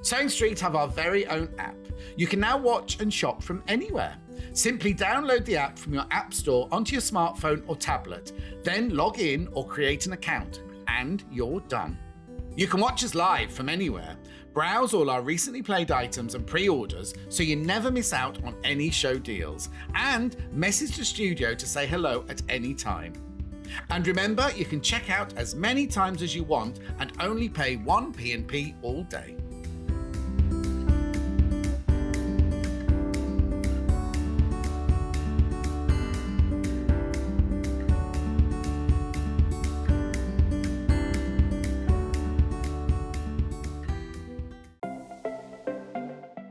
Sewing Street have our very own app. You can now watch and shop from anywhere. Simply download the app from your app store onto your smartphone or tablet, then log in or create an account, and you're done. You can watch us live from anywhere, browse all our recently played items and pre-orders so you never miss out on any show deals, and message the studio to say hello at any time. And remember, you can check out as many times as you want and only pay 1 P&P all day.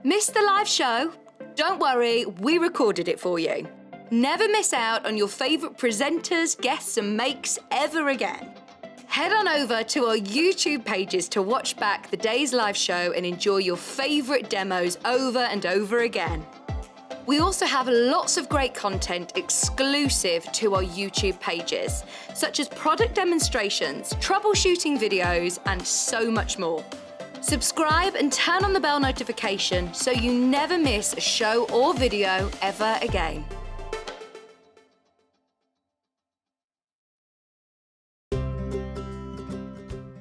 Missed the live show? Don't worry, we recorded it for you. Never miss out on your favourite presenters, guests and makes ever again. Head on over to our YouTube pages to watch back the day's live show and enjoy your favourite demos over and over again. We also have lots of great content exclusive to our YouTube pages, such as product demonstrations, troubleshooting videos, and so much more. Subscribe and turn on the bell notification so you never miss a show or video ever again.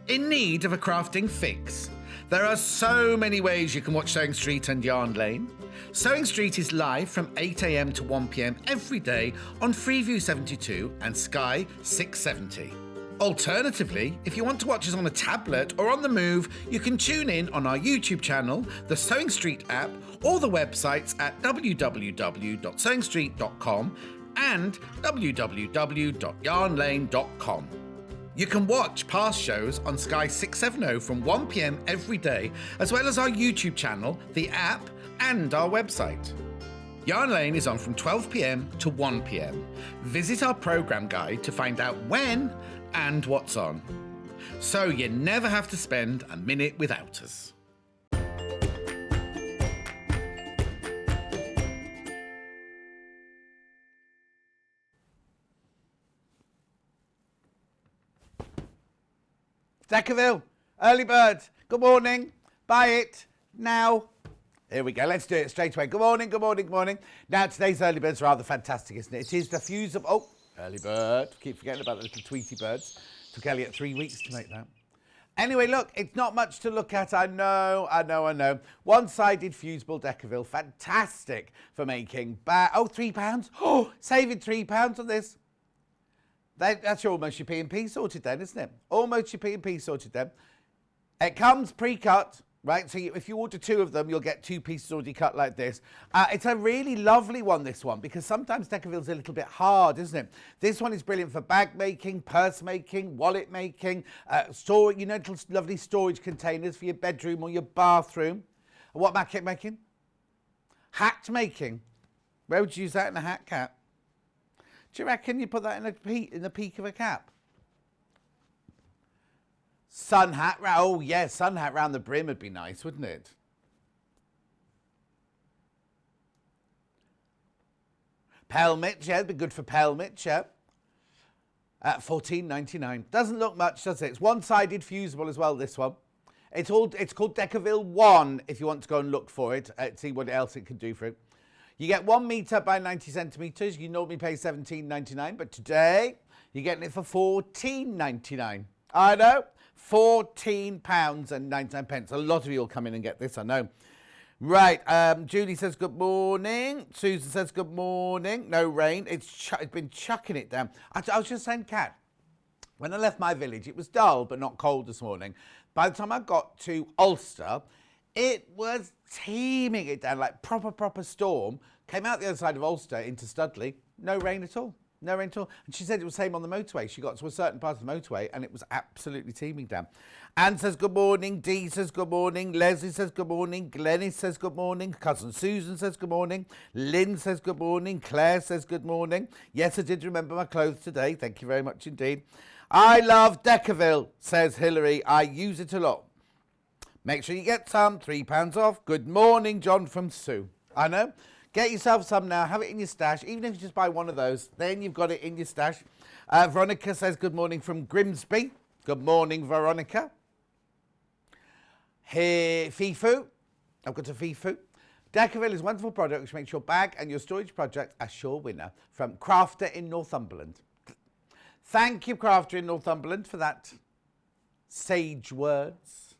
In need of a crafting fix? There are so many ways you can watch Sewing Street and Yarn Lane. Sewing Street is live from 8 AM to 1 PM every day on Freeview 72 and Sky 670. Alternatively, if you want to watch us on a tablet or on the move, you can tune in on our YouTube channel, the Sewing Street app, or the websites at www.sewingstreet.com and www.yarnlane.com. You can watch past shows on Sky 670 from 1 PM every day, as well as our YouTube channel, the app, and our website. Yarn Lane is on from 12 PM to 1 PM. Visit our programme guide to find out when and what's on, so you never have to spend a minute without us. Deckerville, early bird, good morning, buy it now. Here we go, let's do it straight away. Good morning, good morning, good morning. Now, today's early bird's rather fantastic, isn't it? It is the fusible, oh, early bird. Keep forgetting about the little Tweety birds. Took Elliot 3 weeks to make that. Anyway, look, it's not much to look at. I know. One-sided fusible Deckerville, fantastic for making. Oh, £3. Oh, saving £3 on this. That's almost your P&P sorted then, isn't it? Almost your P&P sorted then. It comes pre-cut. Right, so if you order 2 of them, you'll get 2 pieces already cut like this. It's a really lovely one, this one, because sometimes Deckerville's a little bit hard, isn't it? This one is brilliant for bag making, purse making, wallet making, store, you know, little lovely storage containers for your bedroom or your bathroom. What macket making? Hat making. Where would you use that in a hat cap? Do you reckon you put that in the peak of a cap? Sun hat, oh yeah, sun hat round the brim would be nice, wouldn't it? Pelmet, yeah, it'd be good for pelmet, yeah. At $14.99. Doesn't look much, does it? It's one-sided fusible as well, this one. It's called Deckerville 1, if you want to go and look for it, see what else it can do for it. You get 1 metre by 90 centimetres. You normally pay $17.99, but today you're getting it for $14.99. I know. £14.99. A lot of you will come in and get this, I know. Right, Julie says good morning. Susan says good morning. No rain. It's been chucking it down. I was just saying, Kat, when I left my village, it was dull but not cold this morning. By the time I got to Ulster, it was teeming it down, like proper storm. Came out the other side of Ulster into Studley. No rain at all. No rain at all. And she said it was the same on the motorway. She got to a certain part of the motorway and it was absolutely teeming down. Anne says good morning. Dee says good morning. Leslie says good morning. Glenys says good morning. Cousin Susan says good morning. Lynn says good morning. Claire says good morning. Yes, I did remember my clothes today. Thank you very much indeed. I love Deckerville, says Hilary. I use it a lot. Make sure you get some. £3 off. Good morning, John from Sue. I know. Get yourself some now, have it in your stash. Even if you just buy one of those, then you've got it in your stash. Veronica says good morning from Grimsby. Good morning, Veronica. Here, Fifu. I've got a Fifu. Decaville is a wonderful product which makes your bag and your storage project a sure winner. From Crafter in Northumberland. Thank you, Crafter in Northumberland, for that sage words.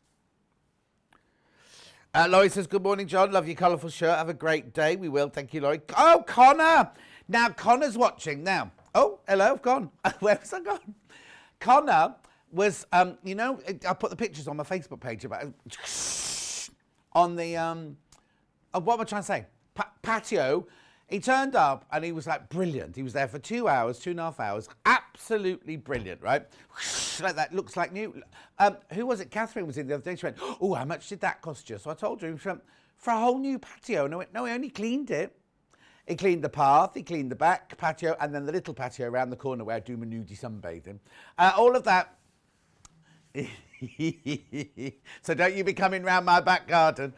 Laurie says, good morning, John. Love your colourful shirt. Have a great day. We will. Thank you, Laurie. Oh, Connor. Now, Connor's watching now. Oh, hello, I've gone. Where was I gone? Connor was, you know, I put the pictures on my Facebook page about on the, what am I trying to say? Patio. He turned up and he was like brilliant. He was there for 2 hours, 2.5 hours. Absolutely brilliant, right? Like that, looks like new. Who was it? Catherine was in the other day. She went, oh, how much did that cost you? So I told her, for a whole new patio. And I went, no, he only cleaned it. He cleaned the path, he cleaned the back patio, and then the little patio around the corner where I do my nudie sunbathing. All of that. So don't you be coming round my back garden.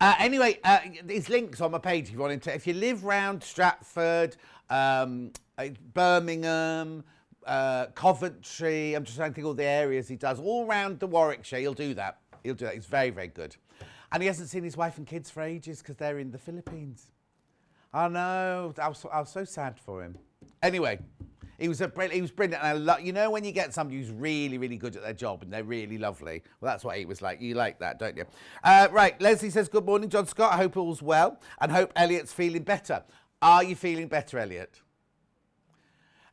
Anyway, there's links on my page if you want to. If you live round Stratford, Birmingham, Coventry, I'm just trying to think of all the areas he does, all round the Warwickshire, he'll do that. He'll do that. It's very, very good. And he hasn't seen his wife and kids for ages because they're in the Philippines. I know. I was so sad for him. Anyway, he was brilliant. And you know when you get somebody who's really, really good at their job and they're really lovely? Well, that's what he was like. You like that, don't you? Right, Leslie says, good morning, John Scott. I hope all's well and hope Elliot's feeling better. Are you feeling better, Elliot?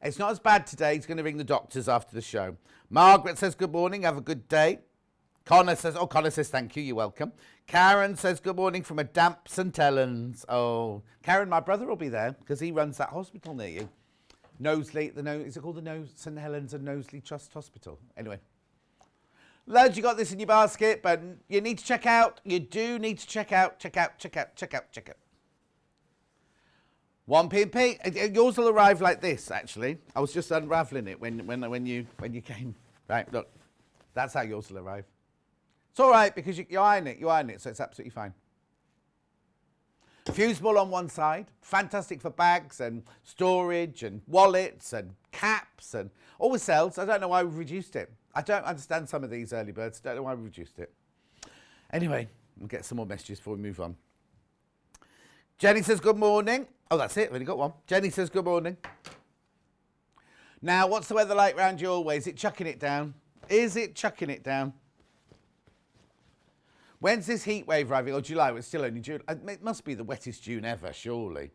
It's not as bad today. He's going to ring the doctors after the show. Margaret says, good morning. Have a good day. Connor says, thank you. You're welcome. Karen says, good morning from a damp St. Helens. Oh, Karen, my brother will be there because he runs that hospital near you. Knowsley, is it called the St. Helens and Knowsley Trust Hospital? Anyway. Loads, you got this in your basket, but you need to check out. You do need to check out. 1P&P. Yours will arrive like this, actually. I was just unravelling it when you came. Right, look. That's how yours will arrive. It's all right because you iron it, so it's absolutely fine. Fusible on one side, fantastic for bags and storage and wallets and caps and always sells. I don't know why we've reduced it. I don't understand some of these early birds. Don't know why we reduced it. Anyway, we'll get some more messages before we move on. Jenny says, good morning. Oh, that's it. We've only got one. Jenny says, good morning. Now, what's the weather like round your way? Is it chucking it down? Is it chucking it down? When's this heat wave arriving? Oh, July. Well, it's still only June. It must be the wettest June ever, surely.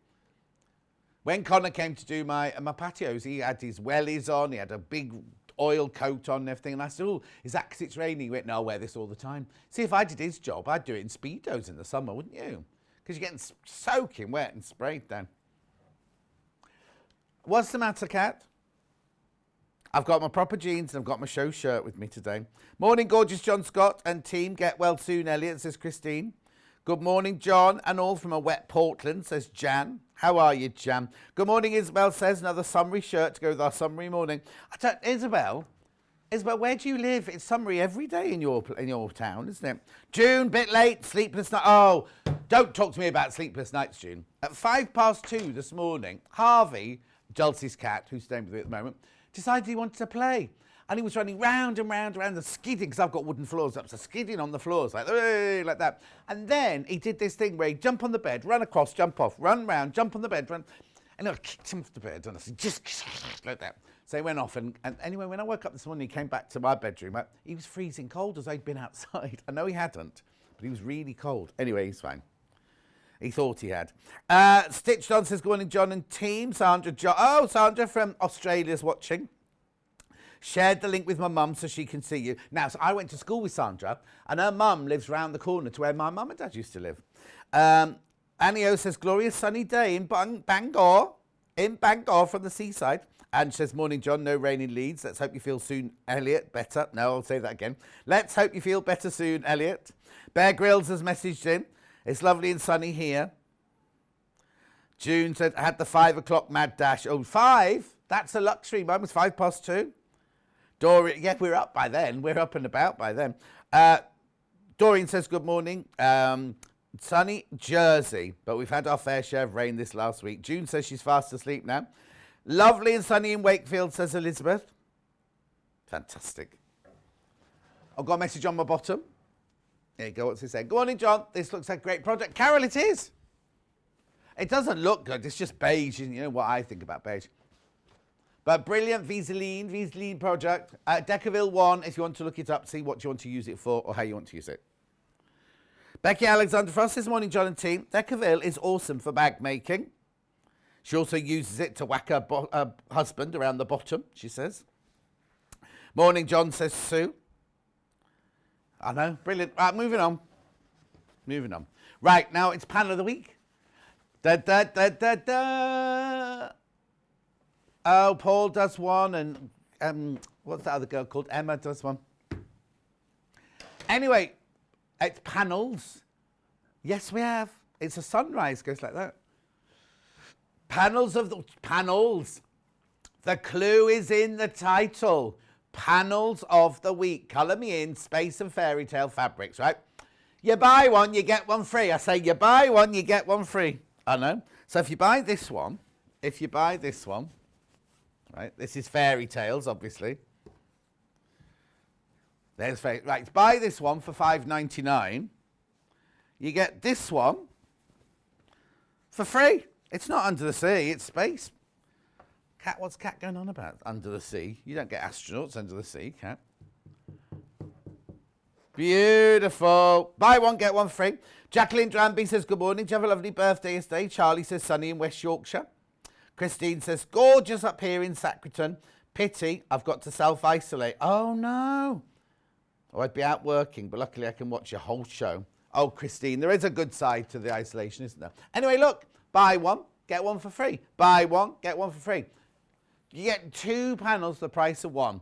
When Connor came to do my patios, he had his wellies on. He had a big oil coat on and everything. And I said, oh, is that because it's raining? He went, no, I wear this all the time. See, if I did his job, I'd do it in Speedos in the summer, wouldn't you? Because you're getting soaking wet and sprayed down. What's the matter, Kat? I've got my proper jeans and I've got my show shirt with me today. Morning, gorgeous John Scott and team. Get well soon, Elliot, says Christine. Good morning, John, and all from a wet Portland, says Jan. How are you, Jan? Good morning, Isabel says. Another summery shirt to go with our summery morning. Isabel, where do you live? It's summery every day in your town, isn't it? June, bit late, sleepless night. Oh, don't talk to me about sleepless nights, June. At 2:05 this morning, Harvey, Dulcie's cat, who's staying with me at the moment, decided he wanted to play. And he was running round and round and skidding, because I've got wooden floors up, so skidding on the floors like that. And then he did this thing where he'd jump on the bed, run across, jump off, run round, jump on the bed, run. And I kicked him off the bed, and I said, just like that. So he went off, and anyway, when I woke up this morning, he came back to my bedroom. He was freezing cold as I'd been outside. I know he hadn't, but he was really cold. Anyway, he's fine. He thought he had. Stitched On says, good morning, John and team. Sandra from Australia's watching. Shared the link with my mum so she can see you. Now, so I went to school with Sandra, and her mum lives round the corner to where my mum and dad used to live. Annie O says, glorious sunny day in Bangor from the seaside. And she says, morning, John, no rain in Leeds. Let's hope you feel soon, Elliot. Better. No, I'll say that again. Let's hope you feel better soon, Elliot. Bear Grylls has messaged in. It's lovely and sunny here. June said, I had the 5 o'clock mad dash. Oh, 5? That's a luxury. Mine was 2:05. Dorian, yeah, we're up by then. We're up and about by then. Dorian says, good morning. Sunny Jersey, but we've had our fair share of rain this last week. June says she's fast asleep now. Lovely and sunny in Wakefield, says Elizabeth. Fantastic. I've got a message on my bottom. There you go, what's it saying? Good morning, John. This looks like a great project. Carol, it is. It doesn't look good. It's just beige, and you know what I think about beige. But brilliant Viseline project. Decaville 1, if you want to look it up, see what you want to use it for or how you want to use it. Becky Alexander Frost, this morning, John and team. Decaville is awesome for bag making. She also uses it to whack her husband around the bottom, she says. Morning, John, says Sue. I know, brilliant. Right, moving on. Right, now it's panel of the week. Da, da, da, da, da. Oh, Paul does one, and what's that other girl called? Emma does one. Anyway, it's panels. Yes, we have. It's a sunrise, goes like that. Panels. The clue is in the title. Panels of the week. Colour me in space and fairy tale fabrics, right? You buy one, you get one free. I say you buy one, you get one free. I know. So if you buy this one, right, this is fairy tales, obviously. There's fairy, right, buy this one for $5.99. You get this one for free. It's not under the sea, it's space. Cat, what's Cat going on about? Under the sea. You don't get astronauts under the sea, Cat. Beautiful. Buy one, get one free. Jacqueline Dranby says, good morning. Did you have a lovely birthday yesterday? Charlie says, sunny in West Yorkshire. Christine says, gorgeous up here in Sackrington. Pity, I've got to self-isolate. Oh, no. Oh, I'd be out working, but luckily I can watch your whole show. Oh, Christine, there is a good side to the isolation, isn't there? Anyway, look, buy one, get one for free. Buy one, get one for free. You get 2 panels the price of 1.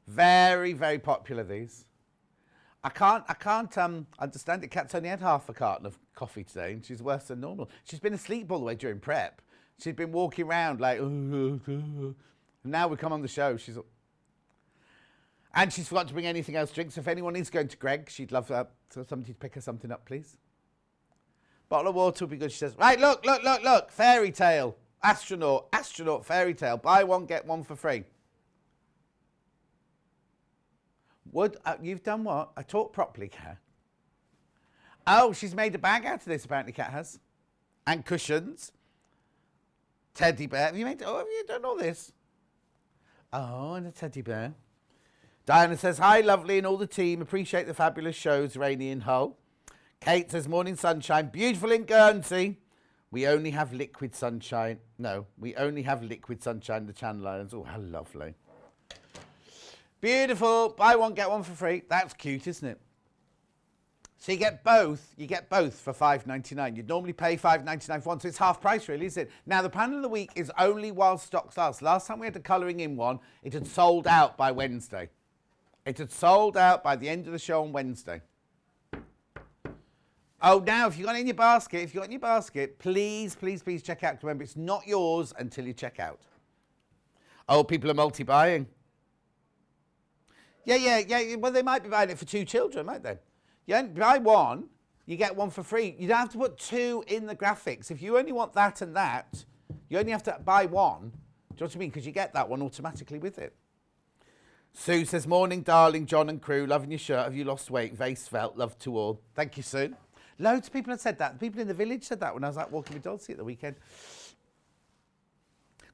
Very, very popular, these. I can't understand it. Kat's only had half a carton of coffee today, and she's worse than normal. She's been asleep all the way during prep. She's been walking around like, and now we come on the show. And she's forgot to bring anything else to drink. So if anyone is going to Greg, she'd love somebody to pick her something up, please. Bottle of water would be good, she says. Right, look. Fairy tale. Astronaut, fairy tale. Buy one, get one for free. You've done what? I talk properly, Kat. Oh, she's made a bag out of this, apparently, Kat has. And cushions. Teddy bear. Have you done all this? Oh, and a teddy bear. Diana says, hi, lovely, and all the team. Appreciate the fabulous shows, Rainy and Hull. Kate says, morning sunshine. Beautiful in Guernsey. We only have liquid sunshine. No, we only have liquid sunshine in the Channel Islands. Oh, how lovely. Beautiful. Buy one, get one for free. That's cute, isn't it? So you get both. You get both for $5.99. You'd normally pay $5.99 for one, so it's half price, really, isn't it? Now, the panel of the week is only while stocks last. Last time we had a colouring in one, it had sold out by Wednesday. It had sold out by the end of the show on Wednesday. Oh, now, if you've got it in your basket, please check out. Remember, it's not yours until you check out. Oh, people are multi-buying. Yeah. Well, they might be buying it for 2 children, might they? You buy one, you get one for free. You don't have to put 2 in the graphics. If you only want that and that, you only have to buy one. Do you know what I mean? Because you get that one automatically with it. Sue says, morning, darling, John and crew. Loving your shirt. Have you lost weight? Vase felt. Love to all. Thank you, Sue. Loads of people have said that. The people in the village said that when I was out walking with Dulcie at the weekend.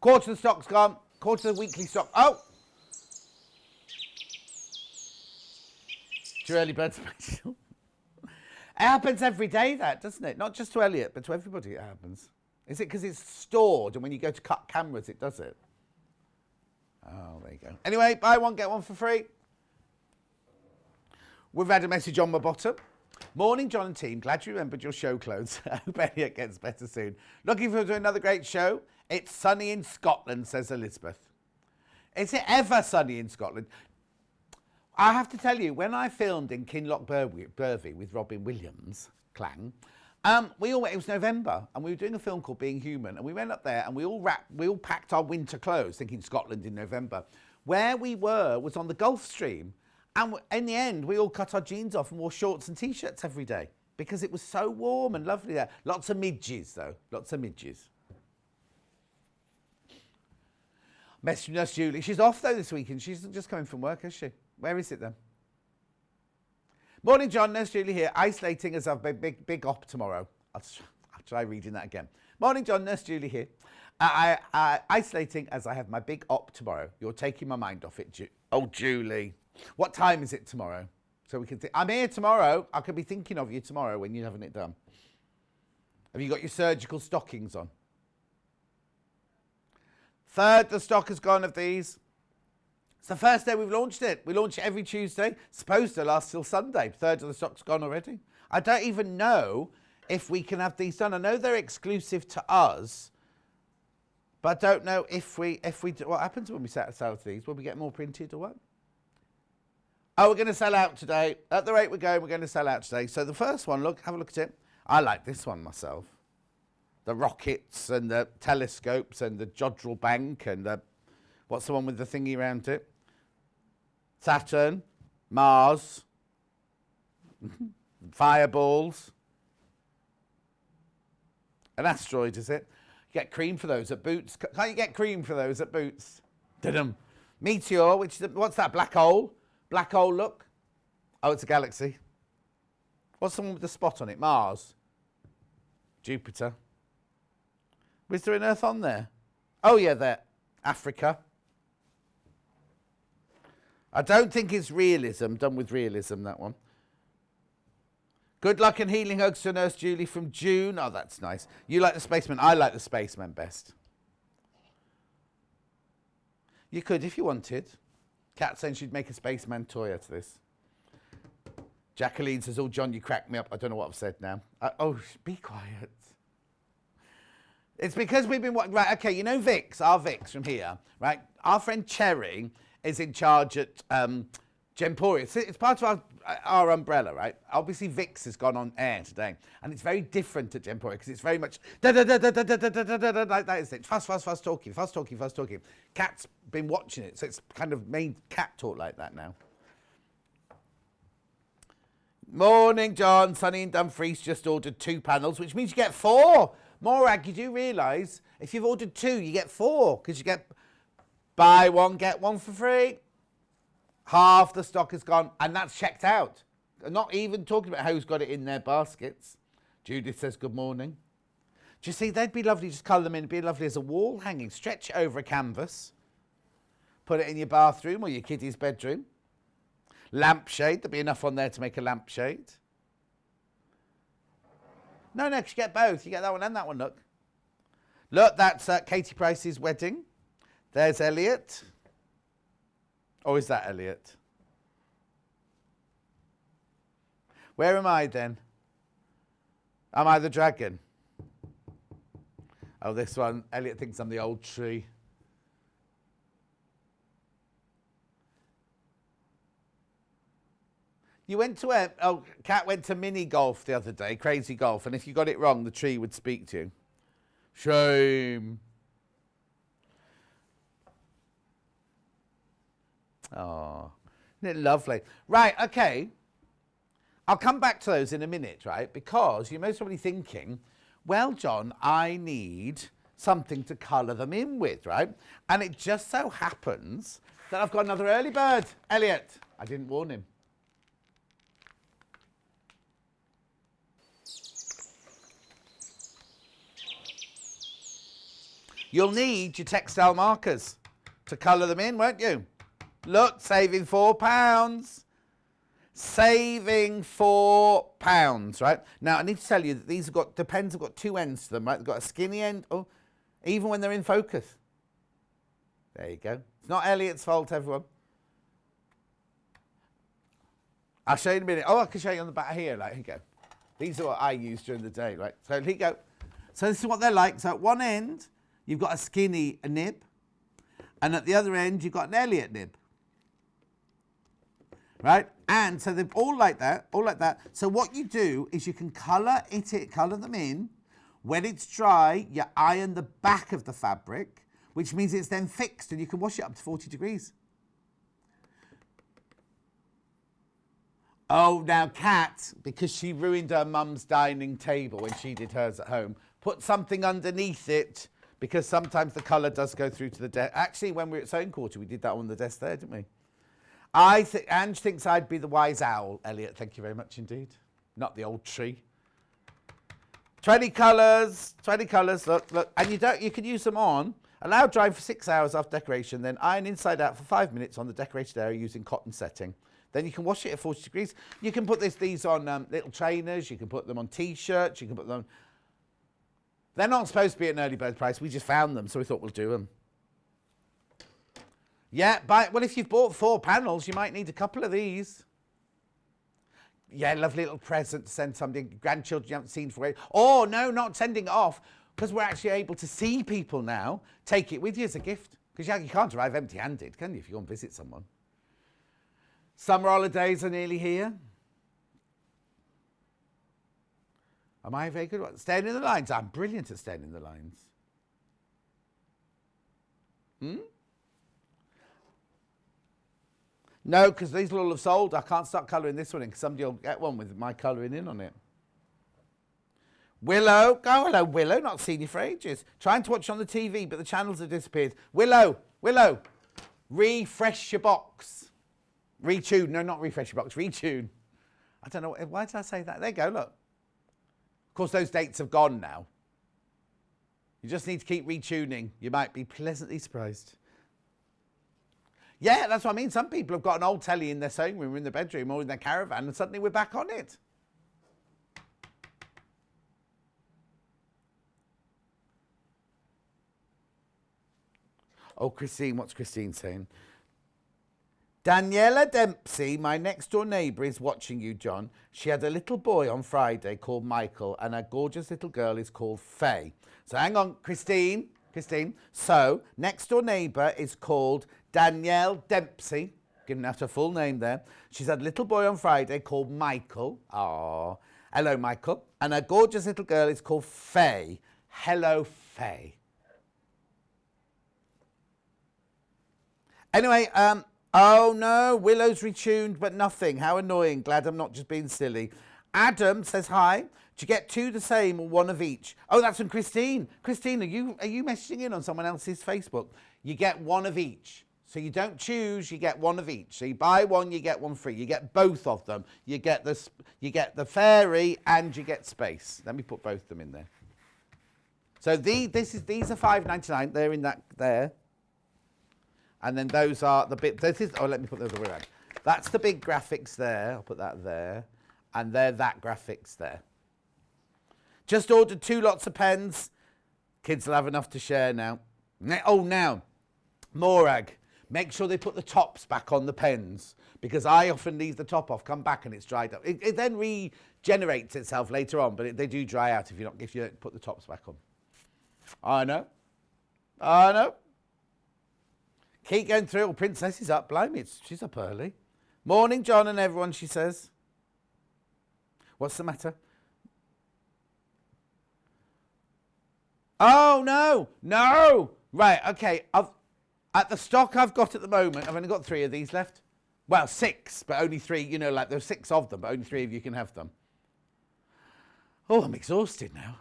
Quarter of the stock's gone. Quarter of the weekly stock. Oh! To early bird special. It happens every day, that, doesn't it? Not just to Elliot, but to everybody it happens. Is it because it's stored and when you go to cut cameras it does it? Oh, there you go. Anyway, buy one, get one for free. We've had a message on my bottom. Morning, John and team. Glad you remembered your show clothes. I hope Elliot gets better soon. Looking forward to another great show. It's sunny in Scotland, says Elizabeth. Is it ever sunny in Scotland? I have to tell you, when I filmed in Kinloch Burvey with Robin Williams, Clang, it was November, and we were doing a film called Being Human, and we went up there and we all packed our winter clothes, thinking Scotland in November. Where we were was on the Gulf Stream, and in the end, we all cut our jeans off and wore shorts and T-shirts every day because it was so warm and lovely there. Lots of midges, though. Lots of midges. Message Nurse Julie. She's off, though, this weekend. She's just coming from work, is she? Where is it, then? Morning, John. Nurse Julie here. Isolating as I've been big op tomorrow. I'll try reading that again. Morning, John. Nurse Julie here. Isolating as I have my big op tomorrow. You're taking my mind off it, Julie. What time is it tomorrow? So we can think. I'm here tomorrow. I could be thinking of you tomorrow when you're having it done. Have you got your surgical stockings on? Third, the stock has gone of these. It's the first day we've launched it. We launch it every Tuesday. It's supposed to last till Sunday. Third of the stock's gone already. I don't even know if we can have these done. I know they're exclusive to us, but I don't know if we do. What happens when we sell these? Will we get more printed or what? Oh, we're going to sell out today. At the rate we're going to sell out today. So the first one, look, have a look at it. I like this one myself. The rockets and the telescopes and the Jodrell Bank and the, what's the one with the thingy around it? Saturn, Mars, fireballs. An asteroid, is it? You get cream for those at Boots. Can't you get cream for those at Boots? Da-dum. Meteor, which is, what's that, black hole? Black hole, look. Oh, it's a galaxy. What's the one with the spot on it? Mars. Jupiter. Was there an Earth on there? Oh, yeah, there. Africa. I don't think it's realism, done with realism, that one. Good luck and healing hugs to Nurse Julie from June. Oh, that's nice. You like the spaceman? I like the spaceman best. You could if you wanted. Kat saying she'd make a spaceman toy out of this. Jacqueline says, oh, John, you cracked me up. I don't know what I've said now. Oh, be quiet. It's because we've been... Right, okay, you know Vix, our Vix from here, right? Our friend Cherry is in charge at Gemporia. It's part of our umbrella, right? Obviously, Vix has gone on air today, and it's very different at Gemporia because it's very much like that, isn't it? Fast talking. Kat's been watching it, so it's kind of made Cat talk like that now. Morning, John. Sonny and Dumfries just ordered 2 panels, which means you get 4. Morag, you do realise if you've ordered 2, you get 4 because you get buy 1, get 1 for free. Half the stock is gone, and that's checked out. I'm not even talking about who's got it in their baskets. Judith says, good morning. Do you see, they'd be lovely, just colour them in, it'd be lovely as a wall hanging. Stretch it over a canvas. Put it in your bathroom or your kiddie's bedroom. Lampshade, there'd be enough on there to make a lampshade. No, because you get both. You get that one and that one, look. Look, that's Katie Price's wedding. There's Elliot. Or is that Elliot? Where am I then? Am I the dragon? Oh, this one. Elliot thinks I'm the old tree. You went to Kat went to mini golf the other day, crazy golf, and if you got it wrong, the tree would speak to you. Shame. Oh, isn't it lovely? Right, okay. I'll come back to those in a minute, right? Because you may be thinking, well, John, I need something to colour them in with, right? And it just so happens that I've got another early bird. Elliot, I didn't warn him. You'll need your textile markers to colour them in, won't you? Look, saving £4. Saving £4, right? Now, I need to tell you that these have got, the pens have got 2 ends to them, right? They've got a skinny end, oh, even when they're in focus. There you go. It's not Elliot's fault, everyone. I'll show you in a minute. Oh, I can show you on the back here, like, here you go. These are what I use during the day, right? So here you go. So this is what they're like. So at one end, you've got a skinny nib, and at the other end, you've got an Elliot nib. Right? And so they're all like that, all like that. So what you do is you can colour them in. When it's dry, you iron the back of the fabric, which means it's then fixed and you can wash it up to 40 degrees. Oh, now Kat, because she ruined her mum's dining table when she did hers at home, put something underneath it because sometimes the colour does go through to the desk. Actually, when we were at Sewing Quarter, we did that on the desk there, didn't we? Ange thinks I'd be the wise owl, Elliot. Thank you very much indeed. Not the old tree. 20 colours, look. And you can use them on. Allow dry for 6 hours after decoration, then iron inside out for 5 minutes on the decorated area using cotton setting. Then you can wash it at 40 degrees. You can put these on little trainers. You can put them on T-shirts. You can put them on... They're not supposed to be at an early bird price. We just found them, so we thought we'll do them. Yeah, well, if you've bought 4 panels, you might need a couple of these. Yeah, lovely little present to send somebody, grandchildren you haven't seen for a... Oh, no, not sending it off, because we're actually able to see people now. Take it with you as a gift, because you can't arrive empty-handed, can you, if you go and visit someone? Summer holidays are nearly here. Am I very good at staying in the lines? I'm brilliant at staying in the lines. No, because these will all have sold. I can't start colouring this one in because somebody will get one with my colouring in on it. Willow. Oh, hello, Willow. Not seen you for ages. Trying to watch on the TV, but the channels have disappeared. Willow. Refresh your box. Retune. No, not refresh your box. Retune. I don't know. Why did I say that? There you go, look. Of course, those dates have gone now. You just need to keep retuning. You might be pleasantly surprised. Yeah, that's what I mean. Some people have got an old telly in their sewing room or in their bedroom or in their caravan, and suddenly we're back on it. Oh, Christine, what's Christine saying? Daniela Dempsey, my next door neighbour, is watching you, John. She had a little boy on Friday called Michael, and her gorgeous little girl is called Faye. So hang on, Christine. So, next door neighbour is called Danielle Dempsey. Giving out her full name there. She's had a little boy on Friday called Michael. Oh, hello, Michael. And her gorgeous little girl is called Faye. Hello, Faye. Anyway, oh no, Willow's retuned, but nothing. How annoying. Glad I'm not just being silly. Adam says hi. Do you get 2 the same or 1 of each? Oh, that's from Christine. Christine, are you messaging in on someone else's Facebook? You get 1 of each. So you don't choose, you get 1 of each. So you buy 1, you get 1 free. You get both of them. You get the fairy and you get space. Let me put both of them in there. So these are $5.99. They're in that there. And then those are the bit. Let me put those away around. That's the big graphics there. I'll put that there. And they're that graphics there. Just ordered 2 lots of pens. Kids will have enough to share now. Now, Morag, make sure they put the tops back on the pens because I often leave the top off, come back and it's dried up. It then regenerates itself later on, but they do dry out if you don't put the tops back on. I know. Keep going through it. Well, Princess is up. Blimey, she's up early. Morning, John and everyone, she says. What's the matter? Oh, no. Right, okay. At the stock I've got at the moment, I've only got 3 of these left. Well, 6, but only 3. You know, like there's 6 of them, but only 3 of you can have them. Oh, I'm exhausted now.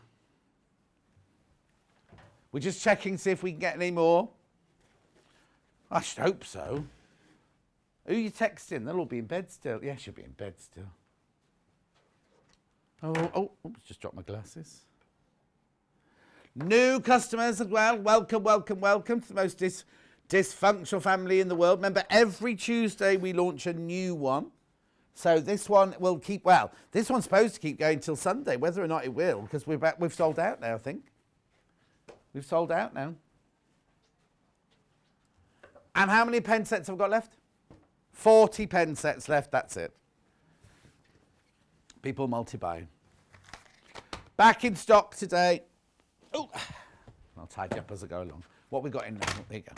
We're just checking, see if we can get any more. I should hope so. Who are you texting? They'll all be in bed still. Yeah, she'll be in bed still. Oh, oops, just dropped my glasses. New customers as well. Welcome to the most dysfunctional family in the world. Remember, every Tuesday we launch a new one. So this one will keep, this one's supposed to keep going till Sunday, whether or not it will, because we've sold out now, I think. We've sold out now. And how many pen sets have we got left? 40 pen sets left, that's it. People multi-buying. Back in stock today. Oh, I'll tidy up as I go along. What we got in now? There you go.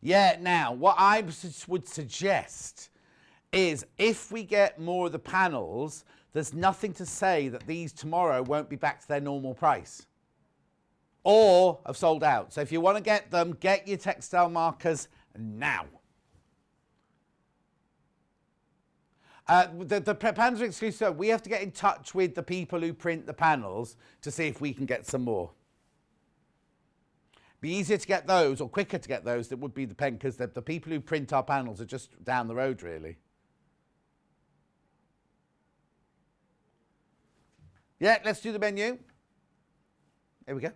Yeah, now, what I would suggest is if we get more of the panels, there's nothing to say that these tomorrow won't be back to their normal price or have sold out. So if you want to get them, get your textile markers now. The panels are exclusive. So we have to get in touch with the people who print the panels to see if we can get some more. Be easier to get those or quicker to get those that would be the pen because the people who print our panels are just down the road, really. Yeah, let's do the menu. Here we go.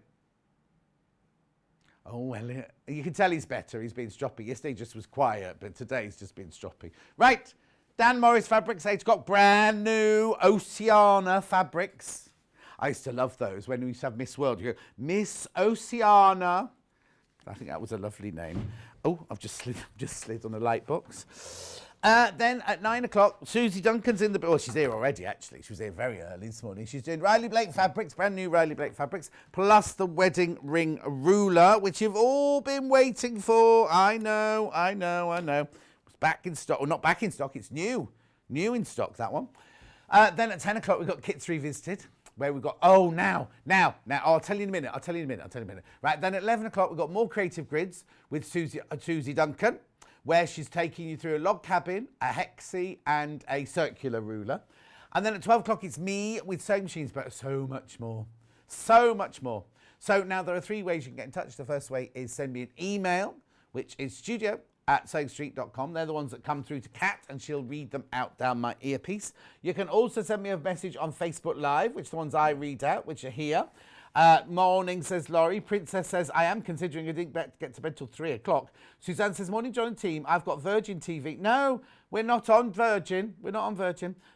Oh, well, you can tell he's better. He's been stroppy. Yesterday he just was quiet, but today's just been stroppy. Right, Dan Morris Fabrics. It's got brand new Oceana fabrics. I used to love those when we used to have Miss World. You go, Miss Oceana. I think that was a lovely name. Oh, I've just slid on a light box. Then at 9 o'clock, Suzie Duncan's in the... Well, she's here already, actually. She was here very early this morning. She's doing Riley Blake fabrics, brand new Riley Blake fabrics, plus the wedding ring ruler, which you've all been waiting for. I know. It's back in stock. Well, not back in stock. It's new. New in stock, that one. Then at 10 o'clock, we've got Kits Revisited, where we've got... Oh, now. I'll tell you in a minute. Right, then at 11 o'clock, we've got more creative grids with Suzie Duncan, where she's taking you through a log cabin, a hexie, and a circular ruler. And then at 12 o'clock, it's me with sewing machines, but so much more. So now there are 3 ways you can get in touch. The first way is send me an email, which is studio@sewingstreet.com. They're the ones that come through to Kat, and she'll read them out down my earpiece. You can also send me a message on Facebook Live, which the ones I read out, which are here. Morning, says Laurie. Princess says, I am considering I didn't get to bed till 3 o'clock. Suzanne says, morning, John and team. I've got Virgin TV. No, we're not on Virgin.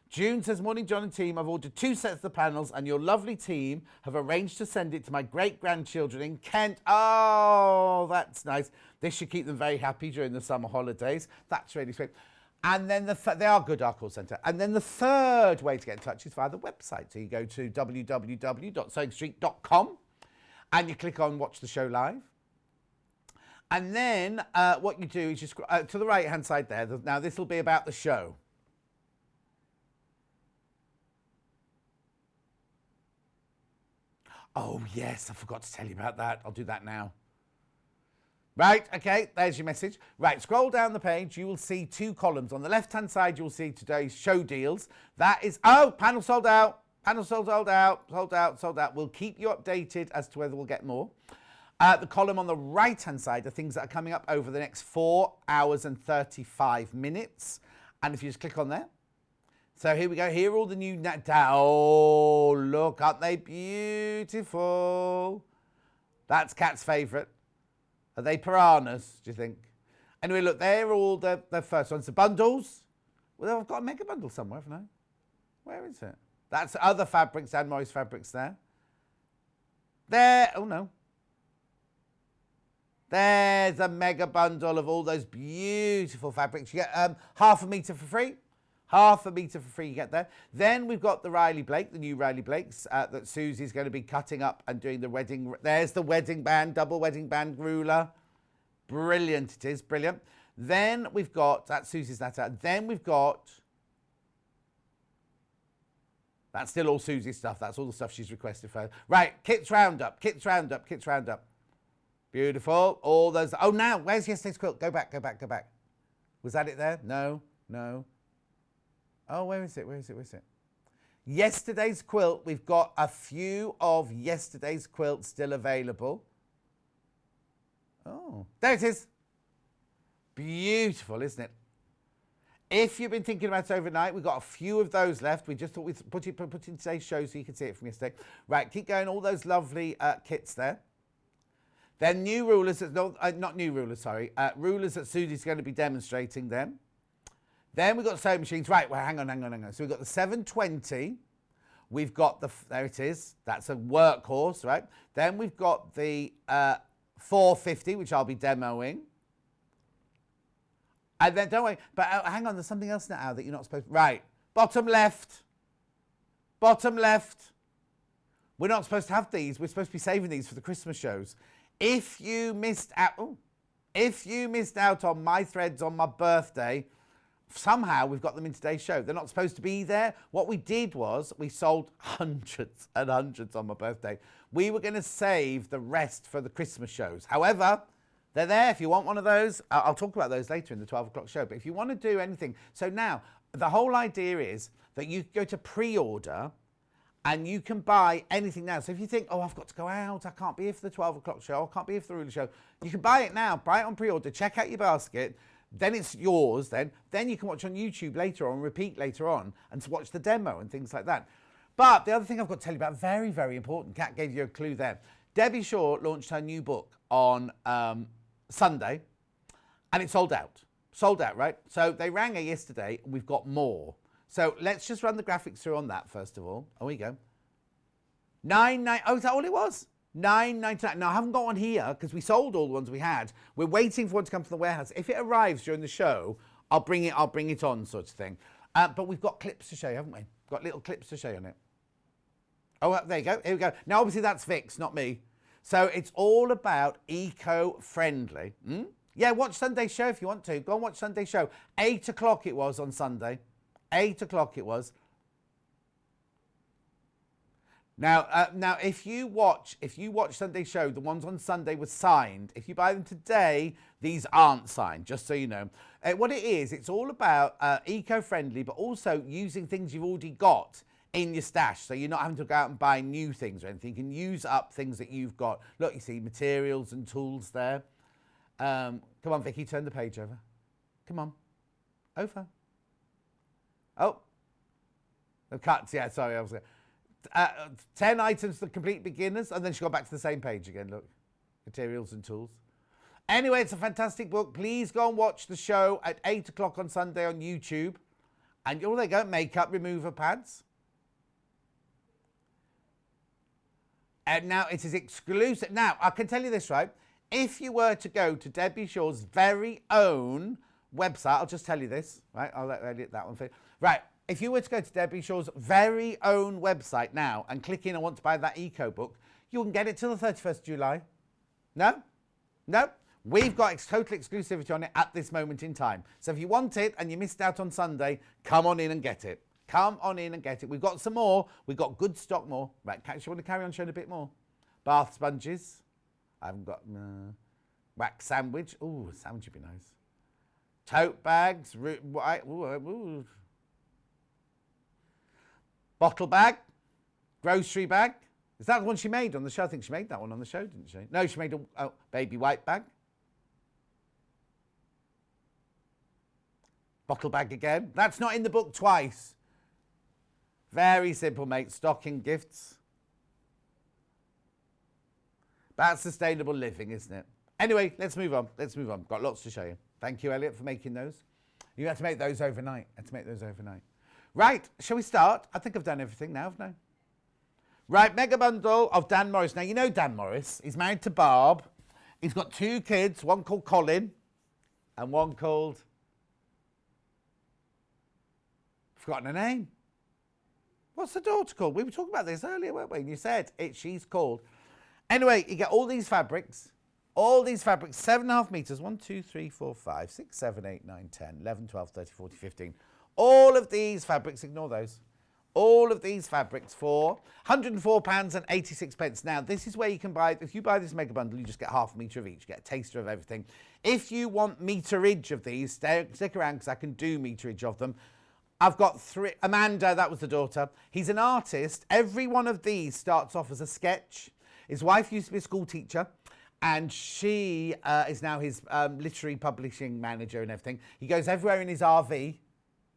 June says, morning, John and team. I've ordered 2 sets of panels and your lovely team have arranged to send it to my great-grandchildren in Kent. Oh, that's nice. This should keep them very happy during the summer holidays. That's really sweet. And then they are good, our call centre. And then the third way to get in touch is via the website. So you go to www.sewingstreet.com and you click on Watch the Show Live. And then what you do is just to the right-hand side there. Now, this will be about the show. Oh, yes, I forgot to tell you about that. I'll do that now. Right, okay, there's your message. Right, scroll down the page. You will see 2 columns. On the left-hand side, you'll see today's show deals. That is, panel sold out. Panel sold out. We'll keep you updated as to whether we'll get more. The column on the right-hand side are things that are coming up over the next 4 hours and 35 minutes. And if you just click on there. So here we go. Here are all the new... Oh, look, aren't they beautiful? That's Kat's favourite. Are they piranhas, do you think? Anyway, look, they're all the first ones. The bundles. Well, I've got a mega bundle somewhere, haven't I? Where is it? That's other fabrics, Dan Morris fabrics there. There, oh no. There's a mega bundle of all those beautiful fabrics. You get half a metre for free. Half a metre for free you get there. Then we've got the Riley Blake, the new Riley Blakes that Susie's going to be cutting up and doing the wedding. There's the wedding band, double wedding band ruler. Brilliant it is, brilliant. Then we've got, that's Susie's that out. Then we've got, that's still all Susie's stuff. That's all the stuff she's requested for. Right, Kits Roundup. Beautiful. All those, oh now, where's yesterday's quilt? Go back. Was that it there? No. Oh, where is it? Yesterday's quilt, we've got a few of yesterday's quilts still available. Oh, there it is. Beautiful, isn't it? If you've been thinking about it overnight, we've got a few of those left. We just thought we'd put in today's show so you can see it from yesterday. Right, keep going. All those lovely kits there. Then new rulers, not new rulers, sorry. Rulers that Susie's going to be demonstrating them. Then we've got sewing machines. Right, well, hang on. So we've got the 720. We've got the, there it is. That's a workhorse, right? Then we've got the 450, which I'll be demoing. And then, don't worry, but hang on, there's something else now that you're not supposed to, right. Bottom left. We're not supposed to have these. We're supposed to be saving these for the Christmas shows. If you missed out on my threads on my birthday, somehow we've got them in today's show. They're not supposed to be there. What we did was we sold hundreds and hundreds on my birthday. We were going to save the rest for the Christmas shows. However, they're there if you want one of those. I'll talk about those later in the 12 o'clock show. But if you want to do anything. So now, the whole idea is that you go to pre-order And you can buy anything now. So if you think, oh, I've got to go out, I can't be here for the 12 o'clock show, I can't be here for the Ruler show, you can buy it now. Buy it on pre-order, check out your basket, then it's yours then. Then you can watch on YouTube later on, repeat later on, and to watch the demo and things like that. But the other thing I've got to tell you about, very, very important, Kat gave you a clue there. Debbie Shaw launched her new book on Sunday, and it sold out. Sold out, right? So they rang her yesterday, and we've got more. So let's just run the graphics through on that first of all. Oh, we go. Oh, is that all it was? $9.99. Now I haven't got one here because we sold all the ones we had. We're waiting for one to come from the warehouse. If it arrives during the show, I'll bring it on, sort of thing. But we've got clips to show you, haven't we? Got little clips to show you on it. Oh, there you go. Here we go. Now obviously that's Vix, not me. So it's all about eco-friendly. Yeah, watch Sunday's show if you want to. Go and watch Sunday's show. 8 o'clock it was on Sunday. 8 o'clock it was. Now, if you watch Sunday's show, the ones on Sunday were signed. If you buy them today, these aren't signed, just so you know. What it is, it's all about eco-friendly, but also using things you've already got in your stash. So you're not having to go out and buy new things or anything. You can use up things that you've got. Look, you see materials and tools there. Come on, Vicky, turn the page over. Come on. Over. Oh, the cuts. Yeah, sorry. I was 10 items for complete beginners, and then she got back to the same page again. Look, materials and tools. Anyway, it's a fantastic book. Please go and watch the show at 8 o'clock on Sunday on YouTube. And oh, there you go, makeup remover pads. And now it is exclusive. Now, I can tell you this, right? If you were to go to Debbie Shaw's very own website, I'll just tell you this, right? I'll edit that one for you. Right, if you were to go to Debbie Shaw's very own website now and click in, I want to buy that eco book, you can get it till the 31st of July. No? No? We've got total exclusivity on it at this moment in time. So if you want it and you missed out on Sunday, come on in and get it. Come on in and get it. We've got some more. We've got good stock more. Right, Kat, you want to carry on showing a bit more? Bath sponges. I haven't got wax sandwich. Ooh, sandwich would be nice. Tote bags. Bottle bag. Grocery bag. Is that the one she made on the show? I think she made that one on the show, didn't she? No, she made a baby white bag. Bottle bag again. That's not in the book twice. Very simple, mate. Stocking gifts. That's sustainable living, isn't it? Anyway, let's move on. Let's move on. Got lots to show you. Thank you, Elliot, for making those. You had to make those overnight. Right, shall we start? I think I've done everything now, haven't I? Right, mega bundle of Dan Morris. Now, you know Dan Morris. He's married to Barb. He's got 2 kids, one called Colin and one called... Forgotten her name. What's the daughter called? We were talking about this earlier, weren't we? And you said she's called. Anyway, you get all these fabrics. 7.5 meters. 1, 2, 3, 4, 5, 6, 7, 8, 9, 10, 11, 12, 13, 14, 15. All of these fabrics, ignore those. All of these fabrics for £104.86. Now, this is where you can buy, if you buy this mega bundle, you just get half a metre of each, you get a taster of everything. If you want meterage of these, stick around because I can do meterage of them. I've got 3. Amanda, that was the daughter. He's an artist. Every one of these starts off as a sketch. His wife used to be a school teacher, and she is now his literary publishing manager and everything. He goes everywhere in his RV,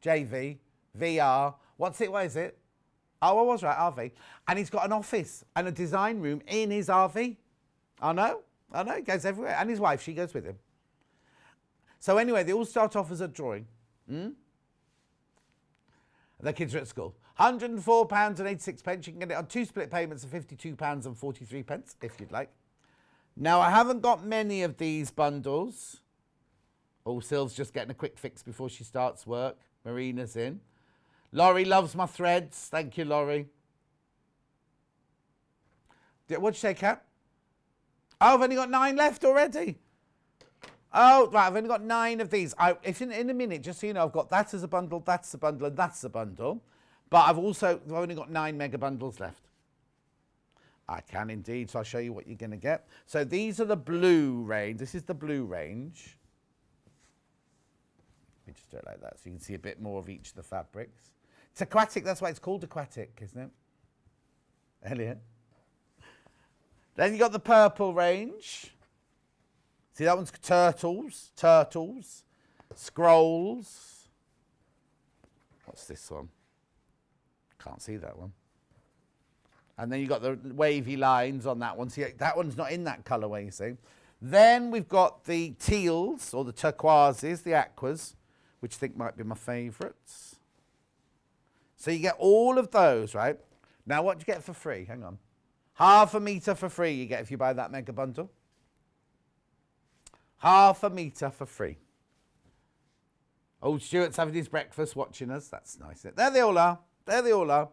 JV, VR. What is it? Oh, I was right, RV. And he's got an office and a design room in his RV. I know, he goes everywhere. And his wife, she goes with him. So anyway, they all start off as a drawing. The kids are at school. £104.86. You can get it on 2 split payments of £52.43, if you'd like. Now, I haven't got many of these bundles. Oh, Syl's just getting a quick fix before she starts work. Marina's in. Laurie loves my threads. Thank you, Laurie. What'd you say, Kat? Oh, I've only got 9 left already. Oh, right, I've only got 9 of these. If in a minute, just so you know, I've got that as a bundle, that's a bundle, and that's a bundle. But I've only got 9 mega bundles left. I can indeed, so I'll show you what you're going to get. So these are the blue range. This is the blue range. Let me just do it like that so you can see a bit more of each of the fabrics. It's aquatic, that's why it's called aquatic, isn't it? Elliot. Then you got the purple range. See, that one's turtles, scrolls. What's this one? Can't see that one. And then you've got the wavy lines on that one. See, that one's not in that colourway, you see. Then we've got the teals, or the turquoises, the aquas, which I think might be my favourites. So you get all of those, right? Now, what do you get for free? Hang on. Half a metre for free you get if you buy that mega bundle. Half a metre for free. Old Stuart's having his breakfast watching us. That's nice. There they all are. There they all are.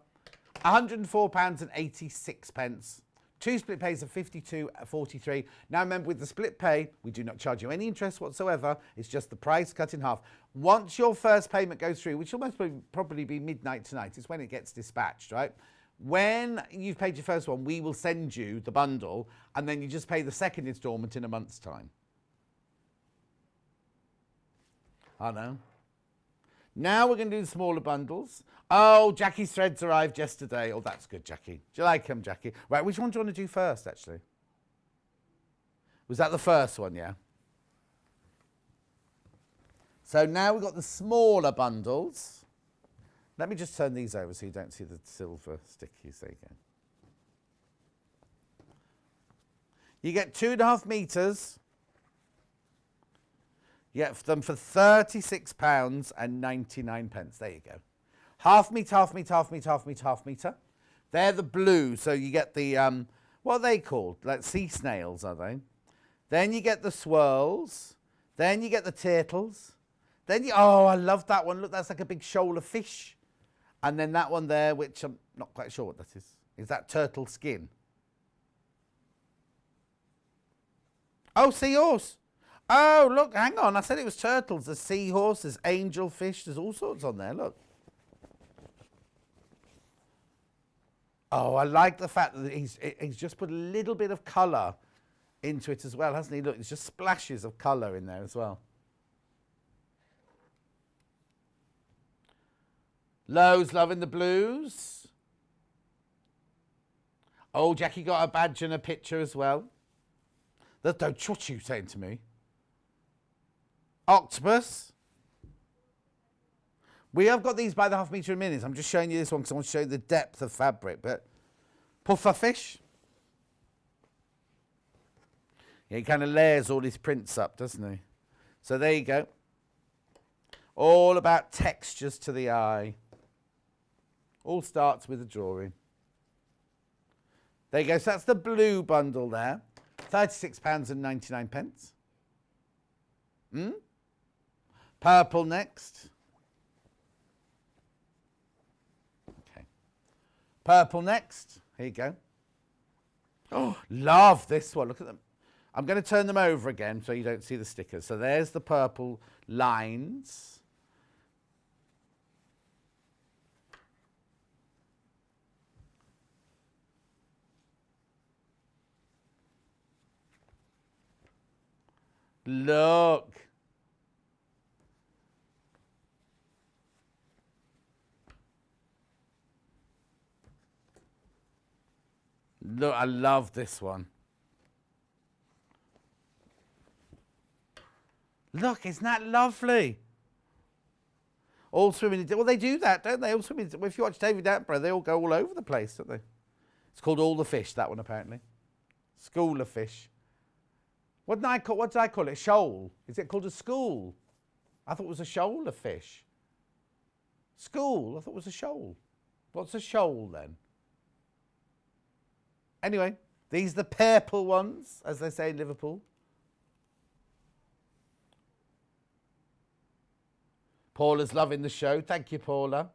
£104.86. 2 split pays of £52.43. Now remember, with the split pay, we do not charge you any interest whatsoever. It's just the price cut in half. Once your first payment goes through, which will most probably be midnight tonight, it's when it gets dispatched, right? When you've paid your first one, we will send you the bundle, and then you just pay the second instalment in a month's time. I know. Now we're going to do the smaller bundles. Oh, Jackie's threads arrived yesterday. Oh, that's good, Jackie. Do you like them, Jackie? Right, which one do you want to do first, actually? Was that the first one, yeah? So now we've got the smaller bundles. Let me just turn these over so you don't see the silver stickies. There you go. You get 2.5 metres. You get them for £36.99. There you go. Half metre, half metre, half metre, half metre, half metre. They're the blue, so you get the, what are they called? Like sea snails, are they? Then you get the swirls. Then you get the turtles. Then you, oh, I love that one. Look, that's like a big shoal of fish. And then that one there, which I'm not quite sure what that is. Is that turtle skin? Oh, seahorse. Oh, look, hang on. I said it was turtles. There's seahorse, there's angelfish, there's all sorts on there. Look. Oh, I like the fact that he's just put a little bit of colour into it as well, hasn't he? Look, there's just splashes of colour in there as well. Lowe's loving the blues. Oh, Jackie got a badge and a picture as well. What you saying to me? Octopus. We have got these by the half metre in minutes. I'm just showing you this one because I want to show you the depth of fabric. But puffer fish. Yeah, he kind of layers all his prints up, doesn't he? So there you go. All about textures to the eye. All starts with a drawing. There you go. So that's the blue bundle there. £36.99. Purple next. Okay. Purple next. Here you go. Oh, love this one. Look at them. I'm going to turn them over again so you don't see the stickers. So there's the purple lines. Look. Look, I love this one. Look, isn't that lovely? All swimming, well, they do that, don't they? All swimming, if you watch David Attenborough, they all go all over the place, don't they? It's called All the Fish, that one, apparently. School of Fish. What did I call it? Shoal. Is it called a school? I thought it was a shoal of fish. School? I thought it was a shoal. What's a shoal then? Anyway, these are the purple ones, as they say in Liverpool. Paula's loving the show. Thank you, Paula.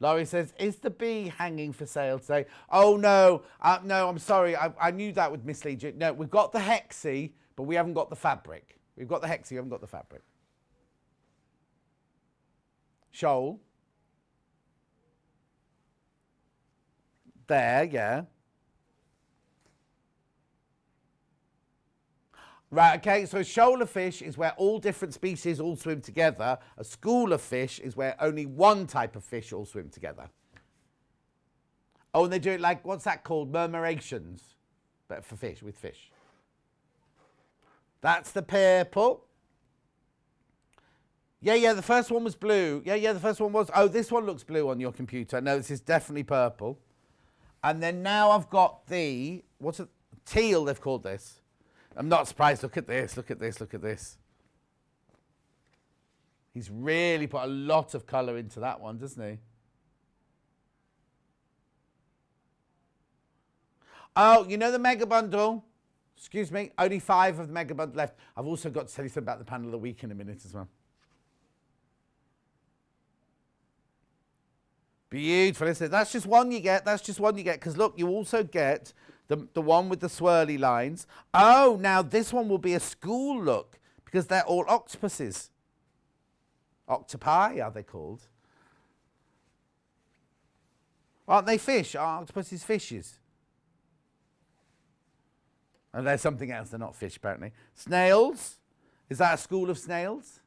Laurie says, is the bee hanging for sale today? Oh, no. No, I'm sorry. I knew that would mislead you. No, we've got the hexie, but we haven't got the fabric. We've got the hexie, we haven't got the fabric. Shoal. There, yeah. Right, okay, so a shoal of fish is where all different species all swim together. A school of fish is where only one type of fish all swim together. Oh, and they do it like, what's that called? Murmurations. But for fish, with fish. That's the purple. Yeah, the first one was blue. Yeah, the first one was. Oh, this one looks blue on your computer. No, this is definitely purple. And then now I've got the, what's it? Teal, they've called this. I'm not surprised. Look at this, look at this, look at this. He's really put a lot of colour into that one, doesn't he? Oh, you know the mega bundle? Excuse me, only 5 of the mega bundle left. I've also got to tell you something about the panel of the week in a minute as well. Beautiful, isn't it? That's just one you get. That's just one you get. Because look, you also get the one with the swirly lines. Oh, now this one will be a school look because they're all octopuses. Octopi, are they called? Aren't they fish? Are octopuses fishes? And there's something else. They're not fish, apparently. Snails. Is that a school of snails?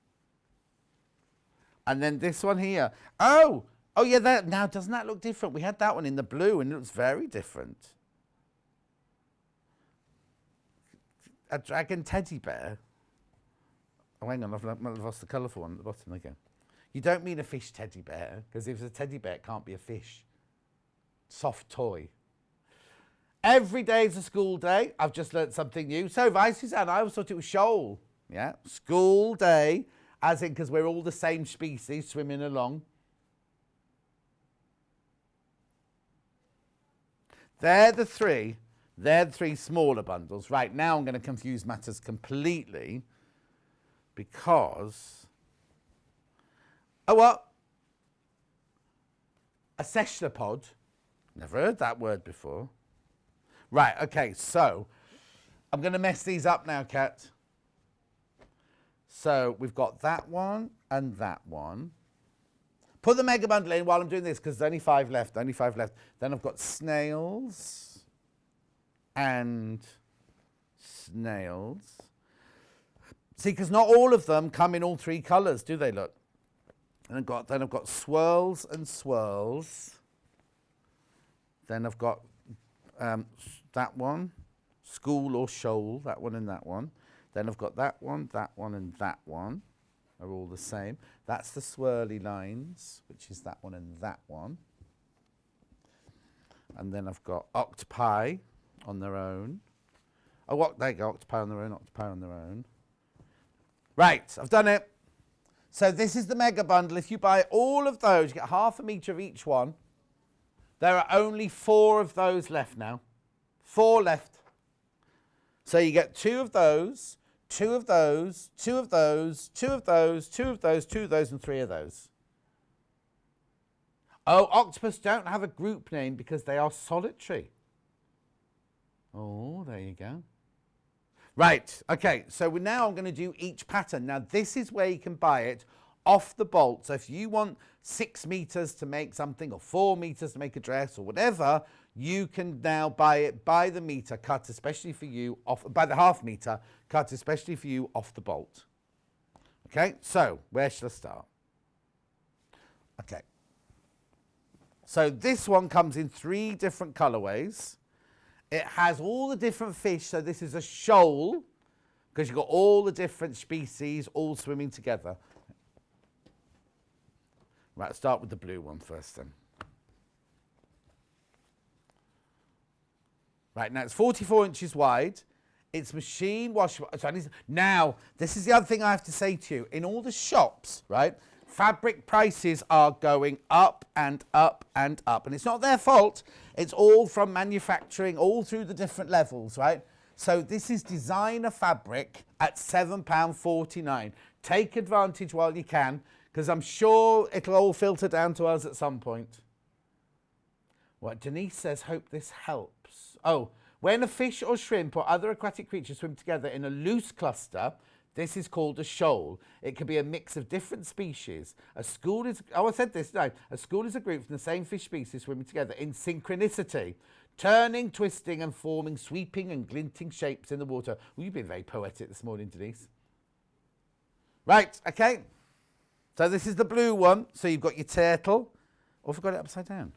And then this one here. Oh, yeah. That now, doesn't that look different? We had that one in the blue, and it looks very different. A dragon teddy bear. Oh, hang on. I've lost the colourful one at the bottom again. You don't mean a fish teddy bear, because if it's a teddy bear, it can't be a fish. Soft toy. Every day is a school day. I've just learnt something new. So, Vice Suzanne, I always thought it was shoal. Yeah, school day, as in because we're all the same species swimming along. They're the three smaller bundles. Right, now I'm going to confuse matters completely because... Oh, what? A cephalopod. Never heard that word before. Right, okay, so I'm going to mess these up now, Kat. So we've got that one and that one. Put the mega bundle in while I'm doing this because there's only 5 left, only 5 left. Then I've got snails and snails. See, because not all of them come in all 3 colours, do they, look? And then I've got swirls and swirls. Then I've got that one, school or shoal, that one and that one. Then I've got that one and that one are all the same. That's the swirly lines, which is that one and that one. And then I've got octopi on their own. Oh, there you go, octopi on their own, octopi on their own. Right, I've done it. So this is the mega bundle. If you buy all of those, you get half a metre of each one. There are only 4 of those left now. 4 left. So you get 2 of those, 2 of those, 2 of those, 2 of those, 2 of those, 2 of those, and 3 of those. Oh, octopus don't have a group name because they are solitary. Oh, there you go. Right, okay, so now I'm going to do each pattern. Now, this is where you can buy it off the bolt. So if you want 6 meters to make something or 4 meters to make a dress or whatever, you can now buy it by the meter, cut especially for you, by the half meter, cut especially for you off the bolt. Okay, so where shall I start? Okay. So this one comes in 3 different colorways. It has all the different fish. So this is a shoal because you've got all the different species all swimming together. Right, let's start with the blue one first then. Right, now it's 44 inches wide. It's machine washable. Now, this is the other thing I have to say to you. In all the shops, right, fabric prices are going up and up and up. And it's not their fault. It's all from manufacturing, all through the different levels, right? So this is designer fabric at £7.49. Take advantage while you can, because I'm sure it'll all filter down to us at some point. What Denise says, hope this helps. Oh, when a fish or shrimp or other aquatic creatures swim together in a loose cluster, this is called a shoal. It can be a mix of different species. A school is, oh, I said this, no. A school is a group from the same fish species swimming together in synchronicity, turning, twisting and forming sweeping and glinting shapes in the water. Well, you've been very poetic this morning, Denise. Right, okay. So this is the blue one. So you've got your turtle. Oh, I've got it upside down.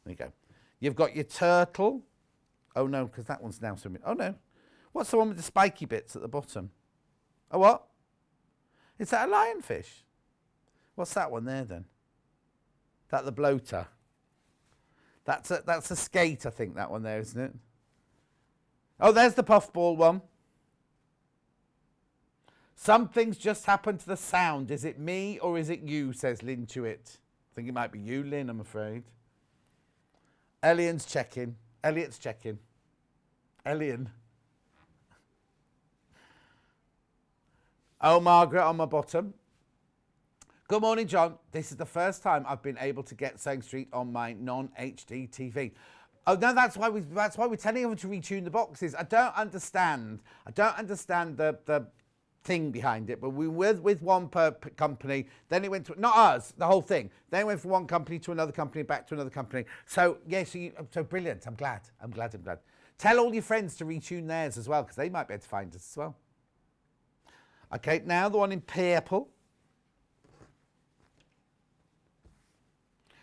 There you go. You've got your turtle. Oh, no, because that one's now swimming. Oh, no. What's the one with the spiky bits at the bottom? Oh, what? Is that a lionfish? What's that one there, then? Is that the bloater? That's a skate, I think, that one there, isn't it? Oh, there's the puffball one. Something's just happened to the sound. Is it me or is it you, says Lynn Tuitt. I think it might be you, Lynn, I'm afraid. Elliot's checking. Elian. Oh, Margaret on my bottom. Good morning, John. This is the first time I've been able to get Sewing Street on my non-HD TV. Oh no, that's why we're telling everyone to retune the boxes. I don't understand the thing behind it, but we were with one per company, then it went to, not us, the whole thing. Then it went from one company to another company, back to another company. So yeah, so brilliant. I'm glad. Tell all your friends to retune theirs as well, because they might be able to find us as well. Okay, now the one in purple.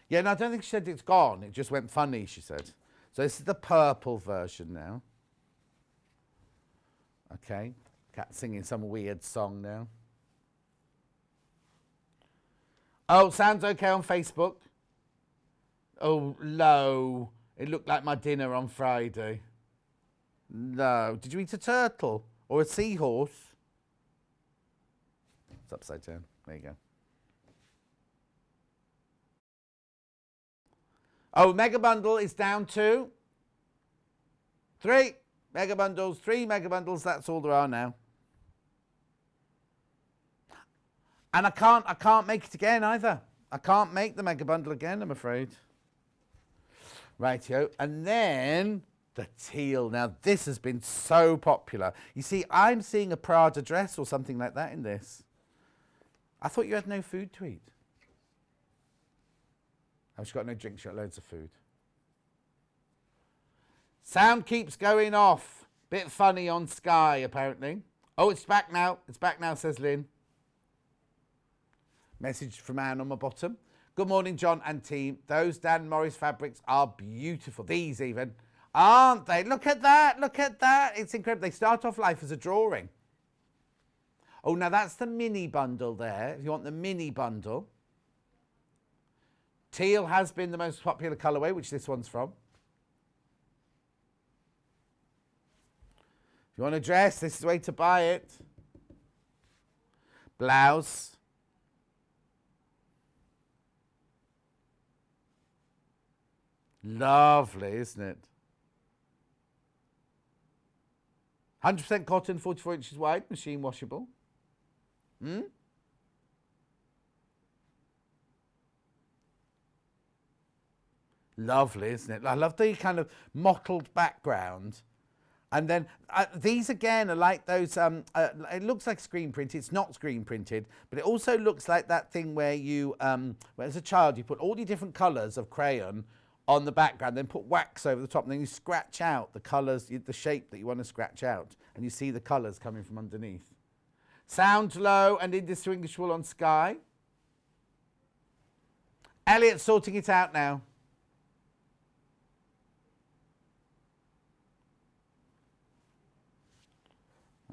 Yeah, no, I don't think she said it's gone. It just went funny, she said. So this is the purple version now. Okay, Cat singing some weird song now. Oh, sounds okay on Facebook. Oh, low. It looked like my dinner on Friday. No. Did you eat a turtle or a seahorse? It's upside down. There you go. Oh, Mega Bundle is down to 3 Mega Bundles, 3 Mega Bundles. That's all there are now. And I can't make it again either. I can't make the Mega Bundle again, I'm afraid. Rightio. And then the teal. Now, this has been so popular. You see, I'm seeing a Prada dress or something like that in this. I thought you had no food to eat. Oh, she's got no drink, she's got loads of food. Sound keeps going off. Bit funny on Sky, apparently. Oh, it's back now. It's back now, says Lynn. Message from Anne on my bottom. Good morning, John and team. Those Dan Morris fabrics are beautiful. These even. Aren't they? Look at that. Look at that. It's incredible. They start off life as a drawing. Oh, now that's the mini bundle there. If you want the mini bundle. Teal has been the most popular colourway, which this one's from. If you want a dress, this is the way to buy it. Blouse. Lovely, isn't it? 100% cotton, 44 inches wide, machine washable. Lovely, isn't it? I love the kind of mottled background. And then these again are like those, it looks like screen printed. It's not screen printed, but it also looks like that thing where you, where as a child, you put all the different colours of crayon on the background, then put wax over the top, and then you scratch out the colours, the shape that you want to scratch out, and you see the colours coming from underneath. Sound low and indistinguishable on Sky. Elliot's sorting it out now.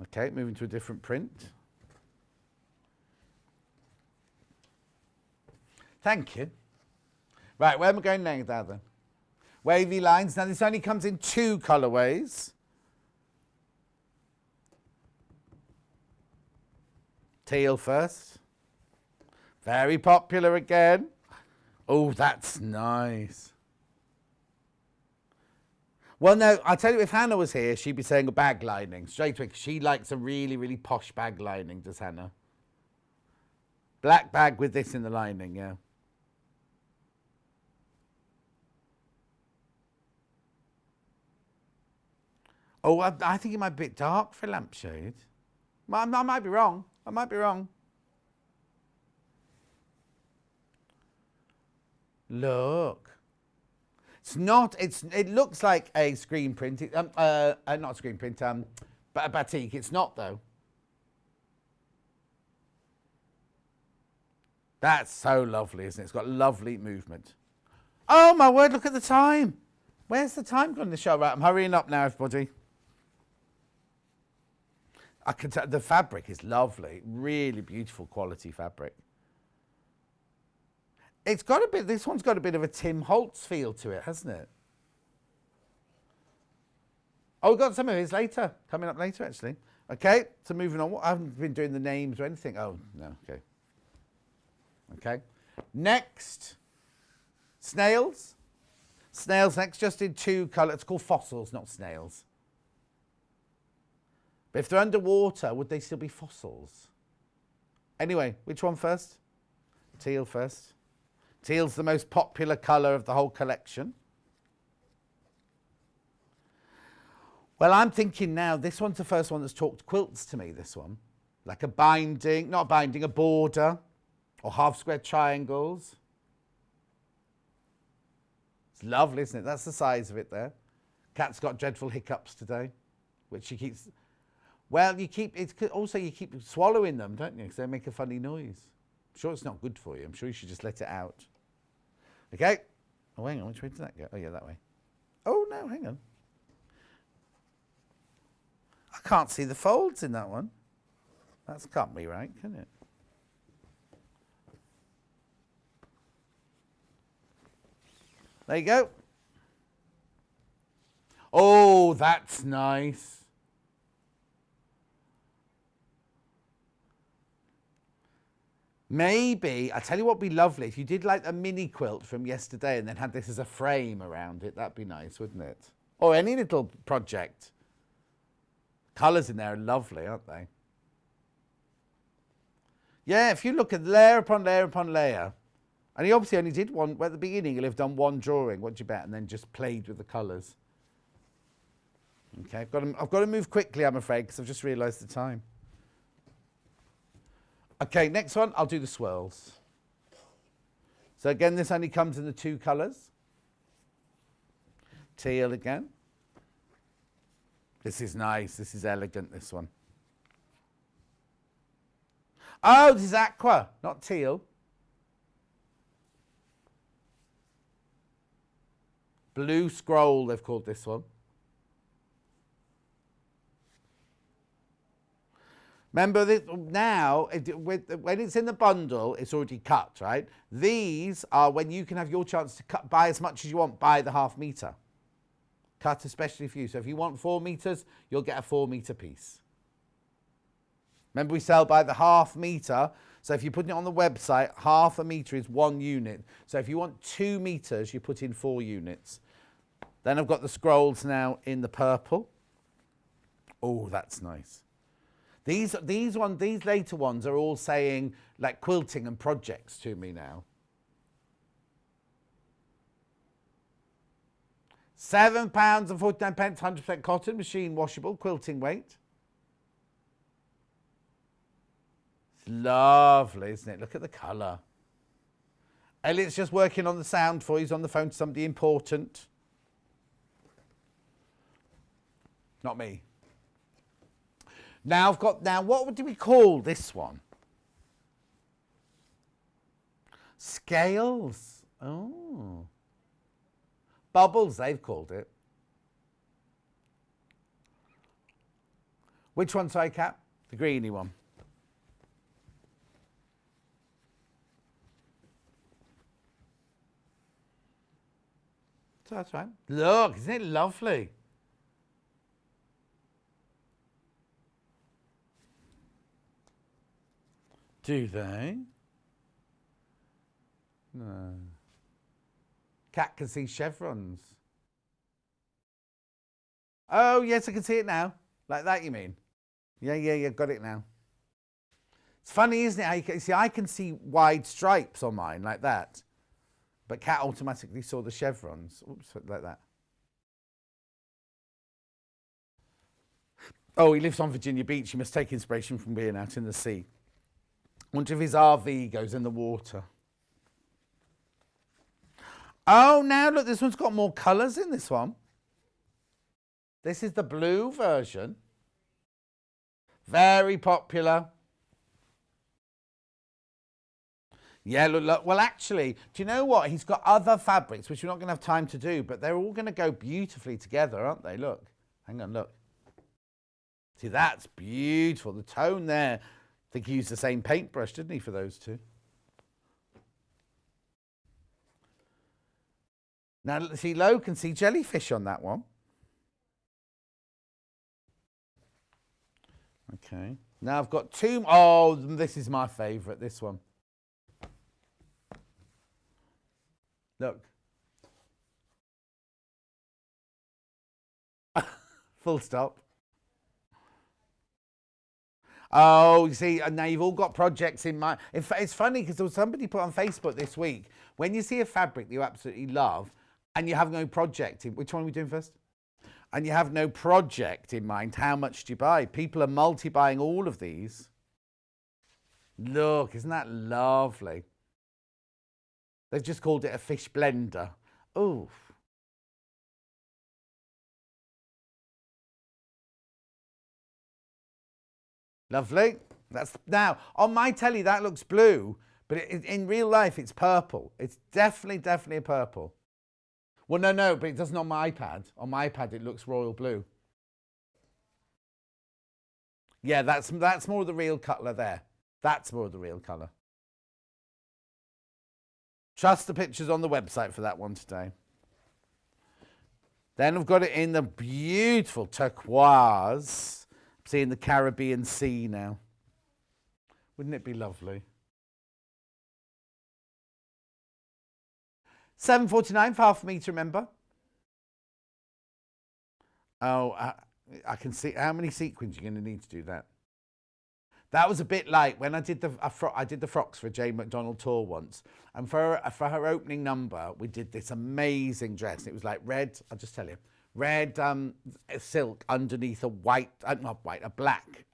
Okay, moving to a different print. Thank you. Right, where am I going now then? Wavy lines. Now this only comes in 2 colourways. Teal first. Very popular again. Oh, that's nice. Well, no, I tell you, if Hannah was here, she'd be saying a bag lining straight away, 'cause she likes a really, really posh bag lining, does Hannah? Black bag with this in the lining, yeah. Oh, I think it might be a bit dark for a lampshade. I might be wrong. I might be wrong. Look. It's not, it looks like a screen print, not screen print, but a batik. It's not though. That's so lovely, isn't it? It's got lovely movement. Oh my word, look at the time. Where's the time gone in the show? Right, I'm hurrying up now, everybody. I can tell the fabric is lovely, really beautiful quality fabric. It's got a bit, this one's got a bit of a Tim Holtz feel to it, hasn't it? Oh, we've got some of his later, coming up later actually. Okay, so moving on. I haven't been doing the names or anything. Oh, no, okay. Okay. Next, snails. Snails next, just in two colours. It's called fossils, not snails. But if they're underwater, would they still be fossils? Anyway, which one first? Teal first. Teal's the most popular colour of the whole collection. Well, I'm thinking now, this one's the first one that's talked quilts to me, this one. Like a binding, not a binding, a border, or half square triangles. It's lovely, isn't it? That's the size of it there. Kat's got dreadful hiccups today, which she keeps... Well, you keep swallowing them, don't you? Because they make a funny noise. I'm sure it's not good for you. I'm sure you should just let it out. Okay. Oh, hang on. Which way did that go? Oh, yeah, that way. Oh, no, hang on. I can't see the folds in that one. That can't be right, can it? There you go. Oh, that's nice. Maybe, I tell you what would be lovely, if you did like a mini quilt from yesterday and then had this as a frame around it, that'd be nice, wouldn't it? Or any little project. Colours in there are lovely, aren't they? Yeah, if you look at layer upon layer upon layer, and he obviously only did one, well, at the beginning he'll have done one drawing, what do you bet, and then just played with the colours. Okay, I've got to move quickly, I'm afraid, because I've just realised the time. Okay, next one, I'll do the swirls. So again, this only comes in the two colours. Teal again. This is nice, this is elegant, this one. Oh, this is aqua, not teal. Blue scroll, they've called this one. Remember, this, now, when it's in the bundle, it's already cut, right? These are when you can have your chance to buy as much as you want, buy the ½ metre. Cut especially for you. So if you want 4 metres, you'll get a 4 metre piece. Remember, we sell by the ½ metre. So if you're putting it on the website, ½ metre is 1 unit. So if you want 2 metres, you put in 4 units. Then I've got the scrolls now in the purple. Oh, that's nice. These later ones are all saying like quilting and projects to me now. £7.49, 100% cotton, machine washable, quilting weight. It's lovely, isn't it? Look at the colour. Elliot's just working on the sound for you. He's on the phone to somebody important. Not me. Now what do we call this one? Scales. Oh. Bubbles, they've called it. Which one, sorry, Kat? The greeny one. So that's right. Look, isn't it lovely? Do they? No. Cat can see chevrons. Oh, yes, I can see it now. Like that, you mean? Yeah, got it now. It's funny, isn't it? I can see wide stripes on mine like that. But Cat automatically saw the chevrons. Oops, like that. Oh, he lives on Virginia Beach. He must take inspiration from being out in the sea. I wonder if his RV goes in the water. Oh, now look, this one's got more colours in this one. This is the blue version. Very popular. Yeah, look. Well, actually, do you know what? He's got other fabrics, which we're not going to have time to do, but they're all going to go beautifully together, aren't they? Look. Hang on, look. See, that's beautiful. The tone there. I think he used the same paintbrush, didn't he, for those two? Now, see, Lo can see jellyfish on that one. Okay. Now I've got two. Oh, this is my favourite, this one. Look. Full stop. Oh, you see, now you've all got projects in mind. It's funny because there was somebody put on Facebook this week, when you see a fabric that you absolutely love and you have no project, which one are we doing first? And you have no project in mind, how much do you buy? People are multi-buying all of these. Look, isn't that lovely? They've just called it a fish blender. Ooh. Lovely. That's now on my telly that looks blue, but in real life it's purple. It's definitely a purple. Well, no, but it doesn't on my iPad. On my iPad it looks royal blue. Yeah, that's more of the real colour there. That's more of the real colour. Trust the pictures on the website for that one today. Then I've got it in the beautiful turquoise. I'm seeing the Caribbean Sea now. Wouldn't it be lovely? $7.49 for half a metre, remember? Oh, I can see how many sequins you're going to need to do that. That was a bit like when I did the frocks for Jane McDonald tour once, and for her opening number, we did this amazing dress. It was like red. I'll just tell you, red silk underneath a a black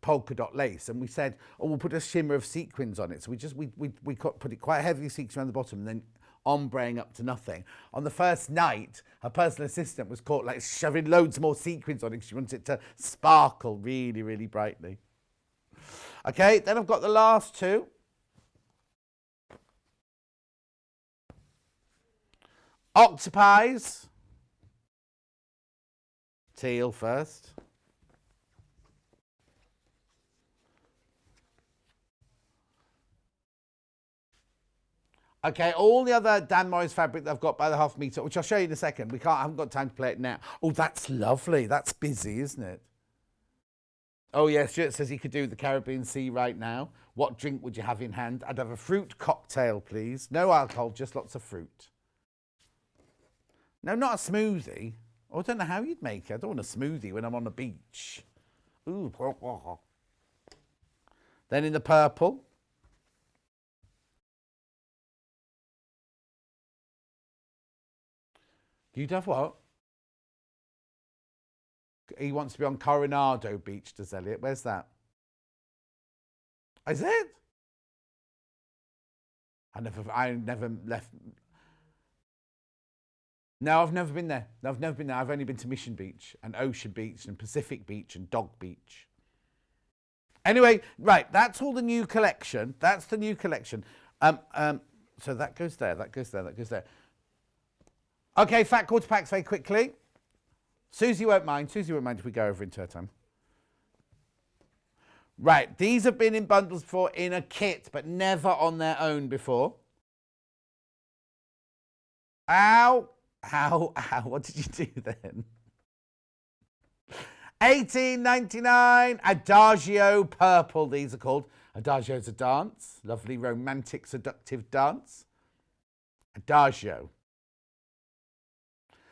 polka dot lace, and we said, oh, we'll put a shimmer of sequins on it. So we put it quite heavily sequins around the bottom, and then ombreing up to nothing. On the first night, her personal assistant was caught like shoving loads more sequins on it because she wants it to sparkle really, really brightly. Okay, then I've got the last two. Octopies. Teal first. Okay, all the other Dan Morris fabric that I've got by the half metre, which I'll show you in a second. I haven't got time to play it now. Oh, that's lovely. That's busy, isn't it? Oh, yes, Stuart says he could do the Caribbean Sea right now. What drink would you have in hand? I'd have a fruit cocktail, please. No alcohol, just lots of fruit. No, not a smoothie. Oh, I don't know how you'd make it. I don't want a smoothie when I'm on the beach. Ooh. Then in the purple. You'd have what? He wants to be on Coronado Beach, does Elliot? Where's that? Is it? I never left. No, I've never been there. No, I've never been there. I've only been to Mission Beach and Ocean Beach and Pacific Beach and Dog Beach. Anyway, right, that's all the new collection. That's the new collection. So that goes there, that goes there, that goes there. Okay, fat quarter packs very quickly. Susie won't mind. Susie won't mind if we go over into her time. Right, these have been in bundles before in a kit, but never on their own before. Ow, ow, ow, what did you do then? $18.99, Adagio Purple, these are called. Adagio's a dance, lovely romantic seductive dance. Adagio.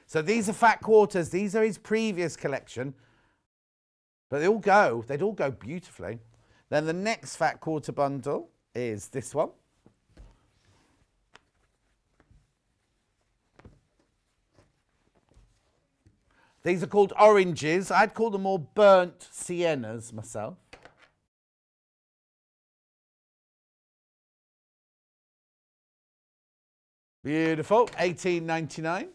So these are fat quarters. These are his previous collection. But they'd all go beautifully. Then the next fat quarter bundle is this one. These are called oranges. I'd call them more burnt siennas myself. Beautiful, $18.99.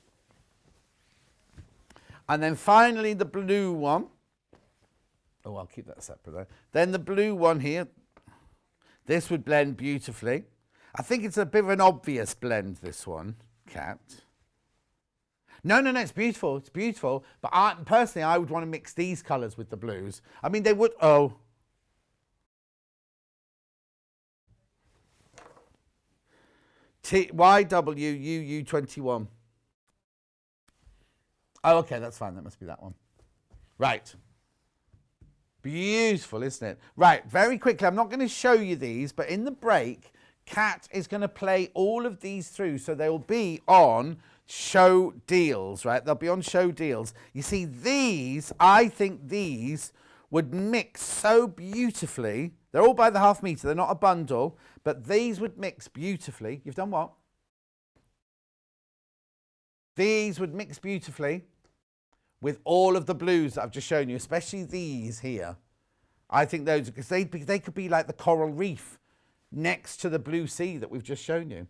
And then finally the blue one. Oh, I'll keep that separate though. Then the blue one here. This would blend beautifully. I think it's a bit of an obvious blend, this one, Kat. No, it's beautiful. It's beautiful. But personally, I would want to mix these colours with the blues. I mean, they would... Oh. YWUU21. Oh, okay, that's fine. That must be that one. Right. Beautiful, isn't it? Right, very quickly, I'm not going to show you these, but in the break, Kat is going to play all of these through, so they will be on show deals, right? They'll be on show deals. You see, these, I think these would mix so beautifully. They're all by the half metre. They're not a bundle, but these would mix beautifully. You've done what? These would mix beautifully with all of the blues that I've just shown you, especially these here. I think those, because they could be like the coral reef next to the blue sea that we've just shown you.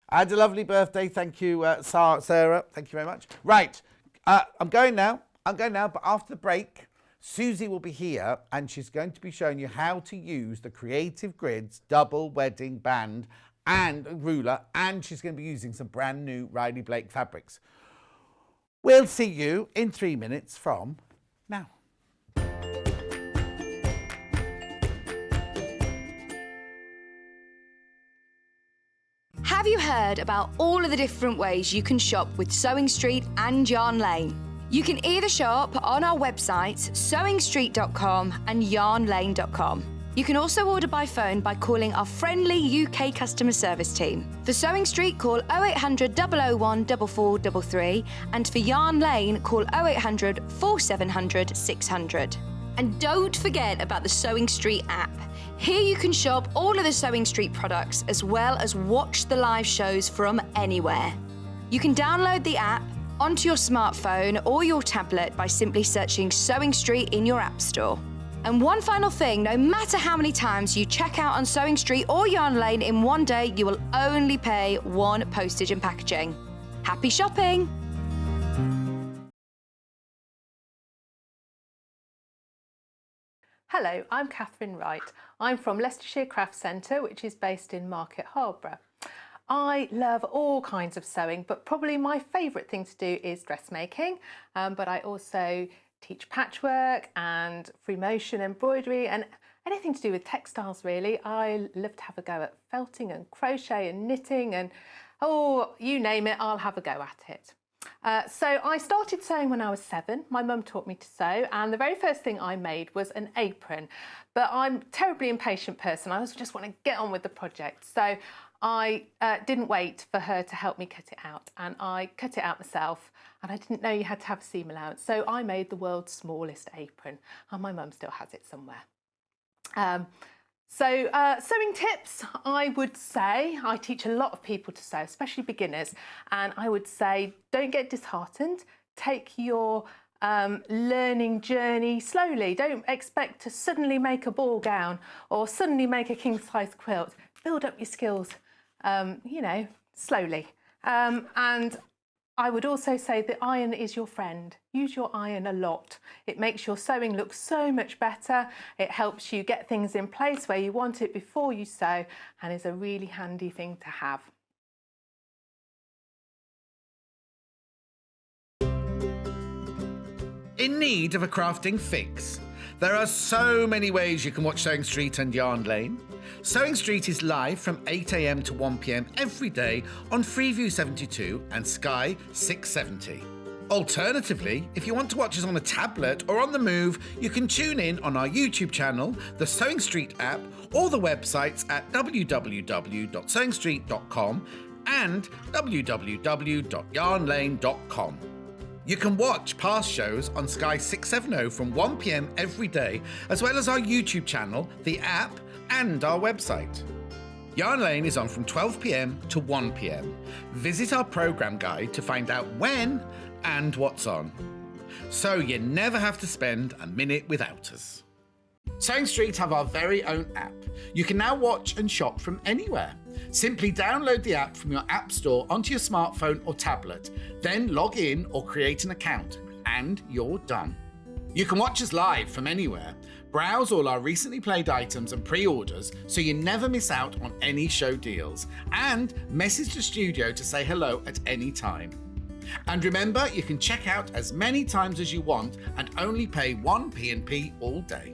I had a lovely birthday. Thank you, Sarah. Thank you very much. Right, I'm going now, but after the break, Suzie will be here and she's going to be showing you how to use the Creative Grids double wedding band and a ruler, and she's going to be using some brand new Riley Blake fabrics. We'll see you in 3 minutes from now. Have you heard about all of the different ways you can shop with Sewing Street and Yarn Lane? You can either shop on our websites, sewingstreet.com and yarnlane.com. You can also order by phone by calling our friendly UK customer service team. For Sewing Street, call 0800 001 4433, and for Yarn Lane, call 0800 4700 600. And don't forget about the Sewing Street app. Here you can shop all of the Sewing Street products as well as watch the live shows from anywhere. You can download the app onto your smartphone or your tablet by simply searching Sewing Street in your app store. And one final thing, no matter how many times you check out on Sewing Street or Yarn Lane in one day, you will only pay one postage and packaging. Happy shopping! Hello, I'm Catherine Wright. I'm from Leicestershire Craft Centre, which is based in Market Harborough. I love all kinds of sewing, but probably my favourite thing to do is dressmaking, but I also teach patchwork and free motion embroidery and anything to do with textiles really. I love to have a go at felting and crochet and knitting and you name it, I'll have a go at it. So I started sewing when I was 7. My mum taught me to sew, and the very first thing I made was an apron. But I'm a terribly impatient person. I always just want to get on with the project. So I didn't wait for her to help me cut it out, and I cut it out myself, and I didn't know you had to have a seam allowance. So I made the world's smallest apron, and my mum still has it somewhere. Sewing tips, I would say, I teach a lot of people to sew, especially beginners, and I would say don't get disheartened. Take your learning journey slowly. Don't expect to suddenly make a ball gown or suddenly make a king-size quilt. Build up your skills, slowly. And I would also say the iron is your friend. Use your iron a lot. It makes your sewing look so much better. It helps you get things in place where you want it before you sew, and is a really handy thing to have. In need of a crafting fix? There are so many ways you can watch Sewing Street and Yarn Lane. Sewing Street is live from 8 AM to 1 PM every day on Freeview 72 and Sky 670. Alternatively, if you want to watch us on a tablet or on the move, you can tune in on our YouTube channel, the Sewing Street app, or the websites at www.sewingstreet.com and www.yarnlane.com. You can watch past shows on Sky 670 from 1 PM every day, as well as our YouTube channel, the app, and our website. Yarn Lane is on from 12 PM to 1 PM. Visit our programme guide to find out when and what's on, so you never have to spend a minute without us. Sewing Street have our very own app. You can now watch and shop from anywhere. Simply download the app from your app store onto your smartphone or tablet, then log in or create an account, and you're done. You can watch us live from anywhere, Browse all our recently played items and pre-orders so you never miss out on any show deals. And message the studio to say hello at any time. And remember, you can check out as many times as you want and only pay 1 P&P all day.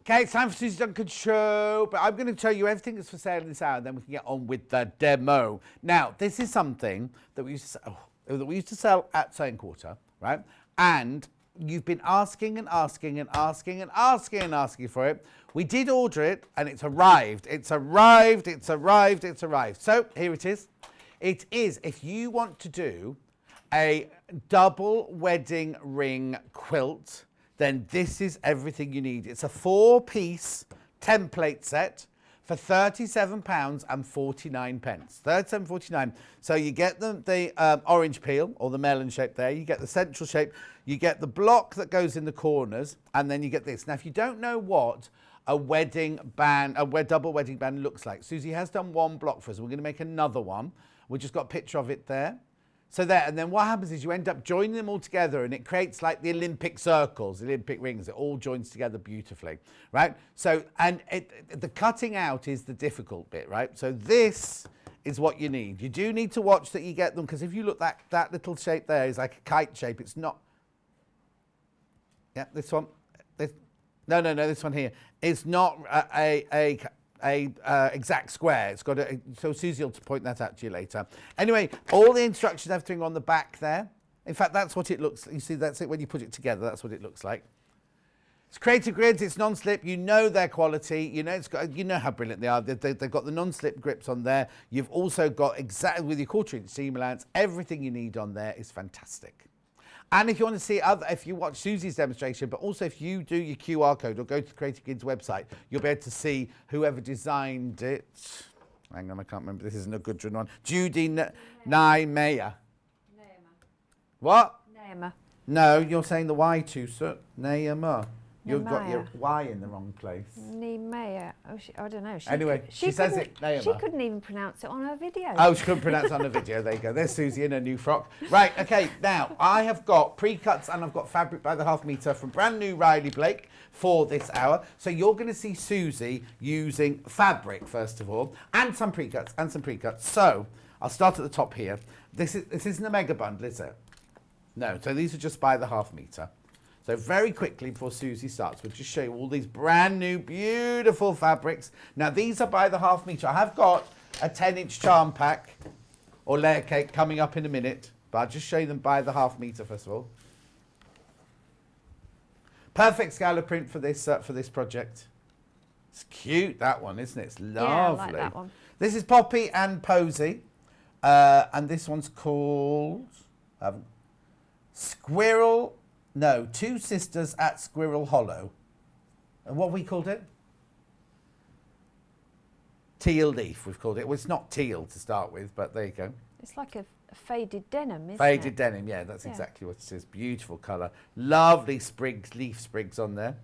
Okay, it's time for Suzie Duncan show, but I'm going to tell you everything that's for sale in this hour, and then we can get on with the demo. Now, this is something that we used to sell at Sewing Quarter, right? And you've been asking and asking and asking and asking and asking for it. We did order it, and it's arrived. It's arrived. It's arrived. It's arrived. So here it is. It is, if you want to do a double wedding ring quilt, then this is everything you need. It's a 4-piece template set for £37.49. £37.49. So you get the orange peel or the melon shape there. You get the central shape. You get the block that goes in the corners, and then you get this. Now, if you don't know what a wedding band, double wedding band looks like, Suzie has done one block for us. We're going to make another one. We just got a picture of it there. So there, and then what happens is you end up joining them all together, and it creates like the Olympic circles, the Olympic rings. It all joins together beautifully, right? So, and the cutting out is the difficult bit, right? So this is what you need. You do need to watch that you get them, because if you look, that little shape there is like a kite shape. It's not. Yeah, this one. No, this one here. It's not a exact square. It's got a, so Suzie will point that out to you later. Anyway, all the instructions, everything on the back there. In fact, that's what it looks. You see, that's it when you put it together. That's what it looks like. It's Creative Grids. It's non-slip. You know their quality. You know it's got. You know how brilliant they are. They've got the non-slip grips on there. You've also got exactly with your 1/4-inch seam allowance. Everything you need on there is fantastic. And if you want to see if you watch Suzie's demonstration, but also if you do your QR code or go to the Creative Kids website, you'll be able to see whoever designed it. Hang on, I can't remember. This isn't a good one. Judy Nijmeijer. What? Nijmeijer. No, you're saying the Y too, sir. Nijmeijer. You've got your Y in the wrong place. Nijmeijer. Oh, I don't know. She says it, Nijmeijer. She couldn't even pronounce it on her video. Oh, she couldn't pronounce it on a video. There you go. There's Suzie in her new frock. Right, okay. Now, I have got pre-cuts and I've got fabric by the half metre from brand new Riley Blake for this hour. So you're going to see Suzie using fabric, first of all, and some pre-cuts, So I'll start at the top here. This isn't a mega bundle, is it? No. So these are just by the half metre. So very quickly before Suzie starts, we'll just show you all these brand new beautiful fabrics. Now these are by the half metre. I have got a 10-inch charm pack or layer cake coming up in a minute, but I'll just show you them by the half metre first of all. Perfect scallop print for this project. It's cute, that one, isn't it? It's lovely. Yeah, I like that one. This is Poppy and Posy, and this one's called Squirrel. No, Two Sisters at Squirrel Hollow. And what have we called it? Teal leaf, we've called it. Well, it's not teal to start with, but there you go. It's like a faded denim, isn't it? Faded denim, yeah, that's exactly what it is. Beautiful colour. Lovely sprigs, leaf sprigs on there.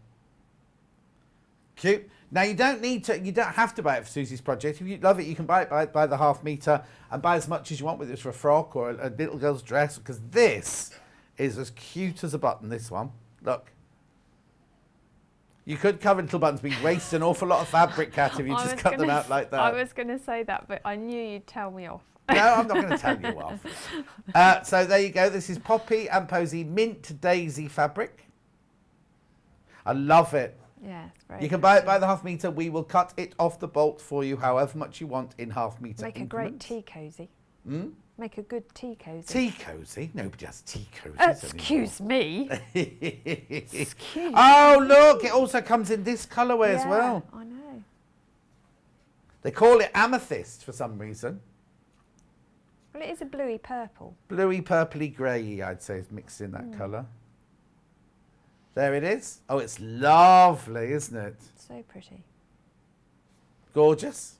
Cute. Now, you don't have to buy it for Suzie's project. If you love it, you can buy it by the half metre and buy as much as you want with it for a frock or a little girl's dress, because this is as cute as a button, this one. Look. You could cover little buttons, but you waste an awful lot of fabric, Kat, if you just cut them out like that. I was going to say that, but I knew you'd tell me off. No, I'm not going to tell you off. So there you go. This is Poppy and Posy Mint Daisy fabric. I love it. Yeah, it's very You can buy it by the half metre. We will cut it off the bolt for you however much you want in half metre Make increments. a great tea cosy. Make a good tea cosy. Tea cosy? Nobody has tea cosy. Excuse me. Excuse Oh, look, it also comes in this colourway as well. I know. They call it amethyst for some reason. Well, it is a bluey purple. Bluey, purpley, greyy, I'd say, is mixed in that colour. There it is. Oh, it's lovely, isn't it? So pretty. Gorgeous.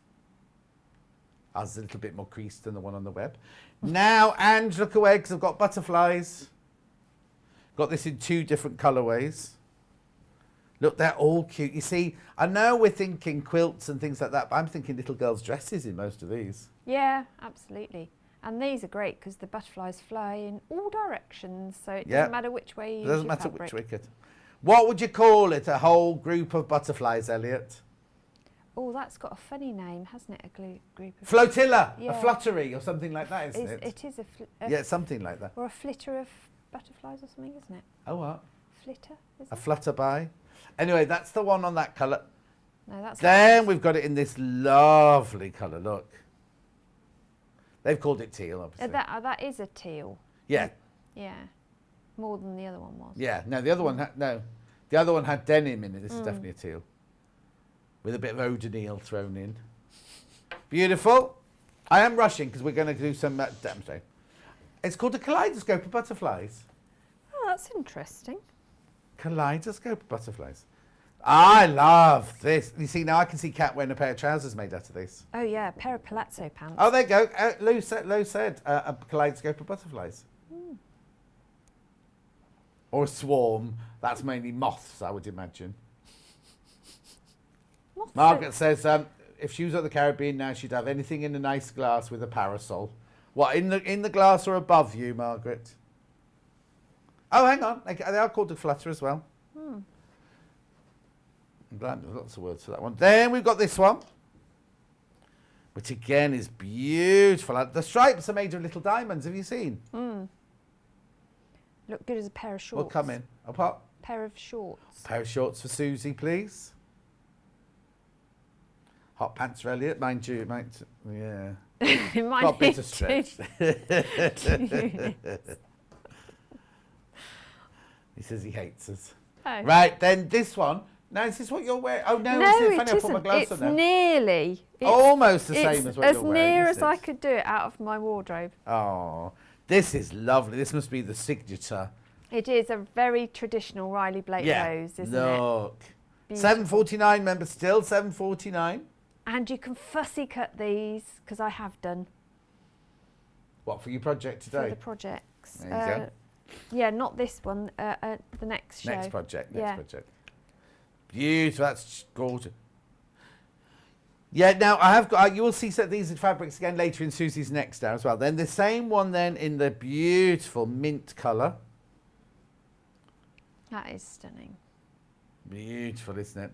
Ours is a little bit more creased than the one on the web. Now, Ange, look away because I've got butterflies. Got this in 2 different colourways. Look, they're all cute. You see, I know we're thinking quilts and things like that, but I'm thinking little girls' dresses in most of these. Yeah, absolutely. And these are great because the butterflies fly in all directions, so it doesn't matter which way you use It doesn't your matter fabric. which wicket. What would you call it? A whole group of butterflies, Elliot? Oh, that's got a funny name, hasn't it? A group of... Flotilla, a Yeah. fluttery or something like that, isn't it? It is a... Yeah, something like that. Or a flitter of butterflies or something, isn't it? Oh, what? Flitter, is A it? flutterby. Anyway, that's the one on that colour. No, that's... Then we've got it in this lovely colour, look. They've called it teal, obviously. that is a teal. Yeah, Yeah. More than the other one was. yeah. No, the other one had, no. The other one had denim in it. This is definitely a teal. With a bit of O'Donnell thrown in. Beautiful. I am rushing because we're going to do some demonstration. It's called a kaleidoscope of butterflies. Oh, that's interesting. Kaleidoscope of butterflies. I love this. You see, now I can see Kat wearing a pair of trousers made out of this. Oh, yeah, a pair of palazzo pants. Oh, there you go. Lou said a kaleidoscope of butterflies. Or a swarm. That's mainly moths, I would imagine. Moths Margaret says if she was at the Caribbean now, she'd have anything in a nice glass with a parasol. What, in the glass or above you, Margaret? Oh, hang on. They are called a flutter as well. I'm glad there's lots of words for that one. Then we've got this one, which again is beautiful. The stripes are made of little diamonds. Have you seen? Look good as a pair of shorts. We'll come in. A pop. Pair of shorts. Pair of shorts for Susie, please. Hot pants for Elliot. Mind you, yeah. Mine Got a bit of did. stretch. He says he hates us. Oh. Right, then this one. Now, is this what you're wearing? Oh, no, No, isn't it it funny? I put my isn't. gloves It's on now. nearly. Almost the it's same as what you're wearing. near isn't as I it? could do it out of my wardrobe. Oh, this is lovely. This must be the signature. It is a very traditional Riley Blake rose, isn't it? Look. Beautiful. $7.49, remember, still $7.49. And you can fussy cut these, because I have done What, for your project for today? the projects. There you go. Yeah, not this one, the next show. Next project, Yeah. project. Beautiful, that's gorgeous. Yeah, now I have got, you will see these fabrics again later in Susie's next hour as well. Then the same one then in the beautiful mint colour. That is stunning. Beautiful, isn't it?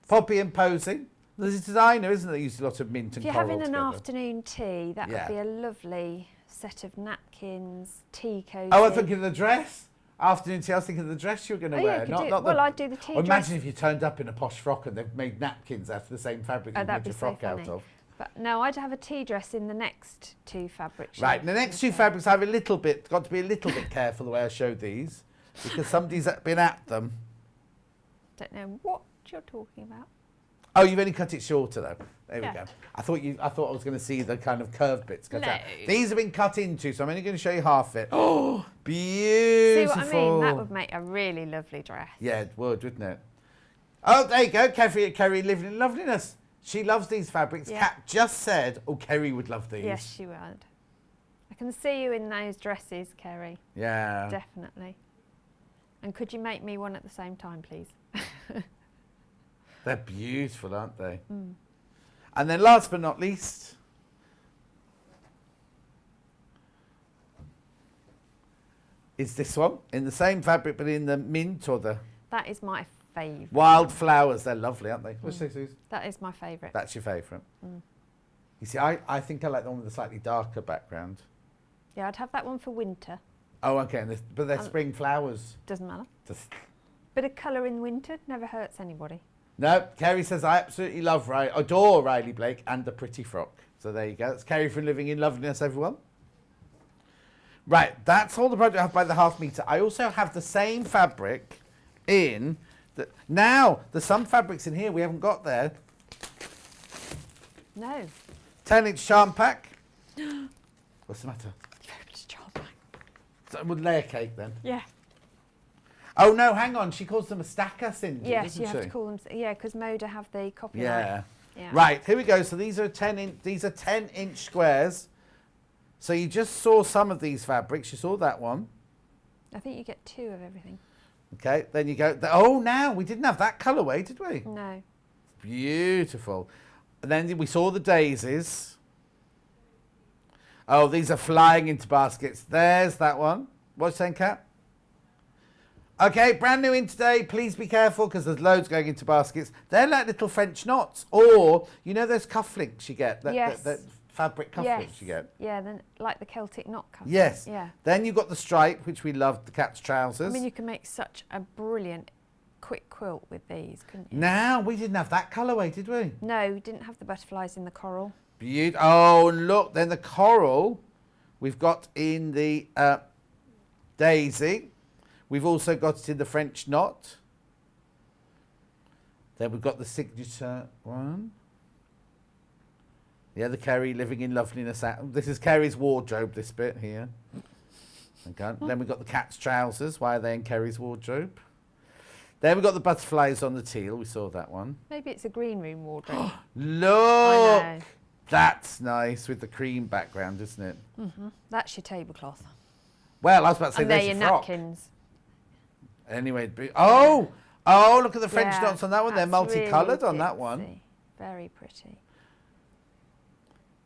Poppy and Posy. There's a designer, isn't there, that uses a lot of mint and If you're coral having an together. afternoon tea, that Yeah. would be a lovely set of napkins, tea cozy. Oh, I was thinking of the dress. Afternoon tea, I was thinking of the dress you were going to Oh, yeah, wear. could Not, do- not well, the, I'd do the tea or dress. imagine if you turned up in a posh frock and they've made napkins out of the same fabric Oh, you that'd made your be so frock out funny. of. But no, I'd have a tea dress in the next 2 fabrics. Right, the next 2 fabrics I have got to be a little bit careful the way I show these because somebody's been at them. Don't know what you're talking about. Oh, you've only cut it shorter though. There Yeah. we go. I thought I was going to see the kind of curved bits cut out. No. These have been cut into, so I'm only going to show you half it. Oh, See beautiful. what I mean? That would make a really lovely dress. Yeah, it would, wouldn't it? Oh, there you go. Kerry living in loveliness. She loves these fabrics. Yeah. Kat just said, oh, Kerry would love these. Yes, she would. I can see you in those dresses, Kerry. Yeah. Definitely. And could you make me one at the same time, please? They're beautiful, aren't they? And then last but not least, is this one in the same fabric but in the mint or the That is my favourite. wildflowers. They're lovely, aren't they? What's this, Suze? That is my favourite. That's your favourite. You see, I think I like the one with the slightly darker background. Yeah, I'd have that one for winter. Oh, okay. But they're spring flowers. Doesn't matter. Just, Bit of colour in winter never hurts anybody. no, Kerry says, I absolutely adore Riley Blake and the pretty frock. So there you go. That's Kerry from Living in Loveliness, everyone. Right, that's all the project I have by the half metre. I also have the same fabric in... Now, there's some fabrics in here we haven't got there. No. 10-inch charm pack. What's the matter? It's job back. So with layer cake then. Yeah. Oh no, hang on. She calls them a stacker, Cindy, Yes, doesn't you have she? to call them. Yeah, because Moda have the copyright. Yeah. Yeah. Right, here we go. So these are 10-inch squares. So you just saw some of these fabrics. You saw that one. I think you get 2 of everything. Okay, then you go. Oh, now we didn't have that colourway, did we? No. Beautiful. And then we saw the daisies. Oh, these are flying into baskets. There's that one. What's saying, Kat? Okay, brand new in today. Please be careful because there's loads going into baskets. They're like little French knots. Or, you know those cufflinks you get? Yes. That fabric cufflinks you get? Yeah, then like the Celtic knot cuff. Yes. Yeah. Then you've got the stripe, which we love, the cat's trousers. I mean, you can make such a brilliant quick quilt with these, couldn't you? Now, we didn't have that colourway, did we? No, we didn't have the butterflies in the coral. Beautiful. Oh, look, then the coral we've got in the daisy. We've also got it in the French knot. Then we've got the signature one. Yeah, the Kerry living in loveliness. This is Kerry's wardrobe, this bit here. Okay. Then we've got the cat's trousers. Why are they in Kerry's wardrobe? Then we've got the butterflies on the teal. We saw that one. Maybe it's a green room wardrobe. Look! I know. That's nice with the cream background, isn't it? That's your tablecloth. Well, I was about to say And they're there's your your frock. napkins. Anyway, oh, look at the French Yeah, knots on that one. They're that's multicoloured really on that one. ditzy. Very pretty.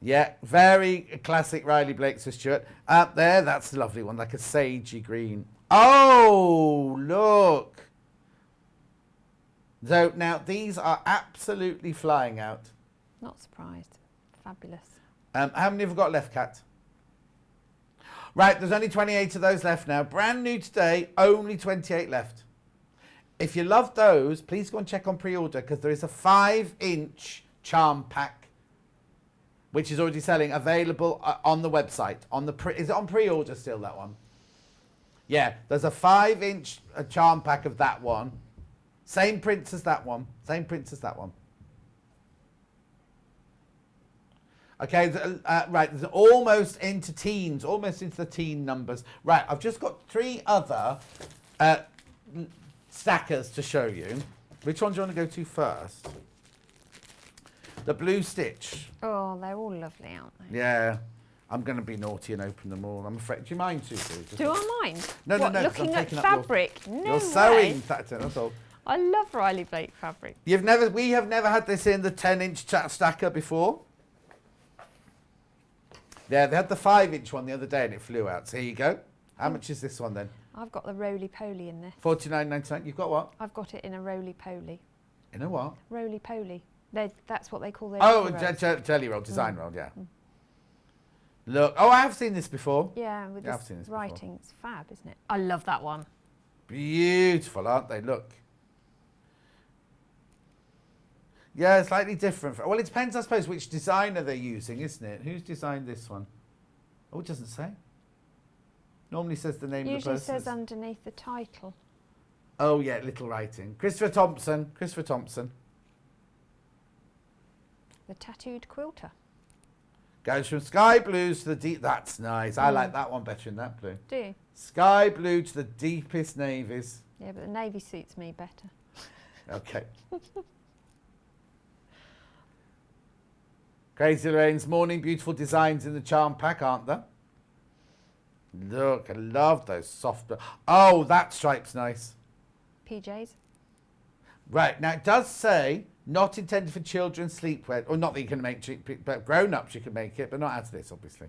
Yeah, very classic Riley Blake, Sir Stuart. Up there, that's a lovely one, like a sagey green. Oh, look. So now these are absolutely flying out. Not surprised. Fabulous. How many have we got left, Kat? Right, there's only 28 of those left now. Brand new today, only 28 left. If you love those, please go and check on pre-order because there is a 5-inch charm pack, which is already selling, available on the website. Is it on pre-order still, that one? Yeah, there's a 5-inch charm pack of that one. Same prints as that one. Same prints as that one. Okay, right, there's almost into teens, almost into the teen numbers. Right, I've just got 3 other stackers to show you. Which one do you want to go to first? The blue stitch. Oh, they're all lovely, aren't they? Yeah, I'm going to be naughty and open them all. I'm afraid. Do you mind, Susie? Do I mind? No, What, no, 'cause I'm looking at taking up fabric? No your way. sewing pattern, that's all. I love Riley Blake fabric. We have never had this in the 10-inch stacker before. Yeah, they had the 5-inch one the other day and it flew out. So here you go. How much is this one then? I've got the roly-poly in there. $49.99. You've got what? I've got it in a roly-poly. In a what? Roly-poly. That's what they call their Oh, jelly rolls. jelly roll, design roll, yeah. Look, oh, I have seen this before. Yeah, with Yeah, I've this seen this before. writing. It's fab, isn't it? I love that one. Beautiful, aren't they? Look. Yeah, slightly different. Well, it depends, I suppose, which designer they're using, isn't it? Who's designed this one? Oh, it doesn't say. Normally says the name of the Usually person. says underneath the title. Oh, yeah, little writing. Christopher Thompson. Christopher Thompson. The tattooed quilter. Goes from sky blues to the deep... That's nice. I like that one better than that blue. Do you? Sky blue to the deepest navies. Yeah, but the navy suits me better. Okay. Crazy Lorraine's morning beautiful designs in the charm pack, aren't there? Look, I love those soft... Oh, that stripe's nice. PJs. Right, now it does say not intended for children sleepwear. Or not that you can make it, but grown-ups you can make it, but not as this, obviously.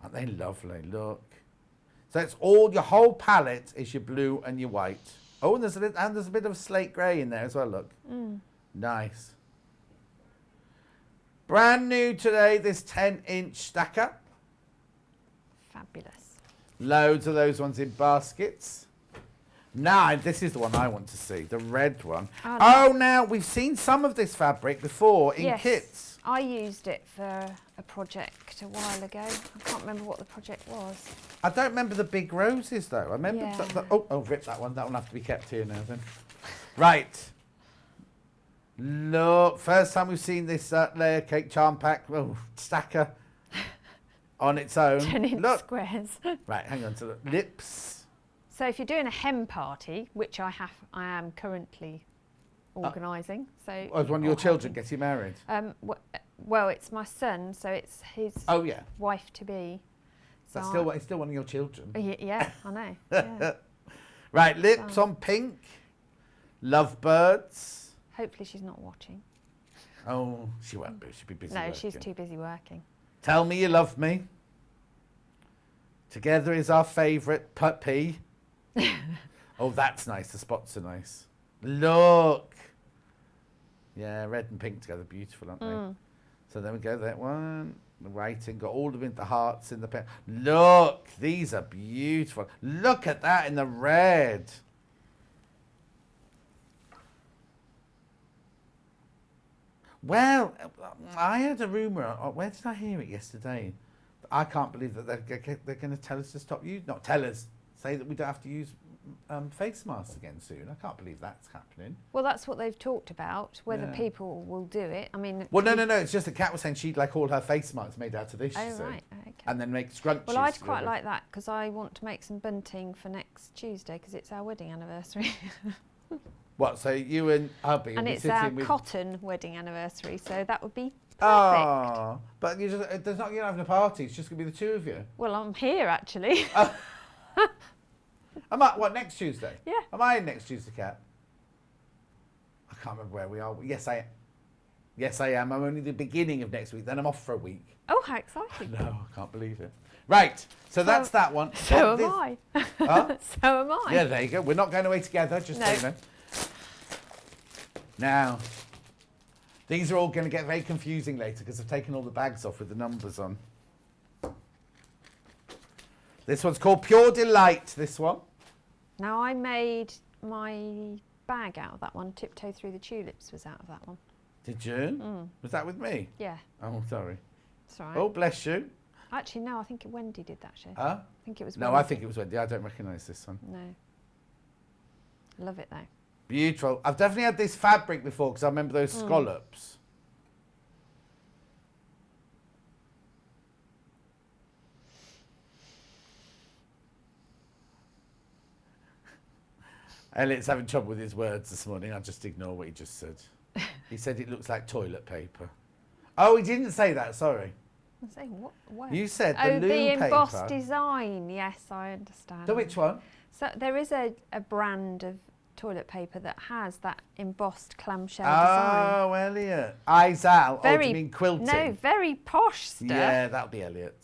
Aren't they lovely? Look. So it's all, your whole palette is your blue and your white. Oh, and there's a bit of slate grey in there as well, look. Nice. Brand new today, this 10-inch stacker. Fabulous. Loads of those ones in baskets. Now, this is the one I want to see, the red one. Oh, now, we've seen some of this fabric before in kits. I used it for a project a while ago. I can't remember what the project was. I don't remember the big roses, though. I remember... Yeah. Oh, rip that one. That one will have to be kept here now, then. Right. Look, first time we've seen this layer cake charm pack, stacker, on its own. 10-inch squares. Right, hang on to the lips. So if you're doing a hem party, which I am currently organising. So Was one of your or children helping. getting married? Well, it's my son, so it's his Oh, yeah. wife to be. That's So it's still one of your children. yeah, I know. Yeah. Right, lips on pink. Lovebirds. Hopefully she's not watching. Oh, she won't be. She'll be busy No, working. she's too busy working. Tell me you love me. Together is our favourite puppy. Oh, that's nice. The spots are nice. Look. Yeah, red and pink together. Beautiful, aren't they? So then we go that one. The writing, got all of them, the hearts in the pen. Look, these are beautiful. Look at that in the red. Well, I had a rumour. Where did I hear it yesterday? I can't believe that they're going to tell us to stop use. Not tell us. Say that we don't have to use face masks again soon. I can't believe that's happening. Well, that's what they've talked about. Whether Yeah. people will do it. I mean. Well, no. It's just that Kat was saying she'd like all her face masks made out of this. Oh you see. right. Okay. And then make scrunchies. Well, I'd quite like that because I want to make some bunting for next Tuesday because it's our wedding anniversary. What? So you and hubby And will be it's our sitting with. cotton wedding anniversary, so that would be perfect. Oh, but you just there's not you're not having a party. It's just gonna be the two of you. Well, I'm here actually. Am I what next Tuesday? Yeah. Am I in next Tuesday, Kat? I can't remember where we are. Yes, I am. Yes, I am. I'm only the beginning of next week. Then I'm off for a week. Oh, how exciting! No, I can't believe it. Right. So that's that one. So What am I. Huh? So am I. Yeah, there you go. We're not going away together, just so No. you know. Now, these are all going to get very confusing later because I've taken all the bags off with the numbers on. This one's called Pure Delight, this one. Now I made my bag out of that one. Tiptoe Through the Tulips was out of that one. Did you? Was that with me? Yeah, Oh, sorry. it's all right. Oh, bless you. Actually, no, I think Wendy did that show. Huh? I think it was No, Wendy. I think it was Wendy. I don't recognise this one. No. Love it though. Beautiful. I've definitely had this fabric before because I remember those scallops. Elliot's having trouble with his words this morning. I'll just ignore what he just said. He said it looks like toilet paper. Oh, he didn't say that, sorry. I'm saying what? Where? You said the Oh, loo the embossed paper. design. Yes, I understand. So which one? So there is a brand of toilet paper that has that embossed clamshell design. Oh, Elliot. Eyes out. Oh, do Very you mean quilting? No, very posh stuff. Yeah, that'll be Elliot.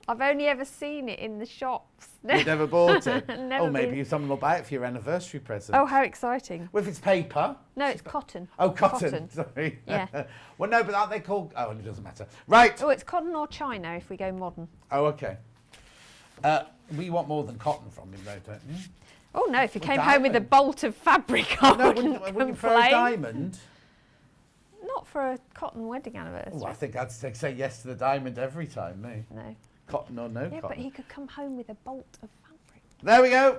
I've only ever seen it in the shops. You've never bought it? Never Oh, maybe been. someone will buy it for your anniversary present. Oh, how exciting. Well, if it's paper. No, it's cotton. Oh, cotton. Sorry. Yeah. Well, no, but aren't they called... Oh, it doesn't matter. Right. Oh, it's cotton or china if we go modern. Oh, okay. We want more than cotton from him, though, don't you? Oh, no, if you Well, came home with a diamond. bolt of fabric, I No, wouldn't wouldn't you throw a complain. diamond? Not for a cotton wedding anniversary. Oh, I think I'd say yes to the diamond every time, me. No. Cotton or no Yeah, cotton. but he could come home with a bolt of fabric. There we go.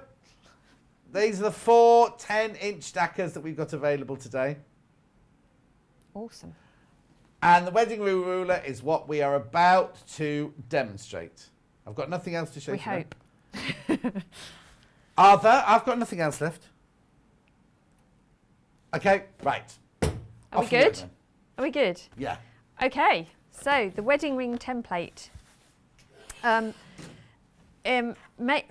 These are the 4 10-inch stackers that we've got available today. Awesome. And the wedding ruler is what we are about to demonstrate. I've got nothing else to show We you today. hope. I've got nothing else left. Okay, right. Are we Off you go good? then. Are we good? Yeah. Okay, so the wedding ring template.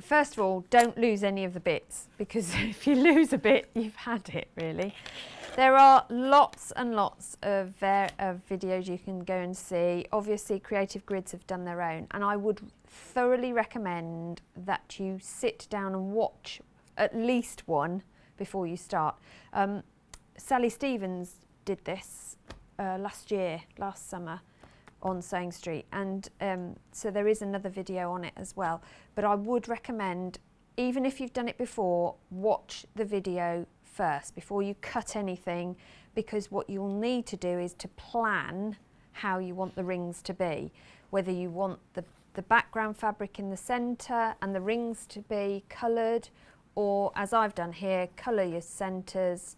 First of all, don't lose any of the bits because if you lose a bit, you've had it really. There are lots and lots of videos you can go and see. Obviously, Creative Grids have done their own, and I would thoroughly recommend that you sit down and watch at least one before you start. Sally Stevens did this last summer on Sewing Street, and so there is another video on it as well. But I would recommend, even if you've done it before, watch the video first before you cut anything, because what you'll need to do is to plan how you want the rings to be, whether you want the background fabric in the centre and the rings to be coloured, or as I've done here, colour your centres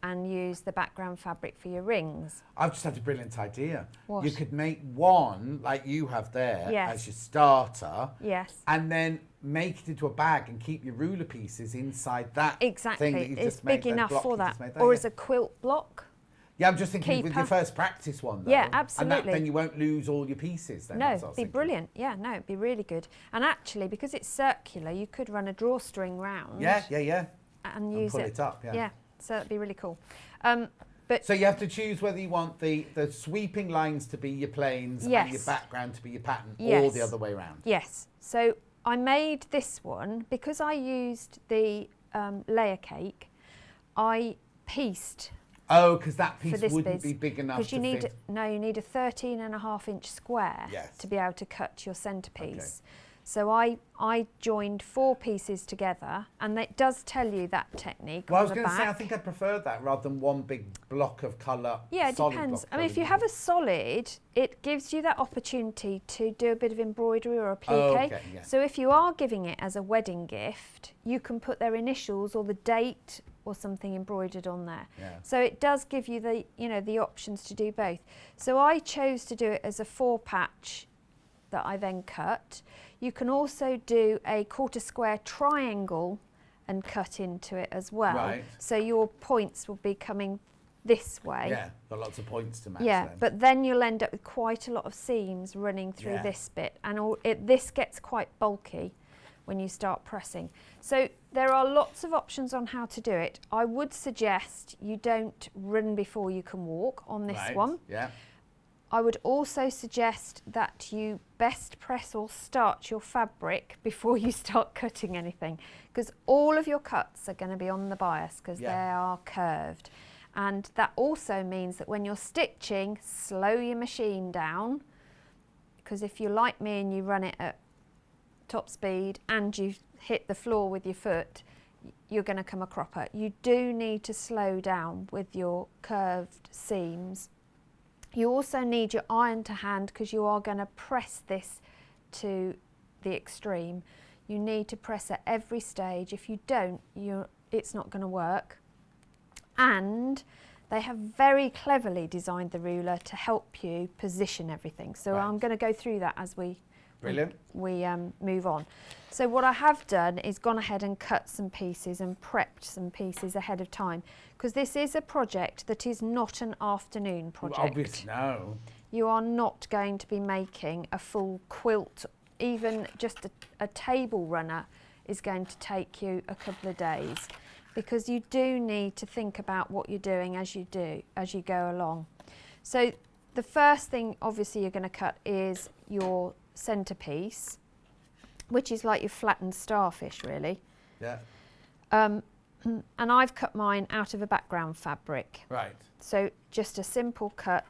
and use the background fabric for your rings. I've just had a brilliant idea. What? You could make one like you have there Yes. as your starter. Yes. And then make it into a bag and keep your ruler pieces inside that Exactly. thing that you It's just made, big enough block for you that. just made there, Or yeah. as a quilt block. Yeah, I'm just thinking with your keeper. first practice one, though. Yeah, And absolutely. then you won't lose all your pieces. Then, No, that's what I it'd was be thinking. brilliant. Yeah, no, it'd be really good. And actually, because it's circular, you could run a drawstring round. Yeah. And use pull it up, yeah. Yeah, so that'd be really cool. But So you have to choose whether you want the sweeping lines to be your planes and your Yes. background to be your pattern, or Yes. the other way around. yes, so I made this one because I used the layer cake. I pieced Oh, because that for piece this wouldn't be big enough because to you need fit. you need a 13.5 inch square Yes. to be able to cut your centerpiece. So I joined 4 pieces together, and it does tell you that technique Well, I on was the going to say, I back. think I prefer that rather than one big block of colour. Yeah, it solid depends. block I mean, if you colour. have a solid, it gives you that opportunity to do a bit of embroidery or a plique. okay, yeah. So if you are giving it as a wedding gift, you can put their initials or the date or something embroidered on there. Yeah. So it does give you the, the options to do both. So I chose to do it as a 4 patch that I then cut. You can also do a 1/4 square triangle and cut into it as well. Right. So your points will be coming this way. Yeah, got lots of points to match. Yeah, then. but then you'll end up with quite a lot of seams running through Yeah. this bit, and this gets quite bulky when you start pressing. So there are lots of options on how to do it. I would suggest you don't run before you can walk on this Right, one. Yeah. I would also suggest that you best press or starch your fabric before you start cutting anything, because all of your cuts are going to be on the bias because Yeah. they are curved. And that also means that when you're stitching, slow your machine down, because if you're like me and you run it at top speed and you hit the floor with your foot, you're going to come a cropper. You do need to slow down with your curved seams. You also need your iron to hand because you are going to press this to the extreme. You need to press at every stage. If you don't, it's not going to work. And they have very cleverly designed the ruler to help you position everything. So Right. I'm going to go through that as we Brilliant. move on. So what I have done is gone ahead and cut some pieces and prepped some pieces ahead of time, because this is a project that is not an afternoon project. Obviously, no. You are not going to be making a full quilt. Even just a table runner is going to take you a couple of days, because you do need to think about what you're doing as you go along. So the first thing obviously you're going to cut is your centerpiece, which is like your flattened starfish really. Yeah. And I've cut mine out of a background fabric. Right. So just a simple cut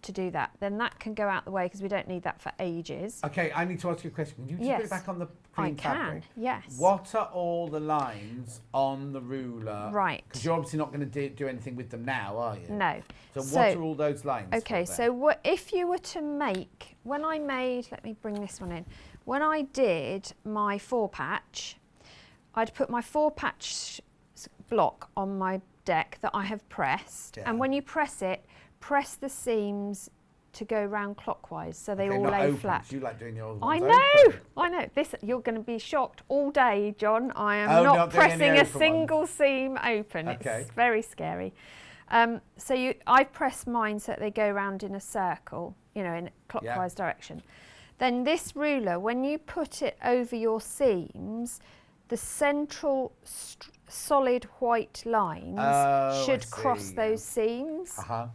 to do that. Then that can go out the way because we don't need that for ages. Okay, I need to ask you a question. Can you just put Yes. it back on the I cream can, fabric? yes. What are all the lines on the ruler? Right. Because you're obviously not going to do anything with them now, are you? No. So what are all those lines? Okay, for so if you were to make, let me bring this one in. When I did my 4 patch, I'd put my 4 patch block on my deck that I have pressed. Yeah. And when you press it, press the seams to go round clockwise so they all not lay open, flat. 'cause you like doing your I ones know, open. I know. This, you're going to be shocked all day, John. I am Oh, not not doing any pressing a open single seam open. Okay. It's very scary. So I press mine so that they go round in a circle, in a clockwise direction. Then this ruler, when you put it over your seams, the central solid white lines Oh, should I cross see, those seams. Uh-huh.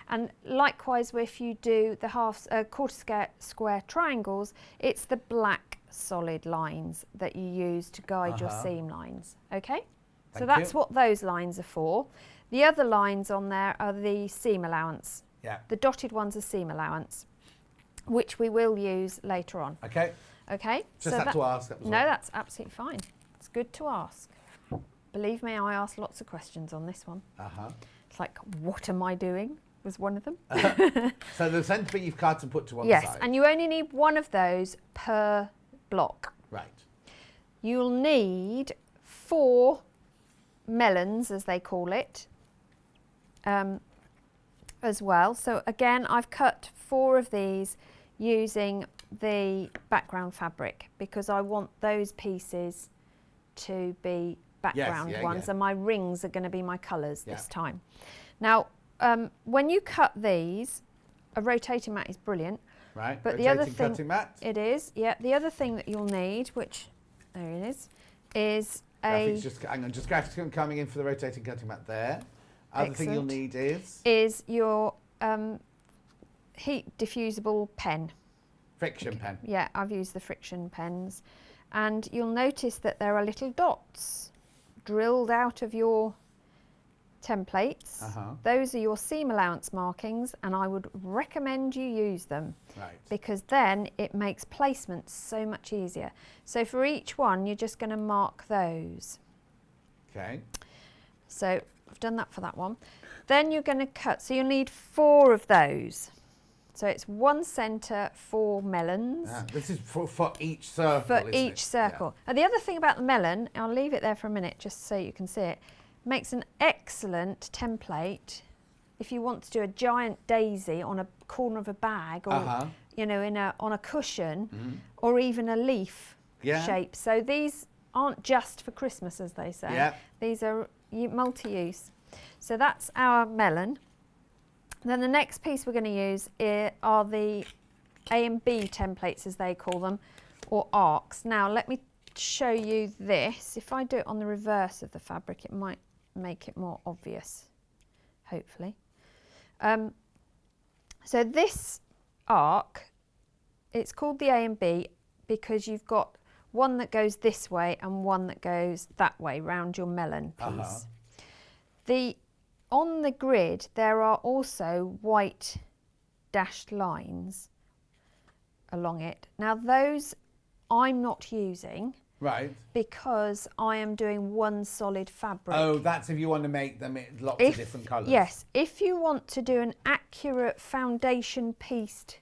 And likewise, if you do the 1/4 square triangles, it's the black solid lines that you use to guide your seam lines. Okay? So Thank that's you. what those lines are for. The other lines on there are the seam allowance. Yeah. The dotted ones are seam allowance, which we will use later on. Okay. Okay? Just had to ask. That was No, all. that's absolutely fine. It's good to ask. Believe me, I asked lots of questions on this one. Uh-huh. It's like, what am I doing? Was one of them. So the centre bit you've cut and put to one Yes, side. and you only need one of those per block. Right. You'll need 4 melons, as they call it, as well. So again, I've cut 4 of these using the background fabric because I want those pieces to be background ones, and my rings are going to be my colours this time. Now, when you cut these, a rotating mat is brilliant. Right, but rotating the other thing, cutting mat. It is, yeah. The other thing that you'll need, which, there it is a... Just, hang on, just graphics coming in for the rotating cutting mat there. Other thing you'll need is your heat diffusible pen. Friction pen. Yeah, I've used the friction pens. And you'll notice that there are little dots drilled out of your templates. Those are your seam allowance markings, and I would recommend you use them. Right. Because then it makes placement so much easier. So for each one, you're just going to mark those. Okay. So I've done that for that one. Then you're going to cut, so you'll need 4 of those. So it's 1 centre, 4 melons. This is for each circle, For each circle. And the other thing about the melon, I'll leave it there for a minute just so you can see it, makes an excellent template if you want to do a giant daisy on a corner of a bag or you know, on a cushion or even a leaf shape. So these aren't just for Christmas, as they say. These are multi-use. So that's our melon. Then the next piece we're going to use are the A and B templates, as they call them, or arcs. Now let me show you this. If I do it on the reverse of the fabric, it might make it more obvious, hopefully. So this arc, it's called the A and B because you've got one that goes this way and one that goes that way round your melon piece. On the grid, there are also white dashed lines along it. Now those I'm not using. Right. Because I am doing one solid fabric. Oh, that's if you want to make them in lots of different colours. Yes, if you want to do an accurate foundation pieced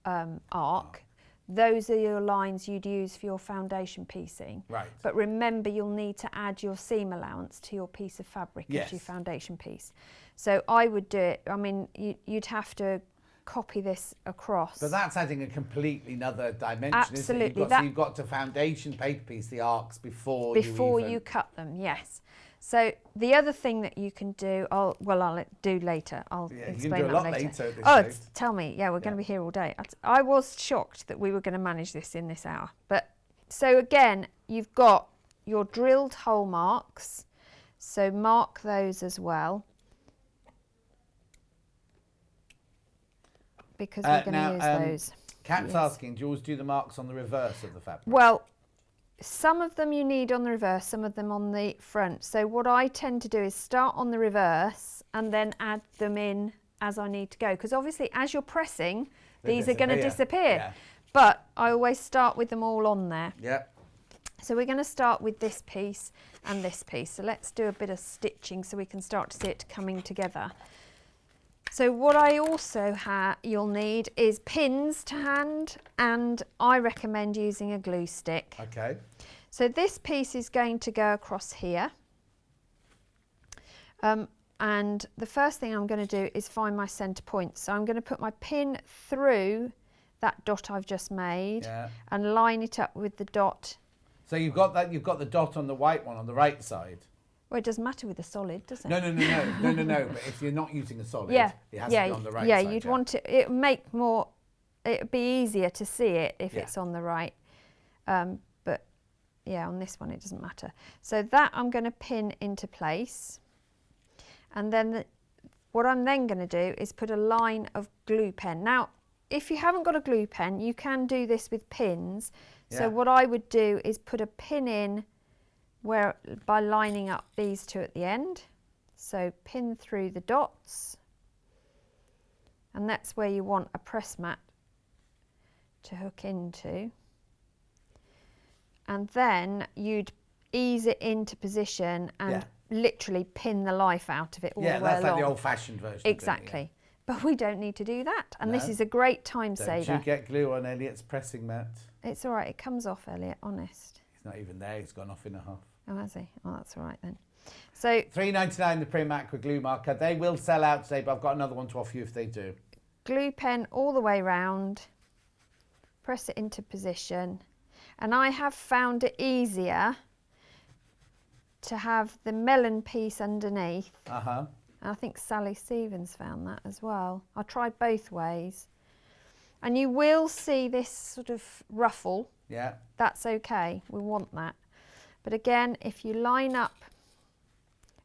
arc, those are your lines you'd use for your foundation piecing. Right. But remember, you'll need to add your seam allowance to your piece of fabric as your foundation piece. So I would do it, I mean, you'd have to copy this across. But that's adding a completely another dimension, Absolutely. Isn't it? So you've got to foundation paper piece the arcs before you cut them, yes. So the other thing that you can do, I'll do later. I'll explain you can do a that lot later. later Tell me. Yeah, we're going to be here all day. I was shocked that we were going to manage this in this hour. But so again, you've got your drilled hole marks. So mark those as well. Because we're going to use those. Kat's asking, do you always do the marks on the reverse of the fabric? Well, some of them you need on the reverse, some of them on the front. So what I tend to do is start on the reverse and then add them in as I need to go. Because obviously as you're pressing, these are going to disappear. Yeah. But I always start with them all on there. Yeah. So we're going to start with this piece and this piece. So let's do a bit of stitching so we can start to see it coming together. So what I also you'll need is pins to hand, and I recommend using a glue stick. Okay. So this piece is going to go across here. And the first thing I'm going to do is find my centre point. So I'm going to put my pin through that dot I've just made and line it up with the dot. So you've got the dot on the white one on the right side. Well, it doesn't matter with a solid, does it? No. But if you're not using a solid, it has to be on the right side. Yeah, you'd want it. It'd be easier to see it if it's on the right. But yeah, on this one it doesn't matter. So that I'm going to pin into place, and then what I'm then going to do is put a line of glue pen. Now, if you haven't got a glue pen, you can do this with pins. So what I would do is put a pin in by lining up these two at the end. So pin through the dots, and that's where you want a press mat to hook into. And then you'd ease it into position and literally pin the life out of it all the way along. Yeah, that's like the old-fashioned version. Exactly. Of it, But we don't need to do that. And this is a great time saver. Don't you get glue on Elliot's pressing mat? It's all right. It comes off, Elliot, honest. He's not even there. He's gone off in a half. Oh, has he? Oh, that's all right then. So $3.99 the Primac glue marker. They will sell out today, but I've got another one to offer you if they do. Glue pen all the way round. press it into position. And I have found it easier to have the melon piece underneath. Uh-huh. And I think Sally Stevens found that as well. I tried both ways. And you will see this sort of ruffle. Yeah. That's okay, we want that. But again, if you line up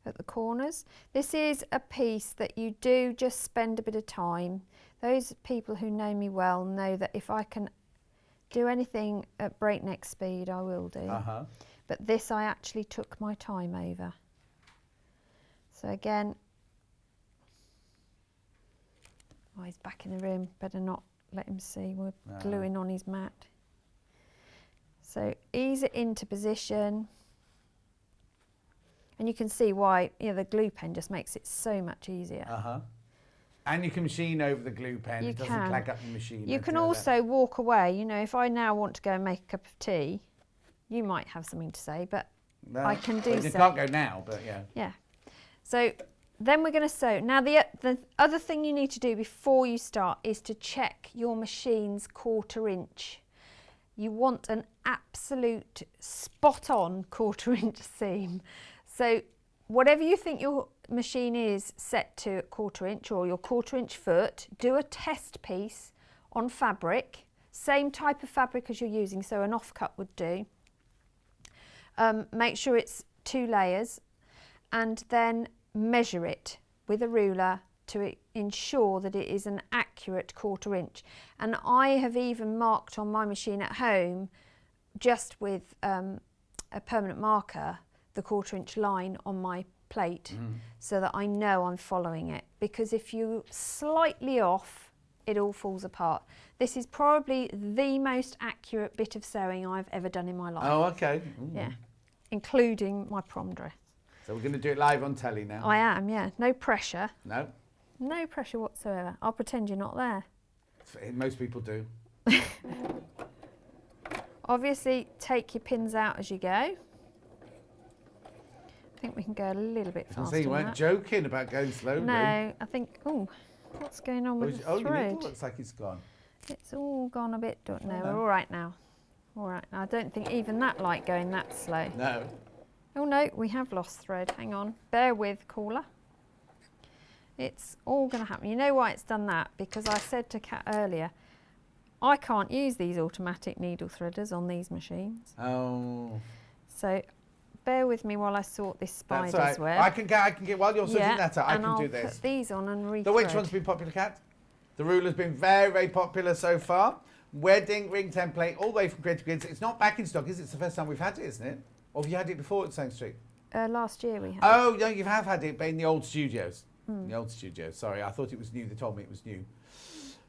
at the corners, this is a piece that you do just spend a bit of time. Those people who know me well know that if I can do anything at breakneck speed, I will do. Uh-huh. But this I actually took my time over. So again, oh, he's back in the room, better not let him see, we're gluing on his mat. So ease it into position. And you can see why, you know, the glue pen just makes it so much easier. Uh-huh. And you can machine over the glue pen. You It doesn't can. clag up the machine. You can also walk away. You know, if I now want to go and make a cup of tea, you might have something to say, but No. I can do Well, you so. can't go now, but yeah. Yeah. So then we're going to sew. Now the other thing you need to do before you start is to check your machine's 1/4 inch. You want an absolute spot on 1/4 inch seam. So whatever you think your machine is set to at 1/4 inch or your 1/4 inch foot, do a test piece on fabric, same type of fabric as you're using, so an offcut would do. Make sure it's 2 layers and then measure it with a ruler to ensure that it is an accurate 1/4 inch. And I have even marked on my machine at home, just with a permanent marker, the 1/4 inch line on my plate so that I know I'm following it, because if you slightly off, it all falls apart. This is probably the most accurate bit of sewing I've ever done in my life. Oh, okay. Ooh. Yeah, including my prom dress. So we're going to do it live on telly now. I am, yeah. No pressure. No, No pressure whatsoever. I'll pretend you're not there. most people do. Obviously, take your pins out as you go. I think we can go a little bit I faster see you than weren't that. joking about going slowly. No, I think, oh, what's going on with the Your needle thread? looks like it's gone. It's all gone a bit, don't know. no. We're all right now. All right, I don't think even that light going that slow. No. Oh no, we have lost thread. Hang on, bear with, caller. It's all going to happen. You know why it's done that? Because I said to Kat earlier, I can't use these automatic needle threaders on these machines. Oh. So bear with me while I sort this That's spider's all right. web. I can get while you're sorting that out, I and can do I'll this. put these on and rethread. So which one's been popular, Kat? The ruler's been very, very popular so far. Wedding ring template, all the way from Creative Goods. It's not back in stock, is it? It's the first time we've had it, isn't it? Or have you had it before at Stone Street? Last year we had. Oh, no, you have had it, but in the old studios. The old studios, sorry. I thought it was new. They told me it was new.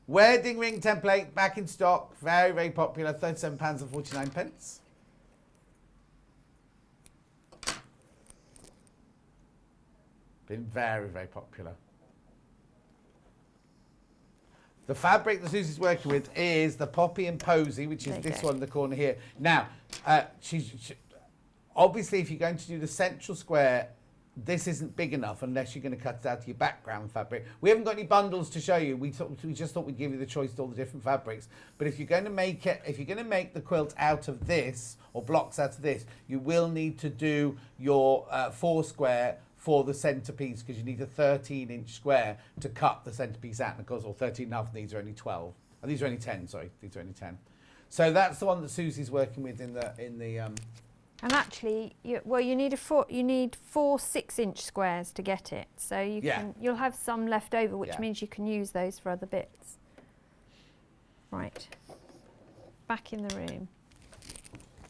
Wedding ring template, back in stock. Very, very popular. £37.49. Been very, very popular. The fabric that Susie's working with is the Poppy and Posy, which is There you this go. one in the corner here. Now, obviously, if you're going to do the central square, this isn't big enough unless you're going to cut it out of your background fabric. We haven't got any bundles to show you. We just thought we'd give you the choice of all the different fabrics. But if you're going to make it, if you're going to make the quilt out of this or blocks out of this, you will need to do your 4 square for the centerpiece, because you need a 13-inch square to cut the centerpiece out. And of course, or 13 and a half, and these are only 12. Oh, these are only 10. Sorry, these are only 10. So that's the one that Susie's working with in the And actually, you need you need 4 6-inch squares to get it. So you'll have some left over, which means you can use those for other bits. Right, back in the room.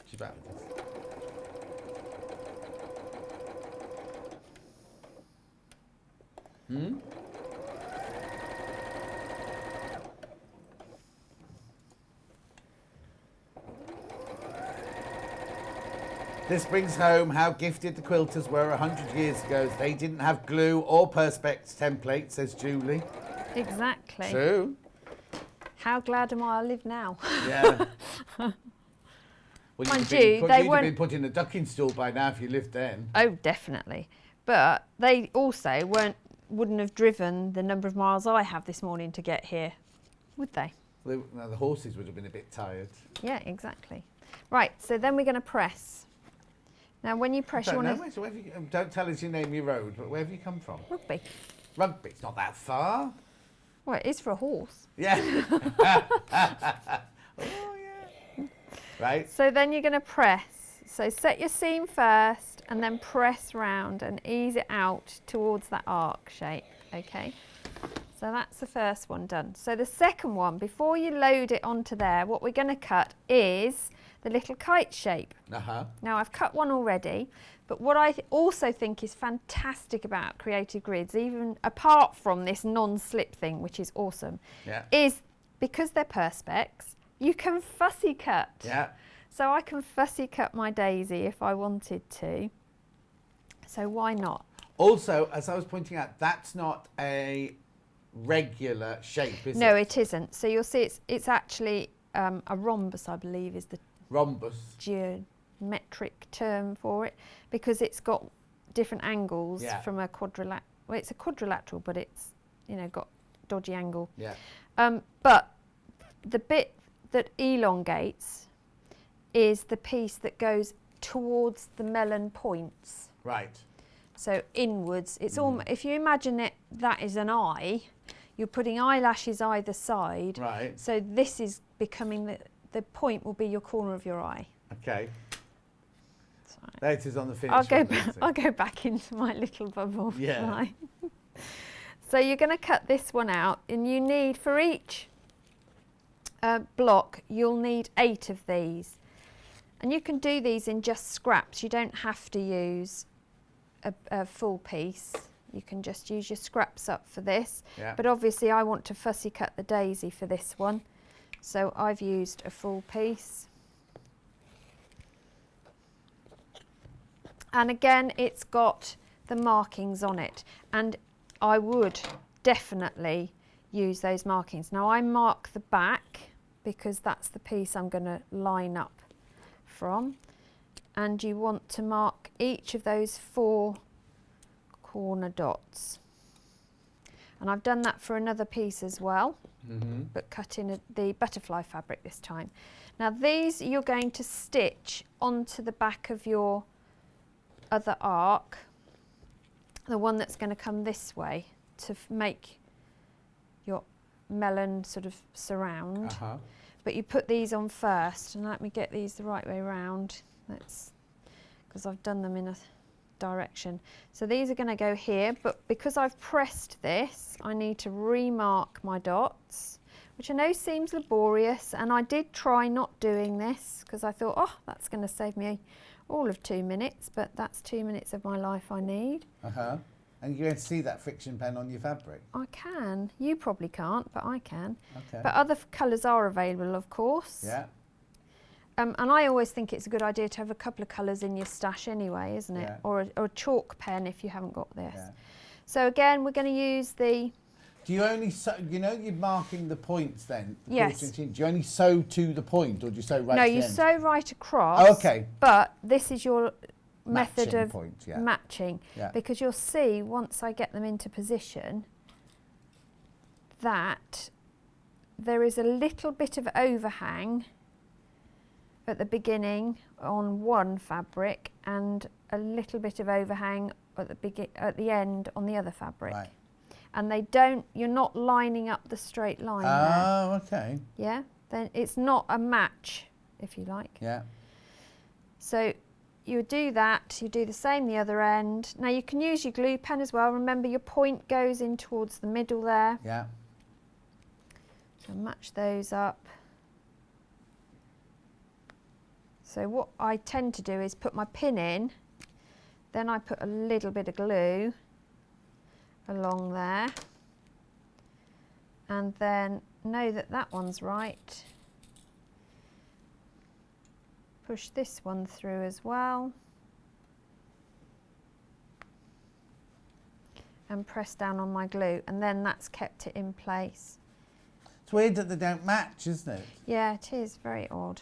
She's back with this. This brings home how gifted the quilters were 100 years ago. They didn't have glue or Perspex template, says Julie. Exactly. True. How glad am I live now? Yeah. Well, Mind you'd you, they have weren't- been put in a ducking stool by now if you lived then. Oh, definitely. But they also wouldn't have driven the number of miles I have this morning to get here, would they? The horses would have been a bit tired. Yeah, exactly. Right, so then we're going to press. Now, when you press, you want to... So don't tell us your name, your road, but where have you come from? Rugby. Rugby, it's not that far. Well, it is for a horse. Yeah. Oh, yeah. Right. So then you're going to press. So set your seam first and then press round and ease it out towards that arc shape, okay? So that's the first one done. So the second one, before you load it onto there, what we're going to cut is the little kite shape. Uh-huh. Now I've cut one already, but what I also think is fantastic about Creative Grids, even apart from this non-slip thing, which is awesome, is because they're Perspex, you can fussy cut. Yeah. So I can fussy cut my daisy if I wanted to. So why not? Also, as I was pointing out, that's not a regular shape, is it? No, it isn't. So you'll see it's actually a rhombus, I believe, is the rhombus geometric term for it, because it's got different angles from a quadrilateral. Well, it's a quadrilateral, but it's, you know, got dodgy angle. Yeah. But the bit that elongates is the piece that goes towards the melon points. Right. So inwards, it's almost, if you imagine it, that is an eye, you're putting eyelashes either side. Right. So this is becoming, the point will be your corner of your eye. Okay. Sorry. There it is on the finish. I'll go back into my little bubble. Yeah. So you're going to cut this one out, and you need, for each block, you'll need 8 of these. And you can do these in just scraps. You don't have to use a full piece. You can just use your scraps up for this. Yeah. But obviously I want to fussy cut the daisy for this one. So I've used a full piece. And again, it's got the markings on it. And I would definitely use those markings. Now I mark the back because that's the piece I'm going to line up from, and you want to mark each of those 4 corner dots. And I've done that for another piece as well, but cut in the butterfly fabric this time. Now these you're going to stitch onto the back of your other arc, the one that's going to come this way to make your melon sort of surround. But you put these on first, and let me get these the right way round. That's because I've done them in a direction. So these are going to go here, but because I've pressed this, I need to remark my dots, which I know seems laborious, and I did try not doing this because I thought, oh, that's going to save me all of 2 minutes, but that's 2 minutes of my life I need. And you're going to see that friction pen on your fabric? I can. You probably can't, but I can. Okay. But other colours are available, of course. Yeah. And I always think it's a good idea to have a couple of colours in your stash anyway, isn't it? Yeah. Or a chalk pen if you haven't got this. Yeah. So again, we're going to use the... Do you only sew, you know you're marking the points then? The Yes. 1/4 inch. Do you only sew to the point, or do you sew right No, to the you end? sew right across. Oh, okay. But this is your method Matching of point, yeah. matching. Yeah. Because you'll see, once I get them into position, that there is a little bit of overhang at the beginning on one fabric and a little bit of overhang at the end on the other fabric. Right. And they don't, you're not lining up the straight line there. Oh, okay. Yeah? Then it's not a match, if you like. Yeah. So you do that, you do the same the other end. Now you can use your glue pen as well. Remember your point goes in towards the middle there. Yeah. So match those up. So what I tend to do is put my pin in, then I put a little bit of glue along there, and then know that that one's right. Push this one through as well, and press down on my glue, and then that's kept it in place. It's weird that they don't match, isn't it? Yeah, it is very odd.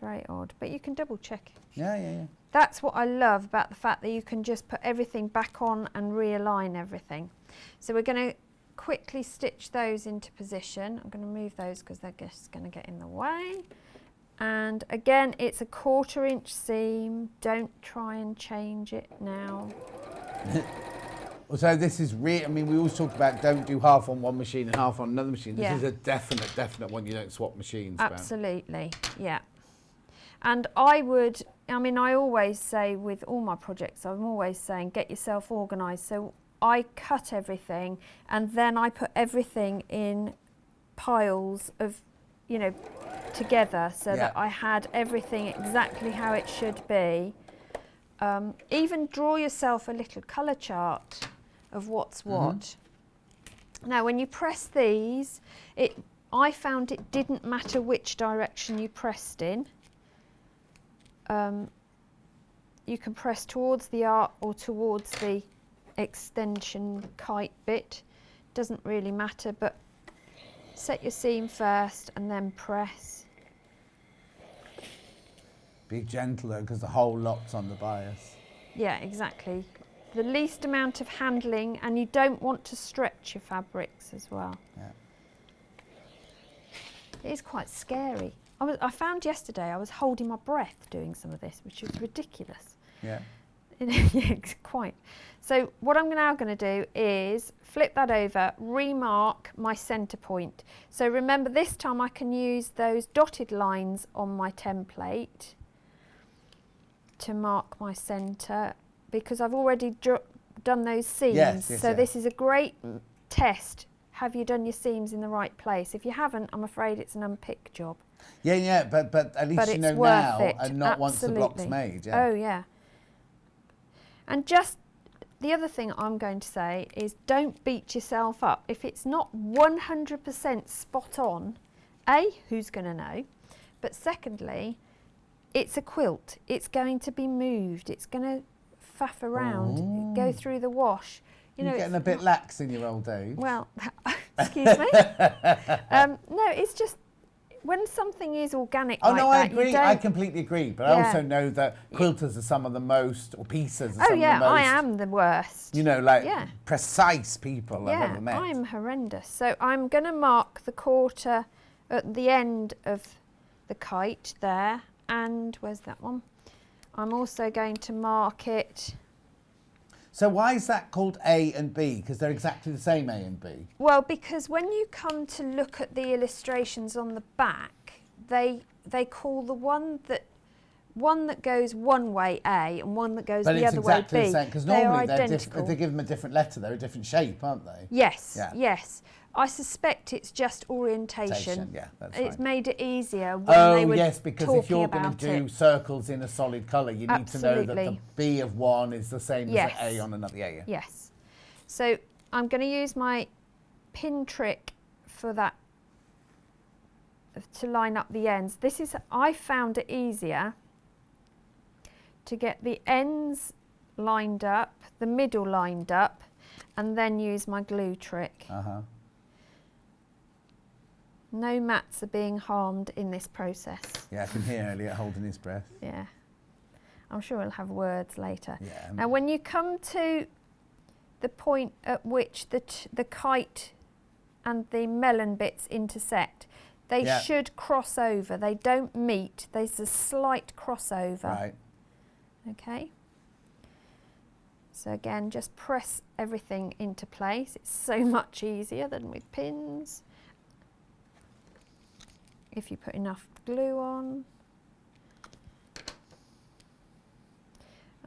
Very odd, but you can double check. Yeah, yeah, yeah. That's what I love about the fact that you can just put everything back on and realign everything. So we're going to quickly stitch those into position. I'm going to move those because they're just going to get in the way. And again, it's a 1/4 inch seam. Don't try and change it now. So this is I mean, we always talk about don't do half on one machine and half on another machine. This Yeah. is a definite one. You don't swap machines. about. Absolutely, yeah. And I always say with all my projects, I'm always saying get yourself organised. So I cut everything and then I put everything in piles of, together so that I had everything exactly how it should be. Even draw yourself a little colour chart of what's what. Now when you press these, I found it didn't matter which direction you pressed in. You can press towards the art or towards the extension kite bit, doesn't really matter, but set your seam first and then press. Be gentler because the whole lot's on the bias. Yeah, exactly. The least amount of handling, and you don't want to stretch your fabrics as well. Yeah. It is quite scary. I found yesterday I was holding my breath doing some of this, which was ridiculous. Yeah. Yeah, quite. So what I'm now going to do is flip that over, remark my centre point. So remember, this time I can use those dotted lines on my template to mark my centre because I've already done those seams. Yes, so this is a great test. Have you done your seams in the right place? If you haven't, I'm afraid it's an unpicked job. Yeah, but at least you know now and not once the block's made. Yeah. Oh, yeah. And just the other thing I'm going to say is don't beat yourself up. If it's not 100% spot on, A, who's going to know? But secondly, it's a quilt. It's going to be moved. It's going to faff around, go through the wash. You're getting a bit lax in your old age. Well, excuse me. No, it's just when something is organic like that. I agree. I completely agree. But I also know that quilters are some of the most, or pieces are some of the most. I am the worst. Precise people I've ever met. I'm horrendous. So I'm going to mark the 1/4 at the end of the kite there. And where's that one? I'm also going to mark it. So why is that called A and B? Because they're exactly the same, A and B. Well, because when you come to look at the illustrations on the back, they call the one that goes one way A and one that goes the other way B. But it's exactly the same, because normally they give them a different letter. They're a different shape, aren't they? Yes, yes. I suspect it's just orientation. Yeah, that's It's fine. made it easier when they were yes, because if you're going to do circles in a solid colour, you need to know that the B of one is the same as the A on another. Yeah. Yes. So I'm going to use my pin trick for that to line up the ends. I found it easier to get the ends lined up, the middle lined up, and then use my glue trick. No mats are being harmed in this process. Yeah, I can hear Elliot holding his breath. Yeah. I'm sure he'll have words later. Yeah. Now, when you come to the point at which the kite and the melon bits intersect, they should cross over. They don't meet. There's a slight crossover. Right. Okay. So again, just press everything into place. It's so much easier than with pins. If you put enough glue on.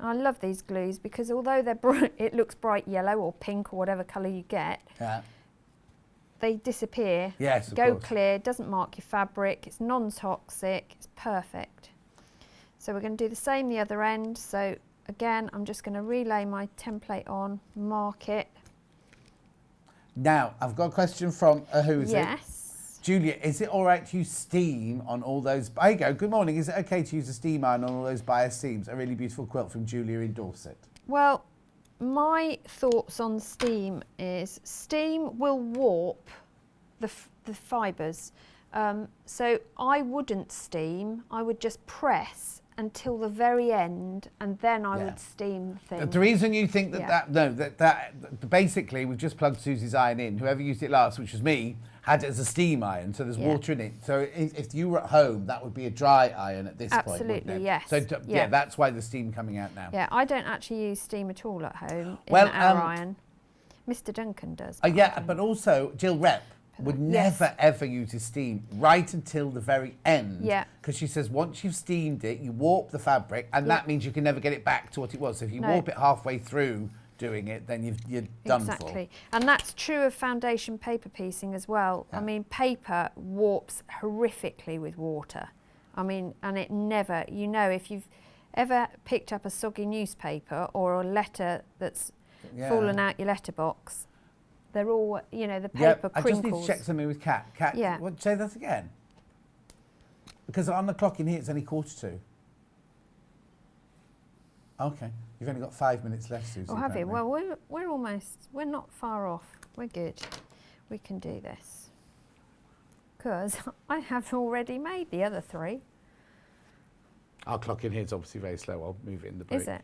I love these glues because although they're it looks bright yellow or pink or whatever colour you get, they disappear. Yes, of Go course. clear, doesn't mark your fabric, it's non-toxic, it's perfect. So we're going to do the same the other end. So again, I'm just going to relay my template on, mark it. Now, I've got a question from who is it? Yes. Julia, is it all right to use steam on all those? There you go. Good morning. Is it okay to use a steam iron on all those bias seams? A really beautiful quilt from Julia in Dorset. Well, my thoughts on steam is steam will warp the fibres. So I wouldn't steam. I would just press until the very end, and then I would steam things. The reason you think that basically we've just plugged Susie's iron in. Whoever used it last, which was me, had it as a steam iron, so there's water in it. So if you were at home, that would be a dry iron at this point. Absolutely, yes. So that's why the steam coming out now. Yeah, I don't actually use steam at all at home in our iron. Mr. Duncan does. But also Jill Rep would never ever use a steam right until the very end. Yeah. Because she says once you've steamed it, you warp the fabric, and that means you can never get it back to what it was. So if you warp it halfway through doing it, then you're done for. Exactly. And that's true of foundation paper piecing as well. I mean, paper warps horrifically with water. I mean, and it never, you know, if you've ever picked up a soggy newspaper or a letter that's fallen out your letterbox, they're all, you know, the paper crinkles. I just need to check something with Kat. Kat, say that again. Because on the clock in here, it's only 1:45. Okay. You've only got 5 minutes left, Susie. Oh, have you? Well, we're not far off. We're good. We can do this. Because I have already made the other 3. Our clock in here is obviously very slow. I'll move it in the break. Is it?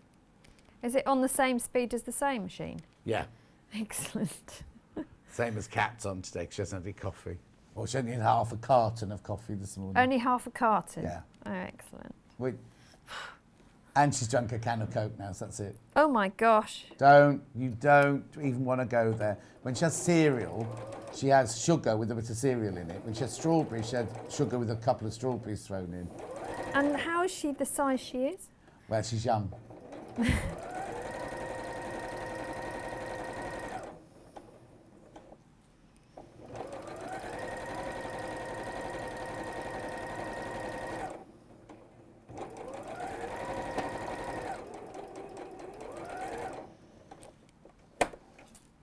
Is it on the same speed as the sewing machine? Yeah. Excellent. Same as Kat's on today, because she hasn't had any coffee. Well, she only had half a carton of coffee this morning. Only half a carton? Yeah. Oh, excellent. And she's drunk a can of Coke now, so that's it. Oh my gosh. You don't even want to go there. When she has cereal, she has sugar with a bit of cereal in it. When she has strawberries, she had sugar with a couple of strawberries thrown in. And how is she the size she is? Well, she's young.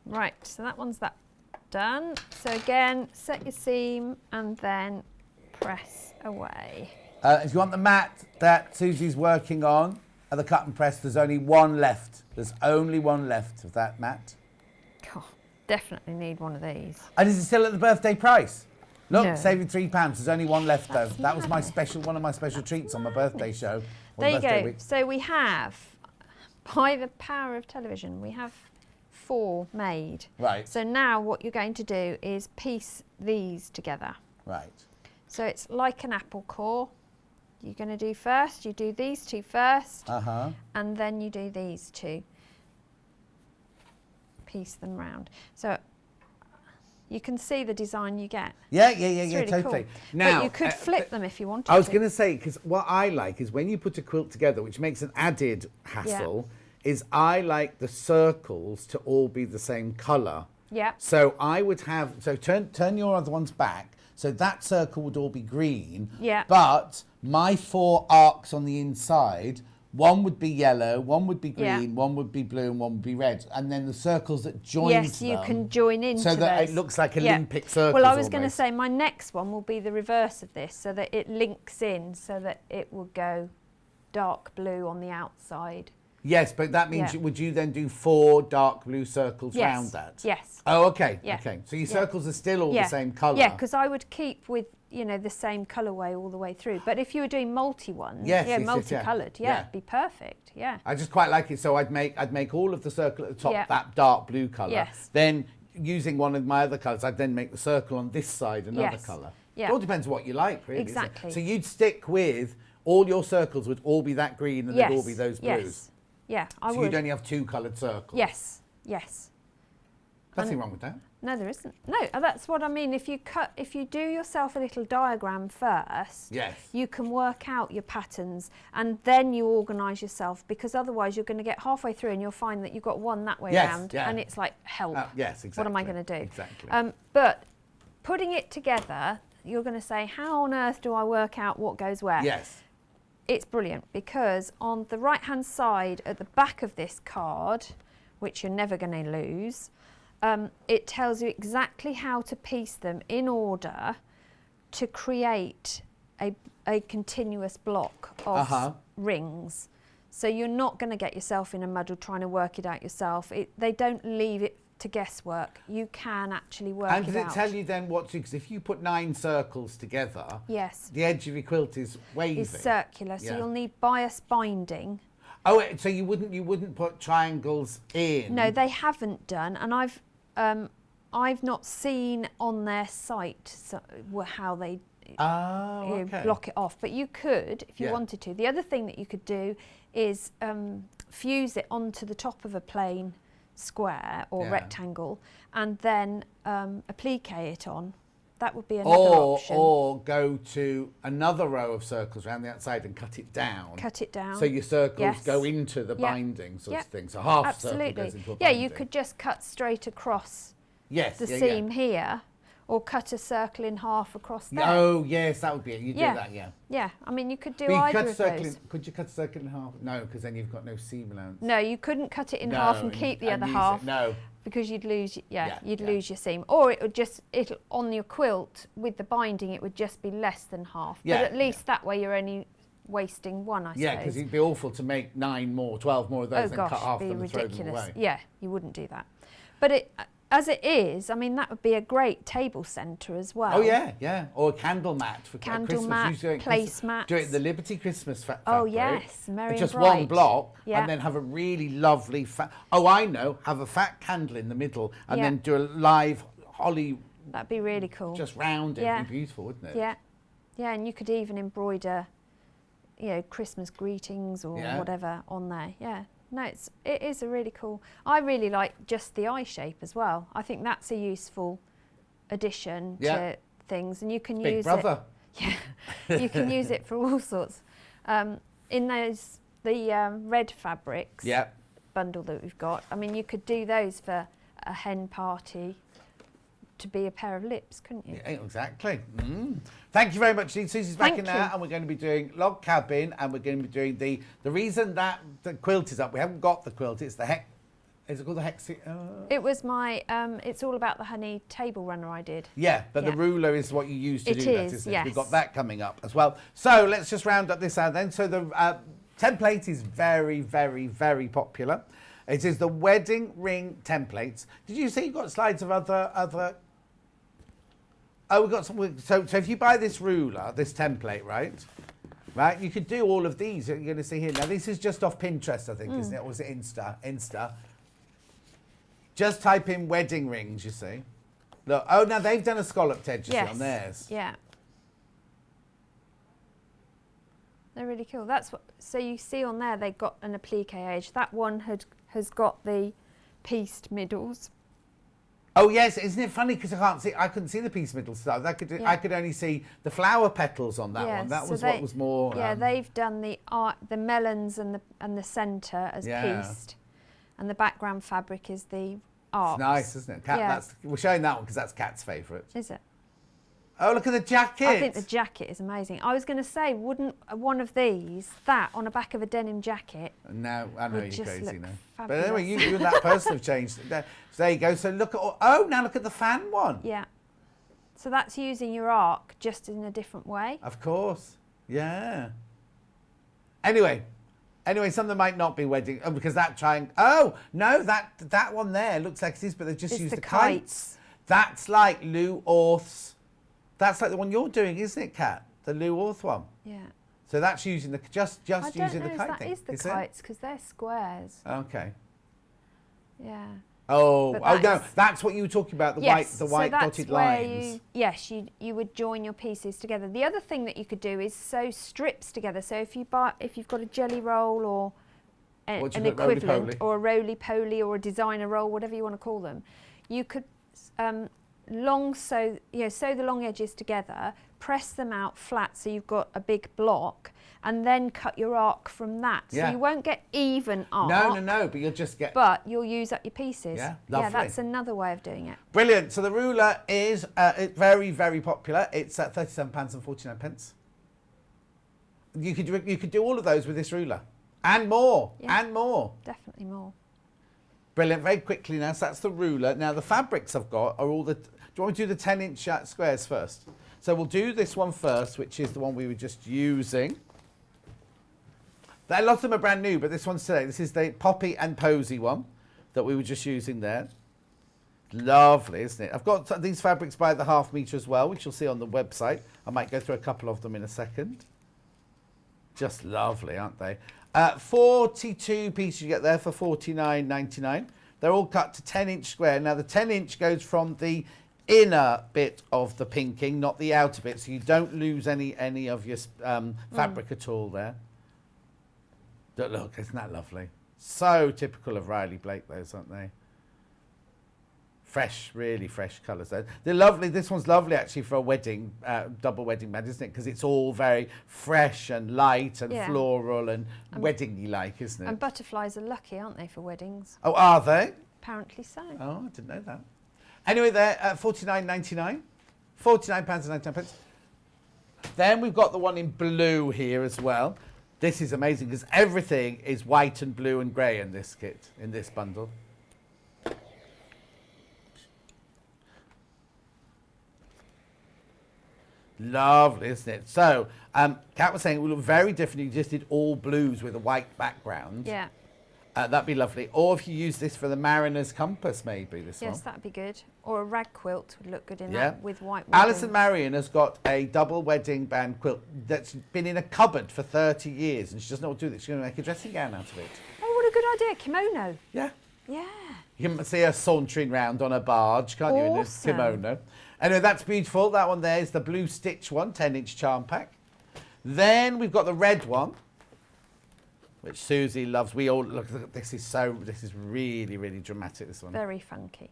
Right, so that one's done. So again, set your seam and then press away. If you want the mat that Susie's working on at the cut and press, there's only one left. There's only one left of that mat. God, definitely need one of these. And is it still at the birthday price? Look, No. saving £3. There's only one left though. That's That was my madness. one of my special treats on my birthday show. There you birthday go. week. So we have, by the power of television, we have 4 made. Right. So now what you're going to do is piece these together. Right. So it's like an apple core. You're going to do first, you do these 2 first, and then you do these 2. Piece them round. So you can see the design you get. Yeah, Really totally. cool. Now, but you could flip them if you wanted to. I was going to say, because what I like is when you put a quilt together, which makes an added hassle, is I like the circles to all be the same colour. Yeah. So I would have, so turn your other ones back. So that circle would all be green. Yeah. But my 4 arcs on the inside, one would be yellow, one would be green, one would be blue, and one would be red. And then the circles that join Yes, you can join into so that those. it looks like Olympic circles. Well, I was going to almost. say my next one will be the reverse of this, so that it links in, so that it will go dark blue on the outside. Yes, but that means, would you then do 4 dark blue circles Yes. round that? Yes. Oh, okay. Yeah. Okay. So your circles are still all the same colour? Yeah, because I would keep with, you know, the same colourway all the way through. But if you were doing multi ones, multicoloured, it'd be perfect, I just quite like it. So I'd make all of the circle at the top that dark blue colour. Yes. Then using one of my other colours, I'd then make the circle on this side another colour. Yeah. It all depends what you like, really. Exactly. So you'd stick with all your circles would all be that green and they'd all be those blues. Yes. Yeah, I would. So you'd only have 2 coloured circles. Yes. Nothing wrong with that. No, there isn't. No, that's what I mean. If you do yourself a little diagram first, you can work out your patterns and then you organise yourself, because otherwise you're going to get halfway through and you'll find that you've got one that way around and it's like, help. Yes, exactly. What am I going to do? Exactly. But putting it together, you're going to say, how on earth do I work out what goes where? Yes. It's brilliant, because on the right hand side at the back of this card, which you're never going to lose, it tells you exactly how to piece them in order to create a continuous block of rings. So you're not going to get yourself in a muddle trying to work it out yourself. They don't leave it to guesswork. You can actually work And it does it out. tell you then what to, because if you put 9 circles together, Yes. the edge of your quilt is wavy. It's circular, so Yeah. you'll need bias binding. Oh, so you wouldn't put triangles in? No, they haven't done, and I've not seen on their site how they Oh, okay. block it off. But you could, if you Yeah. wanted to. The other thing that you could do is fuse it onto the top of a plain square or Yeah. rectangle, and then applique it on. That would be another option. Or go to another row of circles around the outside and cut it down. Cut it down. So your circles Yes. go into the Yeah. binding sort Yeah. of thing. So half a circle Absolutely. goes into a Yeah, binding. you could just cut straight across yes, the yeah, seam here, or cut a circle in half across there. Oh, yes, that would be it. You Yeah. do that, yeah. Yeah, I mean, you could do But you either cut a of circle those. could you cut a circle in half? No, because then you've got no seam allowance. No, you couldn't cut it in No, half and keep the other use half. it. No. Because you'd lose, you'd yeah. lose your seam, or it would just on your quilt with the binding, it would just be less than half. Yeah, but at least that way you're only wasting one, I Yeah, suppose. because it'd be awful to make 9 more, 12 more of those Oh and gosh, cut half be them and throw them ridiculous. away. Yeah, you wouldn't do that. But it, as it is, I mean, that would be a great table centre as well. Oh yeah, yeah. Or a candle mat for Candle Christmas. mat, You do it placemats. Do it the Liberty Christmas fabric. Oh yes, merry and Just bright. one block, Yeah. and then have a really lovely fat. Oh, I know. Have a fat candle in the middle, and Yeah. then do a live holly That'd be really cool. just round it. Yeah. It'd be beautiful, wouldn't it? Yeah, yeah, and you could even embroider, Christmas greetings or Yeah. whatever on there. Yeah, no, it is a really cool. I really like just the eye shape as well. I think that's a useful addition Yeah. to things, and you can Big use brother. it. Yeah, you can use it for all sorts. In the red fabrics Yeah. bundle that we've got. I mean, you could do those for a hen party to be a pair of lips, couldn't you? Yeah, exactly. Thank you very much, Jean. Susie's back Thank in now, you. and we're going to be doing log cabin, and we're going to be doing the reason that the quilt is up. We haven't got the quilt. It's the hex. Is it called the hex? It was my, it's all about the honey table runner I did. Yeah, but the Yeah. ruler is what you use to It do that, is, isn't it? yes. We've got that coming up as well. So let's just round up this out then. So the template is very, very, very popular. It is the wedding ring templates. Did you see you've got slides of other? Oh, we've got some. So if you buy this ruler, this template, right, you could do all of these. You're going to see here. Now this is just off Pinterest, I think, isn't it? Or was it Insta? Just type in wedding rings, you see. Look, oh, now they've done a scalloped edge, you see, on theirs. Yeah. They're really cool. That's what. So you see on there, they got an applique edge. That one has got the pieced middles. Oh yes, isn't it funny because I couldn't see the piece middle stuff. I could only see the flower petals on that one. That so was what was more. Yeah, they've done the melons and the centre as pieced, and the background fabric is the arcs. It's nice, isn't it? Yeah. We're showing that one because that's Kat's favourite. Is it? Oh, look at the jacket. I think the jacket is amazing. I was going to say, wouldn't one of these, that on the back of a denim jacket? No, I know would you're just crazy look now. But fabulous. anyway, you and that person have changed. There you go. So look at now look at the fan one. Yeah. So that's using your arc just in a different way. Of course. Yeah. Anyway, something might not be wedding because that triangle. Oh no, that one there looks like it is, but they just It's used the the kites. That's like Lou Orth's. That's like the one you're doing, isn't it, Kat? The Lou Orth one. Yeah. So that's using the just I don't using know the if kite that thing. is the it? kites because they're squares. Okay. Yeah. Oh, But oh that no, is- that's what you were talking about. The Yes, white so that's dotted where lines. you would join your pieces together. The other thing that you could do is sew strips together. So if you've got a jelly roll or What do an you put, roly-poly? equivalent, or a roly-poly or a designer roll, whatever you want to call them, you could sew the long edges together, press them out flat so you've got a big block, and then cut your arc from that. Yeah. So you won't get even arc. No, but you'll just get. But you'll use up your pieces. Yeah, Yeah, lovely. that's another way of doing it. Brilliant. So the ruler is very, very popular. It's at £37.49. You could do all of those with this ruler, and more, Yeah. and more. Definitely more. Brilliant. Very quickly now. So that's the ruler. Now the fabrics I've got are all the. Do you want to do the 10-inch squares first? So we'll do this one first, which is the one we were just using. A lot of them are brand new, but this one's today. This is the Poppy and Posy one that we were just using there. Lovely, isn't it? I've got these fabrics by the half metre as well, which you'll see on the website. I might go through a couple of them in a second. Just lovely, aren't they? 42 pieces you get there for $49.99. They're all cut to 10-inch square. Now, the 10-inch goes from the inner bit of the pinking, not the outer bit, so you don't lose any of your fabric at all there. Look, isn't that lovely? So typical of Riley Blake, those, aren't they? Fresh, really fresh colours there. They're lovely. This one's lovely actually for a wedding, double wedding band, isn't it? Because it's all very fresh and light and floral and wedding-y like, isn't it? And butterflies are lucky, aren't they, for weddings? Oh, are they? Apparently so. Oh, I didn't know that. Anyway, they're £49.99. £49.99. Then we've got the one in blue here as well. This is amazing because everything is white and blue and grey in this kit, in this bundle. Lovely, isn't it? So, Kat was saying it would look very different if you just did all blues with a white background. Yeah. That'd be lovely. Or if you use this for the Mariner's Compass, maybe, this one. Yes, that'd be good. Or a rag quilt would look good in Yeah. that with white. Alison Marion has got a double wedding band quilt that's been in a cupboard for 30 years and she doesn't know what to do with it. She's going to make a dressing gown out of it. Oh, what a good idea. Kimono. Yeah. Yeah. You can see her sauntering round on a barge, can't you, in a Awesome. kimono. Anyway, that's beautiful. That one there is the blue stitch one, 10-inch charm pack. Then we've got the red one, which Susie loves. We all look at this. This is really, really dramatic, this one. Very funky.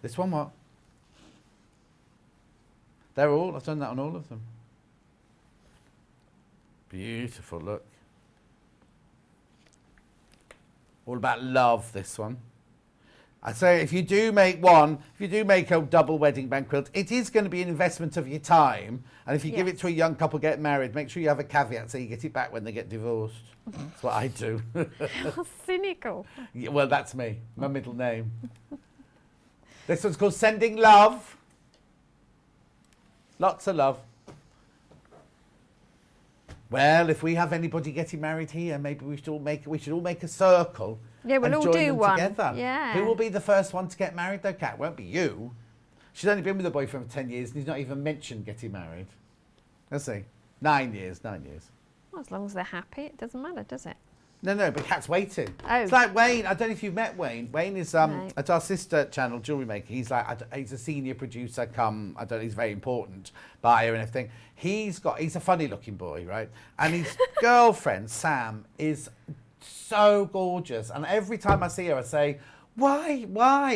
This one what? They're all, I've done that on all of them. Beautiful, look. All about love, this one. I say if you do make a double wedding band quilt, it is going to be an investment of your time. And if you give it to a young couple get married, make sure you have a caveat so you get it back when they get divorced. That's what I do. How cynical. Yeah, well, that's me, my middle name. This one's called Sending Love. Lots of love. Well, if we have anybody getting married here, maybe we should all make a circle. Yeah, we'll and all join do them one. together. Yeah. Who will be the first one to get married though, Kat? It won't be you. She's only been with her boyfriend for 10 years and he's not even mentioned getting married. Let's see. 9 years. Well, as long as they're happy, it doesn't matter, does it? No, but Kat's waiting. Oh. It's like Wayne. I don't know if you've met Wayne. Wayne is No. at our sister channel, Jewellery Maker. He's he's a senior producer. I don't know, he's very important buyer and everything. He's a funny looking boy, right? And his girlfriend, Sam, is so gorgeous. And every time I see her, I say, why?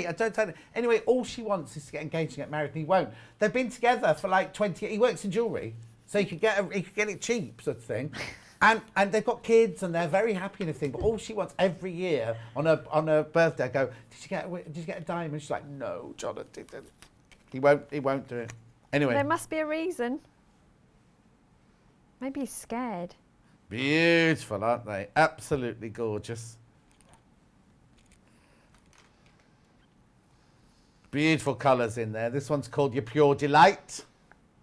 I don't tell her. Anyway, all she wants is to get engaged and get married, and he won't. They've been together for like 20 years. He works in jewellery, so he could get it cheap, sort of thing. And they've got kids and they're very happy and everything. But all she wants every year on her birthday, I go, did you get a diamond? She's like, no, Jonathan. He won't do it. Anyway. There must be a reason. Maybe he's scared. Beautiful, aren't they? Absolutely gorgeous. Beautiful colours in there. This one's called Your Pure Delight.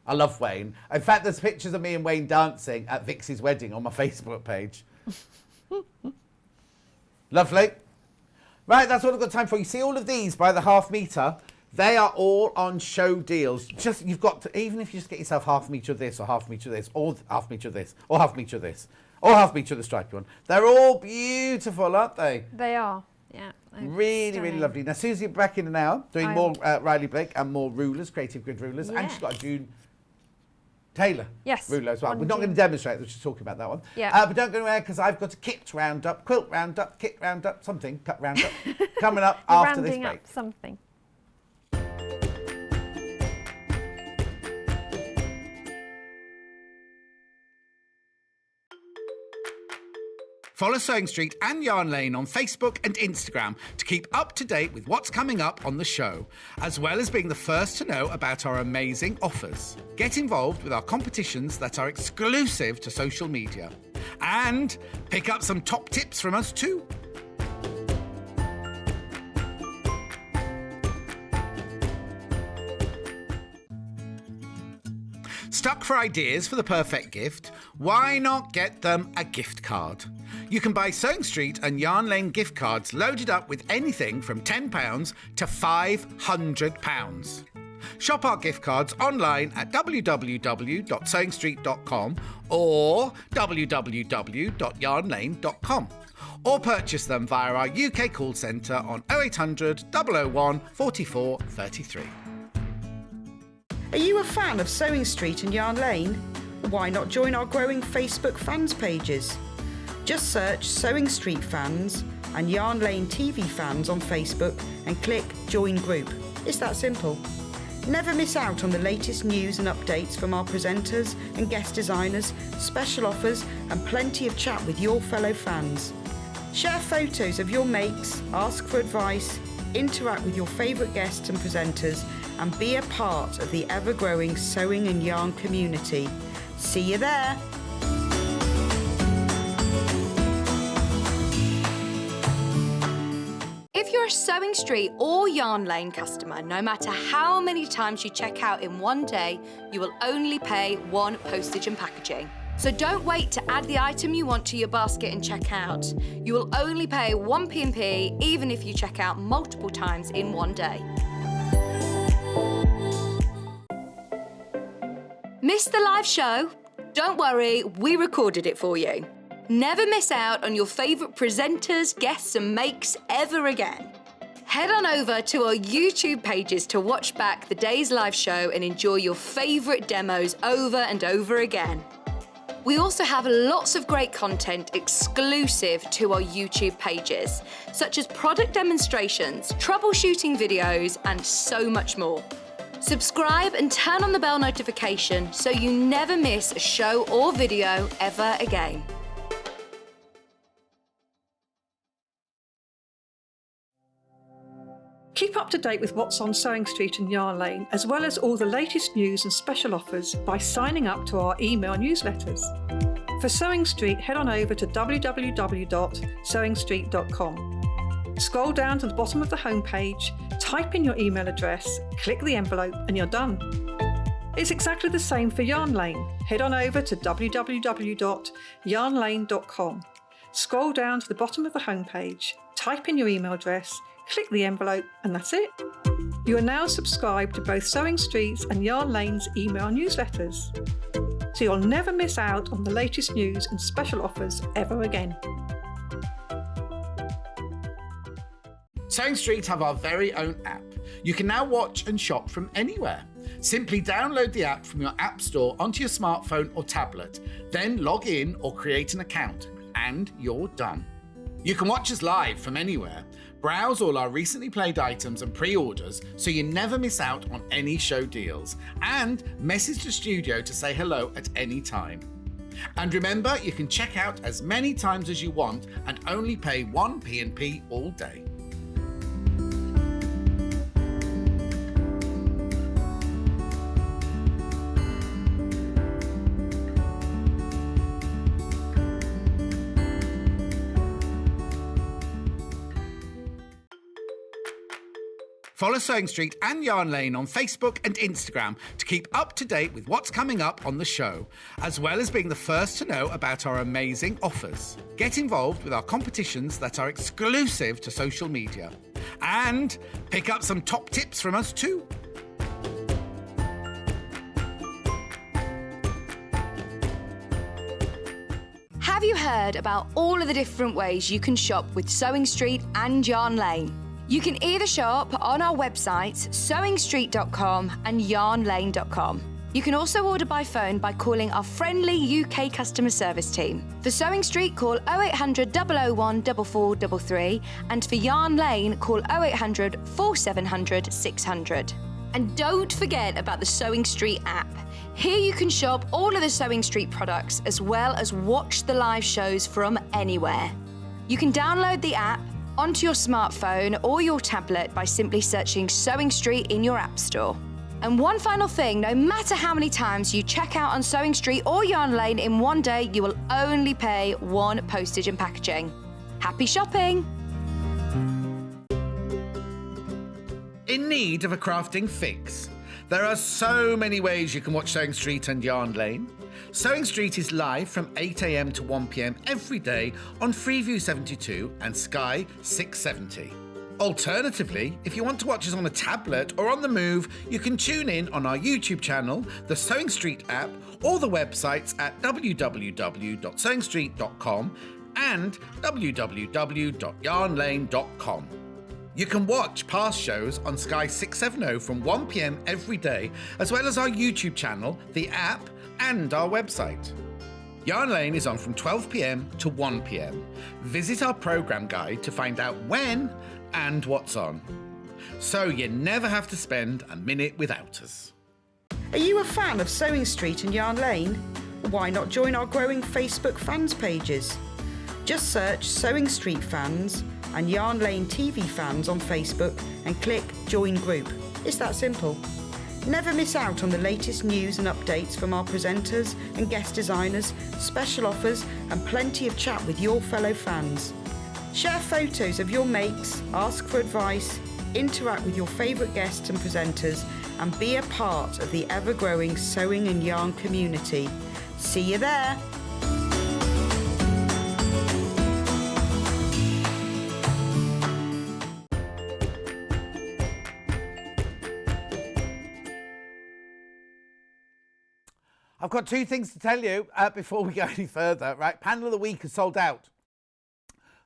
I love Wayne. In fact, there's pictures of me and Wayne dancing at Vixie's wedding on my Facebook page. Lovely. Right, that's all I've got time for. You see all of these by the half metre? They are all on show deals. You've got to, even if you just get yourself half metre of this or half metre of this or half metre of this or half metre of this or half metre of the stripy one. They're all beautiful, aren't they? They are. Yeah. Really, really lovely. Now, Susie back in an hour doing more Riley Blake and more rulers, creative grid rulers. And she's got a June Taylor ruler as well. We're not going to demonstrate, we're just talking about that one. Yeah. But don't go anywhere because I've got a kit roundup, quilt roundup, kit roundup, something, cut roundup, coming up after this break. Rounding up something. Follow Sewing Street and Yarn Lane on Facebook and Instagram to keep up to date with what's coming up on the show, as well as being the first to know about our amazing offers. Get involved with our competitions that are exclusive to social media. And pick up some top tips from us too. Stuck for ideas for the perfect gift? Why not get them a gift card? You can buy Sewing Street and Yarn Lane gift cards loaded up with anything from £10 to £500. Shop our gift cards online at www.sewingstreet.com or www.yarnlane.com, or purchase them via our UK call centre on 0800 001 44 33. Are you a fan of Sewing Street and Yarn Lane? Why not join our growing Facebook fans pages? Just search Sewing Street Fans and Yarn Lane TV Fans on Facebook and click Join Group. It's that simple. Never miss out on the latest news and updates from our presenters and guest designers, special offers and plenty of chat with your fellow fans. Share photos of your makes, ask for advice, interact with your favourite guests and presenters and be a part of the ever-growing sewing and yarn community. See you there! If you're a Sewing Street or Yarn Lane customer, no matter how many times you check out in one day, you will only pay one postage and packaging. So don't wait to add the item you want to your basket and check out. You will only pay one P&P even if you check out multiple times in one day. Missed the live show? Don't worry, we recorded it for you. Never miss out on your favourite presenters, guests and makes ever again. Head on over to our YouTube pages to watch back the day's live show and enjoy your favourite demos over and over again. We also have lots of great content exclusive to our YouTube pages, such as product demonstrations, troubleshooting videos and so much more. Subscribe and turn on the bell notification so you never miss a show or video ever again. Keep up to date with what's on Sewing Street and Yarn Lane, as well as all the latest news and special offers by signing up to our email newsletters. For Sewing Street, head on over to www.sewingstreet.com. Scroll down to the bottom of the homepage, type in your email address, click the envelope, and you're done. It's exactly the same for Yarn Lane. Head on over to www.yarnlane.com. Scroll down to the bottom of the homepage, type in your email address, click the envelope, and that's it. You are now subscribed to both Sewing Street's and Yarn Lane's email newsletters, so you'll never miss out on the latest news and special offers ever again. Sewing Street have our very own app. You can now watch and shop from anywhere. Simply download the app from your app store onto your smartphone or tablet, then log in or create an account, and you're done. You can watch us live from anywhere, browse all our recently played items and pre-orders so you never miss out on any show deals, and message the studio to say hello at any time. And remember, you can check out as many times as you want and only pay one P&P all day. Follow Sewing Street and Yarn Lane on Facebook and Instagram to keep up to date with what's coming up on the show, as well as being the first to know about our amazing offers. Get involved with our competitions that are exclusive to social media. And pick up some top tips from us too. Have you heard about all of the different ways you can shop with Sewing Street and Yarn Lane? You can either shop on our websites, sewingstreet.com and yarnlane.com. You can also order by phone by calling our friendly UK customer service team. For Sewing Street, call 0800 001 4433, and for Yarn Lane, call 0800 4700 600. And don't forget about the Sewing Street app. Here you can shop all of the Sewing Street products as well as watch the live shows from anywhere. You can download the app onto your smartphone or your tablet by simply searching Sewing Street in your app store. And one final thing, no matter how many times you check out on Sewing Street or Yarn Lane in one day, you will only pay one postage and packaging. Happy shopping! In need of a crafting fix? There are so many ways you can watch Sewing Street and Yarn Lane. Sewing Street is live from 8 a.m. to 1 p.m. every day on Freeview 72 and Sky 670. Alternatively, if you want to watch us on a tablet or on the move, you can tune in on our YouTube channel, the Sewing Street app, or the websites at www.sewingstreet.com and www.yarnlane.com. You can watch past shows on Sky 670 from 1 p.m. every day, as well as our YouTube channel, the app, and our website. Yarn Lane is on from 12 p.m. to 1 p.m. Visit our programme guide to find out when and what's on. So you never have to spend a minute without us. Are you a fan of Sewing Street and Yarn Lane? Why not join our growing Facebook fans pages? Just search Sewing Street Fans and Yarn Lane TV Fans on Facebook and click Join Group. It's that simple. Never miss out on the latest news and updates from our presenters and guest designers, special offers and plenty of chat with your fellow fans. Share photos of your makes, ask for advice, interact with your favourite guests and presenters and be a part of the ever-growing sewing and yarn community. See you there! I've got two things to tell you before we go any further. Right, Panel of the Week is sold out.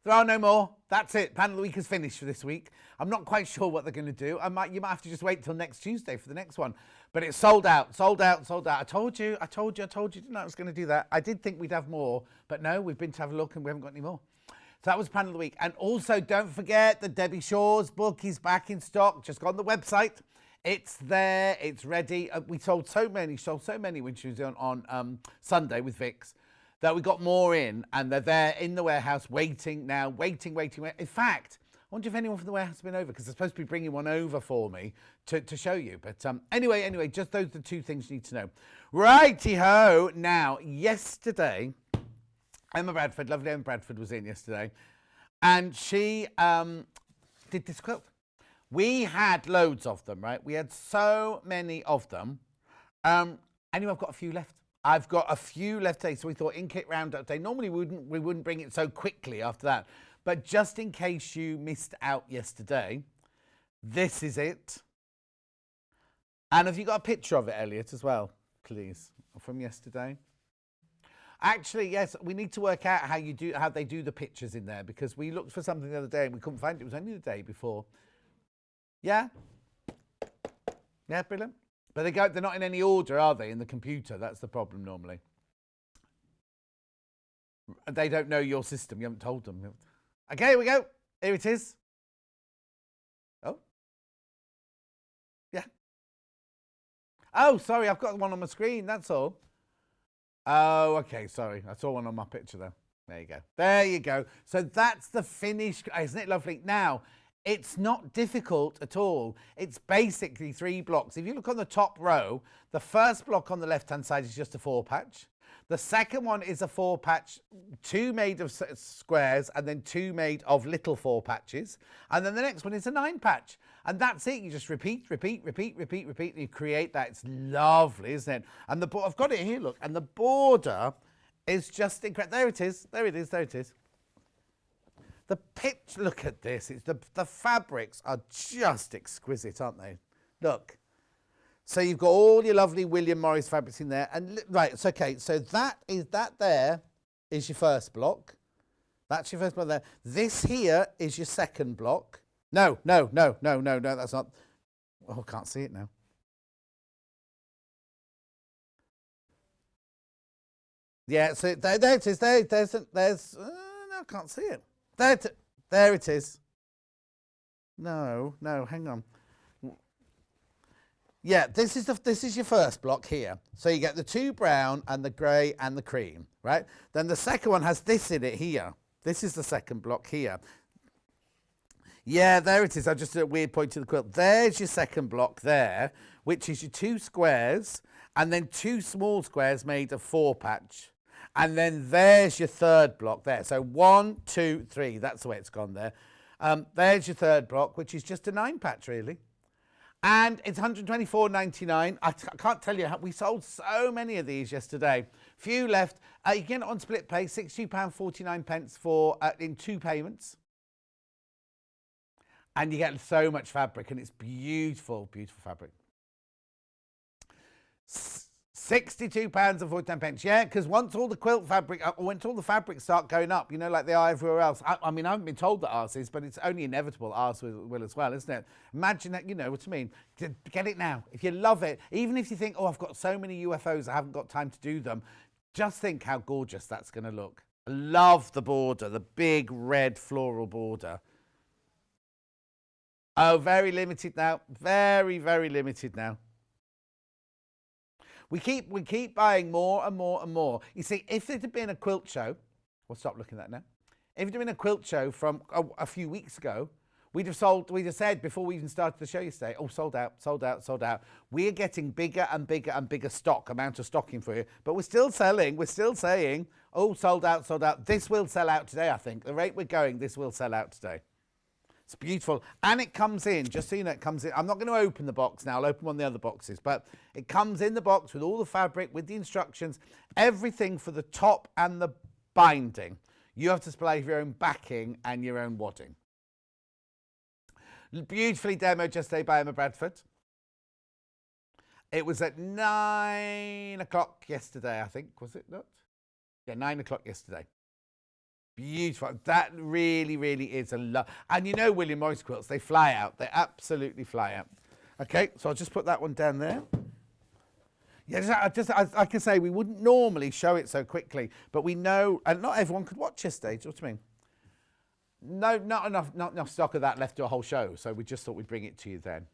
There are no more. That's it. Panel of the Week is finished for this week. I'm not quite sure what they're going to do. You might have to just wait till next Tuesday for the next one. But it's sold out, sold out, sold out. I told you. Didn't know I was going to do that. I did think we'd have more, but no, we've been to have a look and we haven't got any more. So that was Panel of the Week. And also, don't forget the Debbie Shaw's book is back in stock. Just go on the website. It's there. It's ready. We sold so many when she was on Sunday with Vix that we got more in, and they're there in the warehouse waiting now, waiting. In fact, I wonder if anyone from the warehouse has been over, because they're supposed to be bringing one over for me to show you. But anyway, just those are the two things you need to know. Righty-ho. Now, yesterday, Emma Bradford, lovely Emma Bradford, was in yesterday, and she did this quilt. We had loads of them, right? We had so many of them. Anyway, I've got a few left. Today, so we thought in kit roundup day. Normally we wouldn't bring it so quickly after that, but just in case you missed out yesterday, this is it. And have you got a picture of it, Elliot, as well, please, from yesterday? Actually, yes, we need to work out how they do the pictures in there, because we looked for something the other day and we couldn't find it. It was only the day before. Yeah, brilliant. But they're not in any order, are they, in the computer? That's the problem normally. They don't know your system. You haven't told them. Okay, here we go. Here it is. Oh. Yeah. Oh, sorry, I've got one on my screen, that's all. Oh, okay, sorry. I saw one on my picture there. There you go. So that's the finished. Isn't it lovely? Now, it's not difficult at all. It's basically 3 blocks. If you look on the top row, the first block on the left-hand side is just a 4-patch. The second one is a 4-patch, 2 made of squares and then 2 made of little 4-patches. And then the next one is a 9-patch. And that's it. You just repeat. And you create that. It's lovely, isn't it? And I've got it here, look. And the border is just incredible. There it is. There it is. The pitch, look at this. It's the fabrics are just exquisite, aren't they? Look. So you've got all your lovely William Morris fabrics in there. And right, it's okay. So that there is your first block. That's your first block there. This here is your second block. No, that's not. Oh, I can't see it now. Yeah, so there it is. There's no, I can't see it. There it is. No, hang on. Yeah, this is your first block here. So you get the 2 brown and the grey and the cream, right? Then the second one has this in it here. This is the second block here. Yeah, there it is. I just did a weird point to the quilt. There's your second block there, which is your 2 squares and then 2 small squares made of 4-patch. And then there's your third block there. So 1, 2, 3. That's the way it's gone there. There's your third block, which is just a 9-patch, really. And it's £124.99. I can't tell you how we sold so many of these yesterday. Few left. You can get it on split pay, £62.49 for in 2 payments. And you get so much fabric, and it's beautiful, beautiful fabric. £62.49. Yeah, because once all the quilt fabric, once all the fabrics start going up, you know, like they are everywhere else. I mean, I haven't been told that ours is, but it's only inevitable ours will as well, isn't it? Imagine that, you know what I mean? Get it now. If you love it, even if you think, oh, I've got so many UFOs, I haven't got time to do them, just think how gorgeous that's going to look. I love the border, the big red floral border. Oh, very limited now. Very, very limited now. We keep buying more and more and more. You see, if it had been a quilt show, we'll stop looking at that now. If it had been a quilt show from a few weeks ago, we'd have said before we even started the show yesterday, oh, sold out, sold out, sold out. We're getting bigger and bigger and bigger amount of stocking for you, but we're still selling. We're still saying, oh, sold out, sold out. This will sell out today, I think. The rate we're going, this will sell out today. It's beautiful. And it comes in, just so you know, it comes in. I'm not going to open the box now. I'll open one of the other boxes. But it comes in the box with all the fabric, with the instructions, everything for the top and the binding. You have to supply your own backing and your own wadding. Beautifully demoed yesterday by Emma Bradford. It was at 9 o'clock yesterday, I think. Was it not? Yeah, 9 o'clock yesterday. Beautiful. That really, really is a lot. And you know William Morris quilts, they fly out. They absolutely fly out. Okay, so I'll just put that one down there. Yeah, I can say we wouldn't normally show it so quickly, but we know, and not everyone could watch yesterday. Do you know what I mean? No, not enough stock of that left to a whole show, so we just thought we'd bring it to you then.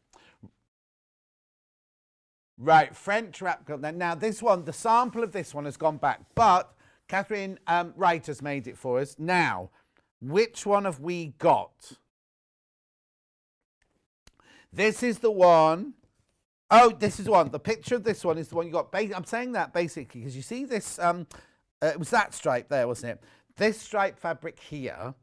Right, French wrap quilt. Now this one, the sample of this one has gone back, but Catherine Wright has made it for us. Now, which one have we got? This is the one. Oh, this is the one. The picture of this one is the one you got. I'm saying that basically because you see this. It was that stripe there, wasn't it? This stripe fabric here.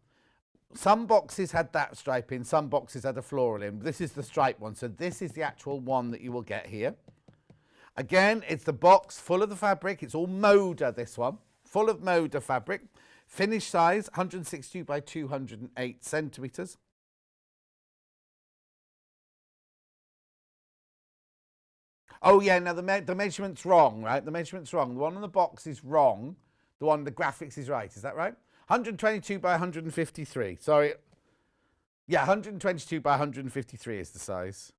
Some boxes had that stripe in. Some boxes had a floral in. This is the stripe one. So this is the actual one that you will get here. Again, it's the box full of the fabric. It's all Moda, this one. Full of Moda fabric. Finished size, 162 by 208 centimetres. Oh, yeah, now the measurement's wrong, right? The measurement's wrong. The one on the box is wrong. The one on the graphics is right. Is that right? 122 by 153. Sorry. Yeah, 122 by 153 is the size.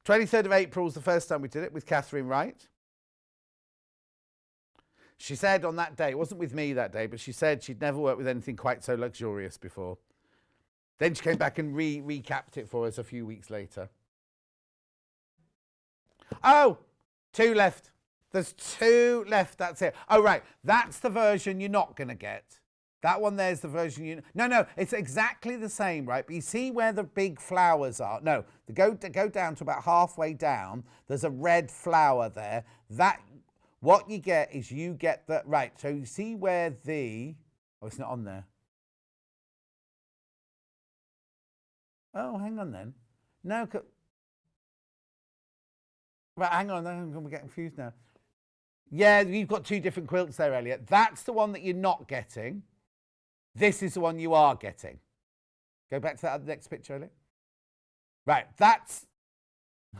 23rd of April was the first time we did it with Catherine Wright. She said on that day, it wasn't with me that day, but she said she'd never worked with anything quite so luxurious before. Then she came back and recapped it for us a few weeks later. Oh, 2 left. There's 2 left, that's it. Oh, right, that's the version you're not going to get. That one there's the version you... No, it's exactly the same, right? But you see where the big flowers are? No, go down to about halfway down. There's a red flower there. What you get is you get the... Right, so you see where the... Oh, it's not on there. Oh, hang on then. No, right, hang on, I'm going to get confused now. Yeah, you've got 2 different quilts there, Elliot. That's the one that you're not getting. This is the one you are getting. Go back to that next picture, Elliot. Right, that's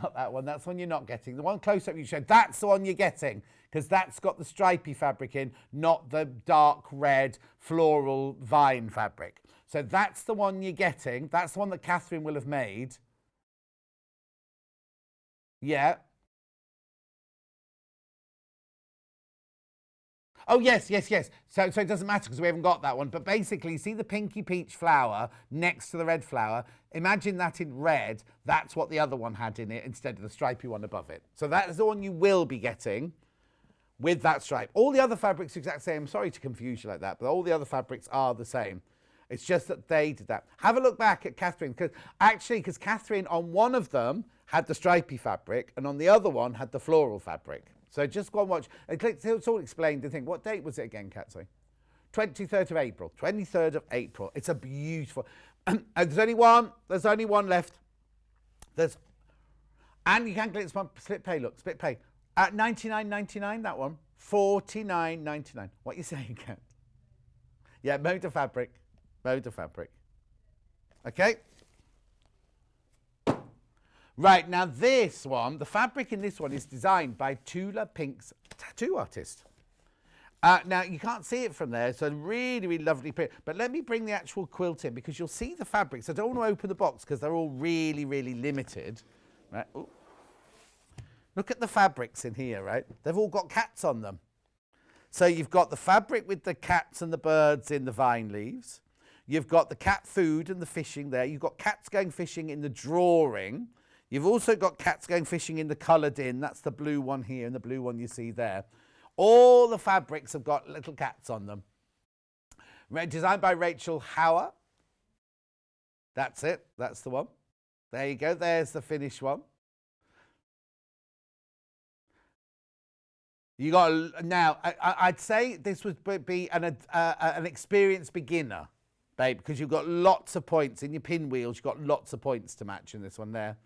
not that one. That's the one you're not getting. The one close up you showed, that's the one you're getting because that's got the stripy fabric in, not the dark red floral vine fabric. So that's the one you're getting. That's the one that Catherine will have made. Yeah. Oh, yes. So it doesn't matter because we haven't got that one. But basically, you see the pinky peach flower next to the red flower. Imagine that in red. That's what the other one had in it instead of the stripy one above it. So that's the one you will be getting with that stripe. All the other fabrics are exactly the same. I'm sorry to confuse you like that, but all the other fabrics are the same. It's just that they did that. Have a look back at Catherine, because Catherine on one of them had the stripy fabric and on the other one had the floral fabric. So just go and watch. It's all explained. I think. What date was it again, Kat? Sorry. 23rd of April. 23rd of April. It's a beautiful... There's only one left. There's, and you can click this one, split pay, look, split pay. At $99.99, that one, $49.99. What are you saying, Kat? Yeah, mode of fabric, mode of fabric. Okay? Right, now this one, the fabric in this one is designed by Tula Pink's tattoo artist. Now, you can't see it from there. It's a really, really lovely print. But let me bring the actual quilt in because you'll see the fabrics. I don't want to open the box because they're all really, really limited. Right? Ooh. Look at the fabrics in here, right? They've all got cats on them. So you've got the fabric with the cats and the birds in the vine leaves. You've got the cat food and the fishing there. You've got cats going fishing in the drawing. You've also got cats going fishing in the coloured in. That's the blue one here and the blue one you see there. All the fabrics have got little cats on them. Designed by Rachel Hauer. That's it. That's the one. There you go. There's the finished one. You got now. I'd say this would be an experienced beginner, babe, because you've got lots of points in your pinwheels. You've got lots of points to match in this one there.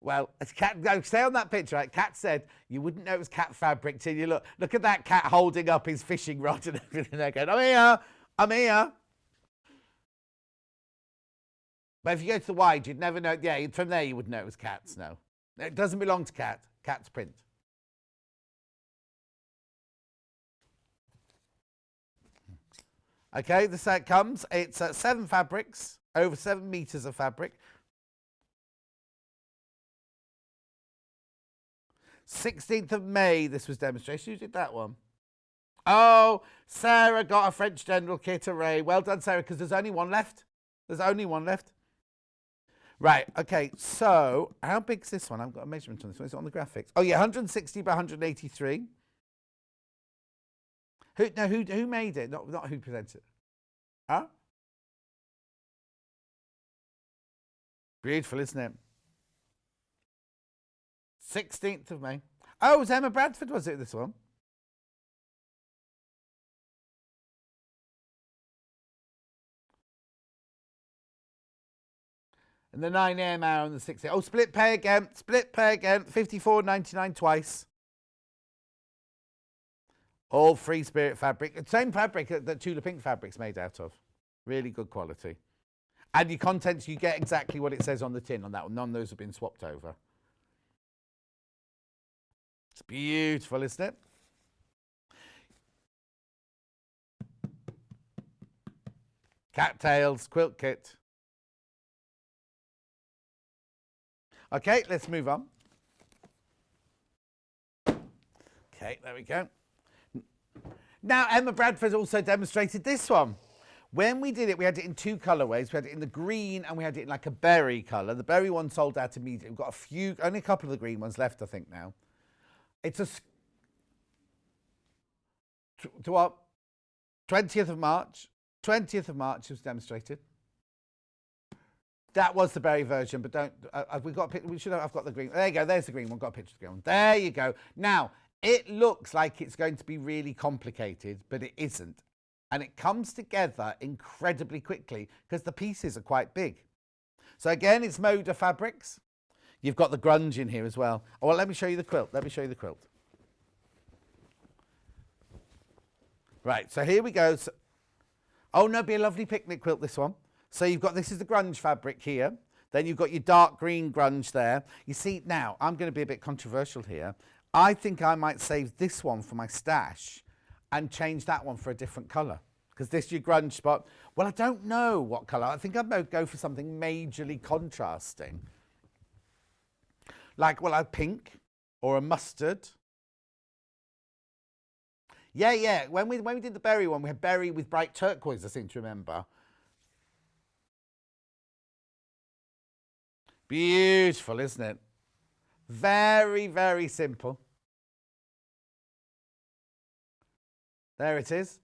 Well, as Cat, no, stay on that picture. Right? Cat said you wouldn't know it was cat fabric till you look at that cat holding up his fishing rod and everything. They're going, I'm here, I'm here. But if you go to the wide, you'd never know. Yeah, from there you wouldn't know it was Cat's. No, it doesn't belong to Cat. Cat's print. Okay, this how it comes. It's 7 fabrics, over 7 meters of fabric. 16th of May, this was demonstration. Who did that one? Oh, Sarah got a French General kit array. Well done, Sarah, because there's only one left. There's only one left. Right, okay, so how big's this one? I've got a measurement on this one. Is it on the graphics? Oh, yeah, 160 by 183. Who made it? Not who presented it. Huh? Beautiful, isn't it? 16th of May. Oh, it was Emma Bradford, was it, this one? And the 9 a.m. hour on the 16th. Oh, split pay again. Split pay again. $54.99 twice. All free spirit fabric. Same fabric that Tula Pink fabric's made out of. Really good quality. And your contents, you get exactly what it says on the tin on that one. None of those have been swapped over. It's beautiful, isn't it? Cattails, quilt kit. Okay, let's move on. Okay, there we go. Now, Emma Bradford also demonstrated this one. When we did it, we had it in 2 colourways. We had it in the green and we had it in like a berry colour. The berry one sold out immediately. We've got only a couple of the green ones left, I think, now. It's to what? 20th of March. 20th of March was demonstrated. That was the berry version, but don't. We got. We should have. I've got the green. There you go. There's the green one. Got a picture of the green one. There you go. Now it looks like it's going to be really complicated, but it isn't, and it comes together incredibly quickly because the pieces are quite big. So again, it's Moda Fabrics. You've got the grunge in here as well. Oh, well, let me show you the quilt. Let me show you the quilt. Right, so here we go. So, oh, no, be a lovely picnic quilt, this one. So you've got, this is the grunge fabric here. Then you've got your dark green grunge there. You see, now, I'm going to be a bit controversial here. I think I might save this one for my stash and change that one for a different colour. Because this is your grunge spot. Well, I don't know what colour. I think I'm going to go for something majorly contrasting. Like, well, a pink or a mustard. Yeah. When we did the berry one, we had berry with bright turquoise, I seem to remember. Beautiful, isn't it? Very, very simple. There it is.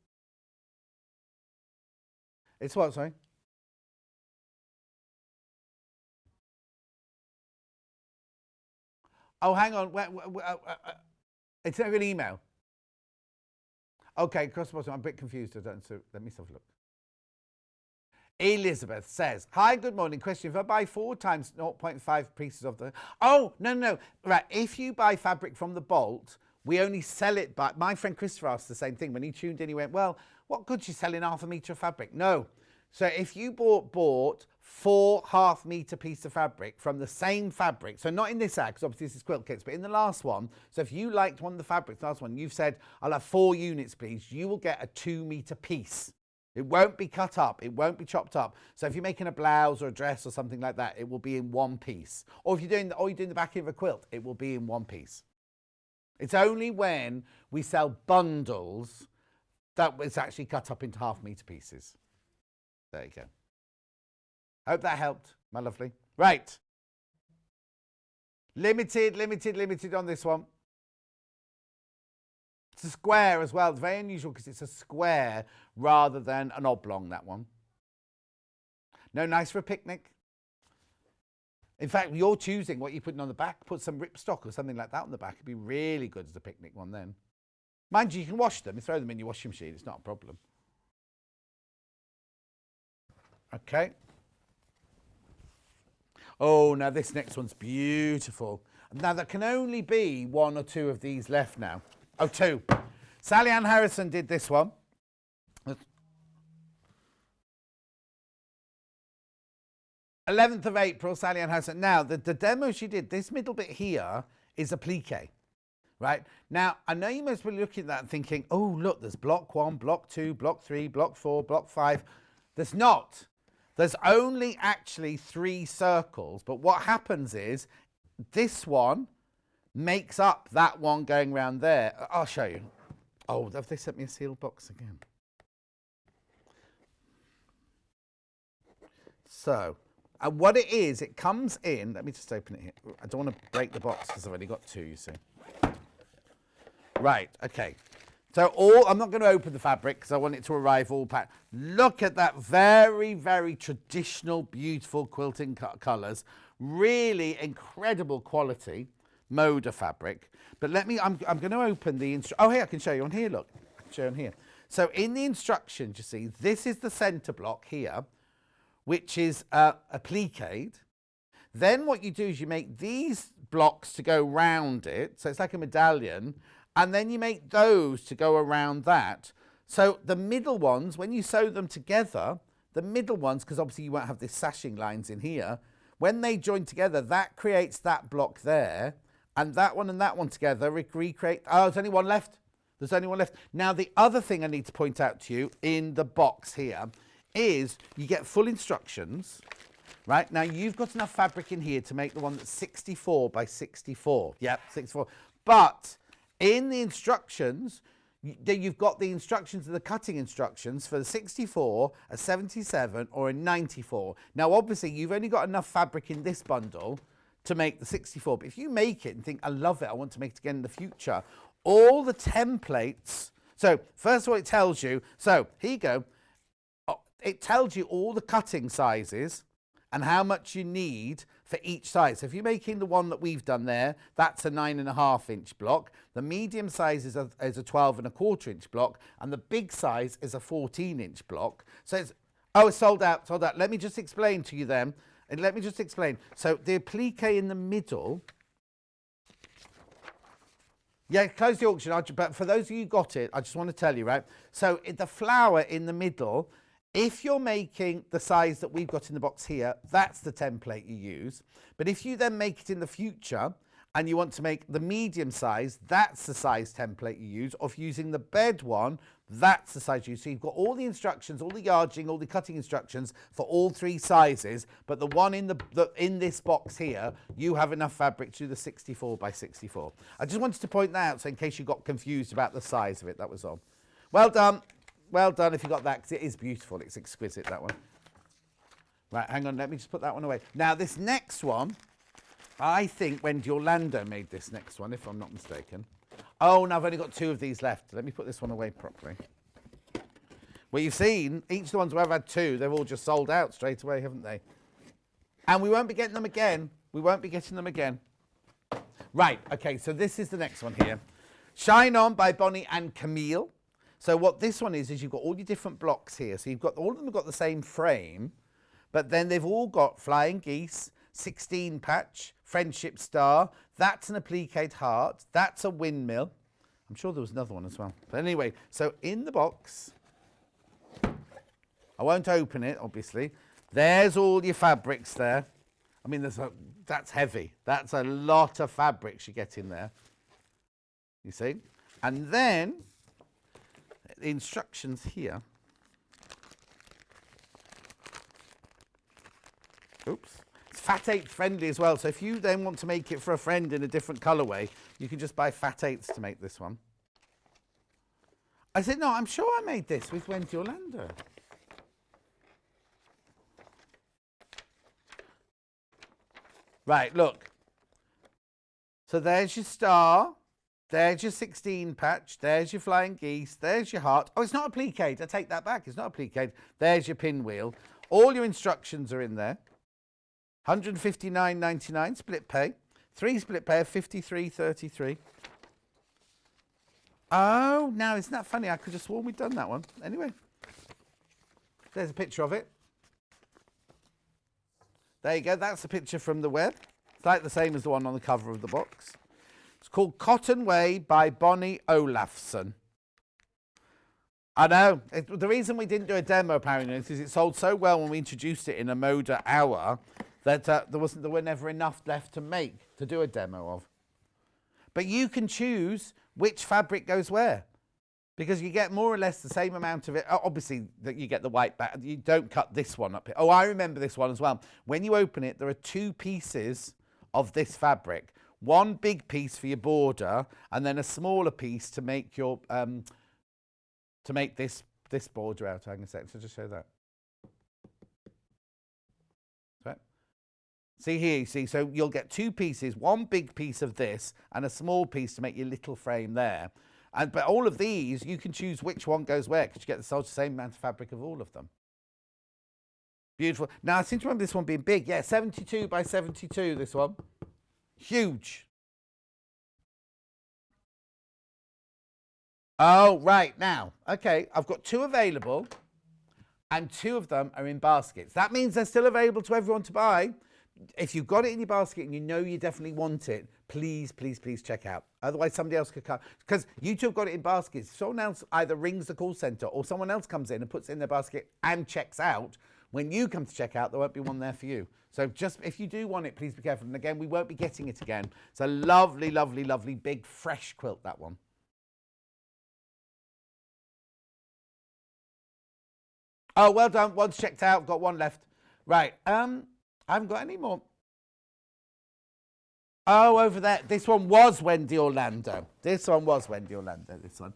It's what, sorry? Oh, hang on. It's not an email. Okay, cross the bottom. I'm a bit confused. So let me have a look. Elizabeth says, hi, good morning. Question, if I buy 4 times 0.5 pieces of the... Oh, no. Right, if you buy fabric from the Bolt, we only sell it by... My friend Christopher asked the same thing. When he tuned in, he went, well, what good's you selling half a metre of fabric? No. So if you bought 4 half-metre pieces of fabric from the same fabric, so not in this ad, because obviously this is quilt kits, but in the last one, so if you liked one of the fabrics, the last one, you've said, I'll have 4 units, please, you will get a 2-metre piece. It won't be cut up. It won't be chopped up. So if you're making a blouse or a dress or something like that, it will be in one piece. Or if you're doing the back of a quilt, it will be in one piece. It's only when we sell bundles that it's actually cut up into half-metre pieces. There you go. Hope that helped, my lovely. Right. Limited on this one. It's a square as well. It's very unusual because it's a square rather than an oblong, that one. No, nice for a picnic. In fact, you're choosing what you're putting on the back. Put some ripstock or something like that on the back. It'd be really good as a picnic one then. Mind you, you can wash them. You throw them in your washing machine. It's not a problem. Okay. Oh, now this next one's beautiful. Now, there can only be 1 or 2 of these left now. Oh, 2. Sally Ann Harrison did this one. 11th of April, Sally Ann Harrison. Now, the demo she did, this middle bit here is a plique, right? Now, I know you must be looking at that and thinking, oh, look, there's block 1, block 2, block 3, block 4, block 5. There's not. There's only actually 3 circles. But what happens is this one makes up that one going around there. I'll show you. Oh, have they sent me a sealed box again? So, what it is, it comes in. Let me just open it here. I don't want to break the box because I've only got 2, you see. Right, okay. So I'm not going to open the fabric because I want it to arrive all packed. Look at that very, very traditional, beautiful quilting colours. Really incredible quality. Moda fabric. But I'm going to open the oh, here, I can show you on here, look. I can show you on here. So in the instructions, you see, this is the centre block here, which is appliqued. Then what you do is you make these blocks to go round it. So it's like a medallion. And then you make those to go around that. So the middle ones, when you sew them together, the middle ones, because obviously you won't have this sashing lines in here, when they join together, that creates that block there. And that one together recreate. Oh, there's only one left. There's only one left. Now, the other thing I need to point out to you in the box here is you get full instructions, right? Now, you've got enough fabric in here to make the one that's 64 by 64. Yep, 64. But in the instructions, you've got the instructions of the cutting instructions for the 64, a 77, or a 94. Now, obviously, you've only got enough fabric in this bundle to make the 64. But if you make it and think, I love it, I want to make it again in the future, all the templates. So, first of all, it tells you, so here you go. It tells you all the cutting sizes and how much you need for each size. So if you're making the one that we've done there, that's a 9.5 inch block. The medium size is a 12.25 inch block, and the big size is a 14 inch block. So it's sold out, sold out. Let me just explain to you then. And let me just explain. So the applique in the middle. Yeah, close the auction. But for those of you who got it, I just want to tell you, right? So the flower in the middle, if you're making the size that we've got in the box here, that's the template you use. But if you then make it in the future and you want to make the medium size, that's the size template you use. Or if you're using the bed one, that's the size you use. So you've got all the instructions, all the yarding, all the cutting instructions for all 3 sizes. But the one in in this box here, you have enough fabric to do the 64 by 64. I just wanted to point that out, so in case you got confused about the size of it, that was all. Well done. Well done if you got that, because it is beautiful. It's exquisite, that one. Right, hang on. Let me just put that one away. Now, this next one, I think Wendy Orlando made this next one, if I'm not mistaken. Oh, no, I've only got 2 of these left. Let me put this one away properly. Well, you've seen, each of the ones where I've had 2, they've all just sold out straight away, haven't they? And we won't be getting them again. We won't be getting them again. Right, okay, so this is the next one here. Shine On by Bonnie and Camille. So what this one is you've got all your different blocks here. So you've got, all of them have got the same frame, but then they've all got flying geese, 16 patch, friendship star, that's an appliqued heart, that's a windmill. I'm sure there was another one as well. But anyway, so in the box, I won't open it, obviously. There's all your fabrics there. I mean, that's heavy. That's a lot of fabrics you get in there. You see? And then the instructions here. Oops. It's Fat 8 friendly as well. So if you then want to make it for a friend in a different colourway, you can just buy Fat 8s to make this one. I said, no, I'm sure I made this with Wendy Orlando. Right, look. So there's your star. There's your 16 patch. There's your flying geese. There's your heart. Oh, it's not appliqued. I take that back. It's not appliqued. There's your pinwheel. All your instructions are in there. 159.99 split pay. 3 split pay of 53.33. Oh, now isn't that funny? I could have sworn we'd done that one. Anyway, there's a picture of it. There you go. That's a picture from the web. It's like the same as the one on the cover of the box. It's called Cotton Way by Bonnie Olafsson. I know. The reason we didn't do a demo, apparently, is it sold so well when we introduced it in a Moda hour that there were never enough left to do a demo of. But you can choose which fabric goes where, because you get more or less the same amount of it. Obviously, that you get the white back. You don't cut this one up here. Oh, I remember this one as well. When you open it, there are 2 pieces of this fabric. One big piece for your border, and then a smaller piece to make your this border out. Hang on a second, so just show that. Right. See here, you see, so you'll get 2 pieces, one big piece of this and a small piece to make your little frame there. But all of these, you can choose which one goes where, because you get the same amount of fabric of all of them. Beautiful. Now, I seem to remember this one being big. Yeah, 72 by 72, this one. Huge. Oh, right, now. Okay, I've got 2 available, and 2 of them are in baskets. That means they're still available to everyone to buy. If you've got it in your basket and you know you definitely want it, please, please, please check out. Otherwise, somebody else could come. Because you 2 have got it in baskets. Someone else either rings the call centre or someone else comes in and puts it in their basket and checks out. When you come to check out, there won't be one there for you. So just, if you do want it, please be careful. And again, we won't be getting it again. It's a lovely, lovely, lovely, big, fresh quilt, that one. Oh, well done. One's checked out. Got 1 left. Right. I haven't got any more. Oh, over there. This one was Wendy Orlando. This one was Wendy Orlando, this one.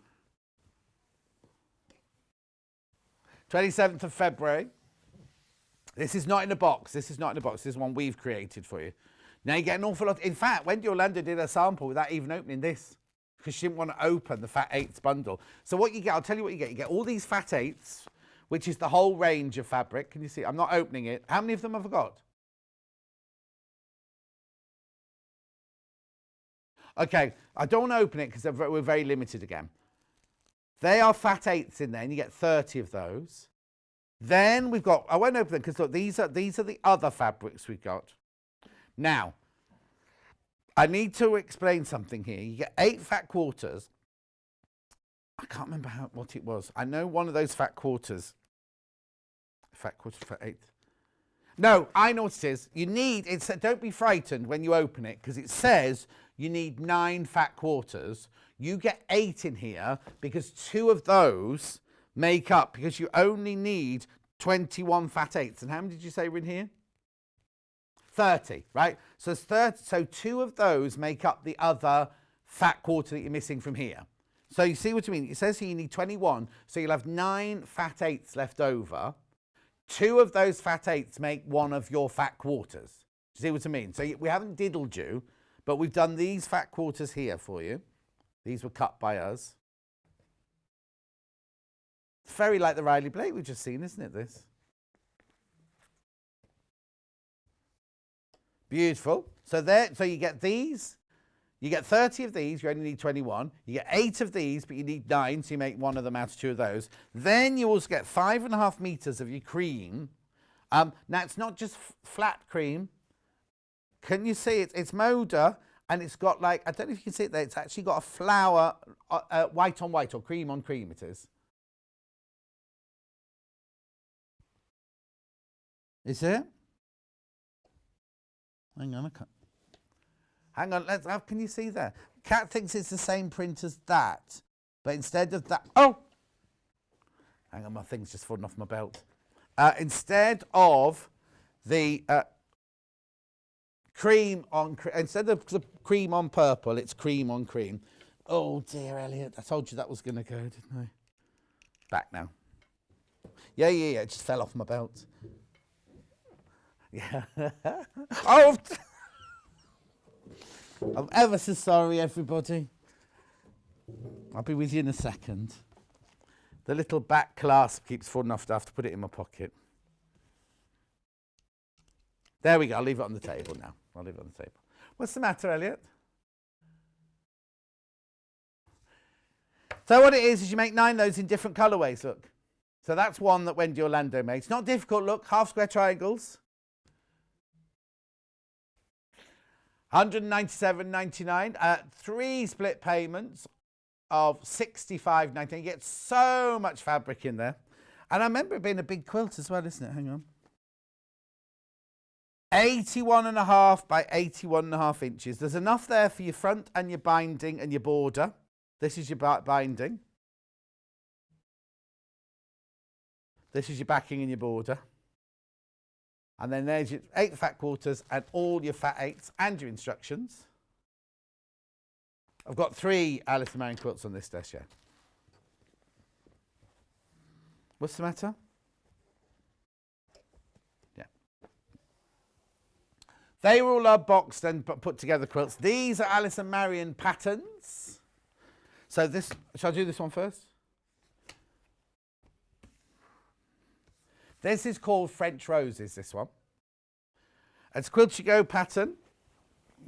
27th of February. This is not in a box. This is not in a box. This is one we've created for you. Now you get an awful lot. In fact, Wendy Orlando did a sample without even opening this, because she didn't want to open the Fat 8s bundle. So what you get, I'll tell you what you get. You get all these Fat 8s, which is the whole range of fabric. Can you see? I'm not opening it. How many of them have I got? Okay, I don't want to open it because we're very limited again. They are Fat 8s in there, and you get 30 of those. Then we've got, I won't open them because look, these are the other fabrics we've got. Now, I need to explain something here. You get 8 fat quarters. I can't remember what it was. I know one of those fat quarters. Fat quarters for 8. No, I know what it is. You need, don't be frightened when you open it, because it says you need 9 fat quarters. You get 8 in here because 2 of those make up, because you only need 21 Fat 8s. And how many did you say were in here? 30, right? So it's 30, so 2 of those make up the other fat quarter that you're missing from here. So you see what I mean? It says here you need 21, so you'll have 9 Fat 8s left over. 2 of those Fat 8s make one of your fat quarters. Do you see what I mean? So we haven't diddled you, but we've done these fat quarters here for you. These were cut by us. It's very like the Riley Blake we've just seen, isn't it, this? Beautiful. So you get these. You get 30 of these, you only need 21. You get 8 of these, but you need 9, so you make one of them out of 2 of those. Then you also get 5.5 meters of your cream. Now, it's not just flat cream. Can you see it? It's Moda, and it's got like, I don't know if you can see it there, it's actually got a flower, white on white, or cream on cream it is. Is it? Hang on, I can't. Hang on, can you see there? Kat thinks it's the same print as that, but instead of that, oh! Hang on, my thing's just fallen off my belt. Instead of the cream on, instead of the cream on purple, it's cream on cream. Oh dear, Elliot, I told you that was going to go, didn't I? Back now. Yeah, it just fell off my belt. Yeah. Oh! I'm ever so sorry, everybody. I'll be with you in a second. The little back clasp keeps falling off. I have to put it in my pocket. There we go. I'll leave it on the table now. I'll leave it on the table. What's the matter, Elliot? So what it is you make 9 of those in different colourways, look. So that's one that Wendy Orlando made. It's not difficult, look. Half square triangles. 197.99, 3 split payments of 65.99. You get so much fabric in there. And I remember it being a big quilt as well, isn't it? Hang on. 81.5 by 81.5 inches. There's enough there for your front and your binding and your border. This is your binding. This is your backing and your border. And then there's your 8 fat quarters and all your fat 8s and your instructions. I've got 3 Alice and Marion quilts on this desk, yeah. What's the matter? Yeah. They were all boxed and put together quilts. These are Alice and Marion patterns. So this, shall I do this one first? This is called French Roses, this one. It's Quilt to Go pattern,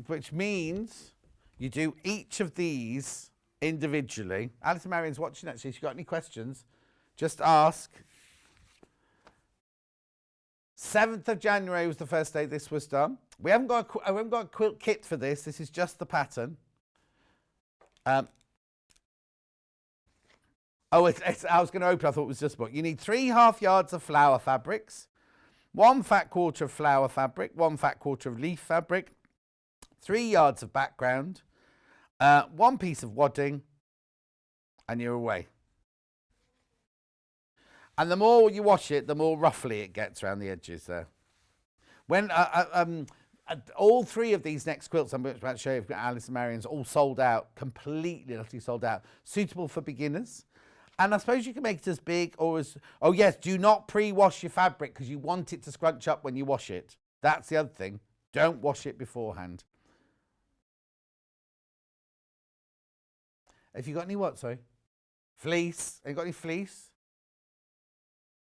which means you do each of these individually. Alice and Marion's watching actually. If you've got any questions, just ask. 7th of January was the first day this was done. We haven't got a quilt kit for this. This is just the pattern. I was going to open, I thought it was just a book. You need 3 half yards of flower fabrics, 1 fat quarter of flower fabric, 1 fat quarter of leaf fabric, 3 yards of background, 1 piece of wadding, and you're away. And the more you wash it, the more roughly it gets around the edges there. When all 3 of these next quilts I'm about to show you, Alice and Marion's, all sold out, completely, utterly sold out, suitable for beginners. And I suppose you can make it as big or as... Oh, yes, do not pre-wash your fabric because you want it to scrunch up when you wash it. That's the other thing. Don't wash it beforehand. Have you got any what, sorry? Fleece. Have you got any fleece?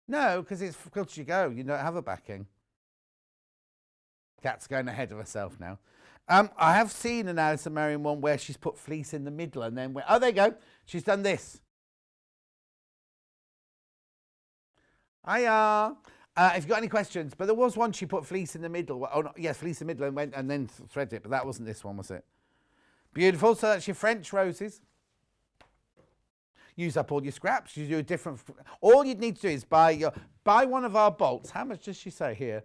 No, because it's Quilt to Go. You don't have a backing. Kat's going ahead of herself now. I have seen an Alice and Marion one where she's put fleece in the middle and then... Oh, there you go. She's done this. Hiya. If you've got any questions, but there was one she put fleece in the middle. Oh, no, yes, fleece in the middle and went and then thread it, but that wasn't this one, was it? Beautiful. So that's your French roses. Use up all your scraps. You do a different. All you'd need to do is buy one of our bolts. How much does she say here?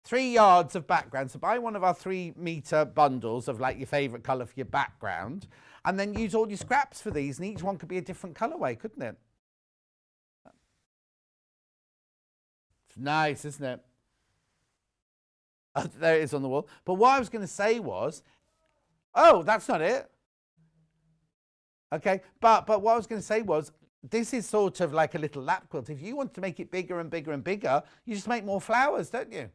3 yards of background. So buy one of our 3 meter bundles of like your favourite colour for your background, and then use all your scraps for these. And each one could be a different colourway, couldn't it? Nice, isn't it? Oh, there it is on the wall. But what I was going to say was, oh, that's not it. Okay, but what I was going to say was, this is sort of like a little lap quilt. If you want to make it bigger and bigger and bigger, you just make more flowers, don't you?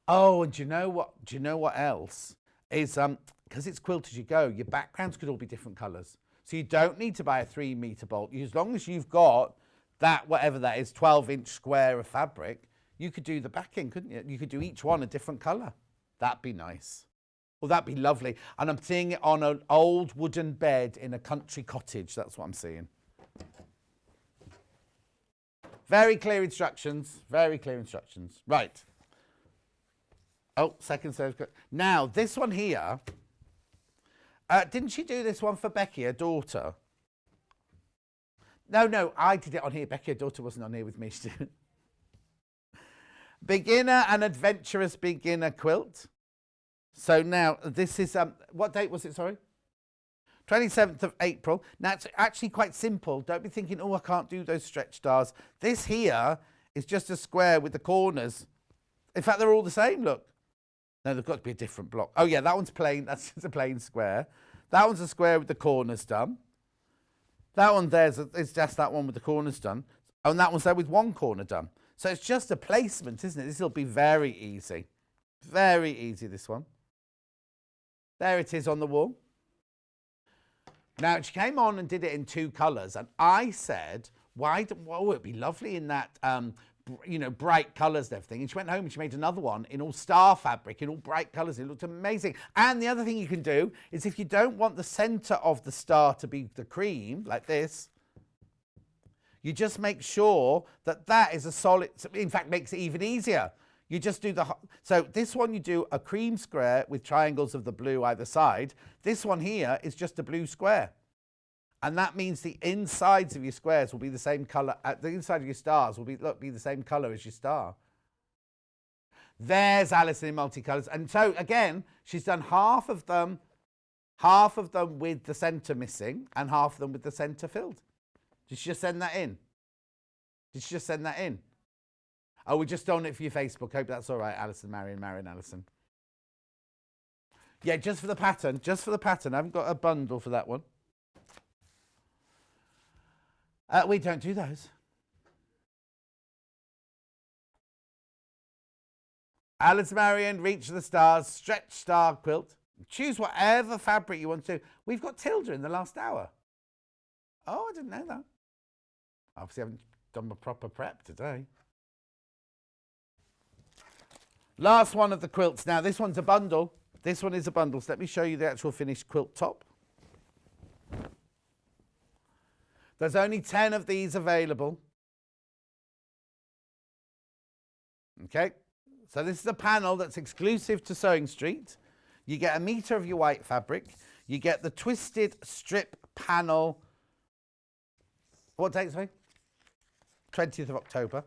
Oh, and do you know what? Do you know what else is? Because it's Quilt as You Go, your backgrounds could all be different colours. So you don't need to buy a 3 meter bolt. As long as you've got that, whatever that is, 12-inch square of fabric, you could do the backing, couldn't you? You could do each one a different colour. That'd be nice. Oh, that'd be lovely. And I'm seeing it on an old wooden bed in a country cottage. That's what I'm seeing. Very clear instructions. Very clear instructions. Right. Oh, second service. Now, this one here. Didn't she do this one for Becky, her daughter? No, I did it on here. Becky, her daughter, wasn't on here with me. She did. Beginner and adventurous beginner quilt. So now this is, what date was it, sorry? 27th of April. Now it's actually quite simple. Don't be thinking, oh, I can't do those stretch stars. This here is just a square with the corners. In fact, they're all the same, look. No, they've got to be a different block. Oh yeah, that one's plain. That's just a plain square. That one's a square with the corners done. That one there's it's just that one with the corners done. Oh, and that one's there with one corner done. So it's just a placement, isn't it? This will be very easy. Very easy, this one. There it is on the wall. Now, she came on and did it in 2 colours. And I said, it'd be lovely in that, bright colours and everything. And she went home and she made another one in all star fabric, in all bright colours. It looked amazing. And the other thing you can do is if you don't want the centre of the star to be the cream, like this, you just make sure that that is a solid, in fact, makes it even easier. You just do so this one you do a cream square with triangles of the blue either side. This one here is just a blue square. And that means the insides of your squares will be the same colour. The inside of your stars will be the same colour as your star. There's Alison in multicolours. And so again, she's done half of them with the centre missing and half of them with the centre filled. Did she just send that in? Oh, we're just on it for your Facebook. Hope that's all right, Alison, Marion, Alison. Yeah, just for the pattern. I haven't got a bundle for that one. We don't do those. Alison, Marion, Reach the Stars, Stretch Star Quilt. Choose whatever fabric you want to. We've got Tilda in the last hour. Oh, I didn't know that. Obviously, I haven't done my proper prep today. Last one of the quilts. Now, this one's a bundle. This one is a bundle. So let me show you the actual finished quilt top. There's only 10 of these available. Okay. So this is a panel that's exclusive to Sewing Street. You get 1 metre of your white fabric. You get the twisted strip panel. What date, sorry? 20th of October.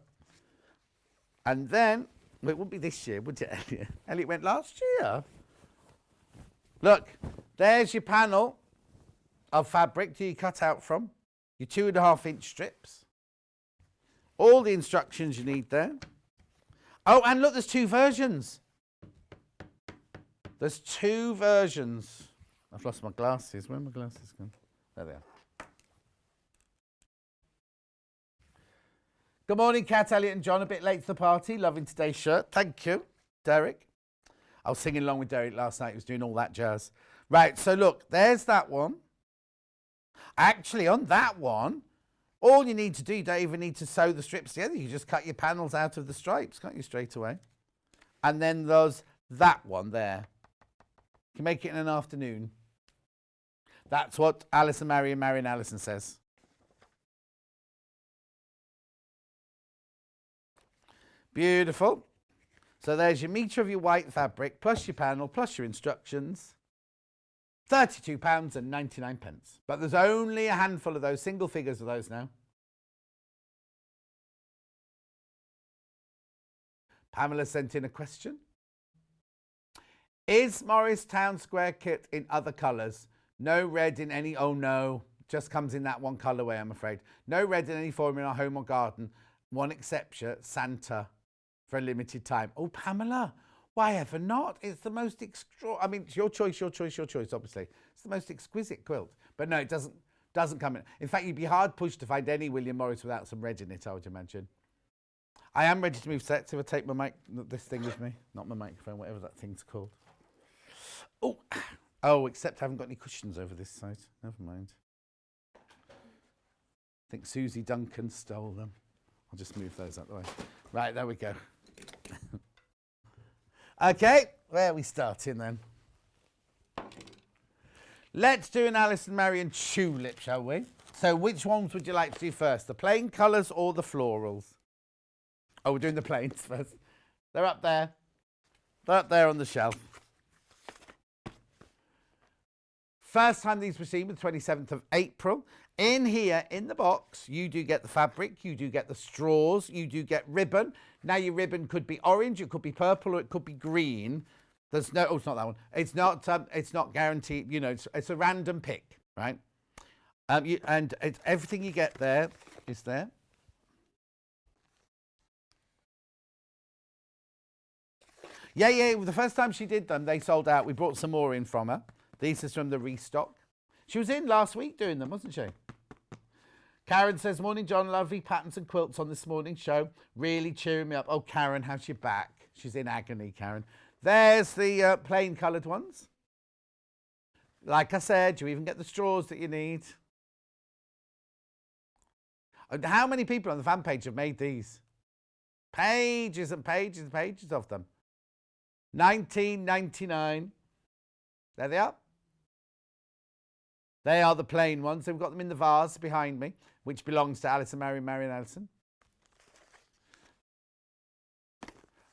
And then, well, it wouldn't be this year, would it, Elliot? Elliot went last year. Look, there's your panel of fabric that you cut out from. Your 2.5-inch strips. All the instructions you need there. Oh, and look, there's 2 versions. There's 2 versions. I've lost my glasses. Where are my glasses gone? There they are. Good morning, Kat, Elliot and John. A bit late to the party. Loving today's shirt. Thank you, Derek. I was singing along with Derek last night. He was doing all that jazz. Right, so look, there's that one. Actually, on that one, all you need to do, you don't even need to sew the strips together. You just cut your panels out of the stripes, can't you, straight away? And then there's that one there. You can make it in an afternoon. That's what Alison, Marion, Alison says. Beautiful. So there's your metre of your white fabric, plus your panel, plus your instructions. £32.99. But there's only a handful of those, single figures of those now. Pamela sent in a question. Is Morris Town Square kit in other colours? No red in any, oh no, just comes in that one colourway, I'm afraid. No red in any form in our home or garden. One exception, Santa, for a limited time. Oh, Pamela, why ever not? It's the most I mean, it's your choice, obviously. It's the most exquisite quilt. But no, it doesn't come in. In fact, you'd be hard pushed to find any William Morris without some red in it, I would imagine. I am ready to move sets if I take my this thing with me. Not my microphone, whatever that thing's called. Oh, except I haven't got any cushions over this side. Never mind. I think Suzie Duncan stole them. I'll just move those out the way. Right, there we go. Okay, where are we starting then? Let's do an Alison Marion tulip, shall we? So which ones would you like to do first? The plain colours or the florals? Oh, we're doing the plains first. They're up there. They're up there on the shelf. First time these were seen was 27th of April. In here, in the box, you do get the fabric, you do get the straws, you do get ribbon. Now your ribbon could be orange, it could be purple, or it could be green. There's no, oh, it's not that one. It's not guaranteed, you know, it's a random pick, right? Everything you get there is there. Yeah, the first time she did them, they sold out. We brought some more in from her. These is from the restock. She was in last week doing them, wasn't she? Karen says, morning, John. Lovely patterns and quilts on this morning's show. Really cheering me up. Oh, Karen, how's your back? She's in agony, Karen. There's the plain coloured ones. Like I said, you even get the straws that you need. And how many people on the fan page have made these? Pages and pages and pages of them. $19.99. There they are. They are the plain ones. We've got them in the vase behind me, which belongs to Alison Marion Ellison.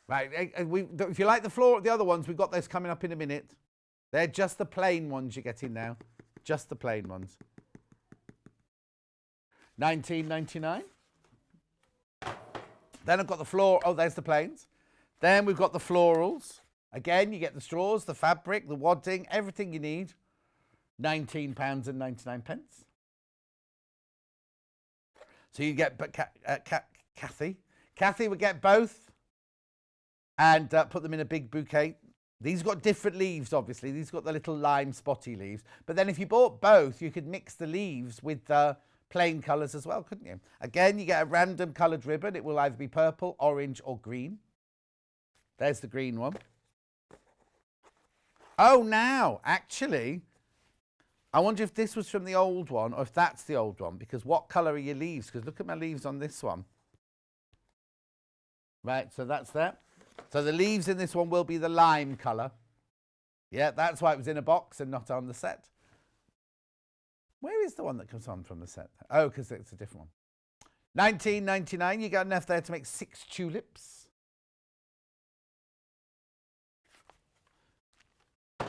Right, if you like the other ones, we've got those coming up in a minute. They're just the plain ones you're getting now. Just the plain ones. $19.99. Then I've got the floor. Oh, there's the plains. Then we've got the florals. Again, you get the straws, the fabric, the wadding, everything you need. £19.99. So you get, but Kathy would get both and put them in a big bouquet. These got different leaves, obviously. These got the little lime spotty leaves. But then if you bought both, you could mix the leaves with the plain colours as well, couldn't you? Again, you get a random coloured ribbon. It will either be purple, orange or green. There's the green one. Oh, now, actually, I wonder if this was from the old one or if that's the old one, because what colour are your leaves? Because look at my leaves on this one. Right, so that's that. So the leaves in this one will be the lime colour. Yeah, that's why it was in a box and not on the set. Where is the one that comes on from the set? Oh, because it's a different one. $19.99. You got enough there to make 6 tulips.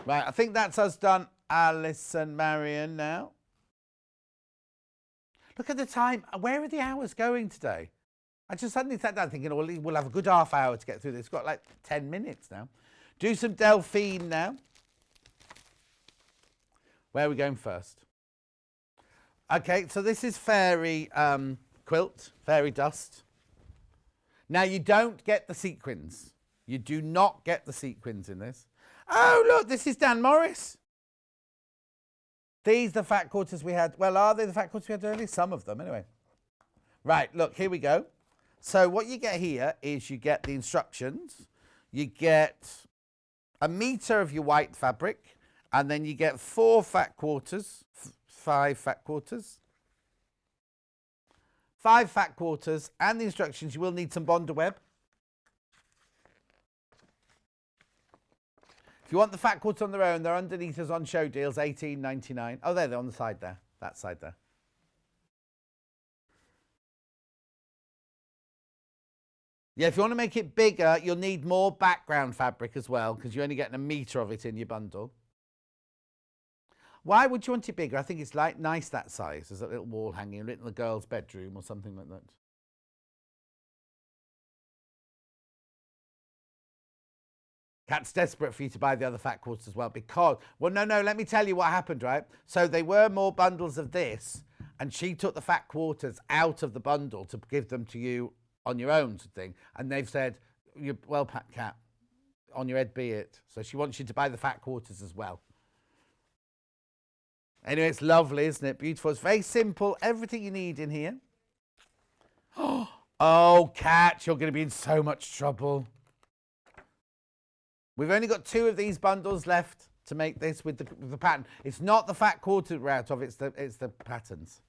Right, I think that's us done, Alison Marion now. Look at the time. Where are the hours going today? I just suddenly sat down thinking, well, we'll have a good half hour to get through this. It's got like 10 minutes now. Do some Delphine now. Where are we going first? Okay, so this is fairy quilt, fairy dust. Now, you don't get the sequins. You do not get the sequins in this. Oh, look, this is Dan Morris. These the fat quarters we had. Well, are they the fat quarters we had earlier? Some of them, anyway. Right, look, here we go. So what you get here is you get the instructions. You get a metre of your white fabric, and then you get 4 fat quarters, 5 fat quarters. 5 fat quarters, and the instructions. You will need some Bonder web. If you want the fat quarters on their own, they're underneath us on show deals, $18.99. Oh, they're on the side there. That side there. Yeah, if you want to make it bigger, you'll need more background fabric as well, because you're only getting a metre of it in your bundle. Why would you want it bigger? I think it's like nice that size. There's a little wall hanging in the girl's bedroom or something like that. Kat's desperate for you to buy the other fat quarters as well because, well, no, let me tell you what happened, right? So there were more bundles of this, and she took the fat quarters out of the bundle to give them to you on your own sort of thing. And they've said, you're well packed, Kat, on your head be it. So she wants you to buy the fat quarters as well. Anyway, it's lovely, isn't it? Beautiful. It's very simple. Everything you need in here. Oh, Kat, you're going to be in so much trouble. We've only got 2 of these bundles left to make this with the pattern. It's not the fat quarter we're out of, it's the patterns.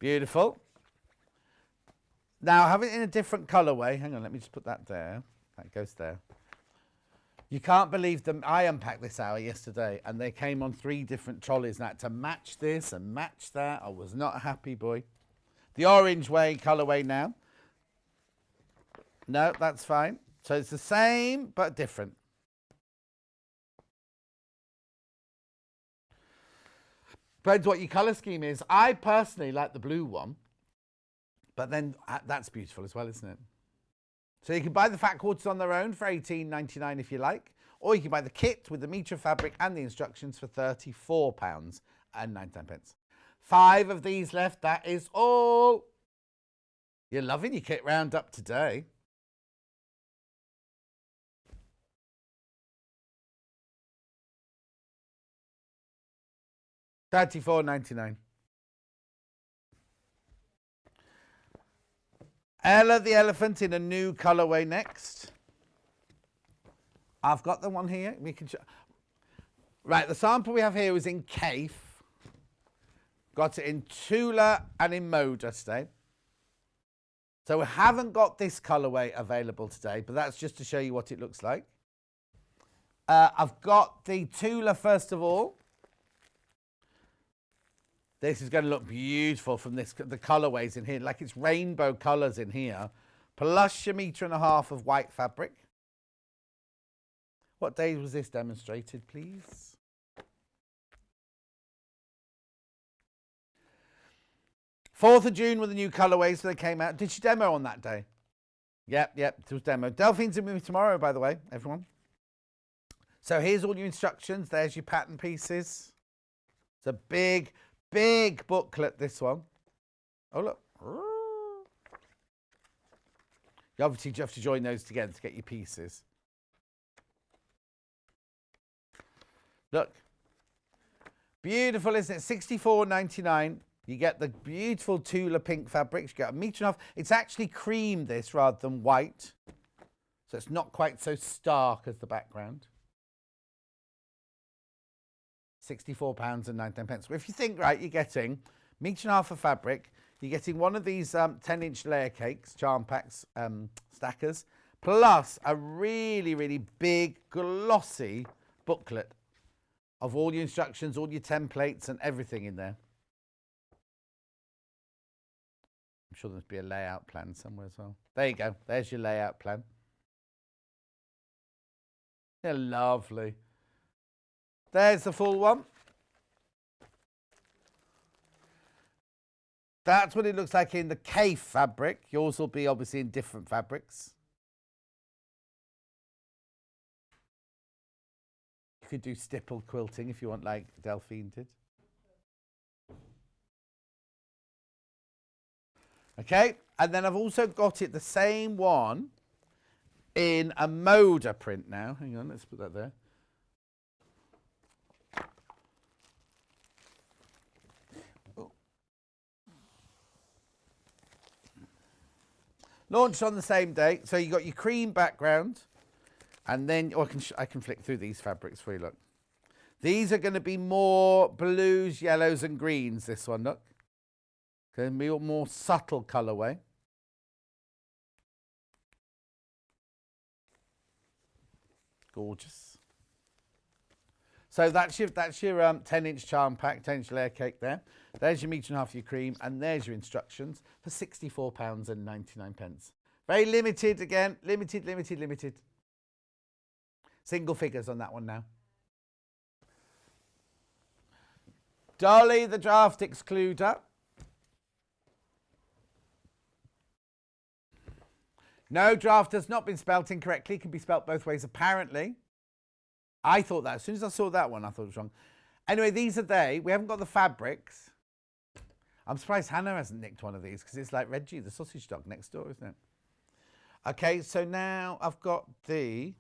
Beautiful. Now, have it in a different colourway. Hang on, let me just put that there. That goes there. You can't believe them. I unpacked this hour yesterday and they came on 3 different trolleys and I had to match this and match that. I was not a happy boy. The orange way colourway now. No, that's fine. So it's the same but different. Depends what your colour scheme is. I personally like the blue one, but then that's beautiful as well, isn't it? So you can buy the fat quarters on their own for $18.99 if you like, or you can buy the kit with the metre of fabric and the instructions for £34.99. 5 of these left. That is all. You're loving your kit roundup today. $34.99. Ella the elephant in a new colourway next. I've got the one here. We can right, the sample we have here is in Caif. Got it in Tula and in Moda today. So we haven't got this colourway available today, but that's just to show you what it looks like. I've got the Tula first of all. This is going to look beautiful from this, the colourways in here, like it's rainbow colours in here, plus your 1.5 metres of white fabric. What day was this demonstrated, please? Fourth of June were the new colourways that came out. Did she demo on that day? Yep, it was demo. Delphine's in with me tomorrow, by the way, everyone. So here's all your instructions. There's your pattern pieces. It's a big booklet, this one. Oh, look. You obviously have to join those together to get your pieces. Look. Beautiful, isn't it? $64.99. You get the beautiful Tula pink fabrics. You get 1.5 metres. It's actually cream, this, rather than white. So it's not quite so stark as the background. £64.99. Well, if you think, right, you're getting 1.5 metres of fabric, you're getting one of these 10-inch layer cakes, charm packs, stackers, plus a really, really big, glossy booklet of all your instructions, all your templates and everything in there. I'm sure there'll be a layout plan somewhere as well. There you go. There's your layout plan. They're lovely. There's the full one. That's what it looks like in the Caif fabric. Yours will be obviously in different fabrics. You could do stipple quilting if you want, like Delphine did. Okay, and then I've also got it the same one in a Moda print now. Hang on, let's put that there. Launched on the same day, so you got your cream background, and then I can flick through these fabrics for you. Look, these are going to be more blues, yellows, and greens. This one, look, going to be a more subtle colourway. Gorgeous. So that's your 10-inch charm pack, 10-inch layer cake there. There's your 1.5 metres of your cream, and there's your instructions for £64.99. Very limited again, limited. Single figures on that one now. Dolly the draft excluder. No, draft has not been spelt incorrectly. It can be spelt both ways, apparently. I thought that. As soon as I saw that one, I thought it was wrong. Anyway, these are they. We haven't got the fabrics. I'm surprised Hannah hasn't nicked one of these because it's like Reggie, the sausage dog next door, isn't it? Okay, so now I've got the...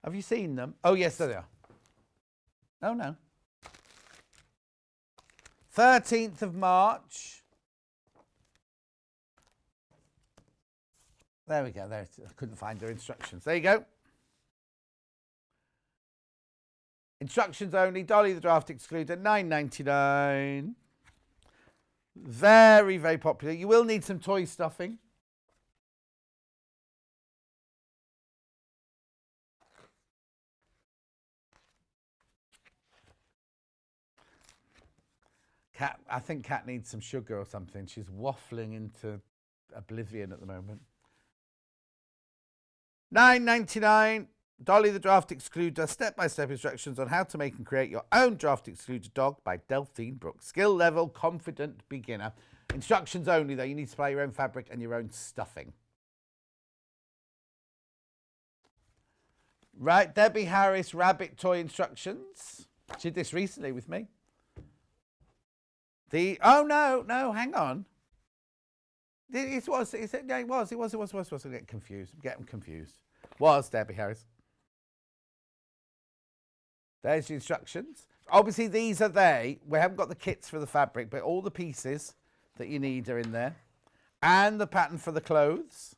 Have you seen them? Oh, yes, there they are. Oh, no. 13th of March. There we go. There, I couldn't find their instructions. There you go. Instructions only. Dolly the draft excluder. $9.99. Very, very popular. You will need some toy stuffing. Cat, I think Cat needs some sugar or something. She's waffling into oblivion at the moment. $9.99. Dolly the Draft Excluder. Step-by-step instructions on how to make and create your own draft excluder dog by Delphine Brooks. Skill level, confident beginner. Instructions only, though. You need to supply your own fabric and your own stuffing. Right, Debbie Harris rabbit toy instructions. She did this recently with me. Oh no, hang on. It was. I'm getting confused. Was Debbie Harris. There's the instructions. Obviously, these are we haven't got the kits for the fabric, but all the pieces that you need are in there. And the pattern for the clothes.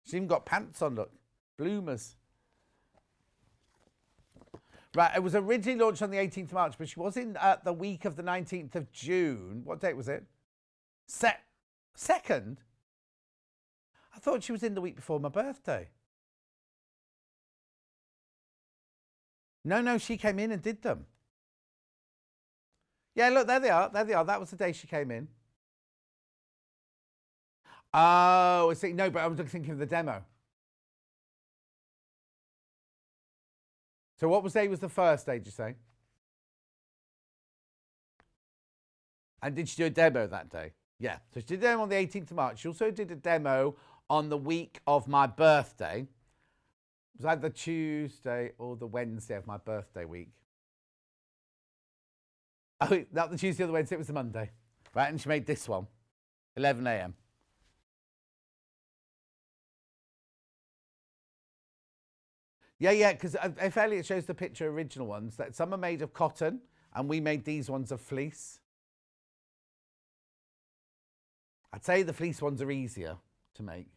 She's even got pants on, look. Bloomers. Right, it was originally launched on the 18th of March, but she was in the week of the 19th of June. What date was it? Second? I thought she was in the week before my birthday. No, she came in and did them. Yeah, look, there they are. That was the day she came in. Oh, no, but I was thinking of the demo. So what day was the first day, did you say? And did she do a demo that day? Yeah. So she did a demo on the 18th of March. She also did a demo on the week of my birthday. It was either the Tuesday or the Wednesday of my birthday week. Oh, not the Tuesday or the Wednesday, it was the Monday. Right, and she made this one, 11 a.m. Yeah, because if Elliot shows the picture original ones, that some are made of cotton, and we made these ones of fleece. I'd say the fleece ones are easier to make.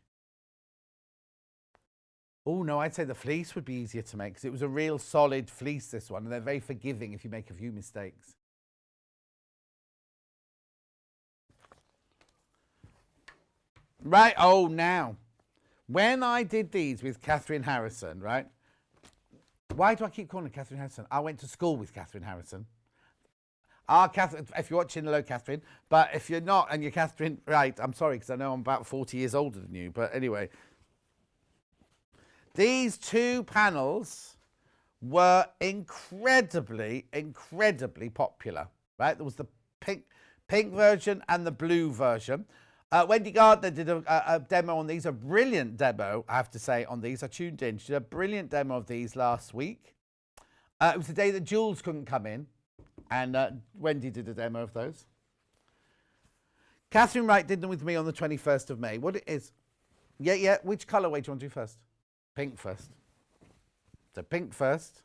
Oh, no, I'd say the fleece would be easier to make because it was a real solid fleece, this one, and they're very forgiving if you make a few mistakes. Right, oh, now, when I did these with Catherine Harrison, right? Why do I keep calling her Catherine Harrison? I went to school with Catherine Harrison. Catherine, if you're watching, hello, Catherine. But if you're not and you're Catherine, right, I'm sorry because I know I'm about 40 years older than you. But anyway, these two panels were incredibly popular, right? There was the pink version and the blue version. Wendy Gardner did a demo on these, a brilliant demo, I have to say, on these. I tuned in. She did a brilliant demo of these last week. It was the day that Jules couldn't come in, and Wendy did a demo of those. Catherine Wright did them with me on the 21st of May. What it is? Yeah. Which colourway do you want to do first? Pink first. So pink first.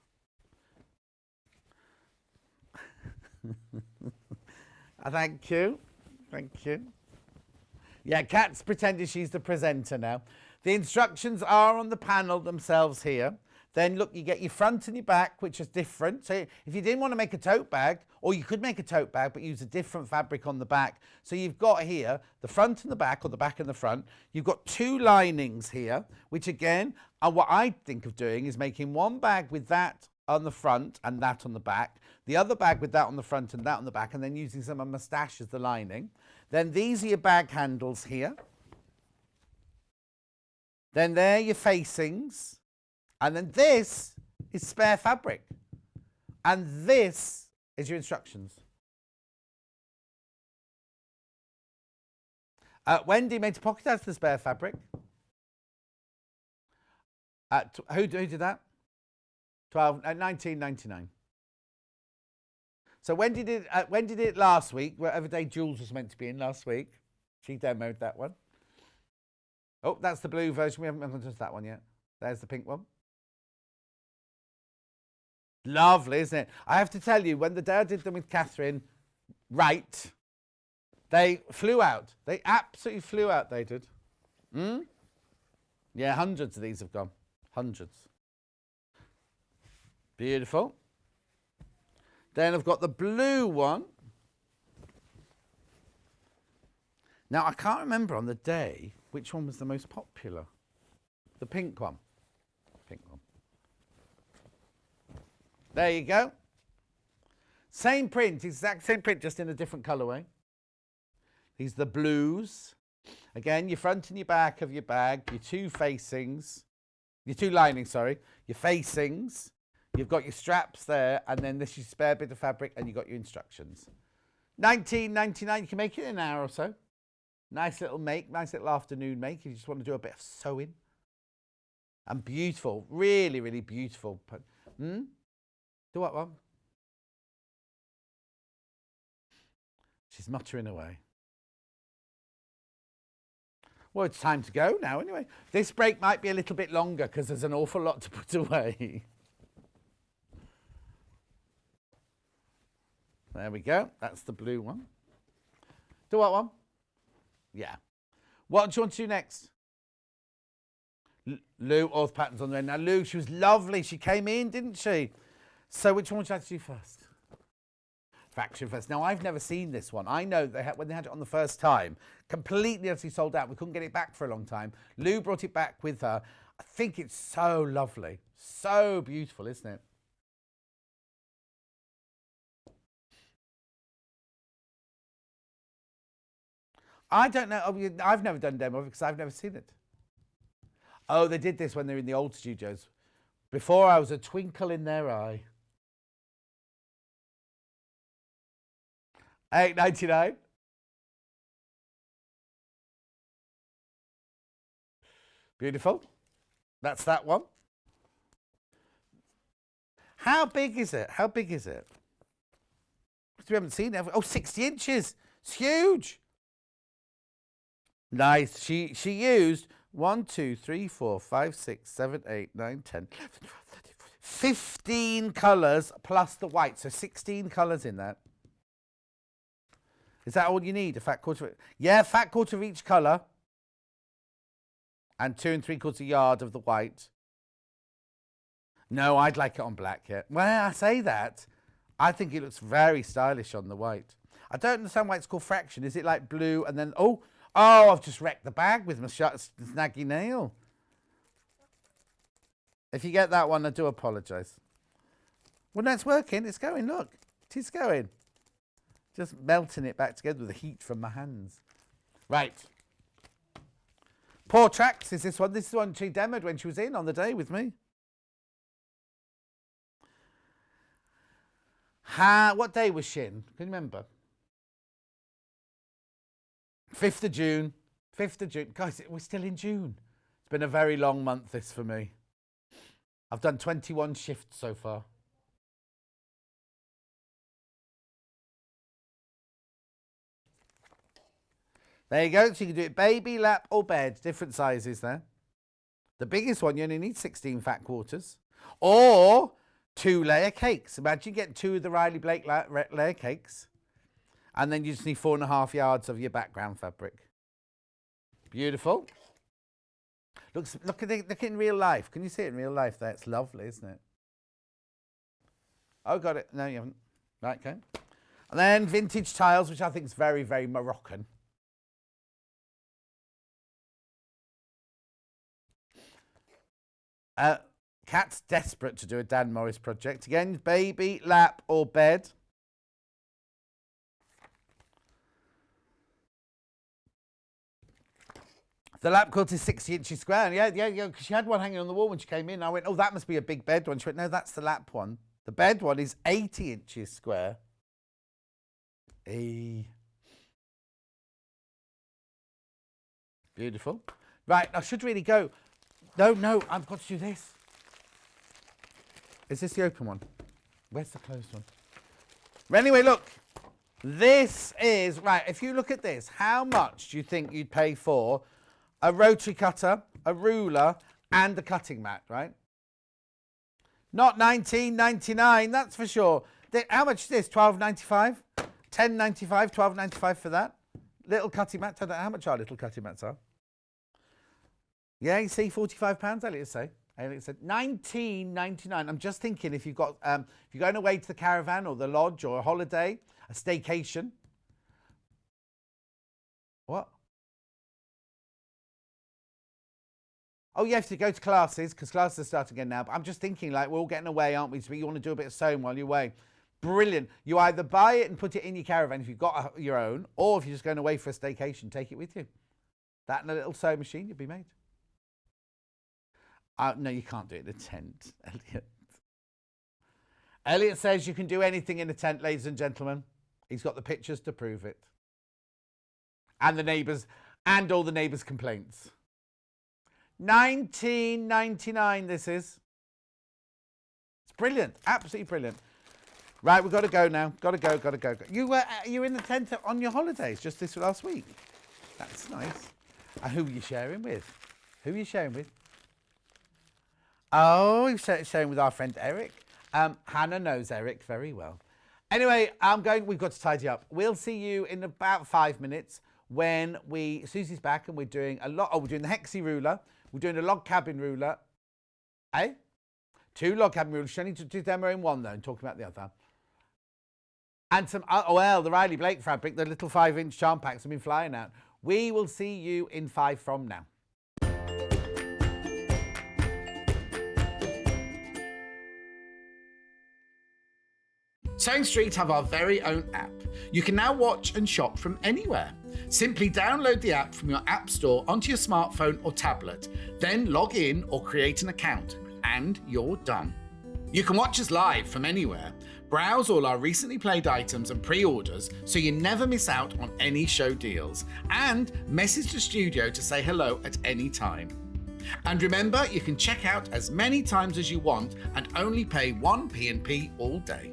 Thank you. Yeah, Kat's pretending she's the presenter now. The instructions are on the panel themselves here. Then look, you get your front and your back, which is different. So if you didn't want to make a tote bag, or you could make a tote bag, but use a different fabric on the back. So you've got here the front and the back, or the back and the front. You've got two linings here, which again, what I think of doing is making one bag with that on the front and that on the back. The other bag with that on the front and that on the back, and then using some of my moustache as the lining. Then these are your bag handles here. Then there are your facings. And then this is spare fabric. And this is your instructions. Wendy made a pocket out of the spare fabric. Who did that? $19.99. So Wendy did it last week, whatever day Jules was meant to be in last week. She demoed that one. Oh, that's the blue version. We haven't touched that one yet. There's the pink one. Lovely, isn't it? I have to tell you, when the day I did them with Catherine Wright, they flew out. They absolutely flew out, they did. Yeah, hundreds of these have gone. Hundreds. Beautiful. Then I've got the blue one. Now, I can't remember on the day which one was the most popular. The pink one. Pink one. There you go. Same print, exact same print, just in a different colourway. These are the blues. Again, your front and your back of your bag, your two linings, sorry, your facings. You've got your straps there, and then this is your spare bit of fabric, and you've got your instructions. $19.99, you can make it in an hour or so. Nice little make, nice little afternoon make if you just want to do a bit of sewing. And beautiful, really, really beautiful. Do what, Mum? She's muttering away. Well, it's time to go now anyway. This break might be a little bit longer because there's an awful lot to put away. There we go. That's the blue one. Do what one? Yeah. What do you want to do next? Lou, all the patterns on there. Now, Lou, she was lovely. She came in, didn't she? So which one would you like to do first? Faction first. Now, I've never seen this one. I know they had, when they had it on the first time, completely utterly sold out. We couldn't get it back for a long time. Lou brought it back with her. I think it's so lovely. So beautiful, isn't it? I don't know. I've never done demo because I've never seen it. Oh, they did this when they were in the old studios. Before I was a twinkle in their eye. $8.99. Beautiful. That's that one. How big is it? How big is it? Because we haven't seen it. Oh, 60 inches. It's huge. Nice. She used 1, 2, 3, 4, 5, 6, 7, 8, 9, 10, 15 colours plus the white. So 16 colours in that. Is that all you need? A fat quarter? Yeah, fat quarter of each colour. And 2 3/4 yard of the white. No, I'd like it on black yet. Well, I say that. I think it looks very stylish on the white. I don't understand why it's called fraction. Is it like blue and then... Oh, I've just wrecked the bag with my snaggy nail. If you get that one, I do apologise. Well, no, it's working. It's going, look. It is going. Just melting it back together with the heat from my hands. Right. Poor Tracks is this one. This is one she demoed when she was in on the day with me. What day was she in? Can you remember? 5th of June. 5th of June. Guys, we're still in June. It's been a very long month, this, for me. I've done 21 shifts so far. There you go. So you can do it baby, lap or bed. Different sizes there. The biggest one, you only need 16 fat quarters. Or 2-layer cakes. Imagine you get 2 of the Riley Blake layer cakes. And then you just need 4.5 yards of your background fabric. Beautiful. Look at it in real life. Can you see it in real life there? It's lovely, isn't it? Oh, got it. No, you haven't. Right, okay. And then vintage tiles, which I think is very, very Moroccan. Kat's desperate to do a Dan Morris project. Again, baby, lap or bed. The lap quilt is 60 inches square. Yeah, because she had one hanging on the wall when she came in. I went, oh, that must be a big bed one. She went, no, that's the lap one. The bed one is 80 inches square. Beautiful. Right, I should really go. No, I've got to do this. Is this the open one? Where's the closed one? Anyway, look. This is, right, if you look at this, how much do you think you'd pay for a rotary cutter, a ruler, and a cutting mat, right? Not $19.99, that's for sure. How much is this? $12.95? $10.95, $12.95 for that? Little cutting mat, I don't know how much our little cutting mats are. Yeah, you see, £45, Elliot say. Elliot said $19.99. I'm just thinking if you've got, if you're going away to the caravan or the lodge or a holiday, a staycation. What? Oh, you have to go to classes because classes are starting again now. But I'm just thinking, like, we're all getting away, aren't we? So you want to do a bit of sewing while you're away. Brilliant. You either buy it and put it in your caravan if you've got your own, or if you're just going away for a staycation, take it with you. That and a little sewing machine, you'll be made. No, you can't do it in a tent, Elliot. Elliot says you can do anything in a tent, ladies and gentlemen. He's got the pictures to prove it. And the neighbours, and all the neighbours' complaints. $19.99 this is. It's brilliant, absolutely brilliant. Right, we've got to go now. Got to go. You were in the tent on your holidays just this last week. That's nice. And who are you sharing with? Oh, you're sharing with our friend Eric. Hannah knows Eric very well. Anyway, we've got to tidy up. We'll see you in about 5 minutes when Susie's back and we're doing we're doing the Hexie ruler. We're doing a log cabin ruler. 2 log cabin rulers. She only to do demo in one though and talking about the other. And some, the Riley Blake fabric, the little 5-inch charm packs have been flying out. We will see you in 5 from now. Sewing Street have our very own app. You can now watch and shop from anywhere. Simply download the app from your app store onto your smartphone or tablet, then log in or create an account, and you're done. You can watch us live from anywhere, browse all our recently played items and pre-orders so you never miss out on any show deals, and message the studio to say hello at any time. And remember, you can check out as many times as you want and only pay 1 P&P all day.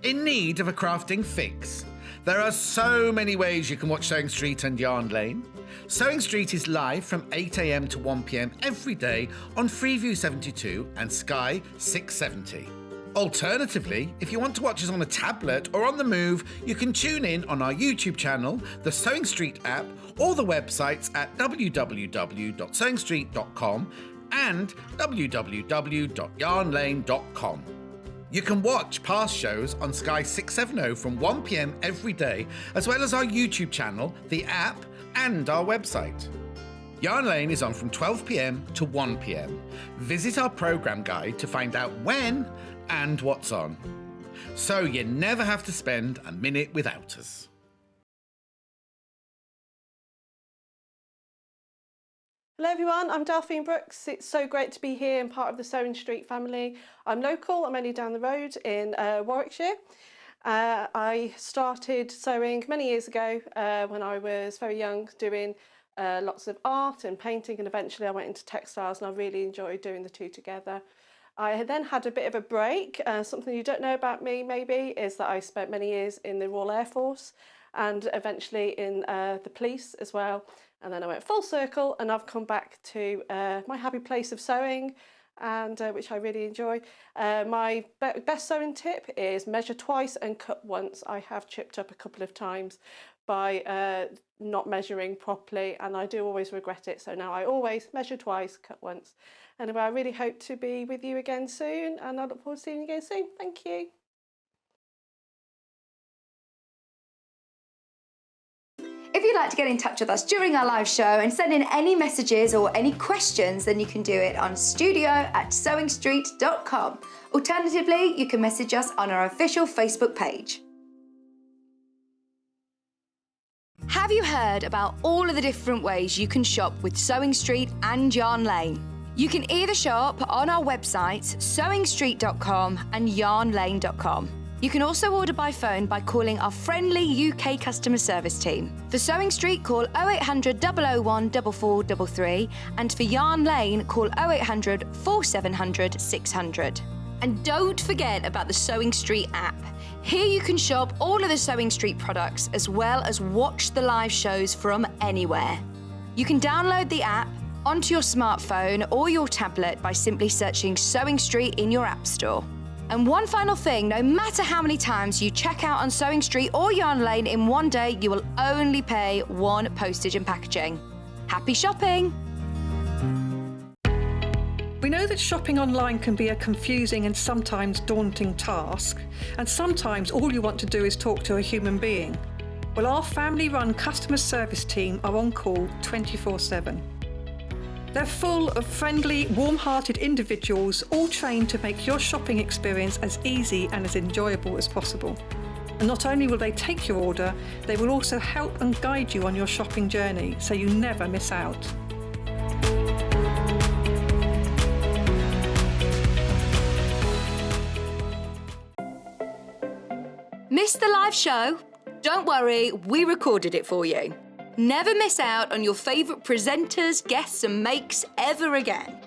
In need of a crafting fix? There are so many ways you can watch Sewing Street and Yarn Lane. Sewing Street is live from 8 AM to 1 PM every day on Freeview 72 and Sky 670. Alternatively, if you want to watch us on a tablet or on the move, you can tune in on our YouTube channel, the Sewing Street app, or the websites at www.sewingstreet.com and www.yarnlane.com. You can watch past shows on Sky 670 from 1 PM every day, as well as our YouTube channel, the app, and our website. Yarn Lane is on from 12 PM to 1 PM. Visit our programme guide to find out when and what's on. So you never have to spend a minute without us. Hello everyone, I'm Delphine Brooks. It's so great to be here and part of the Sewing Street family. I'm local, I'm only down the road in Warwickshire. I started sewing many years ago when I was very young, doing lots of art and painting, and eventually I went into textiles and I really enjoyed doing the two together. I then had a bit of a break. Something you don't know about me maybe is that I spent many years in the Royal Air Force and eventually in the police as well. And then I went full circle and I've come back to my happy place of sewing, and which I really enjoy. My best sewing tip is measure twice and cut once. I have chipped up a couple of times by not measuring properly, and I do always regret it. So now I always measure twice, cut once. Anyway, I really hope to be with you again soon, and I look forward to seeing you again soon. Thank you. If you'd like to get in touch with us during our live show and send in any messages or any questions, then you can do it on studio@sewingstreet.com. Alternatively, you can message us on our official Facebook page. Have you heard about all of the different ways you can shop with Sewing Street and Yarn Lane? You can either shop on our websites, sewingstreet.com and yarnlane.com. You can also order by phone by calling our friendly UK customer service team. For Sewing Street, call 0800 001 4433, and for Yarn Lane, call 0800 4700 600. And don't forget about the Sewing Street app. Here you can shop all of the Sewing Street products as well as watch the live shows from anywhere. You can download the app onto your smartphone or your tablet by simply searching Sewing Street in your app store. And one final thing, no matter how many times you check out on Sewing Street or Yarn Lane in one day, you will only pay 1 postage and packaging. Happy shopping! We know that shopping online can be a confusing and sometimes daunting task, and sometimes all you want to do is talk to a human being. Well, our family-run customer service team are on call 24/7. They're full of friendly, warm-hearted individuals, all trained to make your shopping experience as easy and as enjoyable as possible. And not only will they take your order, they will also help and guide you on your shopping journey, so you never miss out. Missed the live show? Don't worry, we recorded it for you. Never miss out on your favourite presenters, guests and makes ever again.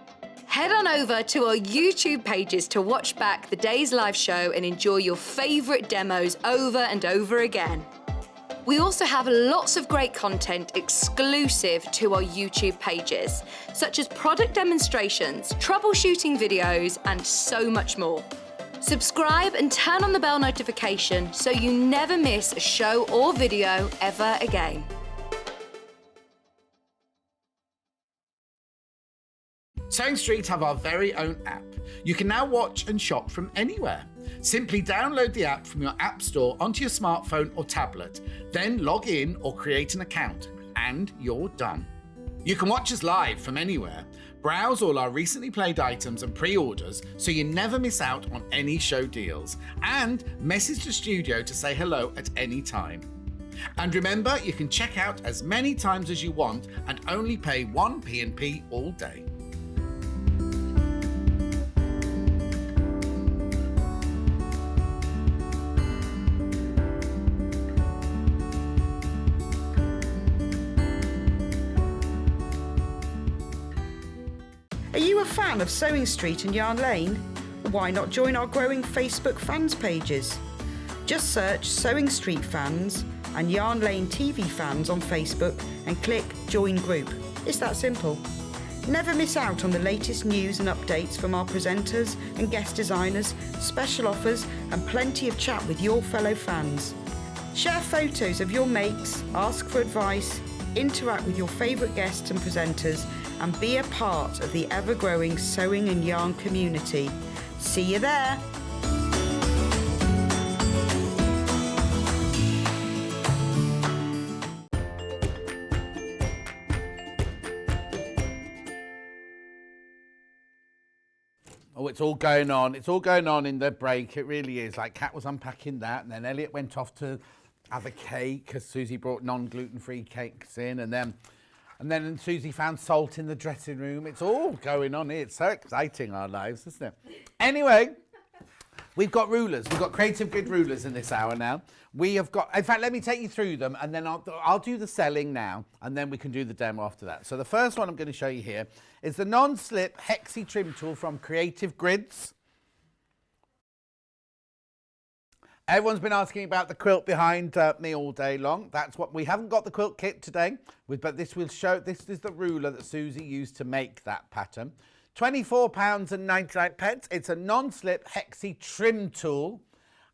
Head on over to our YouTube pages to watch back the day's live show and enjoy your favourite demos over and over again. We also have lots of great content exclusive to our YouTube pages, such as product demonstrations, troubleshooting videos, and so much more. Subscribe and turn on the bell notification so you never miss a show or video ever again. Sewing Street have our very own app. You can now watch and shop from anywhere. Simply download the app from your app store onto your smartphone or tablet, then log in or create an account, and you're done. You can watch us live from anywhere, browse all our recently played items and pre-orders so you never miss out on any show deals, and message the studio to say hello at any time. And remember, you can check out as many times as you want and only pay 1 P&P all day. Are you a fan of Sewing Street and Yarn Lane? Why not join our growing Facebook fans pages? Just search Sewing Street Fans and Yarn Lane TV Fans on Facebook and click Join Group. It's that simple. Never miss out on the latest news and updates from our presenters and guest designers, special offers and plenty of chat with your fellow fans. Share photos of your makes, ask for advice, interact with your favourite guests and presenters, and be a part of the ever-growing sewing and yarn community. See you there! Oh, it's all going on. It's all going on in the break. It really is. Like, Kat was unpacking that, and then Elliot went off to have a cake because Suzie brought non-gluten-free cakes in, and then Suzie found salt in the dressing room. It's all going on here. It's so exciting, our lives, isn't it? Anyway, we've got rulers. We've got creative grid rulers in this hour now. We have got, in fact, let me take you through them, and then I'll do the selling now, and then we can do the demo after that. So the first one I'm going to show you here is the non-slip hexi trim tool from Creative Grids. Everyone's been asking about the quilt behind me all day long. That's what we haven't got the quilt kit today, but this will show. This is the ruler that Suzie used to make that pattern. £24.99. It's a non-slip hexi trim tool,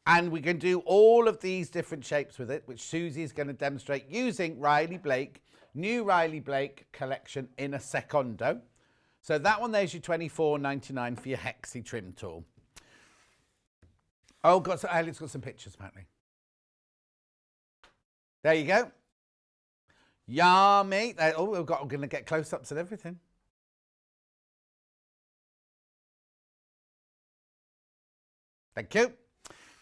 and we can do all of these different shapes with it, which Suzie is going to demonstrate using Riley Blake, new Riley Blake collection in a secondo. So that one there's your £24.99 for your hexi trim tool. Oh, Elliot's got some pictures, apparently. There you go. Yummy. Oh, we're going to get close-ups and everything. Thank you.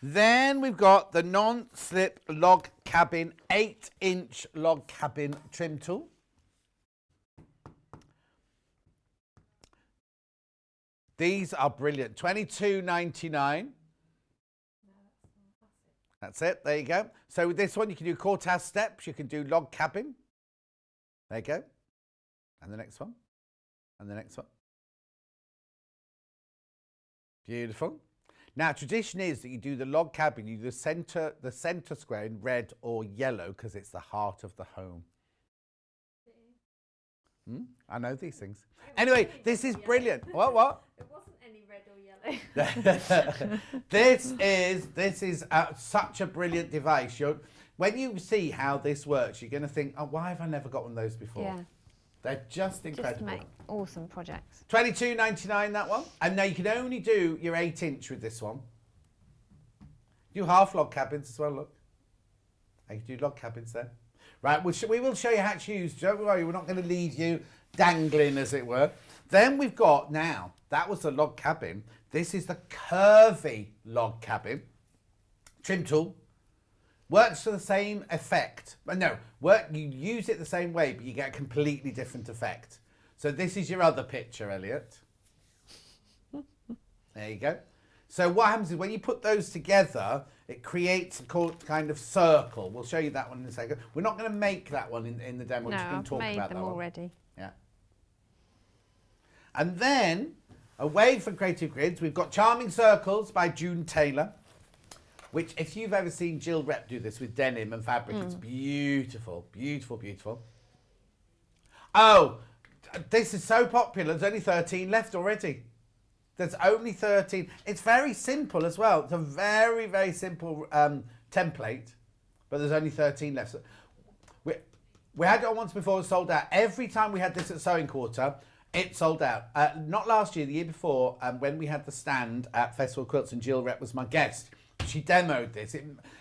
Then we've got the non-slip log cabin 8-inch log cabin trim tool. These are brilliant. £22.99. That's it. There you go. So with this one, you can do courthouse steps. You can do log cabin. There you go. And the next one. And the next one. Beautiful. Now, tradition is that you do the log cabin. You do the center square in red or yellow because it's the heart of the home. I know these things. Anyway, this is brilliant. What? It wasn't any red or yellow. This is such a brilliant device. When you see how this works, you're going to think, oh, why have I never got one of those before? Yeah. They're just incredible. Just make awesome projects. $22.99 that one. And now you can only do your 8-inch with this one. Do half log cabins as well, look. You can do log cabins there. Right, we will show you how to use. Don't worry, we're not going to leave you dangling, as it were. Then we've got now, that was the log cabin. This is the curvy log cabin. Trim tool. Works to the same effect. No, you use it the same way, but you get a completely different effect. So this is your other picture, Elliot. There you go. So what happens is when you put those together, it creates a kind of circle. We'll show you that one in a second. We're not going to make that one in the demo. No, We're just going I've to talk made about them that already. One. Yeah. And then, away from Creative Grids, we've got Charming Circles by June Taylor, which if you've ever seen Jill Rep do this with denim and fabric, it's beautiful, beautiful, beautiful. Oh, this is so popular. There's only 13 left already. There's only 13. It's very simple as well. It's a very, very simple template, but there's only 13 left. We had it on once before, it sold out. Every time we had this at Sewing Quarter, it sold out. Not last year, the year before, when we had the stand at Festival Quilts and Jill Rep was my guest. She demoed this.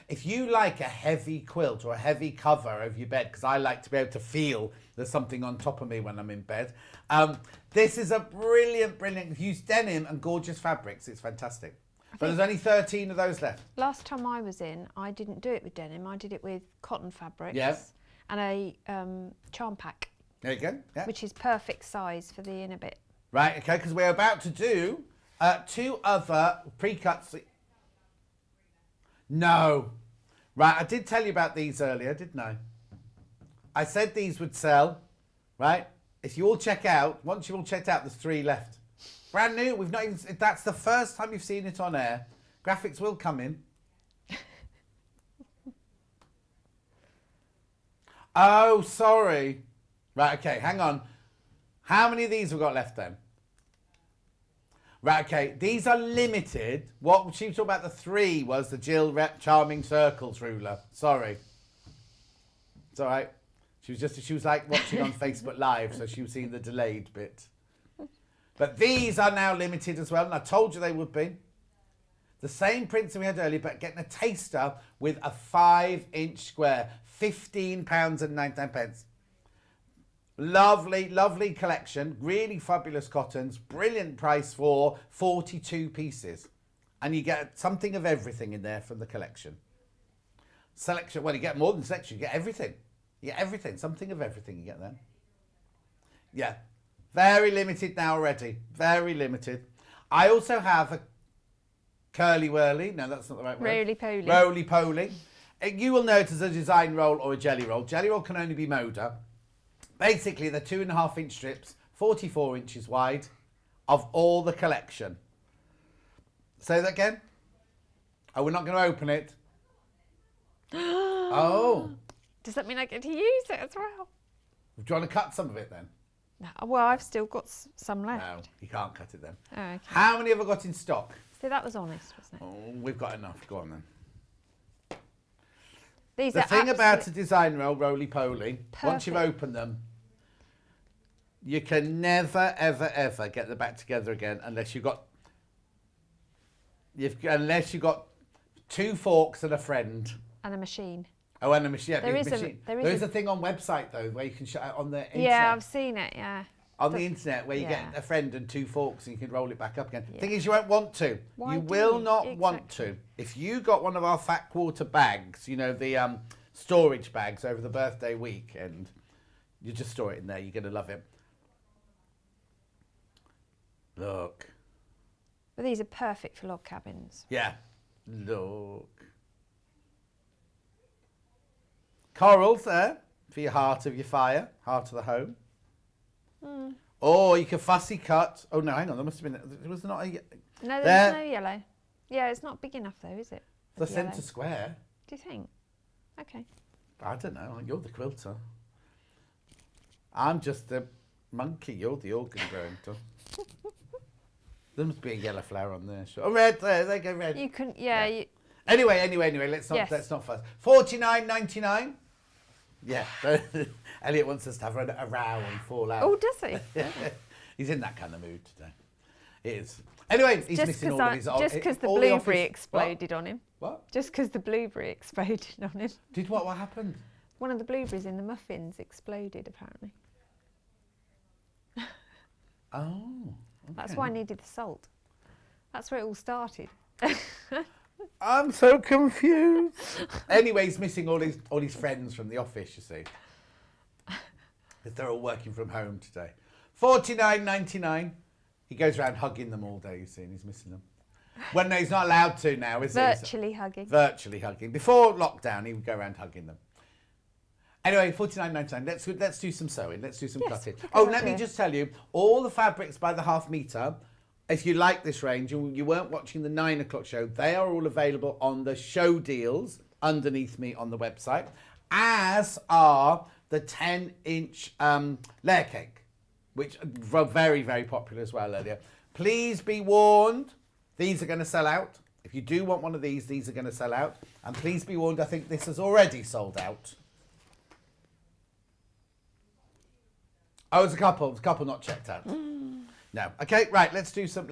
If you like a heavy quilt or a heavy cover over your bed, because I like to be able to feel there's something on top of me when I'm in bed, this is a brilliant, brilliant, use denim and gorgeous fabrics. It's fantastic. But there's only 13 of those left. Last time I was in, I didn't do it with denim. I did it with cotton fabrics and a charm pack. There you go. Yeah. Which is perfect size for the inner bit. Right, okay, because we're about to do 2 other pre-cuts. No. Right, I did tell you about these earlier, didn't I? I said these would sell, right? If you all check out, once you've all checked out, there's 3 left. Brand new, we've not even, that's the first time you've seen it on air. Graphics will come in. Oh, sorry. Right, okay, hang on. How many of these have we got left then? Right, okay, these are limited. What she was talking about, the 3 was the Jill Rep Charming Circles ruler. Sorry. It's all right. She was like watching on Facebook Live, so she was seeing the delayed bit. But these are now limited as well, and I told you they would be. The same prints that we had earlier, but getting a taster with a 5-inch square, £15.99. Lovely, lovely collection, really fabulous cottons, brilliant price for 42 pieces. And you get something of everything in there from the collection. Selection, well, you get more than selection, you get everything. You get everything, something of everything you get there. Yeah, very limited now already, very limited. I also have a curly whirly, no, that's not the right word. Roly-poly. Roly-poly. You will know it as a design roll or a jelly roll. Jelly roll can only be Moda. Basically, they're 2.5-inch strips, 44 inches wide, of all the collection. Say that again. Oh, we're not going to open it. Oh. Does that mean I get to use it as well? Do you want to cut some of it then? No, well, I've still got some left. No, you can't cut it then. Oh, okay. How many have I got in stock? See, that was honest, wasn't it? Oh, we've got enough. Go on then. These The are thing about a design roll, roly-poly, once you've Perfect. opened them, you can never, ever, ever get them back together again unless you've got 2 forks and a friend. And a machine. Oh, and a machine. Yeah, There the is a- machine. there is There's a- a thing on website though where you can on the internet. Yeah, I've seen it, yeah. On the internet where you yeah. get a friend and 2 forks and you can roll it back up again. Yeah. Thing is, you won't want to. Why you do will you? not want to. Exactly. If you got one of our Fat Quarter bags, you know, the storage bags over the birthday weekend, you just store it in there. You're going to love it. Look. But these are perfect for log cabins. Yeah. Look. Corals there for your heart of your fire, heart of the home. Or you can fussy cut. Oh no, hang on. There must have been. Was there not a? No, There. there's no yellow. Yeah, it's not big enough though, is it? The Of yellow. centre square. Do you think? Okay. I don't know. You're the quilter. I'm just the monkey. You're the organ growing. There must be a yellow flower on there. Sure. Oh, red. There they go. Red. You can, yeah. Anyway. Let's not. Yes. Let's not fuss. $49.99. Yeah. Elliot wants us to have a row and fall out. Oh, does he? He's in that kind of mood today. It is. Anyway, he's missing all of his... Just because the all blueberry office- exploded on him. What? Just because the blueberry exploded on him. Did what? What happened? One of the blueberries in the muffins exploded, apparently. Oh. That's why I needed the salt. That's where it all started. I'm so confused. Anyway, he's missing all his friends from the office, you see. Because they're all working from home today. $49.99. He goes around hugging them all day, you see, and he's missing them. Well, no, he's not allowed to now, is he? Virtually hugging. Virtually hugging. Before lockdown, he would go around hugging them. Anyway, $49.99. Let's do some sewing. Let's do some cutting. Oh, let me just tell you, all the fabrics by the half metre, if you like this range and you weren't watching the 9 o'clock show, they are all available on the show deals underneath me on the website, as are the 10-inch layer cake, which were very, very popular as well earlier. Please be warned, these are going to sell out. If you do want one of these are going to sell out. And please be warned, I think this has already sold out. Oh, there's a couple not checked out. No. Okay, right, let's do some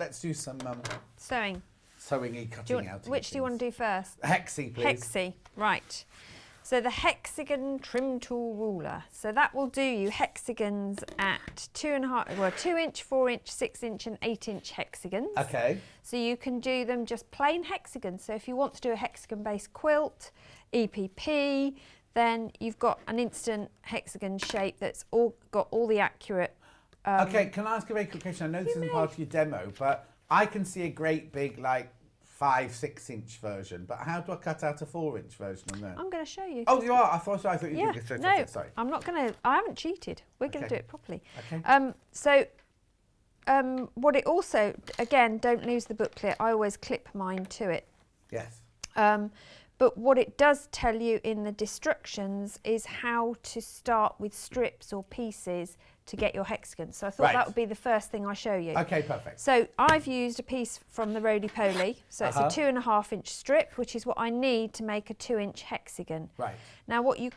Sewing. sewing-y, cutting out. Which do you want to do first? Hexie, please. Hexie, right. So the hexagon trim tool ruler. So that will do you hexagons at 2-inch, 4-inch, 6-inch and 8-inch hexagons. Okay. So you can do them just plain hexagons. So if you want to do a hexagon-based quilt, EPP, then you've got an instant hexagon shape that's got all the accurate... Okay, can I ask a very quick question? I know this isn't part of your demo, but I can see a great big, 5-6-inch version, but how do I cut out a 4-inch version on that? I'm going to show you. Oh, you are? I thought you were Yeah, going to no, sorry. I'm not going to... I haven't cheated. We're going to do it properly. Okay. What it also... Again, don't lose the booklet. I always clip mine to it. Yes. But what it does tell you in the instructions is how to start with strips or pieces to get your hexagon. So I thought that would be the first thing I show you. Okay, perfect. So I've used a piece from the Roly Poly. So it's a 2.5-inch strip, which is what I need to make a 2-inch hexagon. Right. Now what you,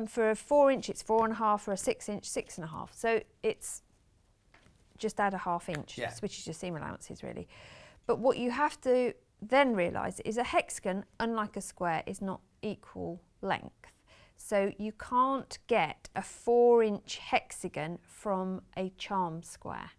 for a 4-inch, it's 4.5, for a 6-inch, 6.5. So it's just add a 1/2 inch, which is your seam allowances really. But what you have to then realise is a hexagon, unlike a square, is not equal length. So you can't get a 4-inch hexagon from a charm square.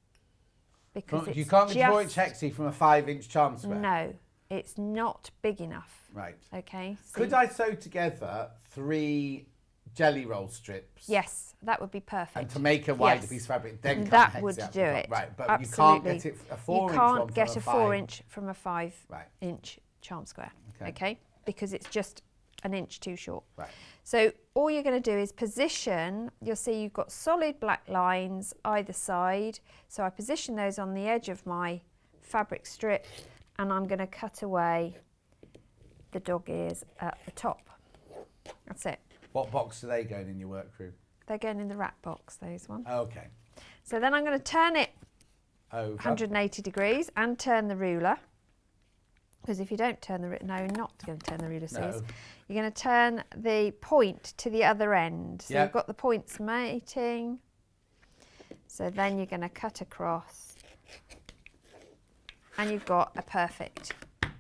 Because You can't get a 4-inch hexie from a 5-inch charm square? No, it's not big enough. Right. Okay. So Could I sew together 3 jelly roll strips? Yes, that would be perfect. And to make a wider piece of fabric, then cut that the would hexie out do the top. it. Right, but Absolutely. you can't get it a 4-inch You can't get a 4-inch from a 5-inch charm square. Okay. Because it's just an inch too short. Right. So all you're going to do is position. You'll see you've got solid black lines either side. So I position those on the edge of my fabric strip, and I'm going to cut away the dog ears at the top. That's it. What box do they go in your work crew? They're going in the wrap box, those ones. Okay. So then I'm going to turn it Over. 180 degrees and turn the ruler. Because if you don't turn the ruler, no, you're not going to turn the ruler, Suze. You're going to turn the point to the other end. So you've got the points mating. So then you're going to cut across. And you've got a perfect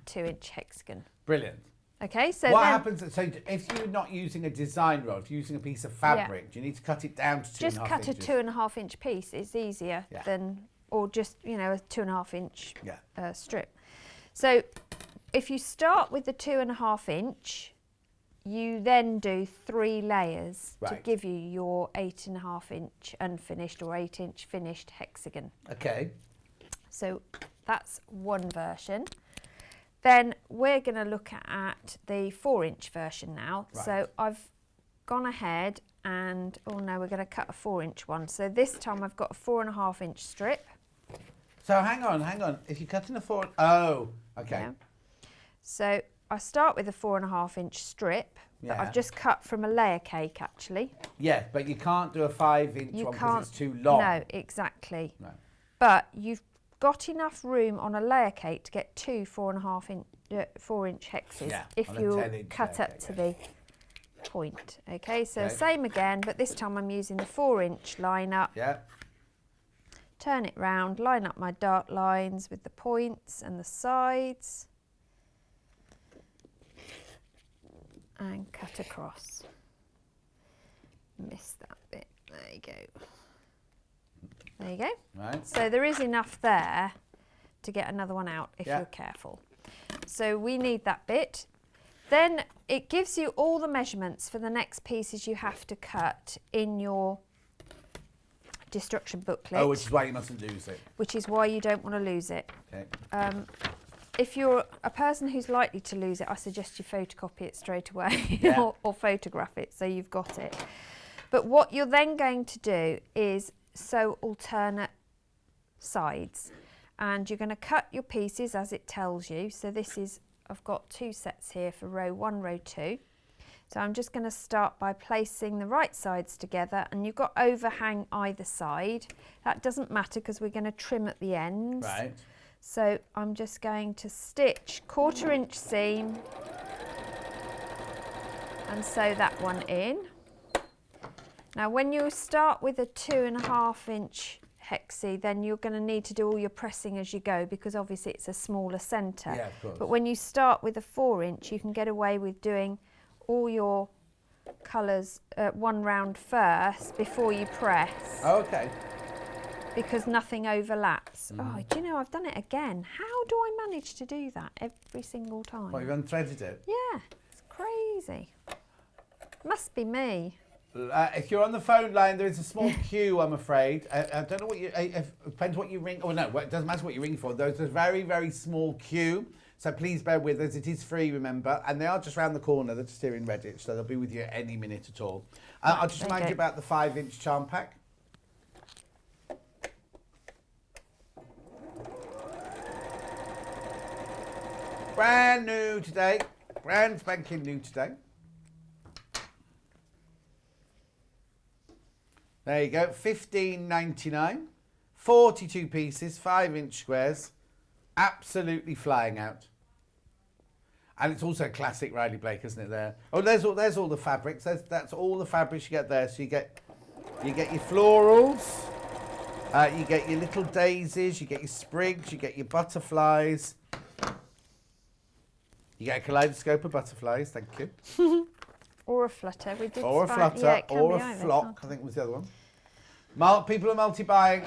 2-inch hexagon. Brilliant. Okay, so what happens? So if you're not using a design rod, if you're using a piece of fabric, do you need to cut it down to 2.5 inches? Just cut a 2.5-inch piece. It's easier than, or just a 2.5-inch strip. So if you start with the 2.5-inch, you then do 3 layers to give you your 8.5-inch unfinished or 8-inch finished hexagon. Okay. So that's one version. Then we're going to look at the 4-inch version now. Right. So I've gone ahead and, oh no, we're going to cut a 4-inch one. So this time I've got a 4.5-inch strip. So hang on. If you're cutting a 4... Oh, okay. Yeah. So I start with a 4.5-inch strip that I've just cut from a layer cake, actually. Yeah, but you can't do a 5-inch one because it's too long. No, exactly. No. But you've got enough room on a layer cake to get 2 4.5-inch 4-inch hexes if you cut up to the point. Okay, so same again, but this time I'm using the 4-inch line up. Yeah. Turn it round, line up my dark lines with the points and the sides. And cut across. Missed that bit. There you go. There you go. Right. So there is enough there to get another one out if you're careful. So we need that bit. Then it gives you all the measurements for the next pieces you have to cut in your destruction booklet. Oh, which is why you mustn't lose it. Which is why you don't want to lose it. Okay. If you're a person who's likely to lose it, I suggest you photocopy it straight away or photograph it so you've got it. But what you're then going to do is sew alternate sides, and you're going to cut your pieces as it tells you. So this is, I've got 2 sets here for row 1, row 2. So I'm just going to start by placing the right sides together, and you've got overhang either side. That doesn't matter because we're going to trim at the ends. Right. So I'm just going to stitch 1/4 inch seam and sew that one in. Now when you start with a 2.5 inch hexie, then you're going to need to do all your pressing as you go because obviously it's a smaller centre. Yeah, of course. But when you start with a 4 inch, you can get away with doing all your colours one round first before you press. Oh, okay. Because nothing overlaps. Oh, do you know, I've done it again. How do I manage to do that every single time? Well, you've unthreaded it. Yeah, it's crazy. Must be me. If you're on the phone line, there is a small queue, I'm afraid. I don't know what you... it depends what you ring... Oh, no, it doesn't matter what you ring for. There's a very, very small queue. So please bear with us. It is free, remember. And they are just round the corner. They're just here in Redditch, so they'll be with you at any minute at all. I'll just remind you about the 5-inch charm pack. Brand new today. Brand spanking new today. There you go, $15.99, 42 pieces, 5-inch squares, absolutely flying out. And it's also classic Riley Blake, isn't it? There. Oh, there's all the fabrics. That's all the fabrics you get there. So you get your florals, you get your little daisies, you get your sprigs, you get your butterflies. You get a kaleidoscope of butterflies. Thank you. Or a flutter. We did. Or a flutter, or a flock, I think was the other one. People are multi-buying.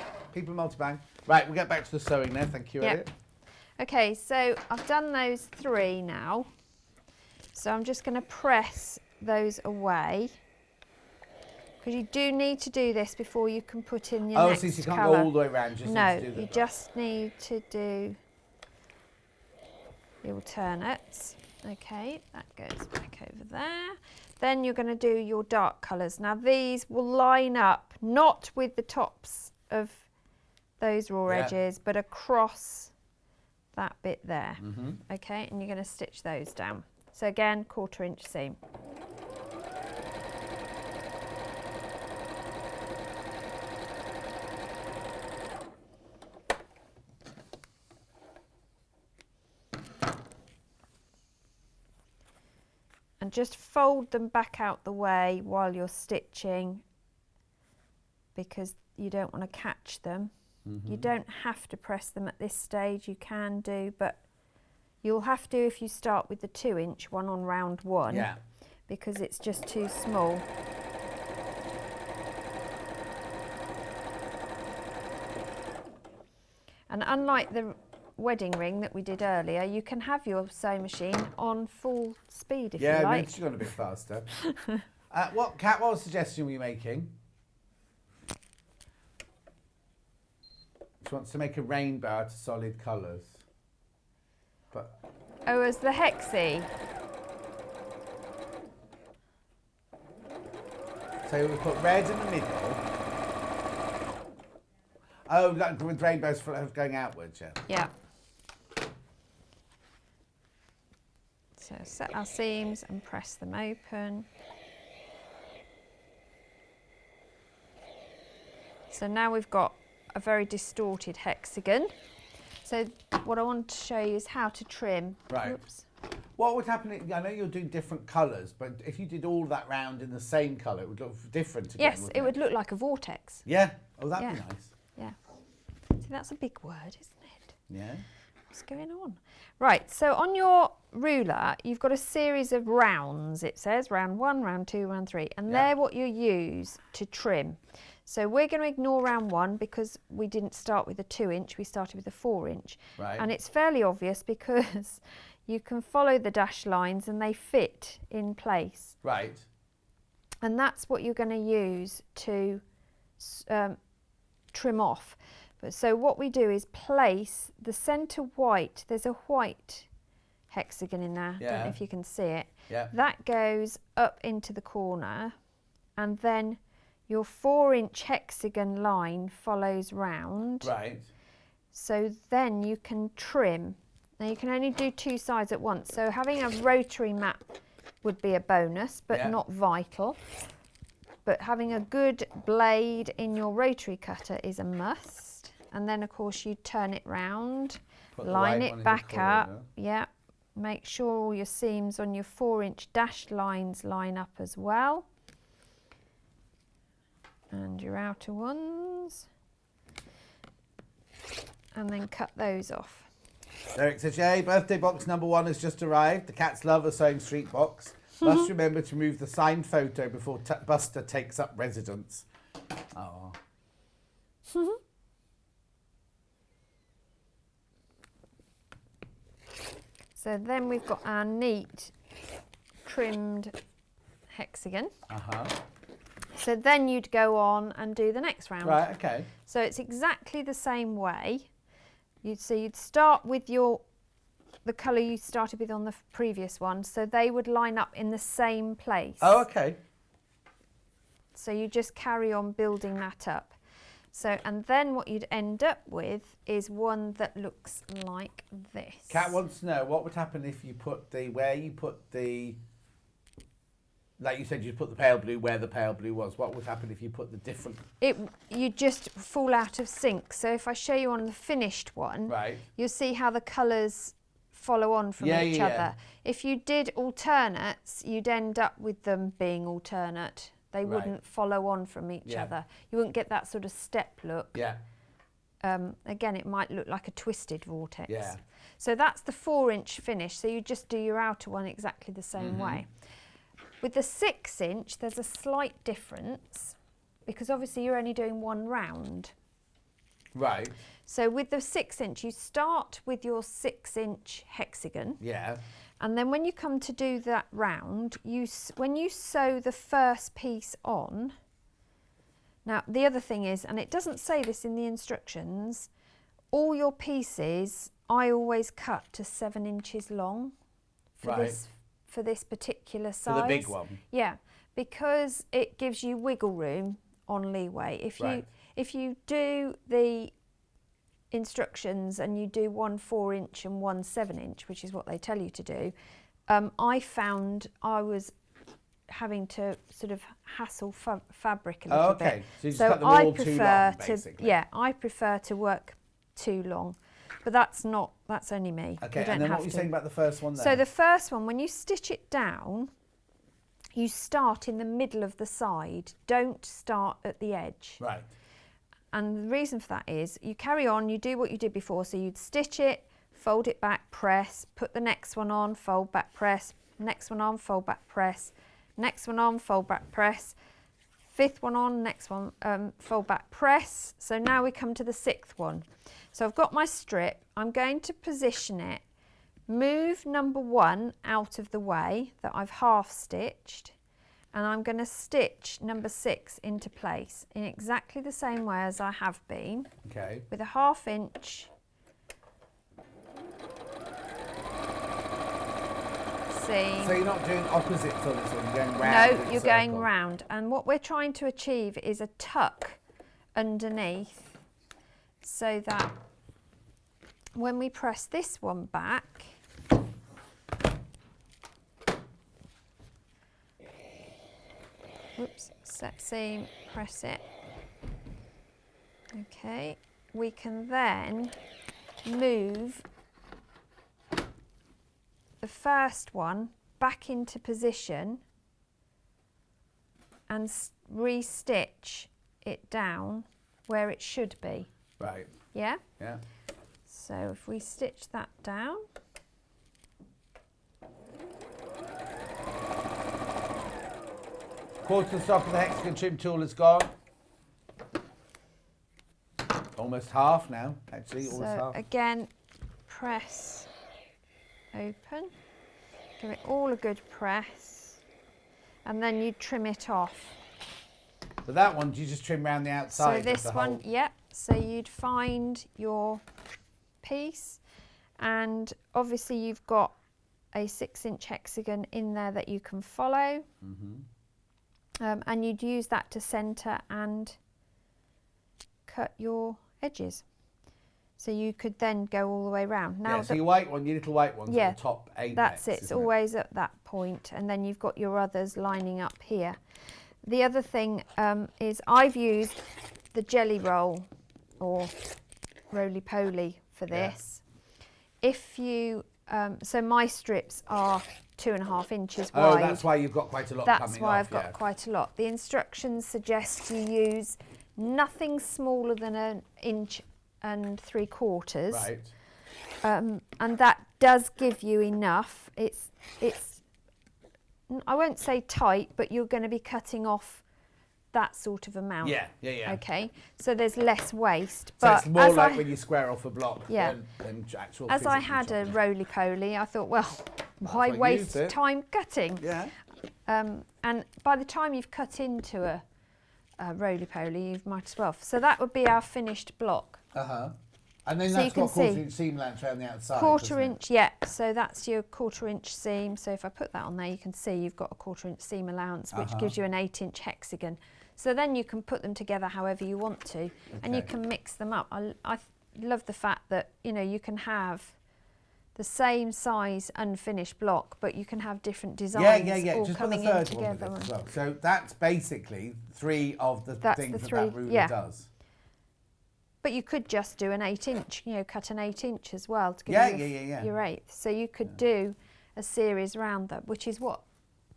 Right, we'll get back to the sewing now. Thank you, Elliot. Okay, so I've done those 3 now. So I'm just going to press those away. Because you do need to do this before you can put in your next so you can't colour. go all the way around. You just need to do the alternates. Okay, that goes back over there. Then you're going to do your dark colours. Now these will line up, not with the tops of those raw edges, but across that bit there. Okay, and you're going to stitch those down. So again, 1/4 inch seam. And just fold them back out the way while you're stitching because you don't want to catch them. You don't have to press them at this stage, you can do, but you'll have to if you start with the 2-inch one on round 1 because it's just too small. And unlike the wedding ring that we did earlier, you can have your sewing machine on full speed if you like. Yeah, it's gone a bit faster. What suggestion were you making? She wants to make a rainbow out of solid colours. But oh, as the hexie? So we put red in the middle. Oh, like with rainbows going outwards, yeah. Yeah. So set our seams and press them open. So now we've got a very distorted hexagon. So what I want to show you is how to trim. Right. Oops. What would happen? I know you're doing different colours, but if you did all that round in the same colour, it would look different again. Yes, it would look like a vortex. Yeah. Oh, that'd be Yeah. nice. Yeah. See, that's a big word, isn't it? Yeah. What's going on? Right, so on your ruler, you've got a series of rounds. It says round 1, round 2, round 3, and they're what you use to trim. So we're going to ignore round 1 because we didn't start with a 2-inch, we started with a 4-inch. Right. And it's fairly obvious because you can follow the dashed lines and they fit in place. Right. And that's what you're going to use to trim off. But so what we do is place the centre white. There's a white hexagon in there. Yeah. Don't know if you can see it. Yeah. That goes up into the corner, and then your 4-inch hexagon line follows round. Right. So then you can trim. Now you can only do 2 sides at once. So having a rotary mat would be a bonus, but not vital. But having a good blade in your rotary cutter is a must. And then of course you turn it round, line it back up. Yeah. Make sure all your seams on your 4-inch dashed lines line up as well. And your outer ones. And then cut those off. Derek says, yay, birthday box number 1 has just arrived. The cats love a Sewing Street box. Must remember to remove the signed photo before Buster takes up residence. Oh. So then we've got our neat trimmed hexagon. Uh-huh. So then you'd go on and do the next round. Right, okay. So it's exactly the same way. You'd start with the colour you started with on the previous one, so they would line up in the same place. Oh, okay. So you just carry on building that up. So, and then what you'd end up with is one that looks like this. Kat wants to know what would happen if you put like you said, you'd put the pale blue where the pale blue was. What would happen if you put the different? You just fall out of sync. So if I show you on the finished one, right, you'll see how the colours follow on from each other. If you did alternates, you'd end up with them being alternate. They wouldn't follow on from each other. You wouldn't get that sort of step look. Yeah. Again, it might look like a twisted vortex. Yeah. So that's the 4-inch finish. So you just do your outer one exactly the same way. With the 6-inch, there's a slight difference because obviously you're only doing 1 round. Right. So with the 6-inch, you start with your 6-inch hexagon. Yeah. And then when you come to do that round, when you sew the first piece on, now the other thing is, and it doesn't say this in the instructions, all your pieces I always cut to 7 inches long for this particular size. For the big one. Yeah, because it gives you wiggle room on leeway. If you do the instructions and you do 1 4-inch and 1 7-inch, which is what they tell you to do, I found I was having to sort of hassle fabric a little bit. So you just cut them all too long, basically. Yeah, I prefer to work too long, but that's only me. Okay, and then what were you saying about the first one there? So the first one, when you stitch it down, you start in the middle of the side. Don't start at the edge. Right. And the reason for that is you carry on, you do what you did before. So you'd stitch it, fold it back, press, put the next one on, fold back, press, next one on, fold back, press, next one on, fold back, press, 5th one on, next one, fold back, press. So now we come to the 6th one. So I've got my strip. I'm going to position it, move number 1 out of the way that I've half stitched, and I'm going to stitch number 6 into place in exactly the same way as I have been. Okay. With a 1/2 inch seam. So you're not doing opposites on this one, you're going round. No, you're going round. And what we're trying to achieve is a tuck underneath so that when we press this one back, whoops, set seam, press it. Okay, we can then move first one back into position and re-stitch it down where it should be. Right. Yeah? Yeah. So if we stitch that down. Quarter stop of the hexagon trim tool is gone. Almost half now, actually, almost So half. again, press open, give it all a good press, and then you trim it off. But that one, you just trim around the outside. So of this the one, hole. yep, so you'd find your piece, and obviously you've got a 6-inch hexagon in there that you can follow. And you'd use that to centre and cut your edges. So you could then go all the way around. Now, Yeah, so your white one, your little white one's at the top apex. That's it. It's isn't always at that point, and then you've got your others lining up here. The other thing is I've used the jelly roll or roly-poly for this. If you, so my strips are 2.5 inches wide. Oh, that's why you've got quite a lot coming off. That's why I've got quite a lot. The instructions suggest you use nothing smaller than 1 3/4 inches. Right. And that does give you enough. It's I won't say tight, but you're going to be cutting off that sort of amount. Yeah, yeah, yeah. Okay, so there's less waste. So But it's more as like when you square off a block Yeah. than actual as I physical had a chopping. roly-poly, I thought, well, why why you waste used it. time cutting? Yeah. And by the time you've cut into a roly-poly, you might as well. So that would be our finished block. Uh-huh. And then So that's you can got quarter see inch seam length around the outside. 1/4 doesn't it? inch, yeah. So that's your 1/4 inch seam. So if I put that on there, you can see you've got a 1/4 inch seam allowance, which gives you an 8-inch hexagon. So then you can put them together however you want to, and you Okay. can mix them up. I love the fact that, you know, you can have the same size unfinished block, but you can have different designs Yeah. all Just put the coming in third one with together. it as well. So that's basically 3 of the That's things the that 3, ruler yeah. does. But you could just do an 8-inch, you know, cut an 8-inch as well to give Yeah, you yeah. your 1/8. So you could do a series round that, which is what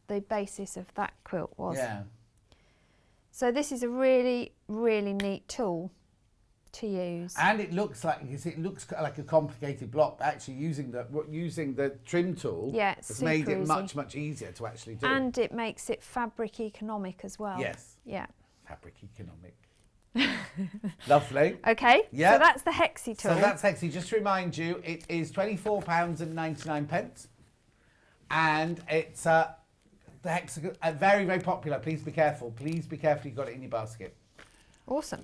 the basis of that quilt was. Yeah. So this is a really, really neat tool to use. And it looks like a complicated block. But actually, using the trim tool Yeah, it's has made super it easy. much easier to actually do. And it makes it fabric economic as well. Yes. Yeah. Fabric economic. Lovely. Okay. Yeah. So that's the Hexie tool. So that's Hexie. Just to remind you, it is £24.99, and it's the hexagon. Very, very popular. Please be careful. Please be careful. You've got it in your basket. Awesome.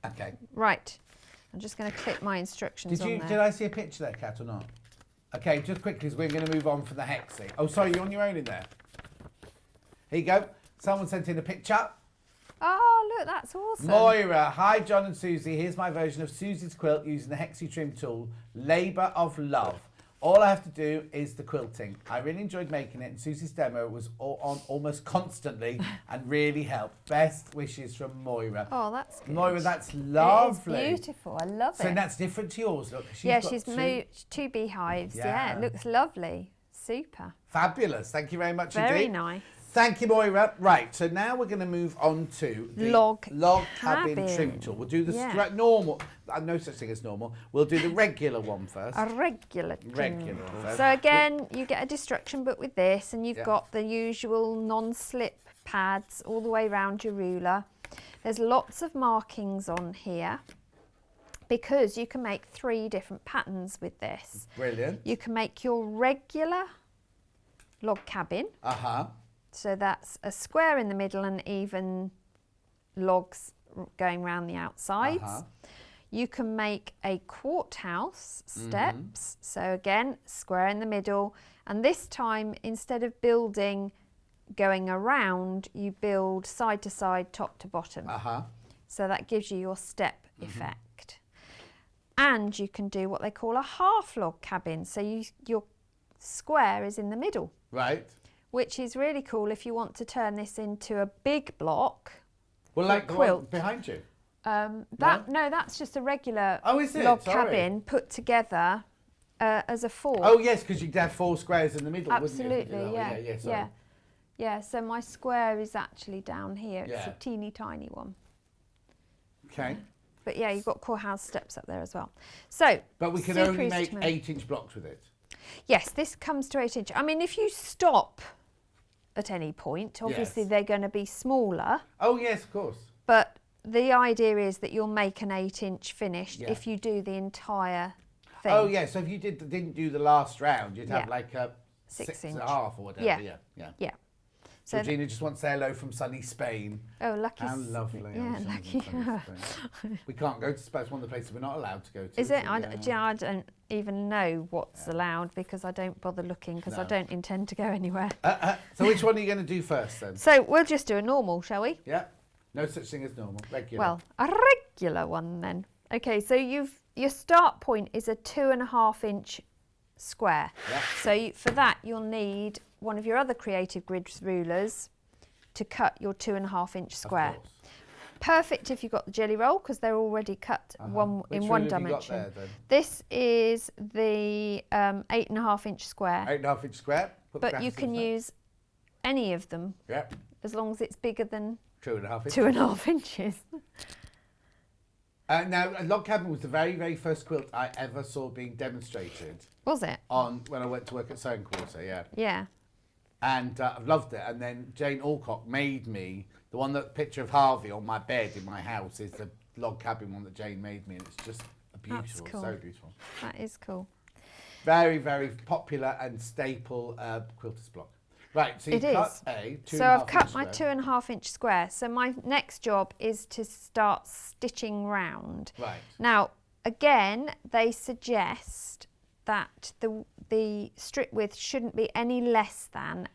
Okay. Right. I'm just going to click my instructions on there. Did I see a picture there, Kat, or not? Okay, just quickly, so we're going to move on from the Hexie. Oh, sorry, you're on your own in there. Here you go. Someone sent in a picture. Oh, look, that's awesome. Moira, hi John and Susie. Here's my version of Susie's quilt using the Hexie trim tool. Labour of love. All I have to do is the quilting. I really enjoyed making it, and Susie's demo was on almost constantly and really helped. Best wishes from Moira. Oh, that's good. Moira, that's lovely. It is beautiful. I love So it. that's different to yours. Look, She's got moved 2 beehives. Yeah, Yeah. it looks lovely. Super. Fabulous. Thank you very much Very indeed. nice. Thank you, Moira. Right, so now we're going to move on to the Log cabin cabin. trim tool. We'll do the Yeah. normal. No such thing as normal. We'll do the regular one first. A regular trim. Regular one first. So again, you get a destruction book with this, and you've Yeah. got the usual non-slip pads all the way around your ruler. There's lots of markings on here because you can make 3 different patterns with this. Brilliant. You can make your regular log cabin. Uh-huh. So that's a square in the middle and even logs going round the outsides. Uh-huh. You can make a quart house steps. So again, square in the middle. And this time, instead of building going around, you build side to side, top to bottom. Uh-huh. So that gives you your step effect. And you can do what they call a half log cabin. So your square is in the middle, Right. which is really cool if you want to turn this into a big block. Well, like the one quilt. behind you. No, that's just a regular Oh, is it? log Sorry. cabin put together as a 4. Oh yes, because you'd have 4 squares in the middle, wouldn't you? Absolutely, yeah. Yeah, sorry. Yeah, so my square is actually down here. It's Yeah. a teeny tiny one. Okay. But yeah, you've got courthouse steps up there as well. So, But we can super only easy make to 8-inch blocks with it. Yes, this comes to 8 inch. I mean, if you stop at any point, obviously Yes. they're going to be smaller. Oh yes, of course. But the idea is that you'll make an 8-inch finished Yeah. if you do the entire thing. Oh yeah, so if you didn't do the last round, you'd have Yeah. like a 6 inch. 6.5 or whatever. Yeah. Yeah. So Georgina just wants to say hello from sunny Spain. oh, lucky. How lovely. Yeah, I'm lucky. sunny Spain. We can't go to Spain. It's one of the places we're not allowed to go to. Is it? so I don't even know what's allowed because I don't bother looking because I No. don't intend to go anywhere. So which one are you going to do first then? So we'll just do a normal, shall we? Yeah. No such thing as normal. Regular. Well, a regular one then. Okay, so your start point is a 2.5 inch square. Yeah. So for that you'll need one of your other creative grid rulers to cut your 2.5 inch square. Of course. Perfect if you've got the jelly roll because they're already cut Which in ruler one have you got dimension. there, then? This is the 8.5 inch square, 8.5-inch square. Put the but you graphics can in there. use any of them Yep. as long as it's bigger than 2.5 inches. 2.5 inches. Now, a log cabin was the very, very first quilt I ever saw being demonstrated Was it? on when I went to work at Sewing Quarter, yeah. Yeah. And I've loved it. And then Jane Alcock made me, the one that picture of Harvey on my bed in my house is the log cabin one that Jane made me. And it's just beautiful, cool. so beautiful. That is cool. Very, very popular and staple quilter's block. Right, so you It cut is. a 2.5 So I've cut inch my square. 2.5 inch square. So my next job is to start stitching round. Right. Now, again, they suggest that the strip width shouldn't be any less than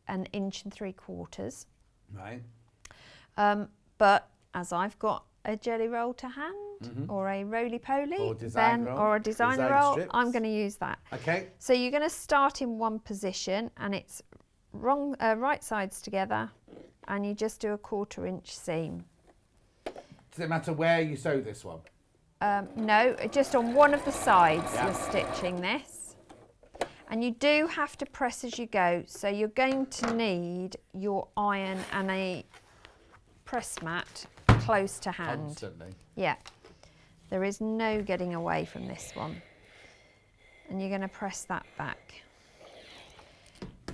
1 3/4 inches. Right. But as I've got a jelly roll to hand or a roly-poly Or design roll. or a designer Design roll, strips. I'm going to use that. Okay. So you're going to start in one position and it's right sides together and you just do a 1/4 inch seam. Does it matter where you sew this one? No, just on one of the sides Yeah. you're stitching this. And you do have to press as you go. So you're going to need your iron and a press mat close to hand. Constantly. Yeah. There is no getting away from this one. And you're going to press that back.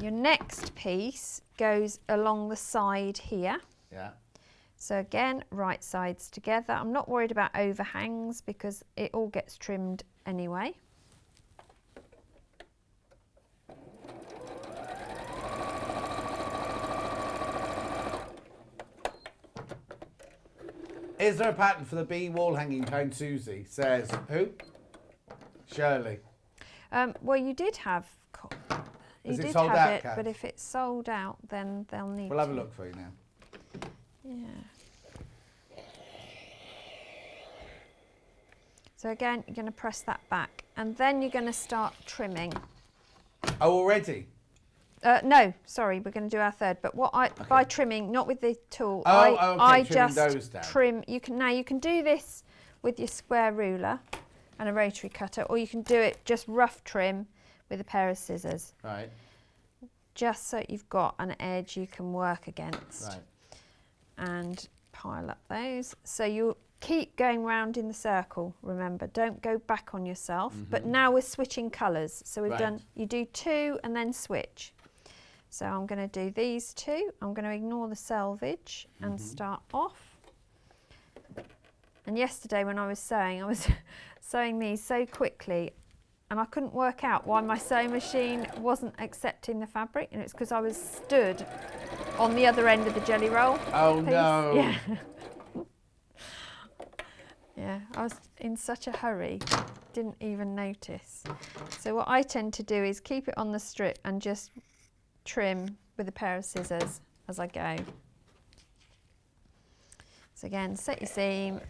Your next piece goes along the side here. Yeah. So again, right sides together. I'm not worried about overhangs because it all gets trimmed anyway. Is there a pattern for the bee wall hanging kind Susie? Says who? Shirley. Well, you did have... Is You it did sold have out, it, Kath? but if it's sold out, then they'll need We'll have a to. look for you now. Yeah. So again, you're going to press that back and then you're going to start trimming. Oh, already? No, sorry, we're going to do our third. But what by trimming, not with the tool, Oh, okay, I trimming just those down. trim. You can do this with your square ruler and a rotary cutter, or you can do it just rough trim with a pair of scissors, Right. just so you've got an edge you can work against. Right. And pile up those. So you keep going round in the circle, remember, don't go back on yourself. But now we're switching colours. So we've done, you do 2 and then switch. So I'm going to do these 2. I'm going to ignore the selvage and start off. And yesterday when I was sewing these so quickly and I couldn't work out why my sewing machine wasn't accepting the fabric, and it's because I was stood on the other end of the jelly roll. Oh piece. no. Yeah. Yeah, I was in such a hurry, didn't even notice. So what I tend to do is keep it on the strip and just trim with a pair of scissors as I go. So again, set your seam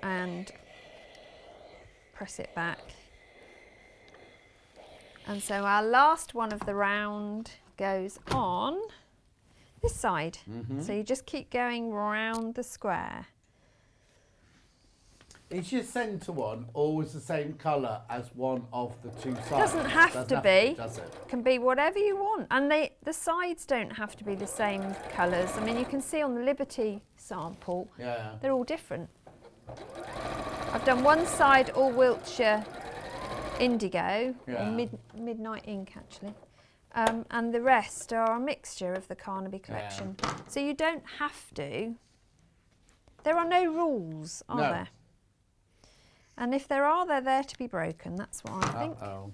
and press it back. And so our last one of the round goes on this side. So you just keep going round the square. Is your centre one always the same colour as one of the two sides? Doesn't have to be. Does it? Can be whatever you want, and the sides don't have to be the same colours. I mean, you can see on the Liberty sample, Yeah. they're all different. I've done one side all Wiltshire indigo, Yeah. or midnight ink actually, and the rest are a mixture of the Carnaby collection. So you don't have to. There are no rules, are there? And if there are, they're there to be broken. That's what I think. Uh-oh.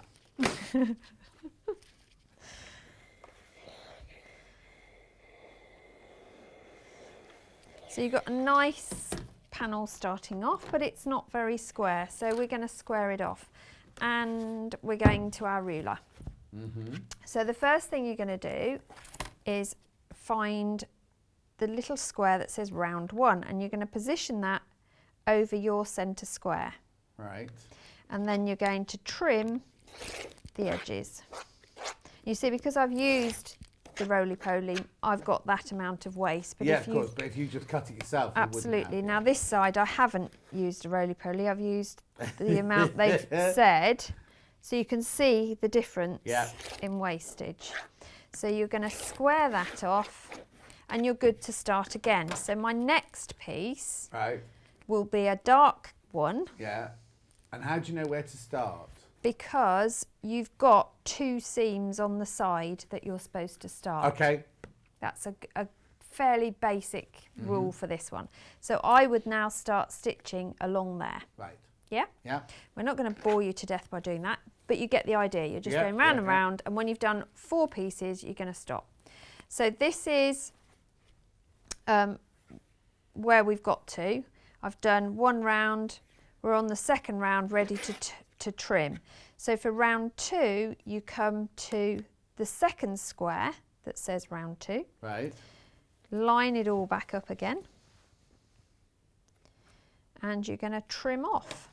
So you've got a nice panel starting off, but it's not very square. So we're going to square it off. And we're going to our ruler. So the first thing you're going to do is find the little square that says round 1, and you're going to position that over your centre square. Right. And then you're going to trim the edges. You see, because I've used the roly-poly, I've got that amount of waste. But Yeah, if of course, but if you just cut it yourself, you wouldn't absolutely. have. Now this side, I haven't used a roly-poly. I've used the amount they've said, so you can see the difference in wastage. So you're going to square that off, and you're good to start again. So my next piece will be a dark one. Yeah. And how do you know where to start? Because you've got 2 seams on the side that you're supposed to start. Okay. That's a fairly basic rule for this one. So I would now start stitching along there. Right. Yeah? Yeah. We're not going to bore you to death by doing that, but you get the idea. You're just going round and round, and when you've done 4 pieces, you're going to stop. So this is where we've got to. I've done 1 round. We're on the second round, ready to trim. So for round 2, you come to the second square that says round 2. Right. Line it all back up again. And you're going to trim off.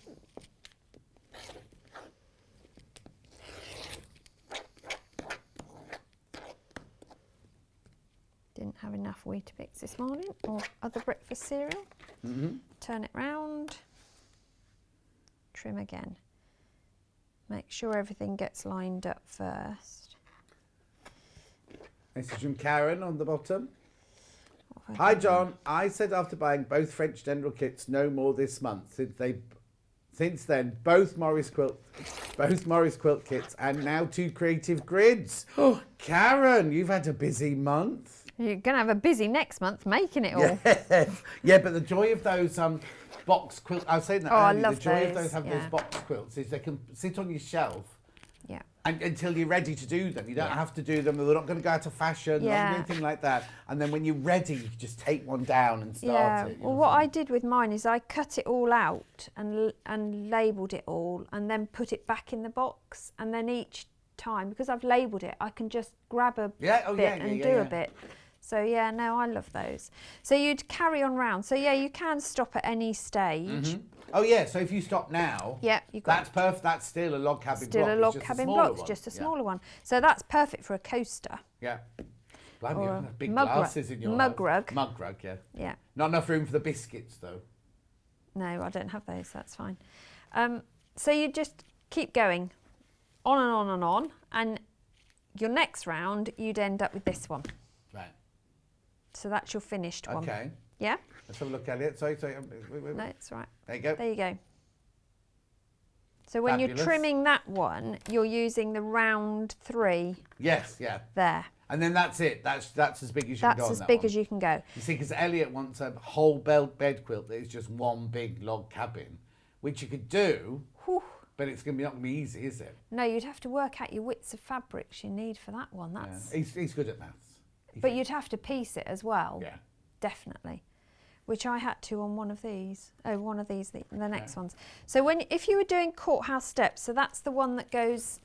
Didn't have enough Weetabix this morning, or other breakfast cereal. Turn it round. Trim again. Make sure everything gets lined up first. Message from Karen on the bottom. Hi John, I said after buying both French general kits no more this month. Since then, both Morris quilt kits and now 2 creative grids. Oh, Karen, you've had a busy month. You're going to have a busy next month making it all. Yeah, but the joy of those box quilts, I was saying that Oh, I earlier, love the joy of those, those having those box quilts is they can sit on your shelf until you're ready to do them. You don't have to do them, they're not going to go out of fashion or anything like that. And then when you're ready, you just take one down and start it. Well, what I did with mine is I cut it all out and labelled it all, and then put it back in the box, and then each time, because I've labelled it, I can just grab a bit and do a bit. So yeah, no, I love those. So you'd carry on round. So yeah, you can stop at any stage. Oh yeah, so if you stop now, you've got that's perfect. That's still a log cabin block. Still a log cabin block, it's just a smaller one. So that's perfect for a coaster. Yeah. Blimey, Or you a have big mug glasses in your mug house. rug. Mug rug, yeah. Yeah. Not enough room for the biscuits though. No, I don't have those. That's fine. So you just keep going on and on and on, and your next round you'd end up with this one. Right. So that's your finished one. Okay. Yeah? Let's have a look at it. Sorry. Wait. No, it's right. There you go. There you go. So when you're trimming that one, you're using the round 3 Yes, yeah. there. And then that's it. That's as big as you can go. That's on as that big one. as you can go. You see, because Elliot wants a whole bed quilt that is just one big log cabin, which you could do, but it's not going to be easy, is it? No, you'd have to work out your widths of fabrics you need for that one. That's. Yeah. He's good at maths. But you'd have to piece it as well. Yeah. Definitely. Which I had to on one of these. Oh, one of these, the next ones. So if you were doing courthouse steps, so that's the one that goes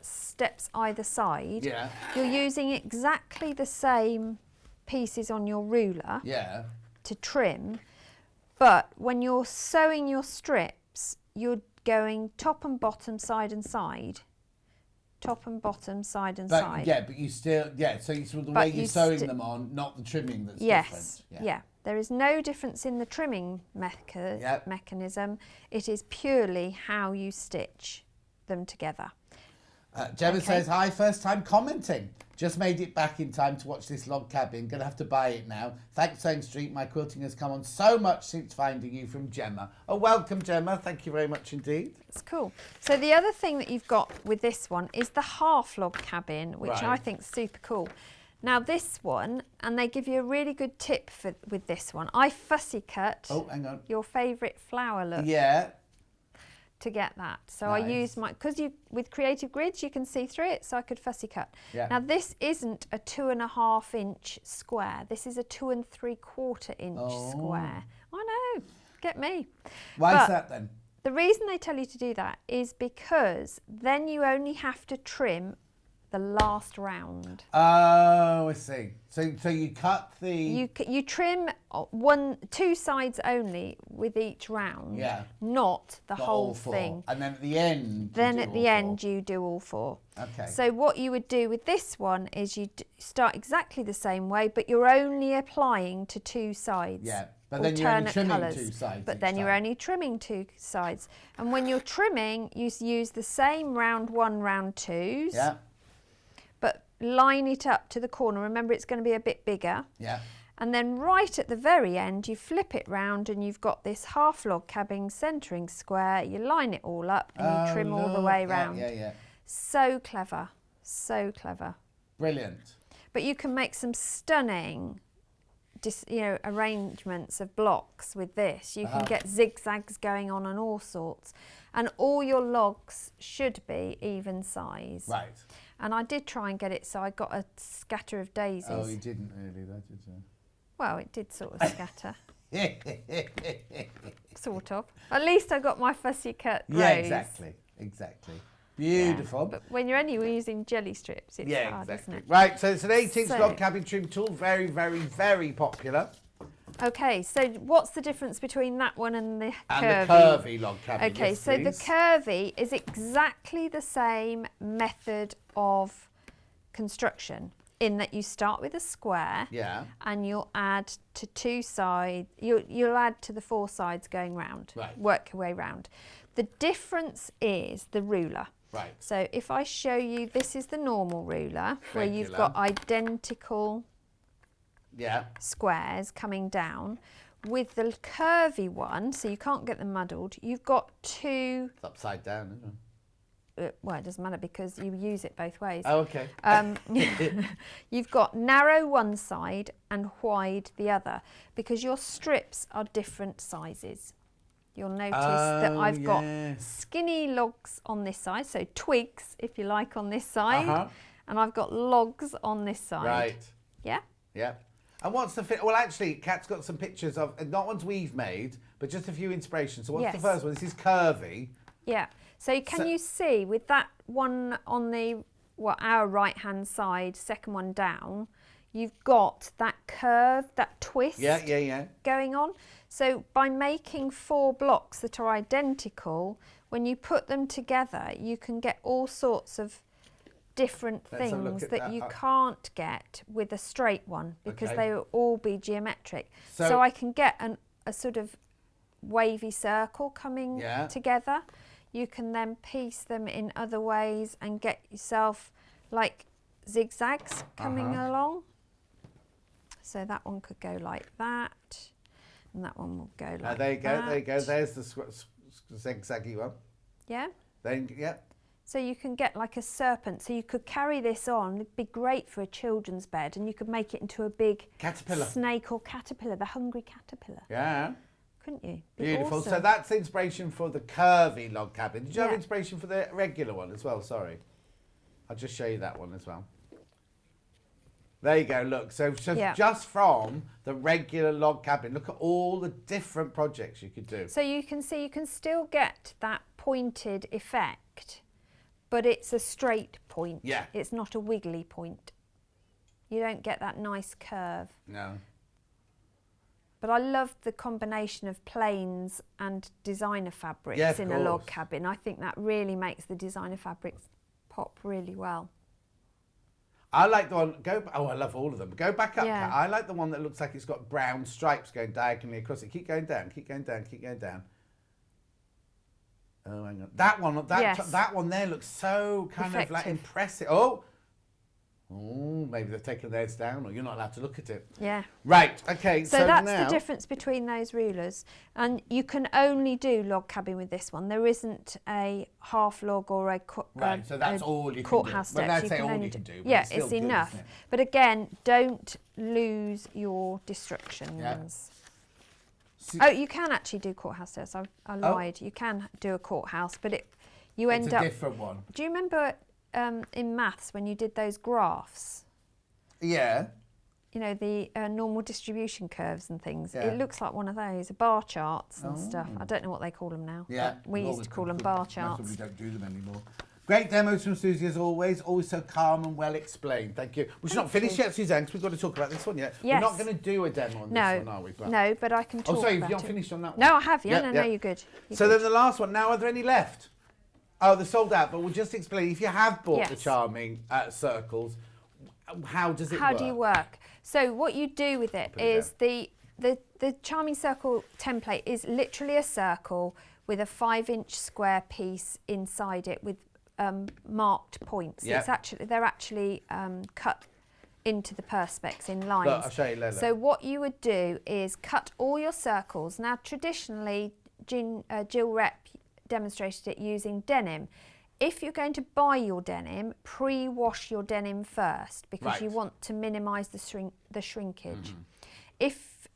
steps either side. Yeah. You're using exactly the same pieces on your ruler. Yeah. To trim, but when you're sewing your strips, you're going top and bottom, side and side, top and bottom, side and But side. yeah, but you still so you the But way you're you sewing them on, not the trimming that's Yes, different. yeah. There is no difference in the trimming mechanism. It is purely how you stitch them together. Gemma Okay. says, hi, first time commenting. Just made it back in time to watch this log cabin. Gonna have to buy it now. Thanks, Sewing Street. My quilting has come on so much since finding you, from Gemma. Oh, welcome, Gemma. Thank you very much indeed. It's cool. So the other thing that you've got with this one is the half log cabin, which Right. I think is super cool. Now this one, and they give you a really good tip with this one. I fussy cut Oh, hang on. your favourite flower look Yeah. to get that. So Nice. I use because with creative grids you can see through it, so I could fussy cut. Yeah. Now this isn't a 2.5 inch square. This is a 2 3/4 inch square. I know, get me. Why But is that then? The reason they tell you to do that is because then you only have to trim the last round. Oh, I see. So you cut the... You trim 2 sides only with each round, Yeah. not the not whole all four. thing. And then at the end... Then at the end you do all 4. Okay. So what you would do with this one is you start exactly the same way, but you're only applying to 2 sides. Yeah, but then you're only alternate trimming colours. 2 sides But each then you're time. only trimming 2 sides. And when you're trimming, you use the same round 1, round 2s. Yeah, But line it up to the corner. Remember, it's going to be a bit bigger. yeah. And then right at the very end, you flip it round and you've got this half log cabin centering square. You line it all up and you trim all the way round. Yeah. So clever, so clever. Brilliant. But you can make some stunning arrangements of blocks with this. You can get zigzags going on and all sorts. And all your logs should be even size. Right. And I did try and get it so I got a scatter of daisies. Oh, you didn't really, that did you? Well, it did sort of scatter. Sort of. At least I got my fussy cut rows. Yeah, exactly. Beautiful. But when you're only using jelly strips, it's hard, isn't it? Right, so it's an 8-inch So- log cabin trim tool. Very, very, very popular. Okay, so what's the difference between that one and the curvy? And the curvy log cabin. Okay, yes, so the please. curvy is exactly the same method of construction in that you start with a square Yeah. and you'll add to 2 sides, you'll add to the 4 sides going round, Right. work your way round. The difference is the ruler. Right. So if I show you, this is the normal ruler where you've got identical Yeah. squares coming down. With the curvy one, so you can't get them muddled, you've got 2, It's upside down, isn't it? well, it doesn't matter because you use it both ways. Oh, okay. You've got narrow one side and wide the other because your strips are different sizes. You'll notice that I've got skinny logs on this side, so twigs, if you like, on this side, and I've got logs on this side. Right. Yeah? Yeah. And what's the fit? Well, actually, Kat's got some pictures of, not ones we've made, but just a few inspirations. So what's the Yes. first one? This is curvy. Yeah. So can you see with that one on the our right hand side, second one down, you've got that curve, that twist going on. So by making 4 blocks that are identical, when you put them together, you can get all sorts of different Let's have a look things at that that. you can't get with a straight one because Okay. they will all be geometric. So- So I can get a sort of wavy circle coming together. You can then piece them in other ways and get yourself like zigzags coming along. So that one could go like that, and that one will go like that. There you go, there you go. There's the zigzaggy one. Yeah. Then, yeah. So you can get like a serpent. So you could carry this on. It'd be great for a children's bed, and you could make it into a big Caterpillar. snake or caterpillar, the hungry caterpillar. Yeah. Couldn't you? Be Beautiful. awesome. So that's inspiration for the curvy log cabin. Did you have Yeah. inspiration for the regular one as well? Sorry. I'll just show you that one as well. There you go, look. So just from the regular log cabin, look at all the different projects you could do. So you can see you can still get that pointed effect, but it's a straight point. Yeah. It's not a wiggly point. You don't get that nice curve. No. But I love the combination of plains and designer fabrics Yeah, of in a log course. cabin. I think that really makes the designer fabrics pop really well. I like the one, I love all of them. Go back up, Yeah. Kat. I like the one that looks like it's got brown stripes going diagonally across it. Keep going down, keep going down, keep going down. Oh, hang on. That one, that one there looks so kind of like Effective. impressive. Oh, maybe they've taken theirs down, or you're not allowed to look at it. Yeah. Right, okay, so that's now... the difference between those rulers. And you can only do log cabin with this one. There isn't a half log or a Right, so that's all you can do. courthouse Well, steps. that's all only you can do, but Yeah, it's still it's good, enough. isn't it? But again, don't lose your destructions. Oh, you can actually do courthouse steps. I lied. You can do a courthouse, but you end It's up... a different one. Do you remember in maths when you did those graphs? Yeah. You know, the normal distribution curves and things. Yeah. It looks like one of those, bar charts and stuff. I don't know what they call them now. Yeah. But we used to call them bar charts. We don't do them anymore. Great demos from Suzie as always so calm and well explained. Thank you. We're not finished yet, Suzanne, because we've got to talk about this one yet. Yes. We're not going to do a demo on this one, are we? But... No, but I can talk sorry, about you're not it. finished on that one? No, I have, yeah. Yeah, No, yeah. you're good. So then the last one, now are there any left? Oh, they're sold out, but we'll just explain. If you have bought the Yes. charming circles, how does it work? How do you work? So what you do with it is the charming circle template is literally a circle with a 5-inch square piece inside it with marked points. Yeah. They're actually cut into the perspex in lines. Look, I'll show you later. So what you would do is cut all your circles. Now traditionally, Jill Rep demonstrated it using denim. If you're going to buy your denim, pre-wash your denim first because you want to minimise the shrinkage. If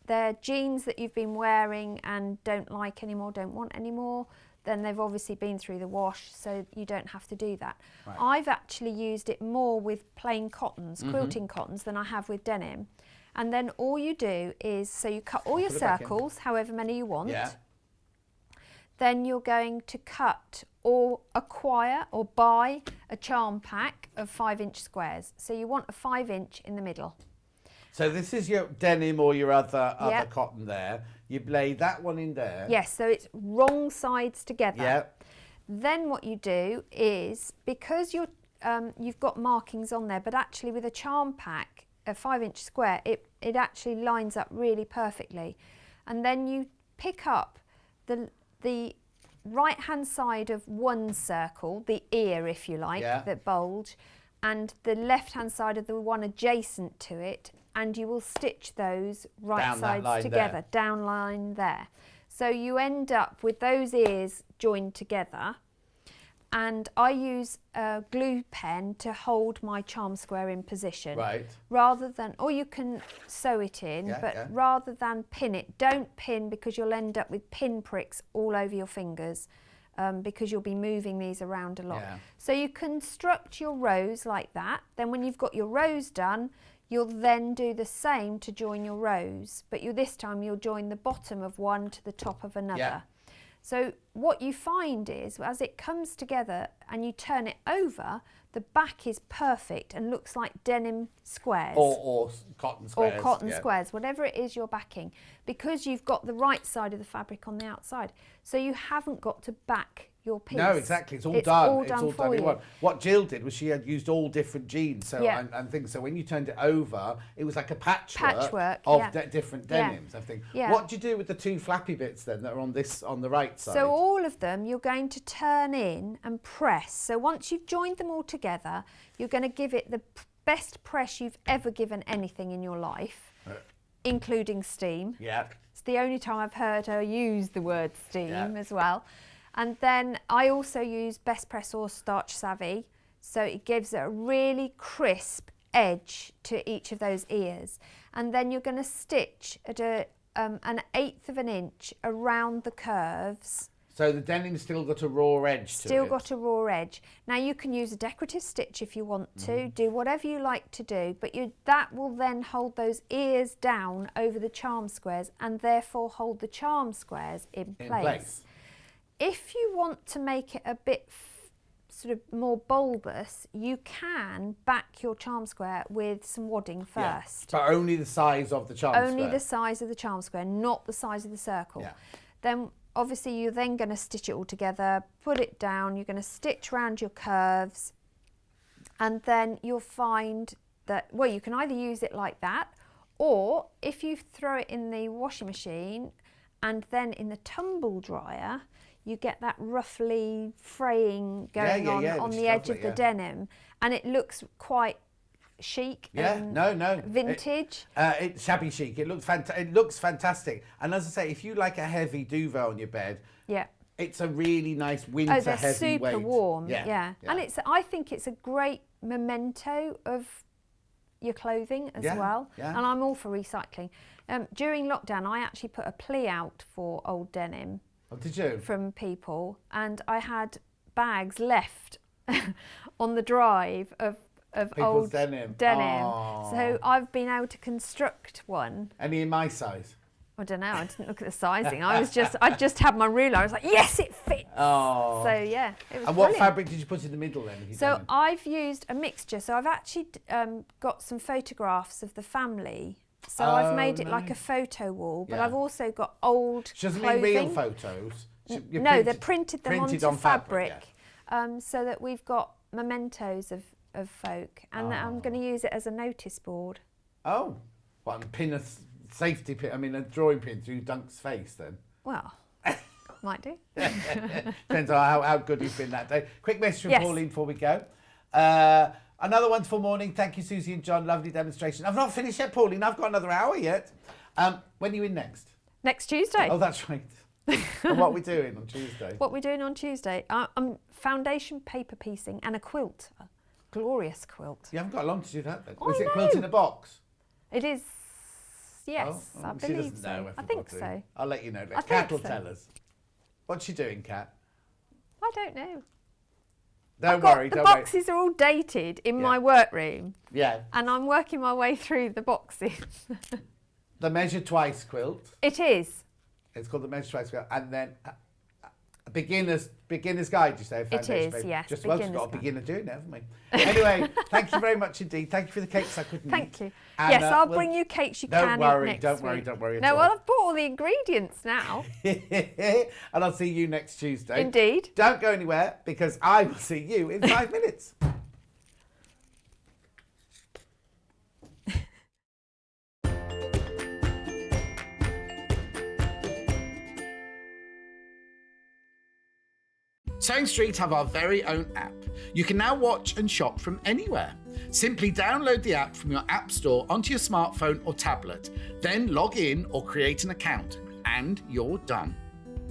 they're jeans that you've been wearing and don't like anymore, don't want anymore, then they've obviously been through the wash, so you don't have to do that. Right. I've actually used it more with plain cottons, quilting cottons, than I have with denim. And then all you do is, so you cut all your Put it back in. circles, however many you want. Yeah. Then you're going to cut or acquire or buy a charm pack of 5-inch squares. So you want a 5-inch in the middle. So this is your denim or your other Yep. cotton there. You lay that one in there. Yes, so it's wrong sides together. Yeah. Then what you do is, because you've got markings on there, but actually with a charm pack, a 5-inch square, it actually lines up really perfectly. And then you pick up the right-hand side of one circle, the ear, if you like, that bulge, and the left-hand side of the one adjacent to it, and you will stitch those right sides together, down line there. So you end up with those ears joined together, and I use a glue pen to hold my charm square in position. Right. Rather than, or you can sew it in, rather than pin it, don't pin because you'll end up with pin pricks all over your fingers because you'll be moving these around a lot. Yeah. So you construct your rows like that. Then when you've got your rows done, you'll then do the same to join your rows, but this time you'll join the bottom of one to the top of another. Yeah. So what you find is, as it comes together and you turn it over, the back is perfect and looks like denim squares. Or cotton squares. Or cotton squares, whatever it is you're backing, because you've got the right side of the fabric on the outside. So you haven't got to back your piece. No, exactly. It's all done. It's all done in you. one. What Jill did was she had used all different jeans and things. So when you turned it over, it was like a patchwork of different denims. I think. Yeah. What do you do with the two flappy bits then that are on the right side? So all of them you're going to turn in and press. So once you've joined them all together, you're going to give it the best press you've ever given anything in your life, including steam. Yeah. It's the only time I've heard her use the word steam as well. And then I also use Best Press or Starch Savvy, so it gives a really crisp edge to each of those ears. And then you're going to stitch at an 1/8 of an inch around the curves. So the denim's still got a raw edge to it. Still got a raw edge. Now you can use a decorative stitch if you want to, do whatever you like to do, but that will then hold those ears down over the charm squares and therefore hold the charm squares in place. If you want to make it a bit sort of more bulbous, you can back your charm square with some wadding first. But only the size of the charm square. Only the size of the charm square, not the size of the circle. Yeah. Then obviously you're then going to stitch it all together, put it down, you're going to stitch around your curves, and then you'll find that, well, you can either use it like that, or if you throw it in the washing machine and then in the tumble dryer, you get that roughly fraying going on the edge of the denim, and it looks quite chic and vintage. It's shabby chic. It looks fantastic. And as I say, if you like a heavy duvet on your bed, it's a really nice winter they're heavy super weight. warm. Yeah. And I think it's a great memento of your clothing as well. And I'm all for recycling. During lockdown, I actually put a plea out for old denim. Oh, did you? From people, and I had bags left on the drive of People's old denim. Aww. So I've been able to construct one. Any in my size? I don't know. I didn't look at the sizing. I just had my ruler. I was like, yes, it fits. Oh. So yeah, it was. And what fabric did you put in the middle then? So I've used a mixture. So I've actually got some photographs of the family. So I've made it like a photo wall, but I've also got old She doesn't clothing. mean real photos. No, they're printed them onto on fabric, so that we've got mementos of folk, and I'm going to use it as a notice board. Oh, well, and pin a safety pin, a drawing pin through Dunk's face then. Well, might do. Depends on how good he's been that day. Quick message from Pauline before we go. Another wonderful morning. Thank you, Susie and John. Lovely demonstration. I've not finished yet, Pauline. I've got another hour yet. When are you in next? Next Tuesday. Oh, that's right. And what are we doing on Tuesday? What we're doing on Tuesday? I'm foundation paper piecing and a quilt. A glorious quilt. You haven't got long to do that then. I Is it know. quilt in a box? It is. Yes, I she believe doesn't so. know. I think so. I'll let you know. I Kat will think so. tell us. What's she doing, Kat? I don't know. Don't worry. The boxes are all dated in my workroom. Yeah. And I'm working my way through the boxes. The Measure Twice quilt. It is. It's called the Measure Twice quilt. And then a beginner's guide, you say? It is, yes. Just well, we've got a beginner doing it, haven't we? Anyway, thank you very much indeed. Thank you for the cakes I couldn't eat. Thank you. And, yes, I'll bring you cakes you can eat next Don't worry at No, all. well, I've bought all the ingredients now. And I'll see you next Tuesday. Indeed. Don't go anywhere, because I will see you in 5 minutes. Sewing Street have our very own app. You can now watch and shop from anywhere. Simply download the app from your app store onto your smartphone or tablet, then log in or create an account, and you're done.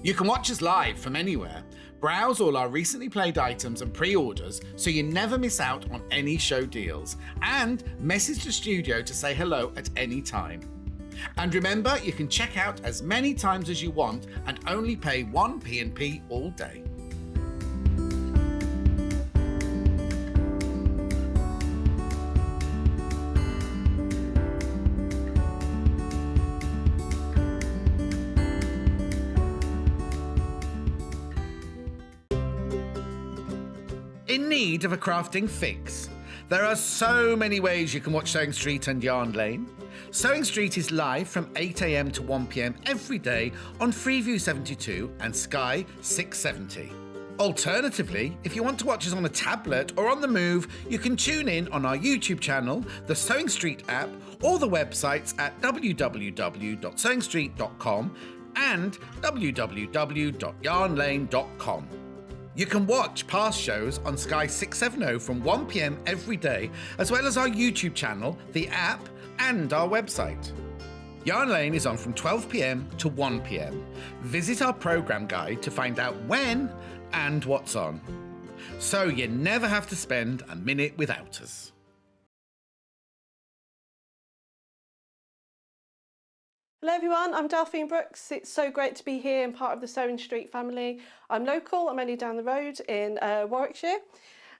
You can watch us live from anywhere, browse all our recently played items and pre-orders so you never miss out on any show deals, and message the studio to say hello at any time. And remember, you can check out as many times as you want and only pay 1 P&P all day. In need of a crafting fix? There are so many ways you can watch Sewing Street and Yarn Lane. Sewing Street is live from 8 AM to 1 PM every day on Freeview 72 and Sky 670. Alternatively, if you want to watch us on a tablet or on the move, you can tune in on our YouTube channel, the Sewing Street app, or the websites at www.sewingstreet.com and www.yarnlane.com. You can watch past shows on Sky 670 from 1 PM every day, as well as our YouTube channel, the app, and our website. Yarn Lane is on from 12 PM to 1 PM. Visit our programme guide to find out when and what's on. So you never have to spend a minute without us. Hello everyone, I'm Delphine Brooks. It's so great to be here and part of the Sewing Street family. I'm local, I'm only down the road in Warwickshire.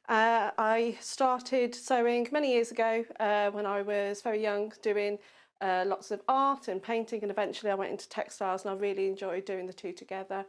I started sewing many years ago when I was very young, doing lots of art and painting, and eventually I went into textiles and I really enjoyed doing the two together.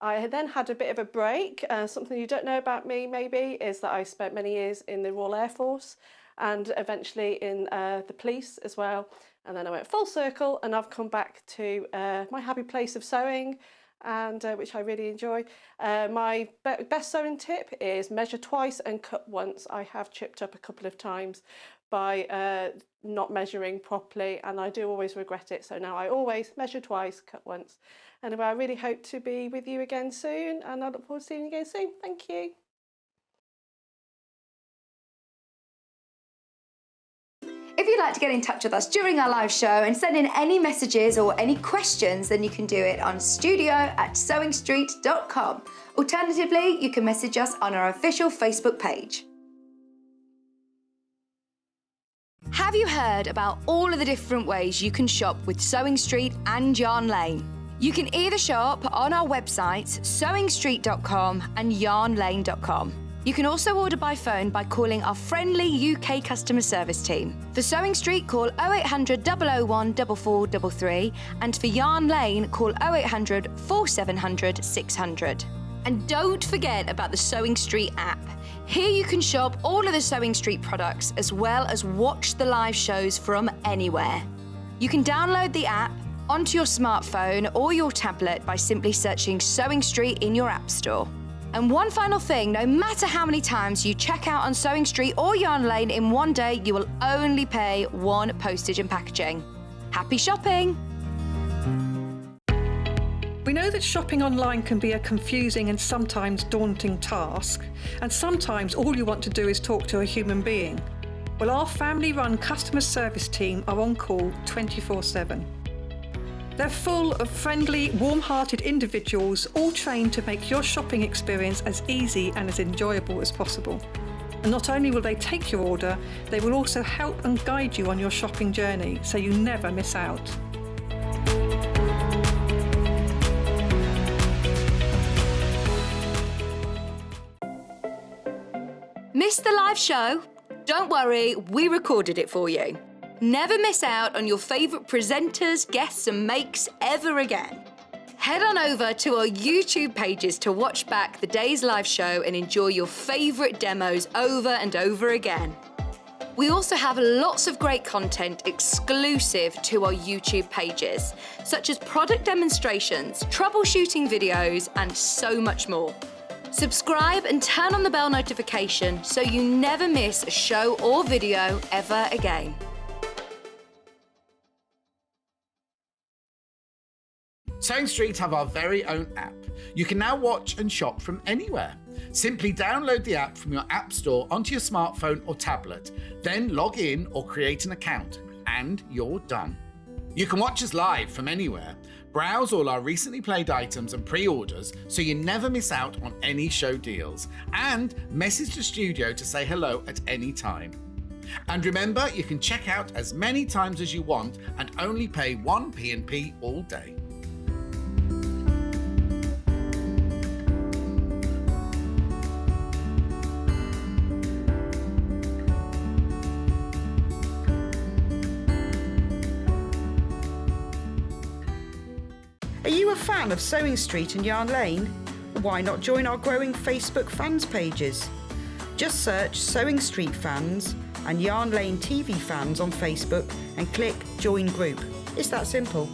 I then had a bit of a break. Something you don't know about me maybe is that I spent many years in the Royal Air Force and eventually in the police as well. And then I went full circle and I've come back to my happy place of sewing and which I really enjoy. My best sewing tip is measure twice and cut once. I have chipped up a couple of times by not measuring properly, and I do always regret it. So now I always measure twice, cut once. Anyway, I really hope to be with you again soon, and I look forward to seeing you again soon. Thank you. If you'd like to get in touch with us during our live show and send in any messages or any questions, then you can do it on studio@sewingstreet.com. Alternatively, you can message us on our official Facebook page. Have you heard about all of the different ways you can shop with Sewing Street and Yarn Lane? You can either shop on our websites, sewingstreet.com and yarnlane.com. You can also order by phone by calling our friendly UK customer service team. For Sewing Street, call 0800 001 4433, and for Yarn Lane, call 0800 4700 600. And don't forget about the Sewing Street app. Here you can shop all of the Sewing Street products as well as watch the live shows from anywhere. You can download the app onto your smartphone or your tablet by simply searching Sewing Street in your app store. And one final thing, no matter how many times you check out on Sewing Street or Yarn Lane in one day, you will only pay one postage and packaging. Happy shopping! We know that shopping online can be a confusing and sometimes daunting task, and sometimes all you want to do is talk to a human being. Well, our family-run customer service team are on call 24/7. They're full of friendly, warm-hearted individuals, all trained to make your shopping experience as easy and as enjoyable as possible. And not only will they take your order, they will also help and guide you on your shopping journey, so you never miss out. Missed the live show? Don't worry, we recorded it for you. Never miss out on your favourite presenters, guests and makes ever again. Head on over to our YouTube pages to watch back the day's live show and enjoy your favourite demos over and over again. We also have lots of great content exclusive to our YouTube pages, such as product demonstrations, troubleshooting videos and so much more. Subscribe and turn on the bell notification so you never miss a show or video ever again. Sewing Street have our very own app. You can now watch and shop from anywhere. Simply download the app from your app store onto your smartphone or tablet, then log in or create an account, and you're done. You can watch us live from anywhere, browse all our recently played items and pre-orders so you never miss out on any show deals, and message the studio to say hello at any time. And remember, you can check out as many times as you want and only pay one P&P all day. Are you a fan of Sewing Street and Yarn Lane? Why not join our growing Facebook fans pages? Just search Sewing Street Fans and Yarn Lane TV Fans on Facebook and click Join Group. It's that simple.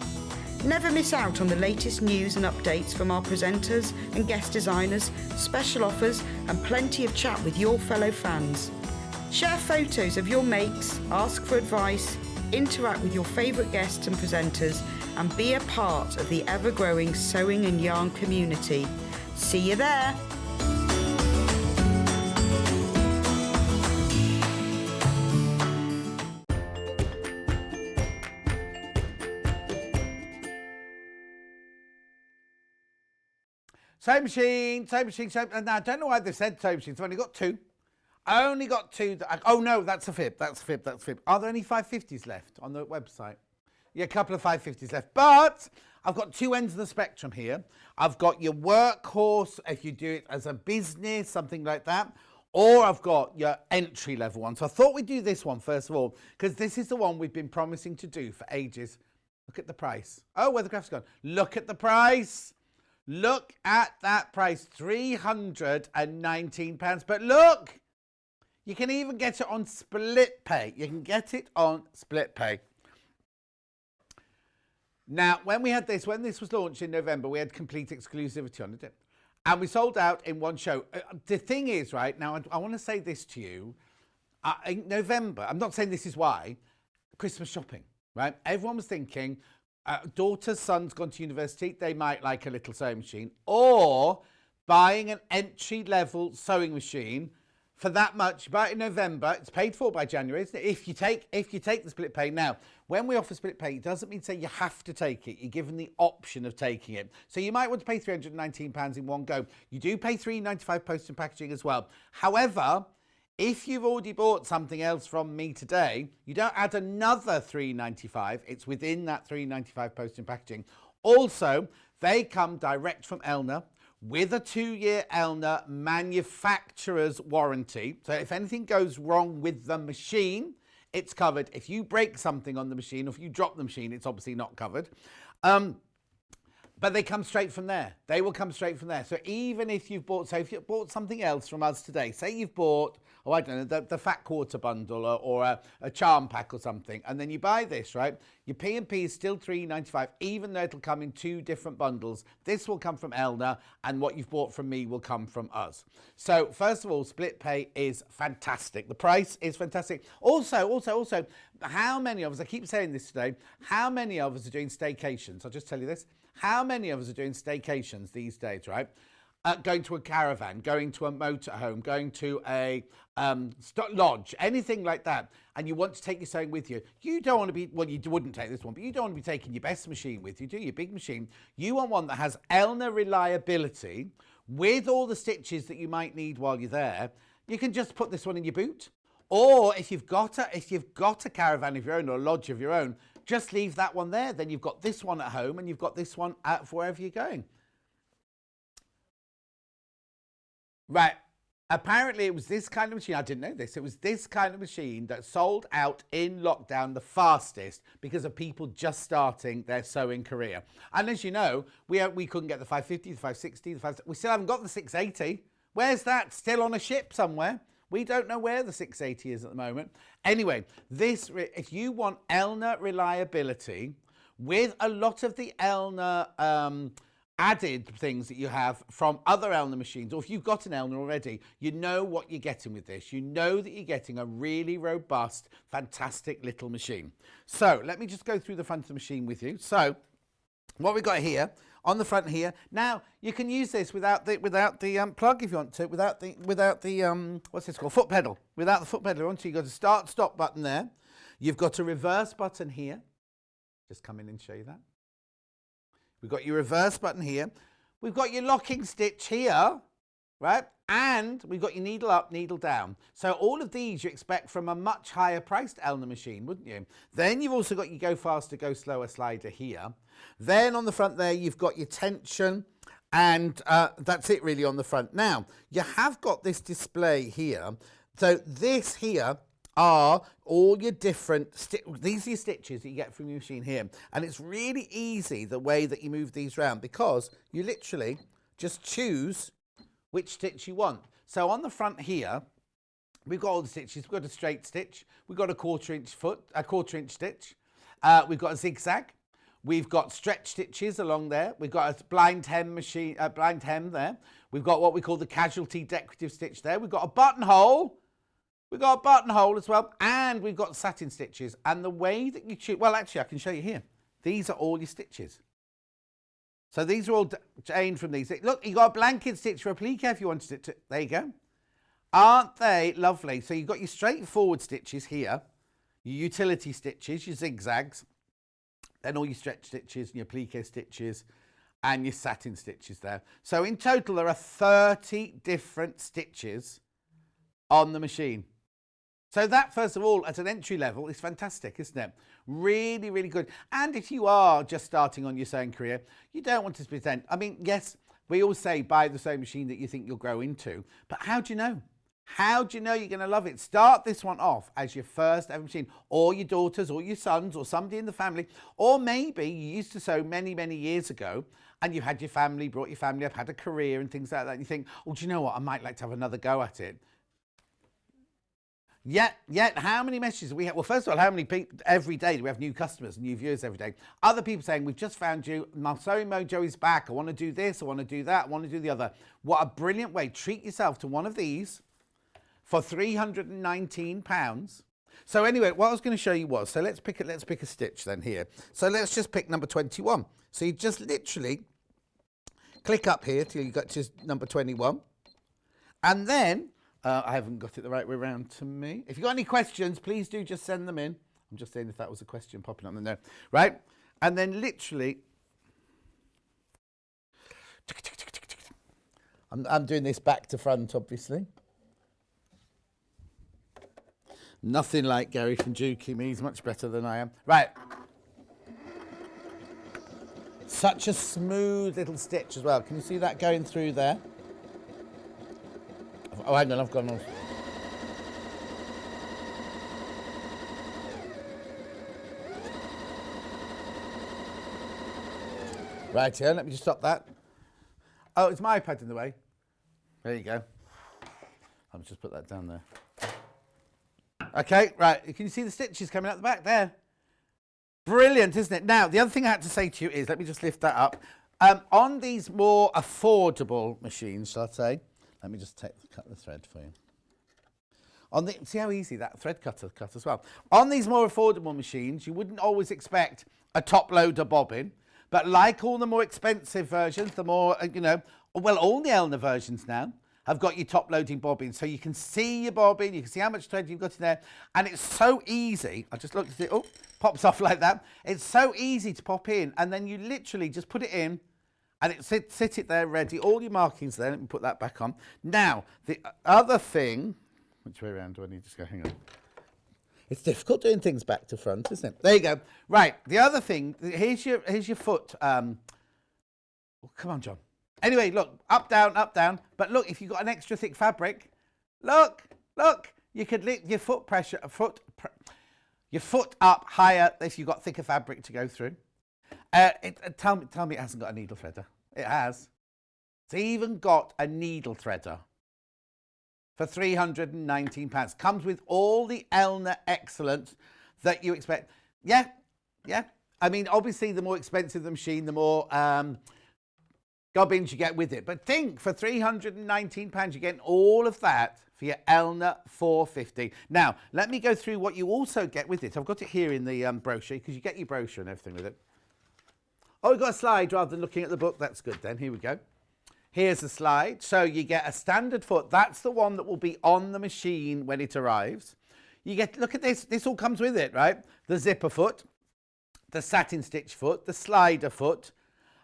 Never miss out on the latest news and updates from our presenters and guest designers, special offers and plenty of chat with your fellow fans. Share photos of your makes, ask for advice, interact with your favourite guests and presenters, and be a part of the ever-growing sewing and yarn community. See you there! Sewing machine, sewing machine, sewing... Now, I don't know why they've said sewing machines. I've only got two. I only got two. Oh, no, that's a fib. That's a fib. That's a fib. Are there any 550s left on the website? Yeah, a couple of 550s left. But I've got two ends of the spectrum here. I've got your workhorse, if you do it as a business, something like that. Or I've got your entry-level one. So I thought we'd do this one first of all, because this is the one we've been promising to do for ages. Look at the price. Oh, where the graph's gone. Look at the price. Look at that price. £319. But look, you can even get it on split pay. You can get it on split pay. Now, when this was launched in November, we had complete exclusivity on it. And we sold out in one show. The thing is, right, now I want to say this to you. In November, I'm not saying this is why, Christmas shopping, right? Everyone was thinking, daughter's son's gone to university, they might like a little sewing machine, or buying an entry-level sewing machine for that much. Buy it in November, it's paid for by January, isn't it? If you take the split pay. Now, when we offer split pay, it doesn't mean say you have to take it. You're given the option of taking it. So you might want to pay £319 in one go. You do pay £395 post and packaging as well. However, if you've already bought something else from me today, you don't add another £395. It's within that £395 post and packaging. Also, they come direct from Elna with a 2-year Elna manufacturer's warranty. So if anything goes wrong with the machine, it's covered. If you break something on the machine, or if you drop the machine, it's obviously not covered. But they come straight from there. They will come straight from there. So even if you've bought, if you bought something else from us today, say you've bought, I don't know, the Fat Quarter bundle or a charm pack or something, and then you buy this, right? Your P&P is still $3.95, even though it'll come in 2 different bundles. This will come from Elna, and what you've bought from me will come from us. So first of all, split pay is fantastic. The price is fantastic. Also, how many of us, I keep saying this today, how many of us are doing staycations? I'll just tell you this. How many of us are doing staycations these days, right? Going to a caravan, going to a motorhome, going to a lodge, anything like that, and you want to take your sewing with you. You don't want to be, well, you wouldn't take this one, but you don't want to be taking your best machine with you, do you? Your big machine. You want one that has Elna reliability with all the stitches that you might need while you're there. You can just put this one in your boot. Or if you've got a caravan of your own or a lodge of your own, just leave that one there. Then you've got this one at home and you've got this one for wherever you're going. Right. Apparently it was this kind of machine. I didn't know this. It was this kind of machine that sold out in lockdown the fastest because of people just starting their sewing career. And as you know, we couldn't get the 550, the 560, the 560. We still haven't got the 680. Where's that? Still on a ship somewhere. We don't know where the 680 is at the moment. Anyway, if you want Elna reliability with a lot of the Elna added things that you have from other Elna machines, or if you've got an Elna already, you know what you're getting with this. You know that you're getting a really robust, fantastic little machine. So let me just go through the front of the machine with you. So what we've got here, on the front here. Now you can use this without the plug if you want to, without the what's this called, foot pedal. Without the foot pedal on, so you've got a start stop button there. You've got a reverse button here. Just come in and show you that. We've got your reverse button here. We've got your locking stitch here, right? And we've got your needle up, needle down. So all of these you expect from a much higher priced Elna machine, wouldn't you? Then you've also got your go faster, go slower slider here. Then on the front there, you've got your tension, and that's it really on the front. Now, you have got this display here. So this here are all your different, these are your stitches that you get from your machine here. And it's really easy the way that you move these around, because you literally just choose which stitch you want. So on the front here, we've got all the stitches. We've got a straight stitch. We've got a quarter inch stitch. We've got a zigzag. We've got stretch stitches along there. We've got a blind hem there. We've got what we call the casualty decorative stitch there. We've got a buttonhole. We've got a buttonhole as well. And we've got satin stitches. And the way that you choose, well, actually, I can show you here. These are all your stitches. So these are all chained from these. Look, you got a blanket stitch for applique if you wanted it to. There you go. Aren't they lovely? So you've got your straightforward stitches here, your utility stitches, your zigzags, then all your stretch stitches and your applique stitches and your satin stitches there. So in total, there are 30 different stitches on the machine. So that, first of all, at an entry level, is fantastic, isn't it? Really, really good. And if you are just starting on your sewing career, you don't want to pretend. I mean, yes, we all say buy the sewing machine that you think you'll grow into. But how do you know? How do you know you're going to love it? Start this one off as your first ever machine, or your daughters, or your sons, or somebody in the family. Or maybe you used to sew many, many years ago, and you had your family, brought your family up, had a career and things like that. And you think, oh, do you know what? I might like to have another go at it. Yet, how many messages do we have? Well, first of all, how many people every day do we have new customers and new viewers every day? Other people saying, we've just found you, my sewing mojo is back, I want to do this, I want to do that, I want to do the other. What a brilliant way. Treat yourself to one of these for £319. So anyway, what I was going to show you was, so let's pick a stitch then here. So let's just pick number 21. So you just literally click up here till you got to number 21. And then, I haven't got it the right way around to me. If you've got any questions, please do just send them in. I'm just saying if that was a question popping up in there. Right? And then literally, I'm doing this back to front, obviously. Nothing like Gary from Juki. He's much better than I am. Right. Such a smooth little stitch as well. Can you see that going through there? Oh, hang on, I've gone on. Right here, let me just stop that. Oh, it's my iPad in the way. There you go. I'll just put that down there. Okay, right. Can you see the stitches coming out the back there? Brilliant, isn't it? Now, the other thing I had to say to you is, let me just lift that up. On these more affordable machines, shall I say, let me just cut the thread for you. See how easy that thread cutter cut as well. On these more affordable machines, you wouldn't always expect a top loader bobbin, but like all the more expensive versions, the more, well, all the Elna versions now have got your top loading bobbin, so you can see your bobbin, you can see how much thread you've got in there, and it's so easy. I just looked at it, oh, pops off like that. It's so easy to pop in, and then you literally just put it in, and it sit it there ready, all your markings there. Let me put that back on. Now, the other thing, which way around do I need to go? Hang on. It's difficult doing things back to front, isn't it? There you go. Right, the other thing, here's your foot. Oh, come on, John. Anyway, look, up, down. But look, if you've got an extra thick fabric, look, you could lift your foot your foot up higher if you've got thicker fabric to go through. Tell me it hasn't got a needle threader. It has. It's even got a needle threader for £319. Comes with all the Elna excellence that you expect. Yeah. I mean, obviously, the more expensive the machine, the more gubbins you get with it. But think, for £319, you're getting all of that for your Elna 450. Now, let me go through what you also get with it. I've got it here in the brochure, because you get your brochure and everything with it. Oh, we've got a slide rather than looking at the book. That's good then. Here we go. Here's the slide. So you get a standard foot. That's the one that will be on the machine when it arrives. You get, look at this. This all comes with it, right? The zipper foot, the satin stitch foot, the slider foot,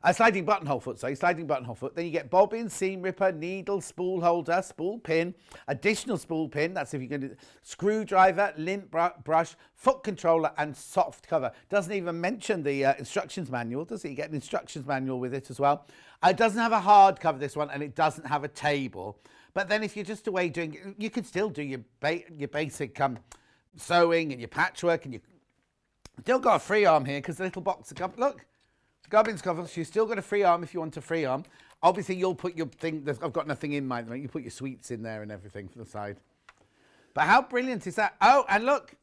a sliding buttonhole foot, sliding buttonhole foot. Then you get bobbin, seam ripper, needle, spool holder, spool pin, additional spool pin. That's if you're going to screwdriver, lint brush, foot controller, and soft cover. Doesn't even mention the instructions manual, does it? You get an instructions manual with it as well. It doesn't have a hard cover, this one, and it doesn't have a table. But then if you're just away doing, you can still do your basic sewing and your patchwork, and you still got a free arm here because the little box of look. Gubbins cover, so you've still got a free arm if you want a free arm. Obviously, you'll put your thing, I've got nothing in mine, you put your sweets in there and everything for the side. But how brilliant is that? Oh, and look.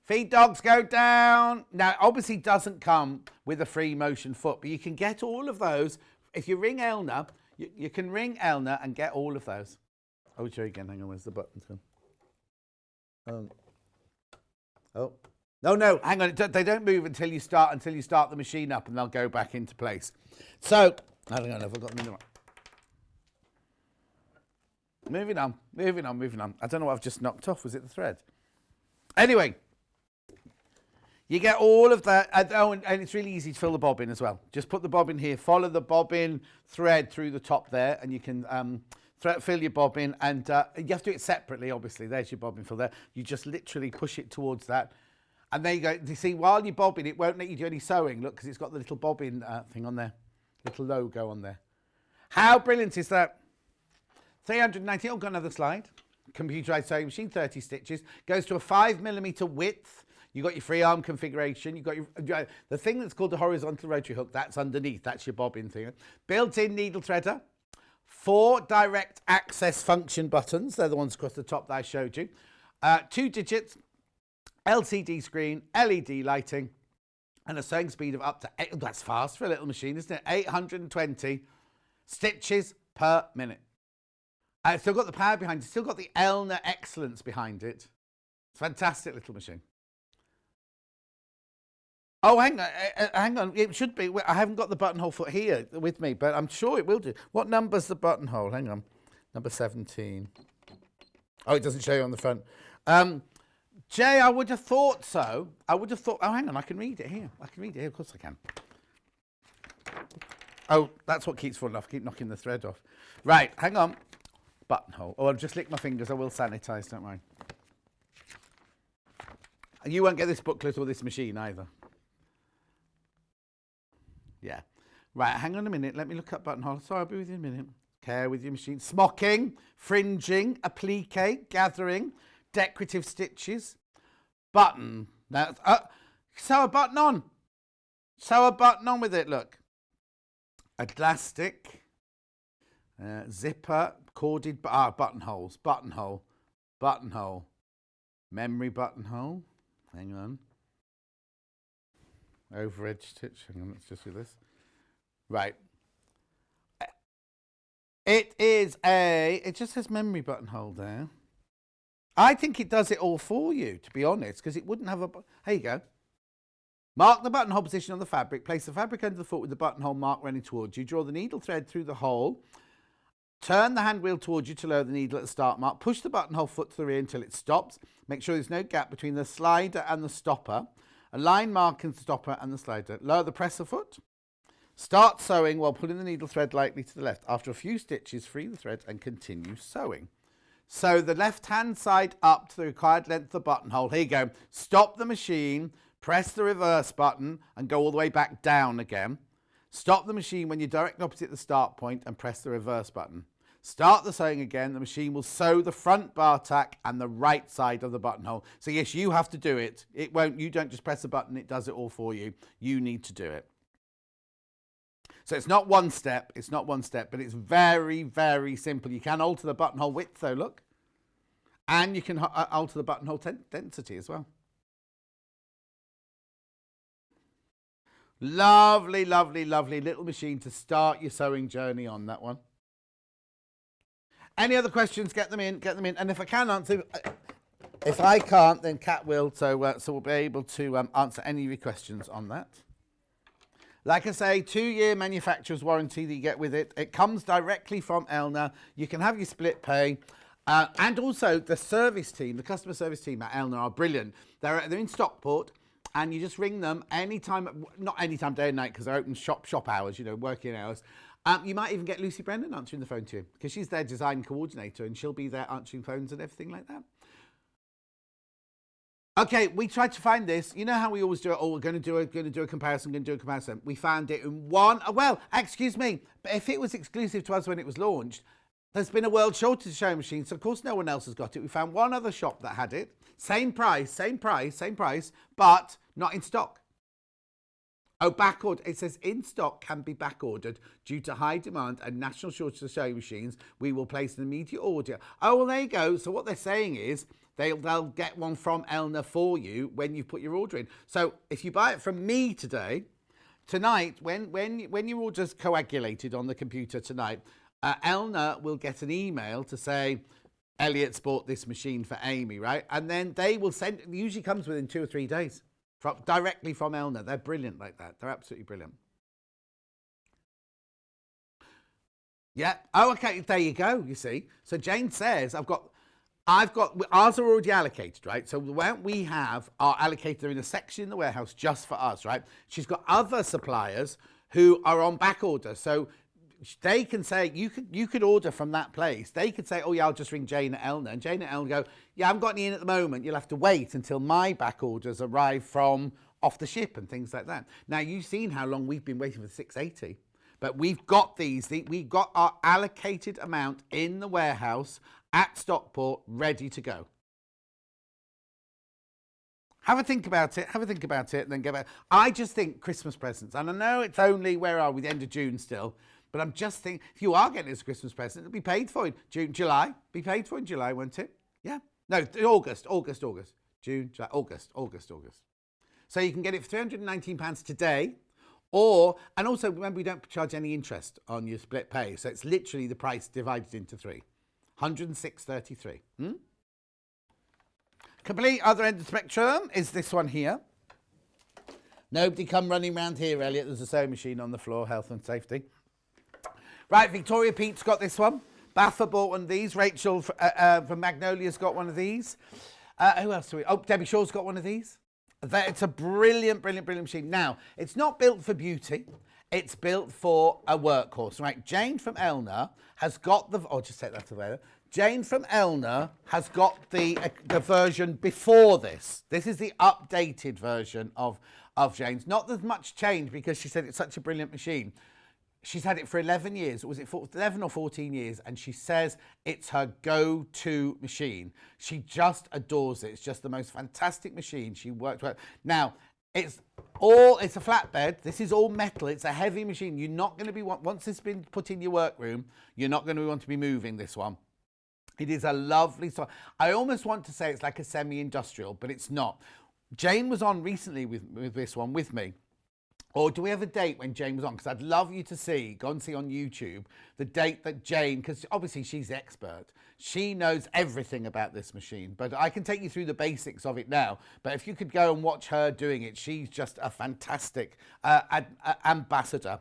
Feed dogs go down. Now, obviously doesn't come with a free motion foot, but you can get all of those. If you ring Elna, you can ring Elna and get all of those. Oh, show you again. Hang on, where's the buttons gone? Oh. No, hang on. They don't move until you start the machine up, and they'll go back into place. So, hang on, I've got them in the right. Moving on. I don't know what I've just knocked off. Was it the thread? Anyway, you get all of that. And it's really easy to fill the bobbin as well. Just put the bobbin here. Follow the bobbin thread through the top there, and you can fill your bobbin. And you have to do it separately, obviously. There's your bobbin fill there. You just literally push it towards that. And there you go. You see, while you're bobbing, it won't let you do any sewing. Look, because it's got the little bobbin thing on there. Little logo on there. How brilliant is that? 390. Oh, got another slide. Computerized sewing machine, 30 stitches. Goes to a 5mm width. You've got your free arm configuration. You've got your the thing that's called the horizontal rotary hook. That's underneath. That's your bobbin thing. Built-in needle threader. 4 direct access function buttons. They're the ones across the top that I showed you. 2 digits, LCD screen, LED lighting, and a sewing speed of up to 8, that's fast for a little machine, isn't it? 820 stitches per minute. It's still got the power behind it, still got the Elna excellence behind it. It's a fantastic little machine. Oh, hang on, it should be. I haven't got the buttonhole foot here with me, but I'm sure it will do. What number's the buttonhole? Hang on, number 17. Oh, it doesn't show you on the front. Jay, I would have thought so. I would have thought, oh, hang on, I can read it here. I can read it here, of course I can. Oh, that's what keeps falling off. Keep knocking the thread off. Right, hang on. Buttonhole. Oh, I'll just lick my fingers. I will sanitize, don't worry. And you won't get this booklet or this machine either. Yeah. Right, hang on a minute. Let me look up buttonhole. Sorry, I'll be with you in a minute. Care with your machine. Smocking, fringing, applique, gathering, decorative stitches, button. Now, sew a button on. Sew a button on with it, look. Elastic, zipper, corded, buttonholes, buttonhole, buttonhole, memory buttonhole. Hang on. Over edge stitch. Hang on, let's just do this. Right. It just says memory buttonhole there. I think it does it all for you, to be honest, because it wouldn't have a... Here you go. Mark the buttonhole position on the fabric. Place the fabric under the foot with the buttonhole mark running towards you. Draw the needle thread through the hole. Turn the hand wheel towards you to lower the needle at the start mark. Push the buttonhole foot to the rear until it stops. Make sure there's no gap between the slider and the stopper. A line marking the stopper and the slider. Lower the presser foot. Start sewing while pulling the needle thread lightly to the left. After a few stitches, free the thread and continue sewing. Sew the left-hand side up to the required length of the buttonhole. Here you go. Stop the machine, press the reverse button and go all the way back down again. Stop the machine when you're directly opposite the start point and press the reverse button. Start the sewing again. The machine will sew the front bar tack and the right side of the buttonhole. So yes, you have to do it. It won't, you don't just press a button, it does it all for you. You need to do it. So it's not one step, but it's very, very simple. You can alter the buttonhole width though, look. And you can alter the buttonhole density as well. Lovely, lovely, lovely little machine to start your sewing journey on, that one. Any other questions, get them in. And if I can answer, if I can't, then Kat will, so we'll be able to answer any of your questions on that. Like I say, 2-year manufacturer's warranty that you get with it. It comes directly from Elna. You can have your split pay. And also the service team, the customer service team at Elna are brilliant. They're in Stockport, and you just ring them anytime, not anytime day and night, because they're open shop hours, you know, working hours. You might even get Lucy Brennan answering the phone to you, because she's their design coordinator, and she'll be there answering phones and everything like that. Okay, we tried to find this. You know how we always do it? Oh, we're going to do a comparison. We found it in one. Well, excuse me, but if it was exclusive to us when it was launched, there's been a world shortage of sewing machines, so of course no one else has got it. We found one other shop that had it. Same price, but not in stock. Oh, back order. It says in stock can be back ordered due to high demand and national shortage of sewing machines. We will place an immediate order. Oh, well, there you go. So what they're saying is they'll get one from Elna for you when you put your order in. So if you buy it from me tonight, when your order's coagulated on the computer tonight, Elna will get an email to say, Elliot's bought this machine for Amy, right? And then they will send, it usually comes within 2 or 3 days, directly from Elna. They're brilliant like that. They're absolutely brilliant. Yeah. Oh, okay. There you go. You see. So Jane says, I've got, ours are already allocated, right? So the one we have are allocated, they're in a section in the warehouse just for us, right? She's got other suppliers who are on back order. So they can say, you could order from that place. They could say, oh yeah, I'll just ring Jane at Elna. And Jane at Elna go, yeah, I haven't got any in at the moment. You'll have to wait until my back orders arrive from off the ship and things like that. Now, you've seen how long we've been waiting for the 680. But we've got we've got our allocated amount in the warehouse at Stockport ready to go. Have a think about it, and then get back. I just think Christmas presents, and I know it's only, where are we, the end of June still, But I'm just thinking, if you are getting this Christmas present, it'll be paid for in June, July. Be paid for in July, won't it? Yeah. No, August. June, July, August. So you can get it for £319 today. And also remember, we don't charge any interest on your split pay. So it's literally the price divided into 3. 106.33. Complete other end of the spectrum is this one here. Nobody come running around here, Elliot. There's a sewing machine on the floor, health and safety. Right, Victoria Pete's got this one. Baffa bought one of these. Rachel from Magnolia's got one of these. Who else do we? Oh, Debbie Shaw's got one of these. It's a brilliant machine. Now, it's not built for beauty. It's built for a workhorse, right? Jane from Elna has got the... Oh, just take that away. Jane from Elna has got the version before this. This is the updated version of Jane's. Not as much change because she said it's such a brilliant machine. She's had it for 11 years. Was it 11 or 14 years? And she says it's her go-to machine. She just adores it. It's just the most fantastic machine. She worked with. Now, it's a flatbed. This is all metal. It's a heavy machine. You're not going to be, once it's been put in your workroom, you're not going to want to be moving this one. It is a lovely song. I almost want to say it's like a semi-industrial, but it's not. Jane was on recently with this one with me. Or do we have a date when Jane was on? Because I'd love you to go and see on YouTube the date that Jane, because obviously she's the expert. She knows everything about this machine, but I can take you through the basics of it now. But if you could go and watch her doing it, she's just a fantastic ambassador.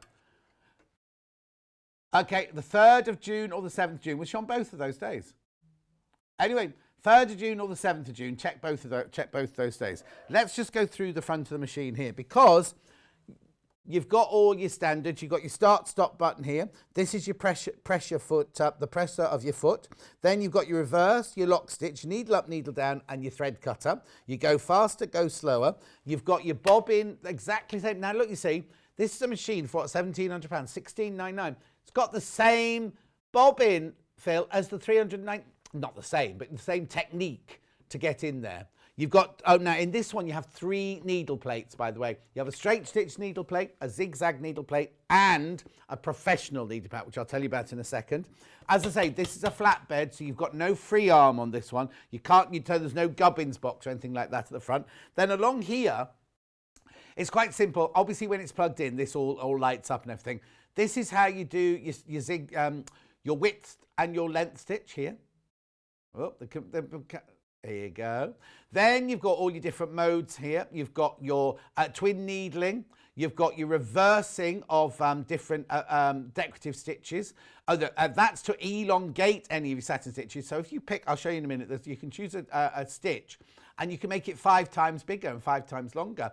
Okay, the 3rd of June or the 7th of June. Was she on both of those days? Anyway, 3rd of June or the 7th of June. Check both those days. Let's just go through the front of the machine here because you've got all your standards. You've got your start-stop button here. This is your pressure foot, the presser of your foot. Then you've got your reverse, your lock stitch, needle up, needle down, and your thread cutter. You go faster, go slower. You've got your bobbin, exactly the same. Now look, you see, this is a machine for £1,700, $1,699. It's got the same bobbin, Phil, as the 309. Not the same, but the same technique to get in there. You've got, now in this one you have 3 needle plates, by the way. You have a straight stitch needle plate, a zigzag needle plate, and a professional needle plate, which I'll tell you about in a second. As I say, this is a flatbed, so you've got no free arm on this one. There's no gubbins box or anything like that at the front. Then along here, it's quite simple. Obviously, when it's plugged in, this all lights up and everything. This is how you do your width and your length stitch here. Oh, there you go. Then you've got all your different modes here. You've got your twin needling. You've got your reversing of different decorative stitches. That's to elongate any of your satin stitches. So if you pick, I'll show you in a minute, that you can choose a stitch and you can make it 5 times bigger and 5 times longer.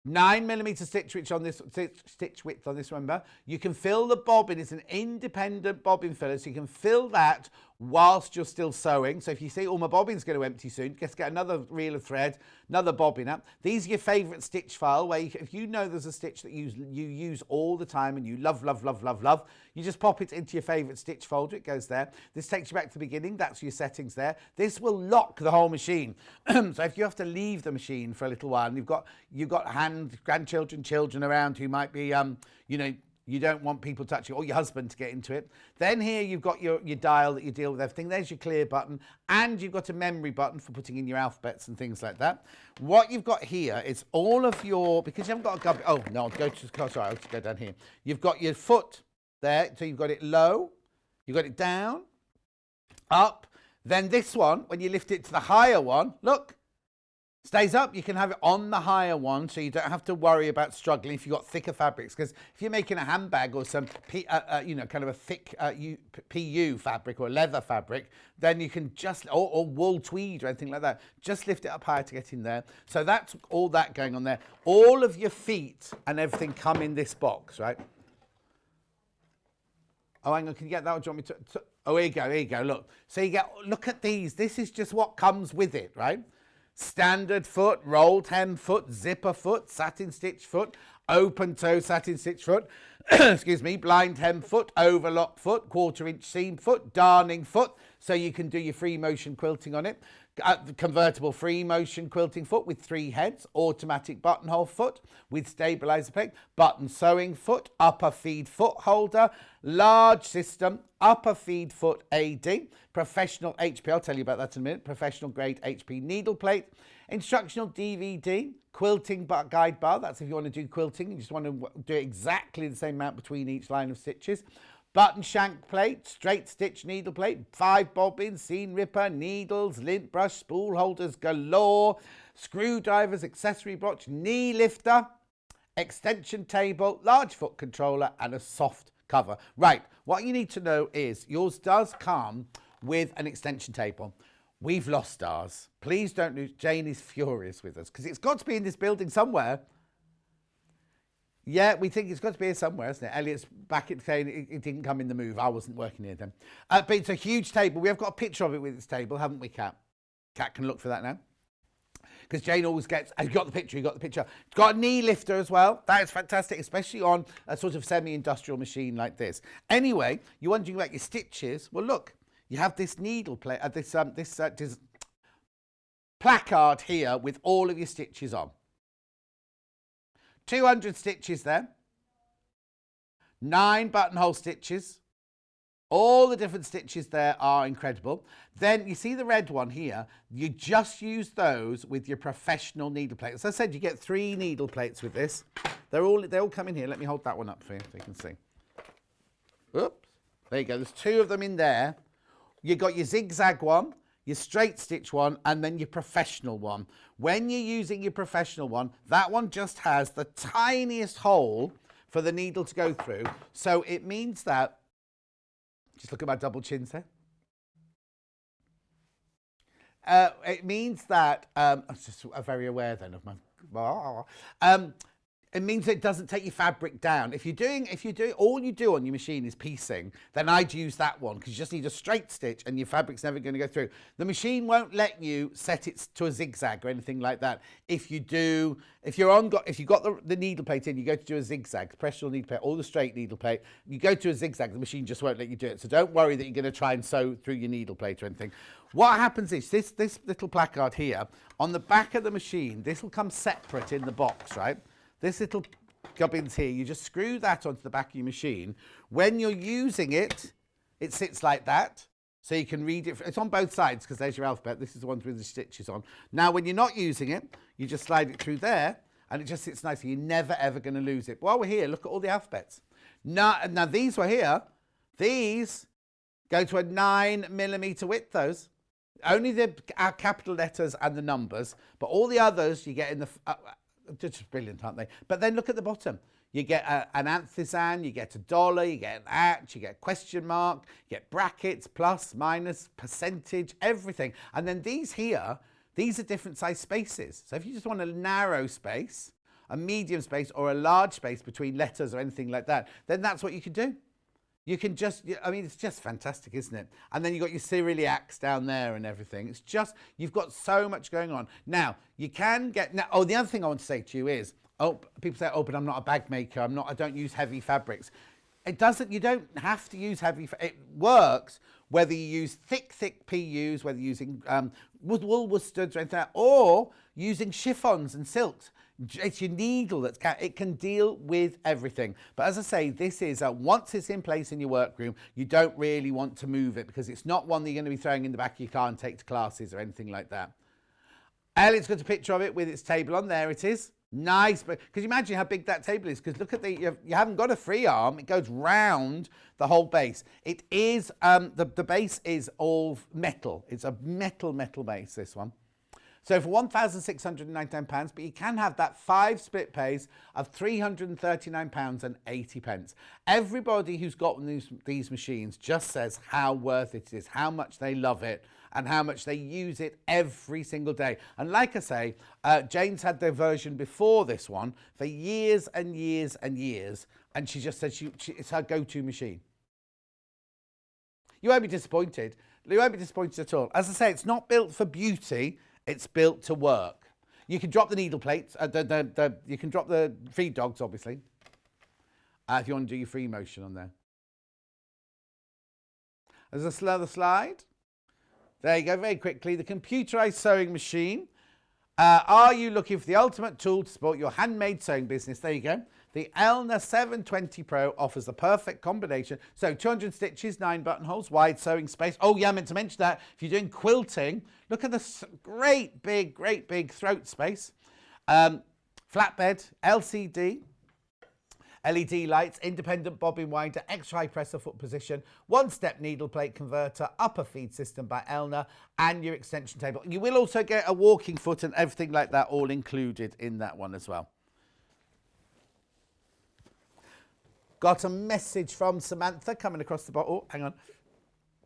9mm stitch width on this, remember. You can fill the bobbin. It's an independent bobbin filler, so you can fill that whilst you're still sewing. So if you see, my bobbin's going to empty soon, just get another reel of thread, another bobbin up. These are your favourite stitch file, where if you know there's a stitch that you use all the time and you love, you just pop it into your favourite stitch folder. It goes there. This takes you back to the beginning. That's your settings there. This will lock the whole machine. So if you have to leave the machine for a little while, and you've got grandchildren, children around who might be, you don't want people touching, or your husband to get into it. Then here you've got your dial that you deal with everything. There's your clear button, and you've got a memory button for putting in your alphabets and things like that. What you've got here is all of your, because you haven't got a gubbin. Oh no, I'll just go down here. You've got your foot there, so you've got it low, you've got it down, up. Then this one, when you lift it to the higher one, look, stays up. You can have it on the higher one, so you don't have to worry about struggling if you've got thicker fabrics. Because if you're making a handbag or some, kind of a thick PU fabric or leather fabric, then you can just, or wool tweed or anything like that, just lift it up higher to get in there. So that's all that going on there. All of your feet and everything come in this box, right? Oh, hang on, can you get that? Or do you want me to oh, here you go, look. So look at these. This is just what comes with it, right? Standard foot, rolled hem foot, zipper foot, satin stitch foot, open toe satin stitch foot, excuse me, blind hem foot, overlock foot, 1/4 inch seam foot, darning foot, so you can do your free motion quilting on it. Convertible free motion quilting foot with 3 heads, automatic buttonhole foot with stabilizer plate, button sewing foot, upper feed foot holder, large system, upper feed foot AD, professional HP, I'll tell you about that in a minute, professional grade HP needle plate, instructional DVD, quilting guide bar, that's if you want to do quilting, you just want to do exactly the same amount between each line of stitches, button shank plate, straight stitch needle plate, 5 bobbins, seam ripper, needles, lint brush, spool holders galore, screwdrivers, accessory box, knee lifter, extension table, large foot controller and a soft cover. Right, what you need to know is yours does come with an extension table. We've lost ours. Please don't lose. Jane is furious with us because it's got to be in this building somewhere. Yeah, we think it's got to be here somewhere, isn't it? Elliot's back at saying it didn't come in the move. I wasn't working here then. But it's a huge table. We have got a picture of it with its table, haven't we, Kat? Kat can look for that now. Because Jane always gets, you got the picture, you got the picture. It's got a knee lifter as well. That is fantastic, especially on a sort of semi-industrial machine like this. Anyway, you're wondering about your stitches. Well, look, you have this needle plate, this placard here with all of your stitches on. 200 stitches there, 9 buttonhole stitches, all the different stitches there are incredible. Then you see the red one here, you just use those with your professional needle plate. As I said, you get 3 needle plates with this. They all come in here. Let me hold that one up for you so you can see. Oops, there you go, there's 2 of them in there. You've got your zigzag one, your straight stitch one, and then your professional one. When you're using your professional one, that one just has the tiniest hole for the needle to go through. So it means that, just look at my double chins there. It means that, I'm just very aware then of my, it means it doesn't take your fabric down. If you're doing all you do on your machine is piecing, then I'd use that one because you just need a straight stitch and your fabric's never going to go through. The machine won't let you set it to a zigzag or anything like that. If you've got the needle plate in, you go to do a zigzag, professional needle plate, or the straight needle plate, you go to a zigzag, the machine just won't let you do it. So don't worry that you're going to try and sew through your needle plate or anything. What happens is this little placard here, on the back of the machine, this will come separate in the box, right? This little gubbins here, you just screw that onto the back of your machine. When you're using it, it sits like that. So you can read it. It's on both sides because there's your alphabet. This is the one with the stitches on. Now, when you're not using it, you just slide it through there and it just sits nicely. You're never, ever going to lose it. While we're here, look at all the alphabets. Now these were here. These go to a 9mm width, those. Only our capital letters and the numbers. But all the others you get in the... just brilliant, aren't they? But then look at the bottom. You get an ampersand, you get a dollar, you get an at, you get a question mark, you get brackets, plus, minus, percentage, everything. And then these here, these are different size spaces. So if you just want a narrow space, a medium space, or a large space between letters or anything like that, then that's what you can do. You can just, I mean, it's just fantastic, isn't it? And then you've got your Cyrilliacs down there and everything. It's just, you've got so much going on. Now, you can get, the other thing I want to say to you is, people say, but I'm not a bag maker. I don't use heavy fabrics. You don't have to use heavy, it works whether you use thick PUs, whether you're using wool wosteds or anything like that, or using chiffons and silks. It's your needle it can deal with everything. But as I say, this is once it's in place in your workroom, you don't really want to move it because it's not one that you're going to be throwing in the back of your car and take to classes or anything like that. Elliot's got a picture of it with its table on. There it is. Nice, but because you imagine how big that table is, because look at you haven't got a free arm, it goes round the whole base. It is the base is all metal. It's a metal base, this one. So for £1,699, but you can have that 5 split pays of £339.80. Everybody who's got these machines just says how worth it is, how much they love it, and how much they use it every single day. And like I say, Jane's had their version before this one for years and years and years, and she just said it's her go-to machine. You won't be disappointed. You won't be disappointed at all. As I say, it's not built for beauty. It's built to work. You can drop the needle plates. You can drop the feed dogs, obviously, if you want to do your free motion on there. There's another slide. There you go, very quickly. The computerized sewing machine. Are you looking for the ultimate tool to support your handmade sewing business? There you go. The Elna 720 Pro offers the perfect combination. So 200 stitches, 9 buttonholes, wide sewing space. Oh yeah, I meant to mention that. If you're doing quilting, look at this great big throat space. Flatbed, LCD, LED lights, independent bobbin winder, extra high presser foot position, one-step needle plate converter, upper feed system by Elna, and your extension table. You will also get a walking foot and everything like that all included in that one as well. Got a message from Samantha coming across the bottom. Oh, hang on.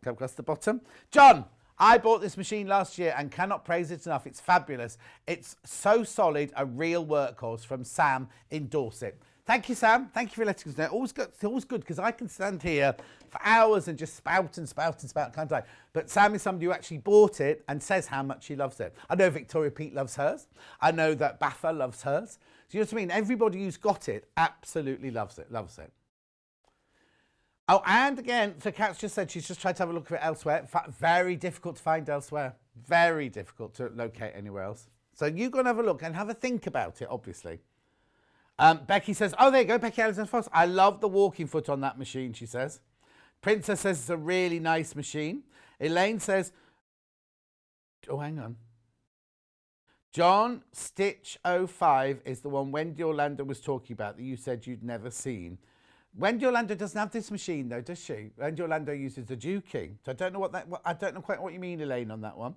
Come across the bottom. John, I bought this machine last year and cannot praise it enough. It's fabulous. It's so solid, a real workhorse, from Sam in Dorset. Thank you, Sam. Thank you for letting us know. It's always good because I can stand here for hours and just spout, can't I? But Sam is somebody who actually bought it and says how much he loves it. I know Victoria Peat loves hers. I know that Baffa loves hers. Do you know what I mean? Everybody who's got it absolutely loves it. Oh, and again, so Kat's just said she's just tried to have a look at it elsewhere. Very difficult to find elsewhere. Very difficult to locate anywhere else. So you go and have a look and have a think about it, obviously. Becky says, oh, there you go, Becky Alexander Foss. I love the walking foot on that machine, she says. Princess says it's a really nice machine. Elaine says, oh, hang on. John Stitch 05 is the one Wendy Orlando was talking about that you said you'd never seen. Wendy Orlando doesn't have this machine though, does she? Wendy Orlando uses the Juking. So I don't know I don't know quite what you mean, Elaine, on that one.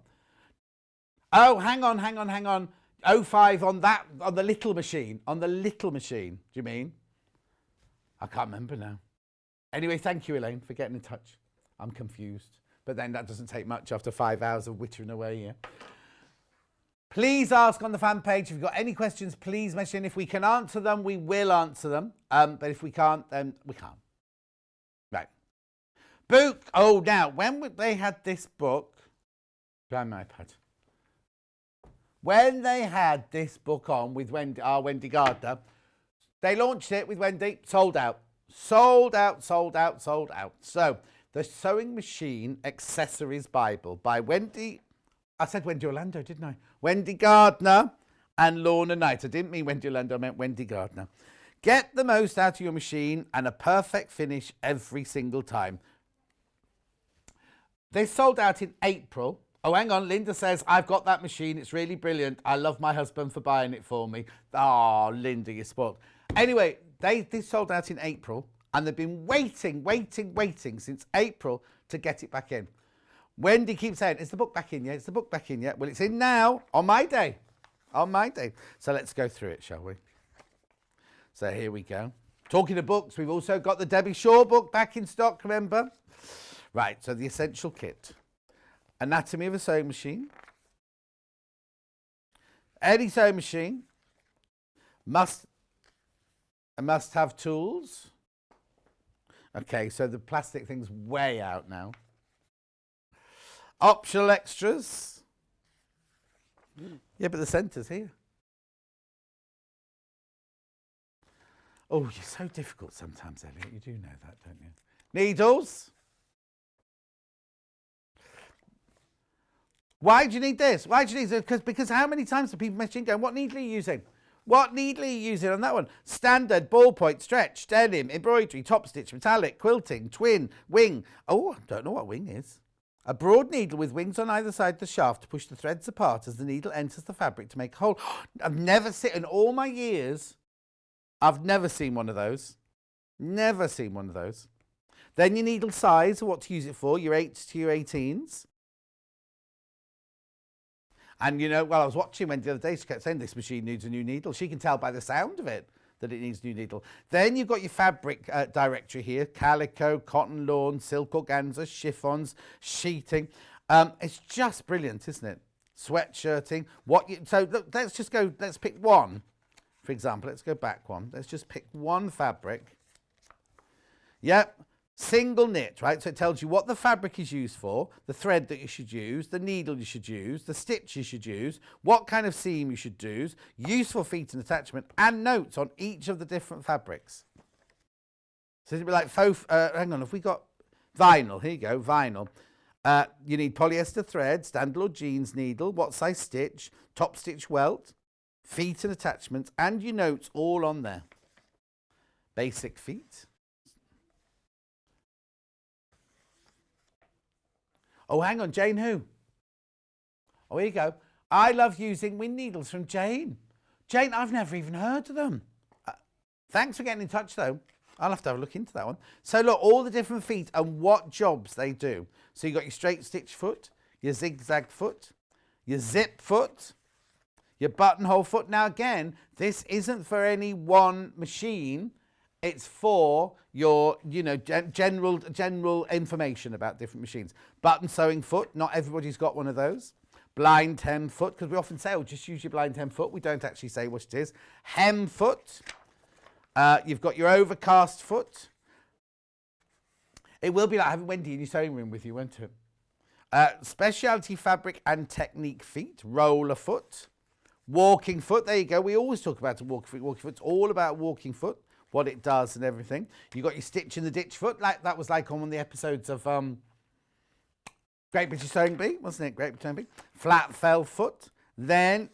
Oh, hang on. 05 on the little machine. On the little machine, do you mean? I can't remember now. Anyway, thank you, Elaine, for getting in touch. I'm confused. But then that doesn't take much after 5 hours of wittering away here. Please ask on the fan page. If you've got any questions, please mention. If we can answer them, we will answer them. But if we can't, then we can't. Right. Book. Oh, now, when they had this book, behind my iPad. When they had this book on with Wendy Gardner, they launched it with Wendy, sold out. So, the Sewing Machine Accessories Bible by Wendy, I said Wendy Orlando, didn't I? Wendy Gardner and Lorna Knight. I didn't mean Wendy Orlando, I meant Wendy Gardner. Get the most out of your machine and a perfect finish every single time. They sold out in April. Oh, hang on. Linda says, I've got that machine. It's really brilliant. I love my husband for buying it for me. Oh, Linda, you're spoiled. Anyway, they sold out in April and they've been waiting since April to get it back in. Wendy keeps saying, is the book back in yet? Is the book back in yet? Well, it's in now on my day. So let's go through it, shall we? So here we go. Talking of books, we've also got the Debbie Shaw book back in stock, remember? Right, so the essential kit. Anatomy of a sewing machine. Any sewing machine must have tools. Okay, so the plastic thing's way out now. Optional extras. Yeah, but the centre's here. Oh, you're so difficult sometimes, Elliot. You do know that, don't you? Needles. Why do you need this? Why do you need this? Because how many times have people messaging going, what needle are you using? What needle are you using on that one? Standard, ballpoint, stretch, denim, embroidery, top stitch, metallic, quilting, twin, wing. Oh, I don't know what wing is. A broad needle with wings on either side of the shaft to push the threads apart as the needle enters the fabric to make a hole. I've never seen, in all my years, I've never seen one of those. Never seen one of those. Then your needle size, what to use it for, your 8s to your 18s. And, you know, well, I was watching Wendy the other day, she kept saying this machine needs a new needle. She can tell by the sound of it that it needs a new needle. Then you've got your fabric directory here. Calico, cotton lawn, silk organza, chiffons, sheeting. It's just brilliant, isn't it? Sweatshirting. So look, let's just go, let's pick one. For example, let's go back one. Let's just pick one fabric. Yep. Single knit, right? So it tells you what the fabric is used for, the thread that you should use, the needle you should use, the stitch you should use, what kind of seam you should use, useful feet and attachment, and notes on each of the different fabrics. So it'd be like, hang on, have we got vinyl? Here you go, vinyl. You need polyester thread, standard or jeans needle, what size stitch, top stitch welt, feet and attachments, and your notes all on there. Basic feet. Oh, hang on, Jane who? Oh, here you go. I love using wind needles from Jane. Jane, I've never even heard of them. Thanks for getting in touch, though. I'll have to have a look into that one. So, look, all the different feet and what jobs they do. So, you've got your straight stitch foot, your zigzag foot, your zip foot, your buttonhole foot. Now, again, this isn't for any one machine. It's for your, general information about different machines. Button sewing foot. Not everybody's got one of those. Blind hem foot, because we often say, oh, just use your blind hem foot. We don't actually say what it is. Hem foot. You've got your overcast foot. It will be like having Wendy in your sewing room with you, won't it? Specialty fabric and technique feet. Roller foot. Walking foot. There you go. We always talk about a walking foot. Walking foot's all about walking foot, what it does and everything. You've got your stitch in the ditch foot. Like that was like on one of the episodes of Great British Sewing Bee, wasn't it? Great British Sewing Bee. Flat fell foot. Then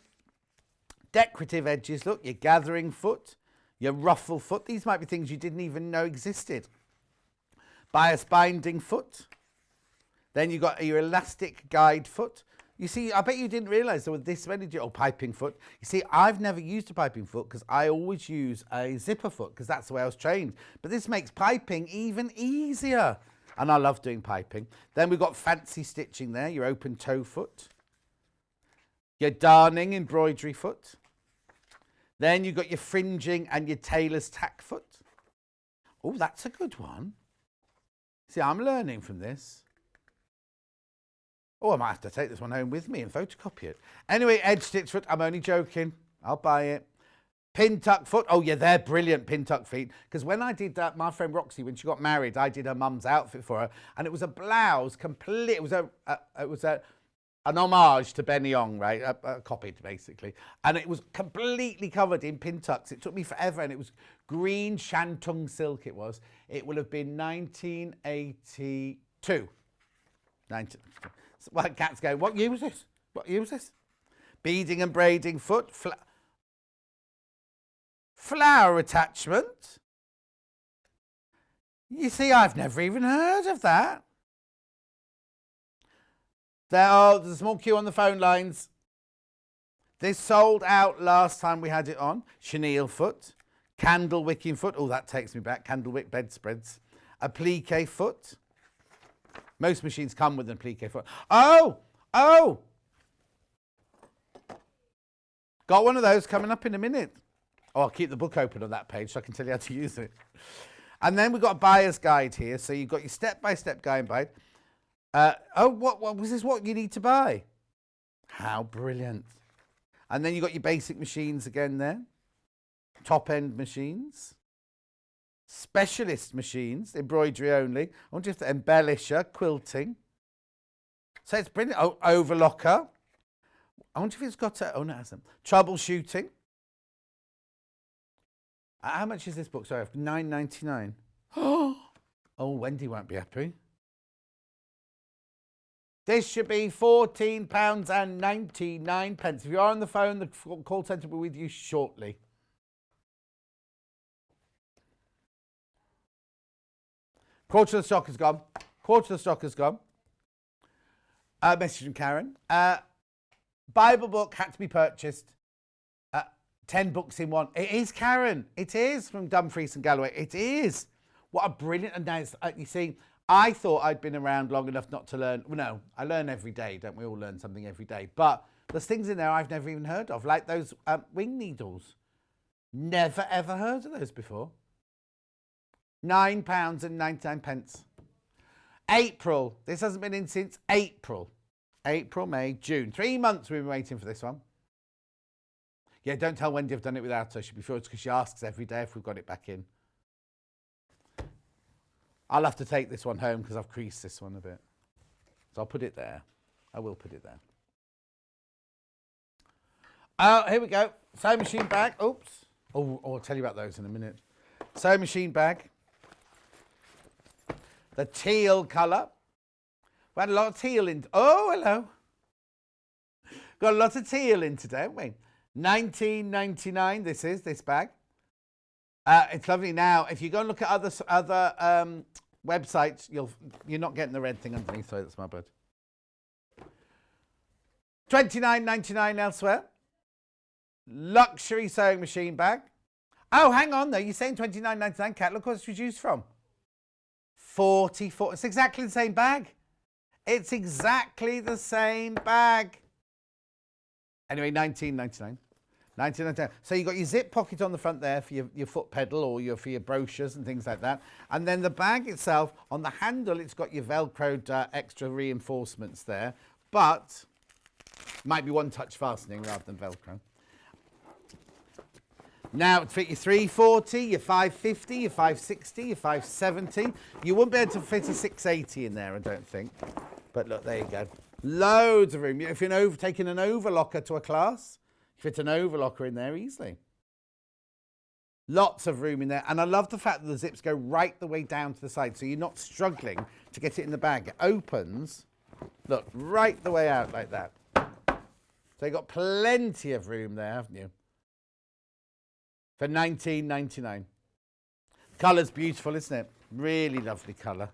decorative edges. Look, your gathering foot. Your ruffle foot. These might be things you didn't even know existed. Bias binding foot. Then you've got your elastic guide foot. You see, I bet you didn't realise there were this many. Oh, piping foot. You see, I've never used a piping foot because I always use a zipper foot because that's the way I was trained. But this makes piping even easier. And I love doing piping. Then we've got fancy stitching there. Your open toe foot. Your darning embroidery foot. Then you've got your fringing and your tailor's tack foot. Oh, that's a good one. See, I'm learning from this. Oh, I might have to take this one home with me and photocopy it. Anyway, edge stitch foot. I'm only joking. I'll buy it. Pin tuck foot. Oh, yeah, they're brilliant pin tuck feet. Because when I did that, my friend Roxy, when she got married, I did her mum's outfit for her. And it was a blouse, complete. It was an homage to Ben Young, right? Copied, basically. And it was completely covered in pin tucks. It took me forever. And it was green shantung silk, it was. It will have been 1982. Well, Cat's going, what year was this? What year was this? Beading and braiding foot. Flower attachment. You see, I've never even heard of that. There's a small queue on the phone lines. This sold out last time we had it on. Chenille foot. Candle wicking foot. Oh, that takes me back. Candle wick bedspreads. Applique foot. Most machines come with an applique foot. Oh! Got one of those coming up in a minute. Oh, I'll keep the book open on that page so I can tell you how to use it. And then we've got a buyer's guide here. So you've got your step-by-step guide. What was this? What you need to buy? How brilliant. And then you've got your basic machines again there. Top-end machines. Specialist machines, embroidery only. I wonder if the embellisher, quilting. So it's brilliant. Oh, overlocker. I wonder if it's got no, it hasn't. Troubleshooting. How much is this book? Sorry, $9.99. Oh, Wendy won't be happy. This should be £14.99. If you are on the phone, the call centre will be with you shortly. Quarter of the stock is gone. Message from Karen. Bible book had to be purchased. 10 books in one. It is, Karen. It is from Dumfries and Galloway. It is. What a brilliant... And now, you see, I thought I'd been around long enough not to learn... Well, no, I learn every day. Don't we all learn something every day? But there's things in there I've never even heard of, like those wing needles. Never, ever heard of those before. £9.99. April. This hasn't been in since April. April, May, June. 3 months we've been waiting for this one. Yeah, don't tell Wendy I've done it without her. She'll be sure it's because she asks every day if we've got it back in. I'll have to take this one home because I've creased this one a bit. So I'll put it there. I will put it there. Here we go. Sewing machine bag. Oops. Oh, I'll tell you about those in a minute. Sewing machine bag. The teal colour. We had a lot of teal in. Oh, hello. Got a lot of teal in today, haven't we? $19.99. This bag. It's lovely. Now, if you go and look at other websites, you're not getting the red thing underneath. Sorry, that's my bird. $29.99 elsewhere. Luxury sewing machine bag. Oh, hang on though. You're saying $29.99, Kat. Look what it's reduced from. $44. It's exactly the same bag. It's exactly the same bag. Anyway, $19.99. $19.99. So you've got your zip pocket on the front there for your foot pedal or for your brochures and things like that. And then the bag itself, on the handle, it's got your Velcroed extra reinforcements there. But might be one-touch fastening rather than Velcro. Now, to fit your 340, your 550, your 560, your 570. You wouldn't be able to fit a 680 in there, I don't think. But look, there you go. Loads of room. If you're taking an overlocker to a class, you fit an overlocker in there easily. Lots of room in there. And I love the fact that the zips go right the way down to the side, so you're not struggling to get it in the bag. It opens, look, right the way out like that. So you've got plenty of room there, haven't you? For $19.99. Colour's beautiful, isn't it? Really lovely colour.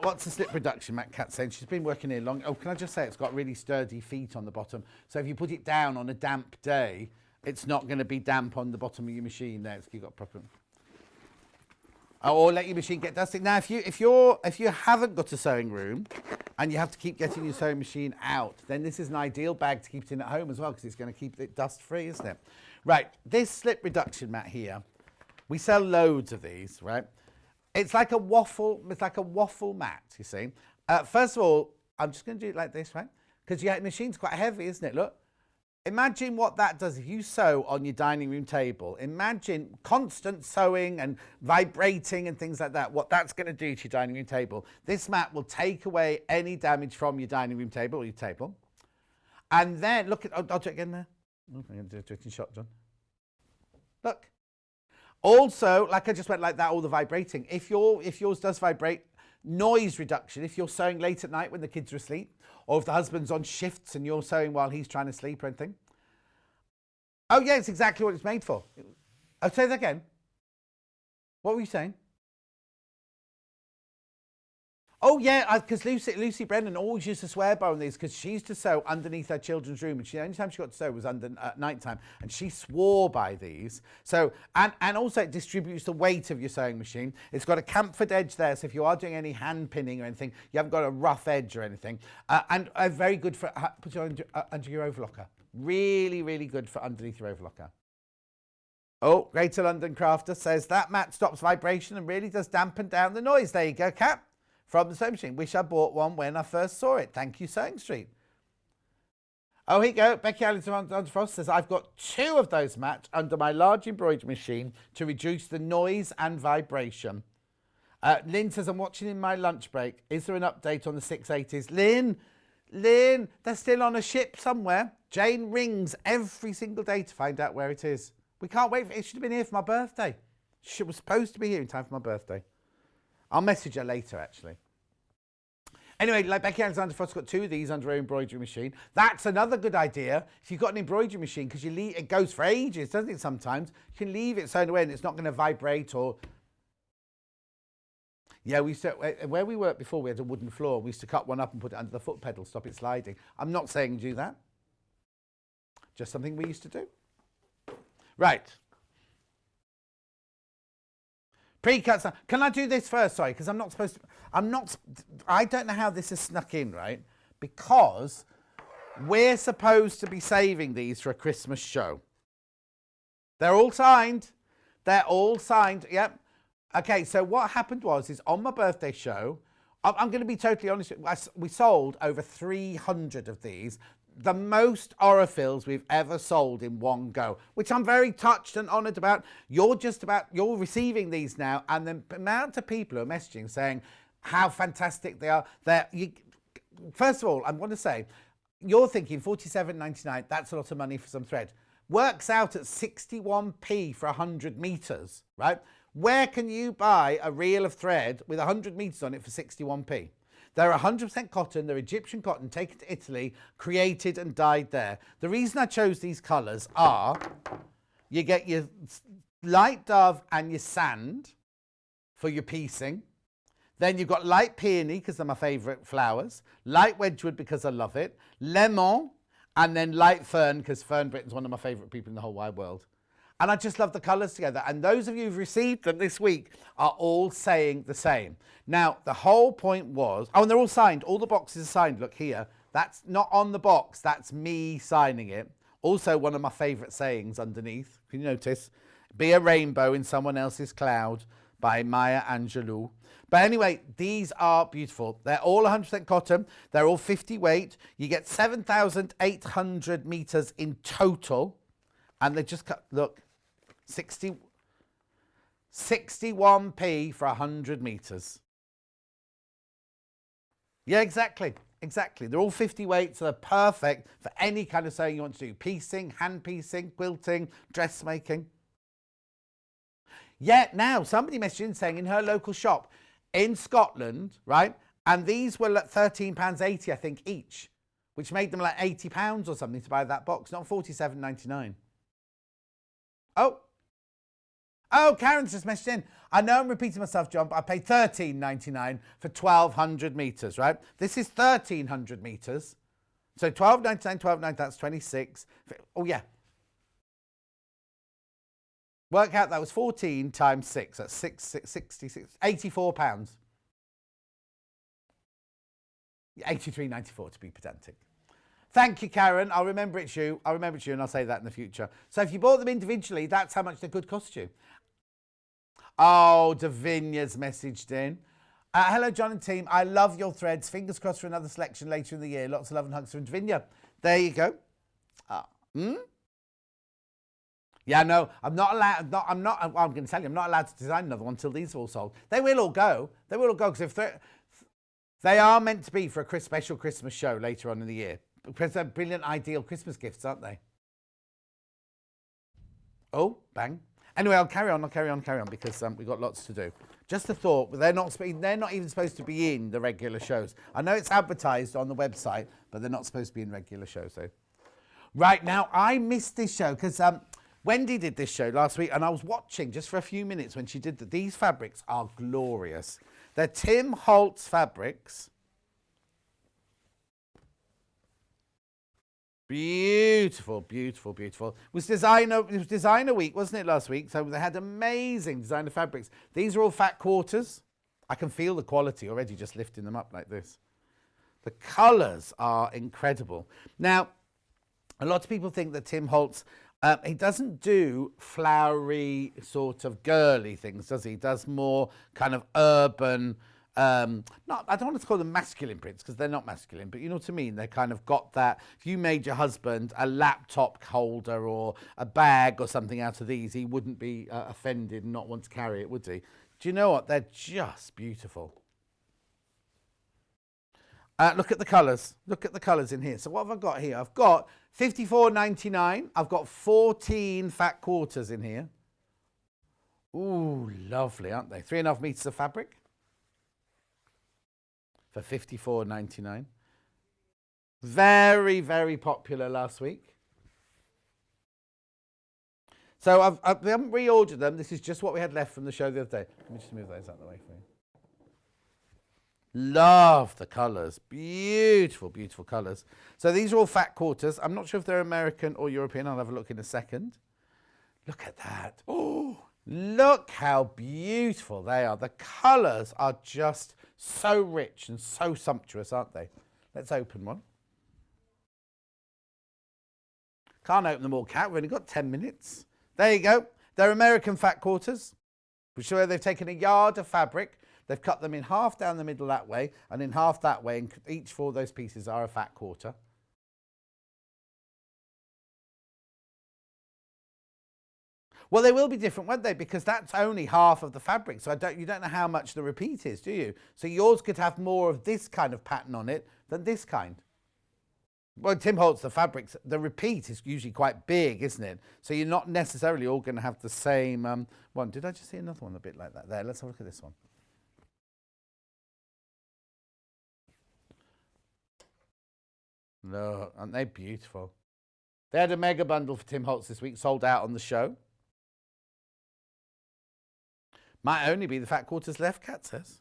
What's the slip reduction, Matt Cat saying? She's been working here long. Oh, can I just say it's got really sturdy feet on the bottom. So if you put it down on a damp day, it's not going to be damp on the bottom of your machine there. You've got proper. Or let your machine get dusty. Now, if you haven't got a sewing room and you have to keep getting your sewing machine out, then this is an ideal bag to keep it in at home as well, because it's going to keep it dust free, isn't it? Right, this slip reduction mat here, we sell loads of these, right? It's like a waffle mat, you see. First of all, I'm just going to do it like this, right? Because your machine's quite heavy, isn't it? Look. Imagine what that does if you sew on your dining room table. Imagine constant sewing and vibrating and things like that, what that's going to do to your dining room table. This mat will take away any damage from your dining room table or your table. And then, look at, I'll do it again there. I'm going to do it in shotgun. Look. Also, like I just went like that, all the vibrating. If yours does vibrate, noise reduction. If you're sewing late at night when the kids are asleep, or if the husband's on shifts and you're sewing while he's trying to sleep or anything. Oh yeah, it's exactly what it's made for. I'll say that again. What were you saying? Oh yeah, because Lucy Brennan always used to swear by on these, because she used to sew underneath her children's room, and the only time she got to sew was at night time, and she swore by these. So and also it distributes the weight of your sewing machine. It's got a chamfered edge there, so if you are doing any hand pinning or anything, you haven't got a rough edge or anything. And very good for put it under your overlocker. Really, really good for underneath your overlocker. Oh, Greater London Crafter says that mat stops vibration and really does dampen down the noise. There you go, Kat. From the sewing machine. Wish I bought one when I first saw it. Thank you, Sewing Street. Oh, here you go. Becky Alexander Frost says, I've got 2 of those mats under my large embroidery machine to reduce the noise and vibration. Lynn says, I'm watching in my lunch break. Is there an update on the 680s? Lynn, they're still on a ship somewhere. Jane rings every single day to find out where it is. We can't wait. It should have been here for my birthday. She was supposed to be here in time for my birthday. I'll message her later, actually. Anyway, like Becky Alexander Frost's got 2 of these under her embroidery machine. That's another good idea. If you've got an embroidery machine, because it goes for ages, doesn't it, sometimes? You can leave it sewn away and it's not going to vibrate or... Yeah, where we worked before, we had a wooden floor. We used to cut one up and put it under the foot pedal, stop it sliding. I'm not saying do that. Just something we used to do. Right. Precuts. Can I do this first? Sorry, because I'm not supposed to. I don't know how this is snuck in, right? Because we're supposed to be saving these for a Christmas show. They're all signed. They're all signed. Yep. Okay. So what happened is on my birthday show, I'm going to be totally honest. We sold over 300 of these. The most Orifils we've ever sold in one go, which I'm very touched and honoured about. You're receiving these now, and the amount of people who are messaging saying how fantastic they are. First of all, I want to say, you're thinking $47.99, that's a lot of money for some thread. Works out at 61p for 100 metres, right? Where can you buy a reel of thread with 100 metres on it for 61p? They're 100% cotton, they're Egyptian cotton, taken to Italy, created and dyed there. The reason I chose these colours are, you get your light dove and your sand for your piecing. Then you've got light peony, because they're my favourite flowers. Light wedgwood, because I love it. Lemon, and then light fern, because Fern Britton's one of my favourite people in the whole wide world. And I just love the colours together. And those of you who've received them this week are all saying the same. Now, the whole point was... Oh, and they're all signed. All the boxes are signed. Look here. That's not on the box. That's me signing it. Also, one of my favourite sayings underneath. Can you notice? Be a rainbow in someone else's cloud by Maya Angelou. But anyway, these are beautiful. They're all 100% cotton. They're all 50 weight. You get 7,800 metres in total. And they just cut... Look. 61p for 100 metres. Yeah, exactly. Exactly. They're all 50 weight, so they're perfect for any kind of sewing you want to do. Piecing, hand piecing, quilting, dressmaking. Yeah, now somebody messaged in saying in her local shop in Scotland, right? And these were like £13.80, I think, each, which made them like £80 or something to buy that box, not £47.99. Oh, Karen's just messaged in. I know I'm repeating myself, John, but I paid $13.99 for 1,200 metres, right? This is 1,300 metres. So $12.99, that's 26. Oh, yeah. Work out that was 14 times 6. That's 66, £84. 83.94 to be pedantic. Thank you, Karen. I'll remember it's you. I'll remember it's you, and I'll say that in the future. So if you bought them individually, that's how much they could cost you. Oh, Davinia's messaged in. Hello, John and team. I love your threads. Fingers crossed for another selection later in the year. Lots of love and hugs from Davinia. There you go. Yeah, no, I'm not allowed. I'm going to tell you, I'm not allowed to design another one until these are all sold. They will all go. They will all go because if they are meant to be for a special Christmas show later on in the year. Because they're brilliant, ideal Christmas gifts, aren't they? Oh, bang. Anyway, I'll carry on, because we've got lots to do. Just a thought, they're not even supposed to be in the regular shows. I know it's advertised on the website, but they're not supposed to be in regular shows, though. Right, now, I missed this show, because Wendy did this show last week, and I was watching just for a few minutes when she did these fabrics are glorious. They're Tim Holtz fabrics. Beautiful, beautiful, beautiful. It was designer week, wasn't it, last week? So they had amazing designer fabrics. These are all fat quarters. I can feel the quality already just lifting them up like this. The colours are incredible. Now, a lot of people think that Tim Holtz, he doesn't do flowery sort of girly things, does he? He does more kind of urban... I don't want to call them masculine prints because they're not masculine, but you know what I mean? They kind of got that. If you made your husband a laptop holder or a bag or something out of these, he wouldn't be offended and not want to carry it, would he? Do you know what? They're just beautiful. Look at the colours. Look at the colours in here. So what have I got here? I've got $54.99. I've got 14 fat quarters in here. Ooh, lovely, aren't they? 3.5 metres of fabric. For $54.99. Very, very popular last week. So we haven't reordered them. This is just what we had left from the show the other day. Let me just move those out of the way for you. Love the colours. Beautiful, beautiful colours. So these are all fat quarters. I'm not sure if they're American or European. I'll have a look in a second. Look at that. Oh, look how beautiful they are. The colours are just so rich and so sumptuous, aren't they? Let's open one. Can't open them all, Kat. We've only got 10 minutes. There you go. They're American fat quarters, which is where they've taken a yard of fabric. They've cut them in half down the middle that way and in half that way, and each 4 of those pieces are a fat quarter. Well, they will be different, won't they? Because that's only half of the fabric. So you don't know how much the repeat is, do you? So yours could have more of this kind of pattern on it than this kind. Well, Tim Holtz, the fabrics, the repeat is usually quite big, isn't it? So you're not necessarily all going to have the same one. Did I just see another one a bit like that there? Let's have a look at this one. Look, aren't they beautiful? They had a mega bundle for Tim Holtz this week, sold out on the show. Might only be the fat quarters left, Kat says.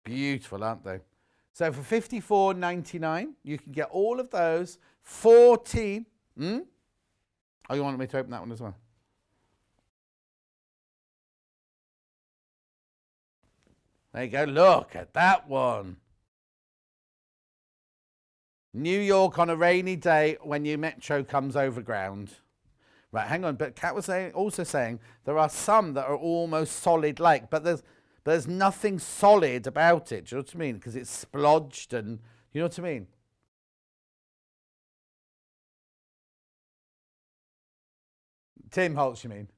Beautiful, aren't they? So for $54.99, you can get all of those 14. Oh, you wanted me to open that one as well? There you go. Look at that one. New York on a rainy day when your metro comes overground. Right, hang on. But Kat was also saying there are some that are almost solid-like, but there's nothing solid about it. Do you know what I mean? Because it's splodged and, you know what I mean? Tim Holtz, you mean?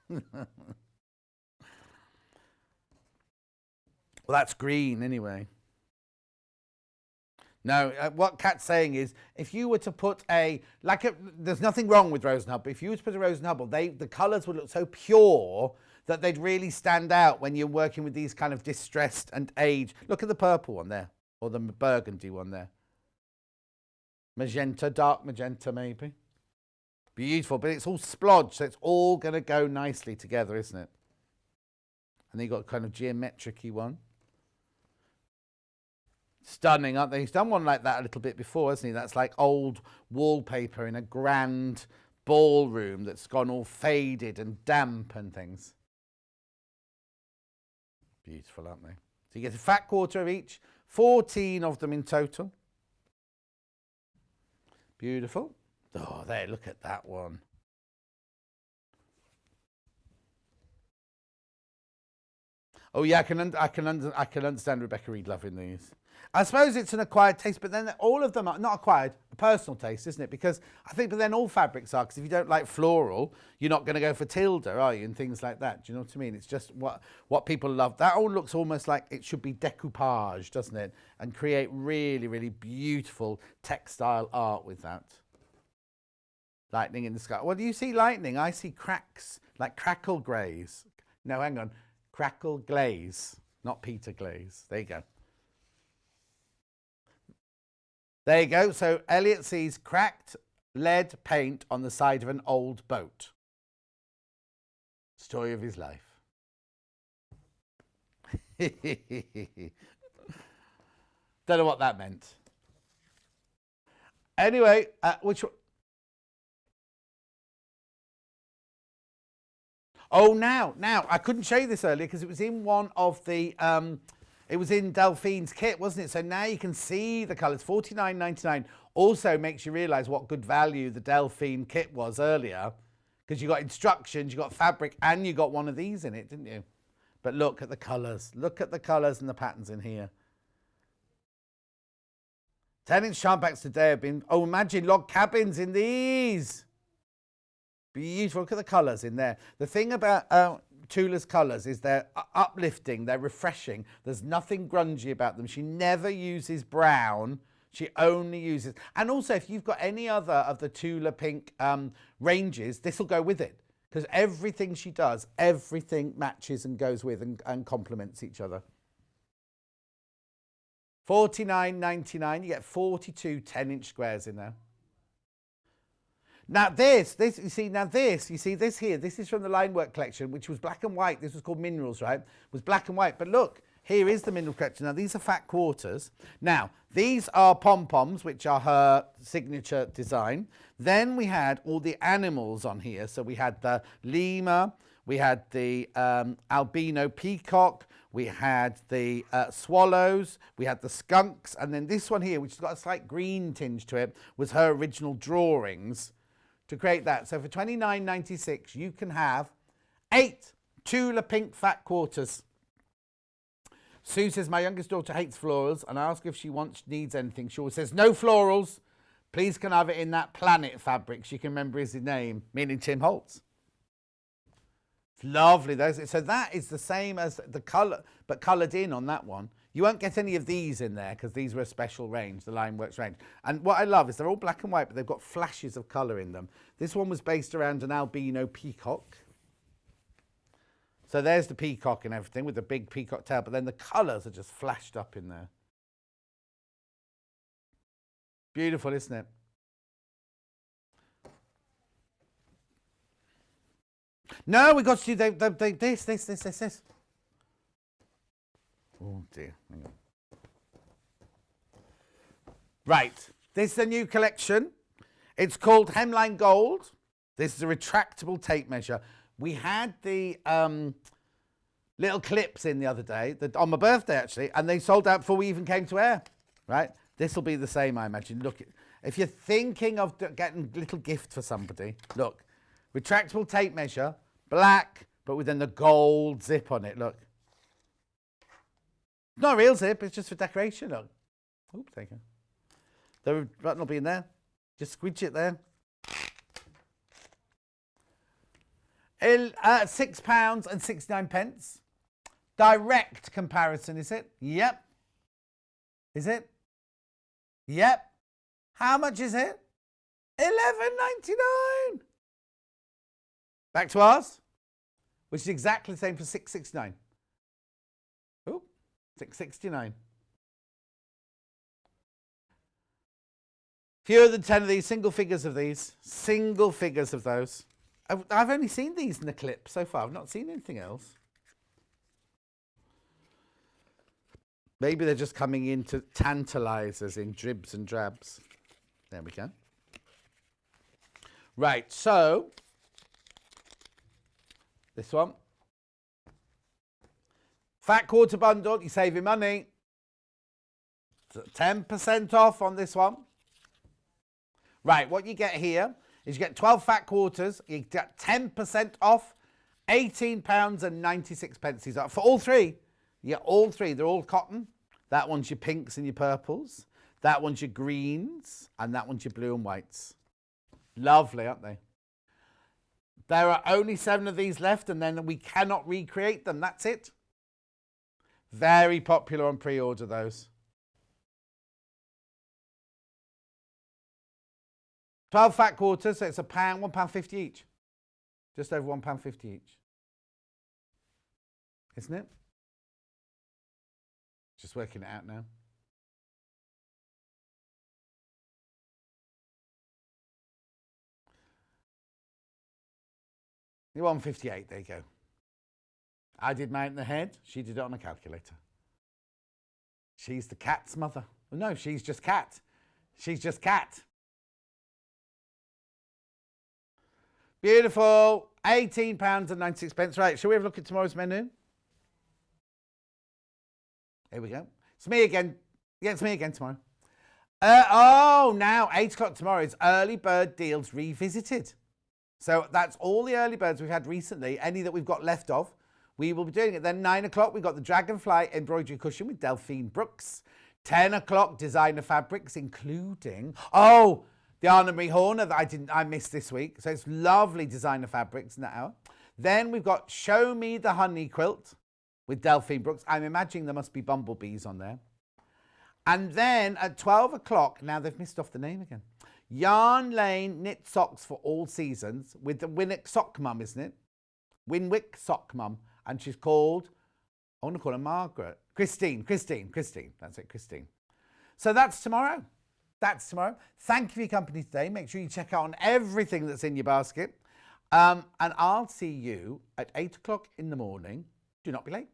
Well, that's green anyway. No, what Kat's saying is, if you were to put there's nothing wrong with Rose and Hub, but if you were to put a Rose and Hubble, the colours would look so pure that they'd really stand out when you're working with these kind of distressed and aged. Look at the purple one there, or the burgundy one there. Magenta, dark magenta maybe. Beautiful, but it's all splodged, so it's all going to go nicely together, isn't it? And then you've got kind of geometric-y one. Stunning, aren't they? He's done one like that a little bit before, hasn't he? That's like old wallpaper in a grand ballroom that's gone all faded and damp and things. Beautiful, aren't they? So you get a fat quarter of each, 14 of them in total. Beautiful. Oh, there, look at that one. Oh yeah, I can understand Rebecca Reed loving these. I suppose it's an acquired taste, but then all of them are not acquired, a personal taste, isn't it? Because I think, but then all fabrics are, because if you don't like floral, you're not going to go for Tilda, are you? And things like that. Do you know what I mean? It's just what people love. That all looks almost like it should be decoupage, doesn't it? And create really, really beautiful textile art with that. Lightning in the sky. Well, do you see lightning? I see cracks, like crackle glaze. No, hang on. Crackle glaze, not Peter Glaze. There you go. There you go. So Elliot sees cracked lead paint on the side of an old boat. Story of his life. Don't know what that meant. Anyway, which one? Oh, now, I couldn't show you this earlier because it was in one of the, it was in Delphine's kit, wasn't it? So now you can see the colours. $49.99 also makes you realise what good value the Delphine kit was earlier, because you got instructions, you got fabric, and you got one of these in it, didn't you? But look at the colours. Look at the colours and the patterns in here. 10-inch charm packs today have been, oh, imagine log cabins in these. Beautiful. Look at the colours in there. The thing about Tula's colours is they're uplifting, they're refreshing. There's nothing grungy about them. She never uses brown. She only uses... And also, if you've got any other of the Tula pink ranges, this will go with it. Because everything she does, everything matches and goes with and complements each other. $49.99. You get 42 10-inch squares in there. Now this is from the line work collection, which was black and white. This was called Minerals, right? It was black and white. But look, here is the mineral collection. Now these are fat quarters. Now these are pom-poms, which are her signature design. Then we had all the animals on here. So we had the lemur, we had the albino peacock, we had the swallows, we had the skunks, and then this one here, which has got a slight green tinge to it, was her original drawings to create that. So for $29.96, you can have 8 Tula pink fat quarters. Sue says, my youngest daughter hates florals, and I ask if she needs anything. She always says, no florals. Please can I have it in that planet fabric. She can remember his name, meaning Tim Holtz. It's lovely. So that is the same as the colour, but coloured in on that one. You won't get any of these in there because these were a special range, the Lineworks range. And what I love is they're all black and white, but they've got flashes of colour in them. This one was based around an albino peacock. So there's the peacock and everything with the big peacock tail, but then the colours are just flashed up in there. Beautiful, isn't it? No, we got to do this. Oh dear. Hang on. Right, this is a new collection. It's called Hemline Gold. This is a retractable tape measure. We had the little clips in the other day, on my birthday actually, and they sold out before we even came to air. Right, this will be the same, I imagine. Look, if you're thinking of getting a little gift for somebody, look, retractable tape measure, black, but with then the gold zip on it. Look. Not a real zip, it's just for decoration. Look. Oops, there you go. The button will be in there. Just squidge it there. £6.69. Direct comparison, is it? Yep. Is it? Yep. How much is it? £11.99. Back to ours, which is exactly the same for £6.69. Oop, £6.69. Fewer than 10 of these, single figures of these, single figures of those. I've only seen these in the clip so far. I've not seen anything else. Maybe they're just coming in to tantalise us in dribs and drabs. There we go. Right, so this one. Fat quarter bundle, you're saving money. 10% off on this one. Right, what you get here is you get 12 fat quarters, you get 10% off, £18.96. For all three, you get all three. They're all cotton. That one's your pinks and your purples. That one's your greens. And that one's your blue and whites. Lovely, aren't they? There are only 7 of these left, and then we cannot recreate them. That's it. Very popular on pre-order, those. 12 fat quarters, so it's £1.50 each. Just over £1.50 each. Isn't it? Just working it out now. You're 158, there you go. I did mine in the head, she did it on a calculator. She's the cat's mother. Well, no, she's just cat. She's just cat. Beautiful. £18.96. Right, shall we have a look at tomorrow's menu? Here we go. It's me again. Yeah, it's me again tomorrow. Now 8 o'clock tomorrow is Early Bird Deals Revisited. So that's all the early birds we've had recently, any that we've got left of. We will be doing it. Then 9 o'clock, we've got the Dragonfly embroidery cushion with Delphine Brooks. 10 o'clock, designer fabrics, including, the Anna Marie Horner that I missed this week. So it's lovely designer fabrics in that hour. Then we've got Show Me the Honey Quilt with Delphine Brooks. I'm imagining there must be bumblebees on there. And then at 12 o'clock, now they've missed off the name again. Yarn Lane Knit Socks for All Seasons with the Winwick Sock Mum, isn't it? Winwick Sock Mum. And she's called, I want to call her Margaret. Christine. That's it, Christine. So that's tomorrow. Thank you for your company today. Make sure you check out on everything that's in your basket. And I'll see you at 8 o'clock in the morning. Do not be late.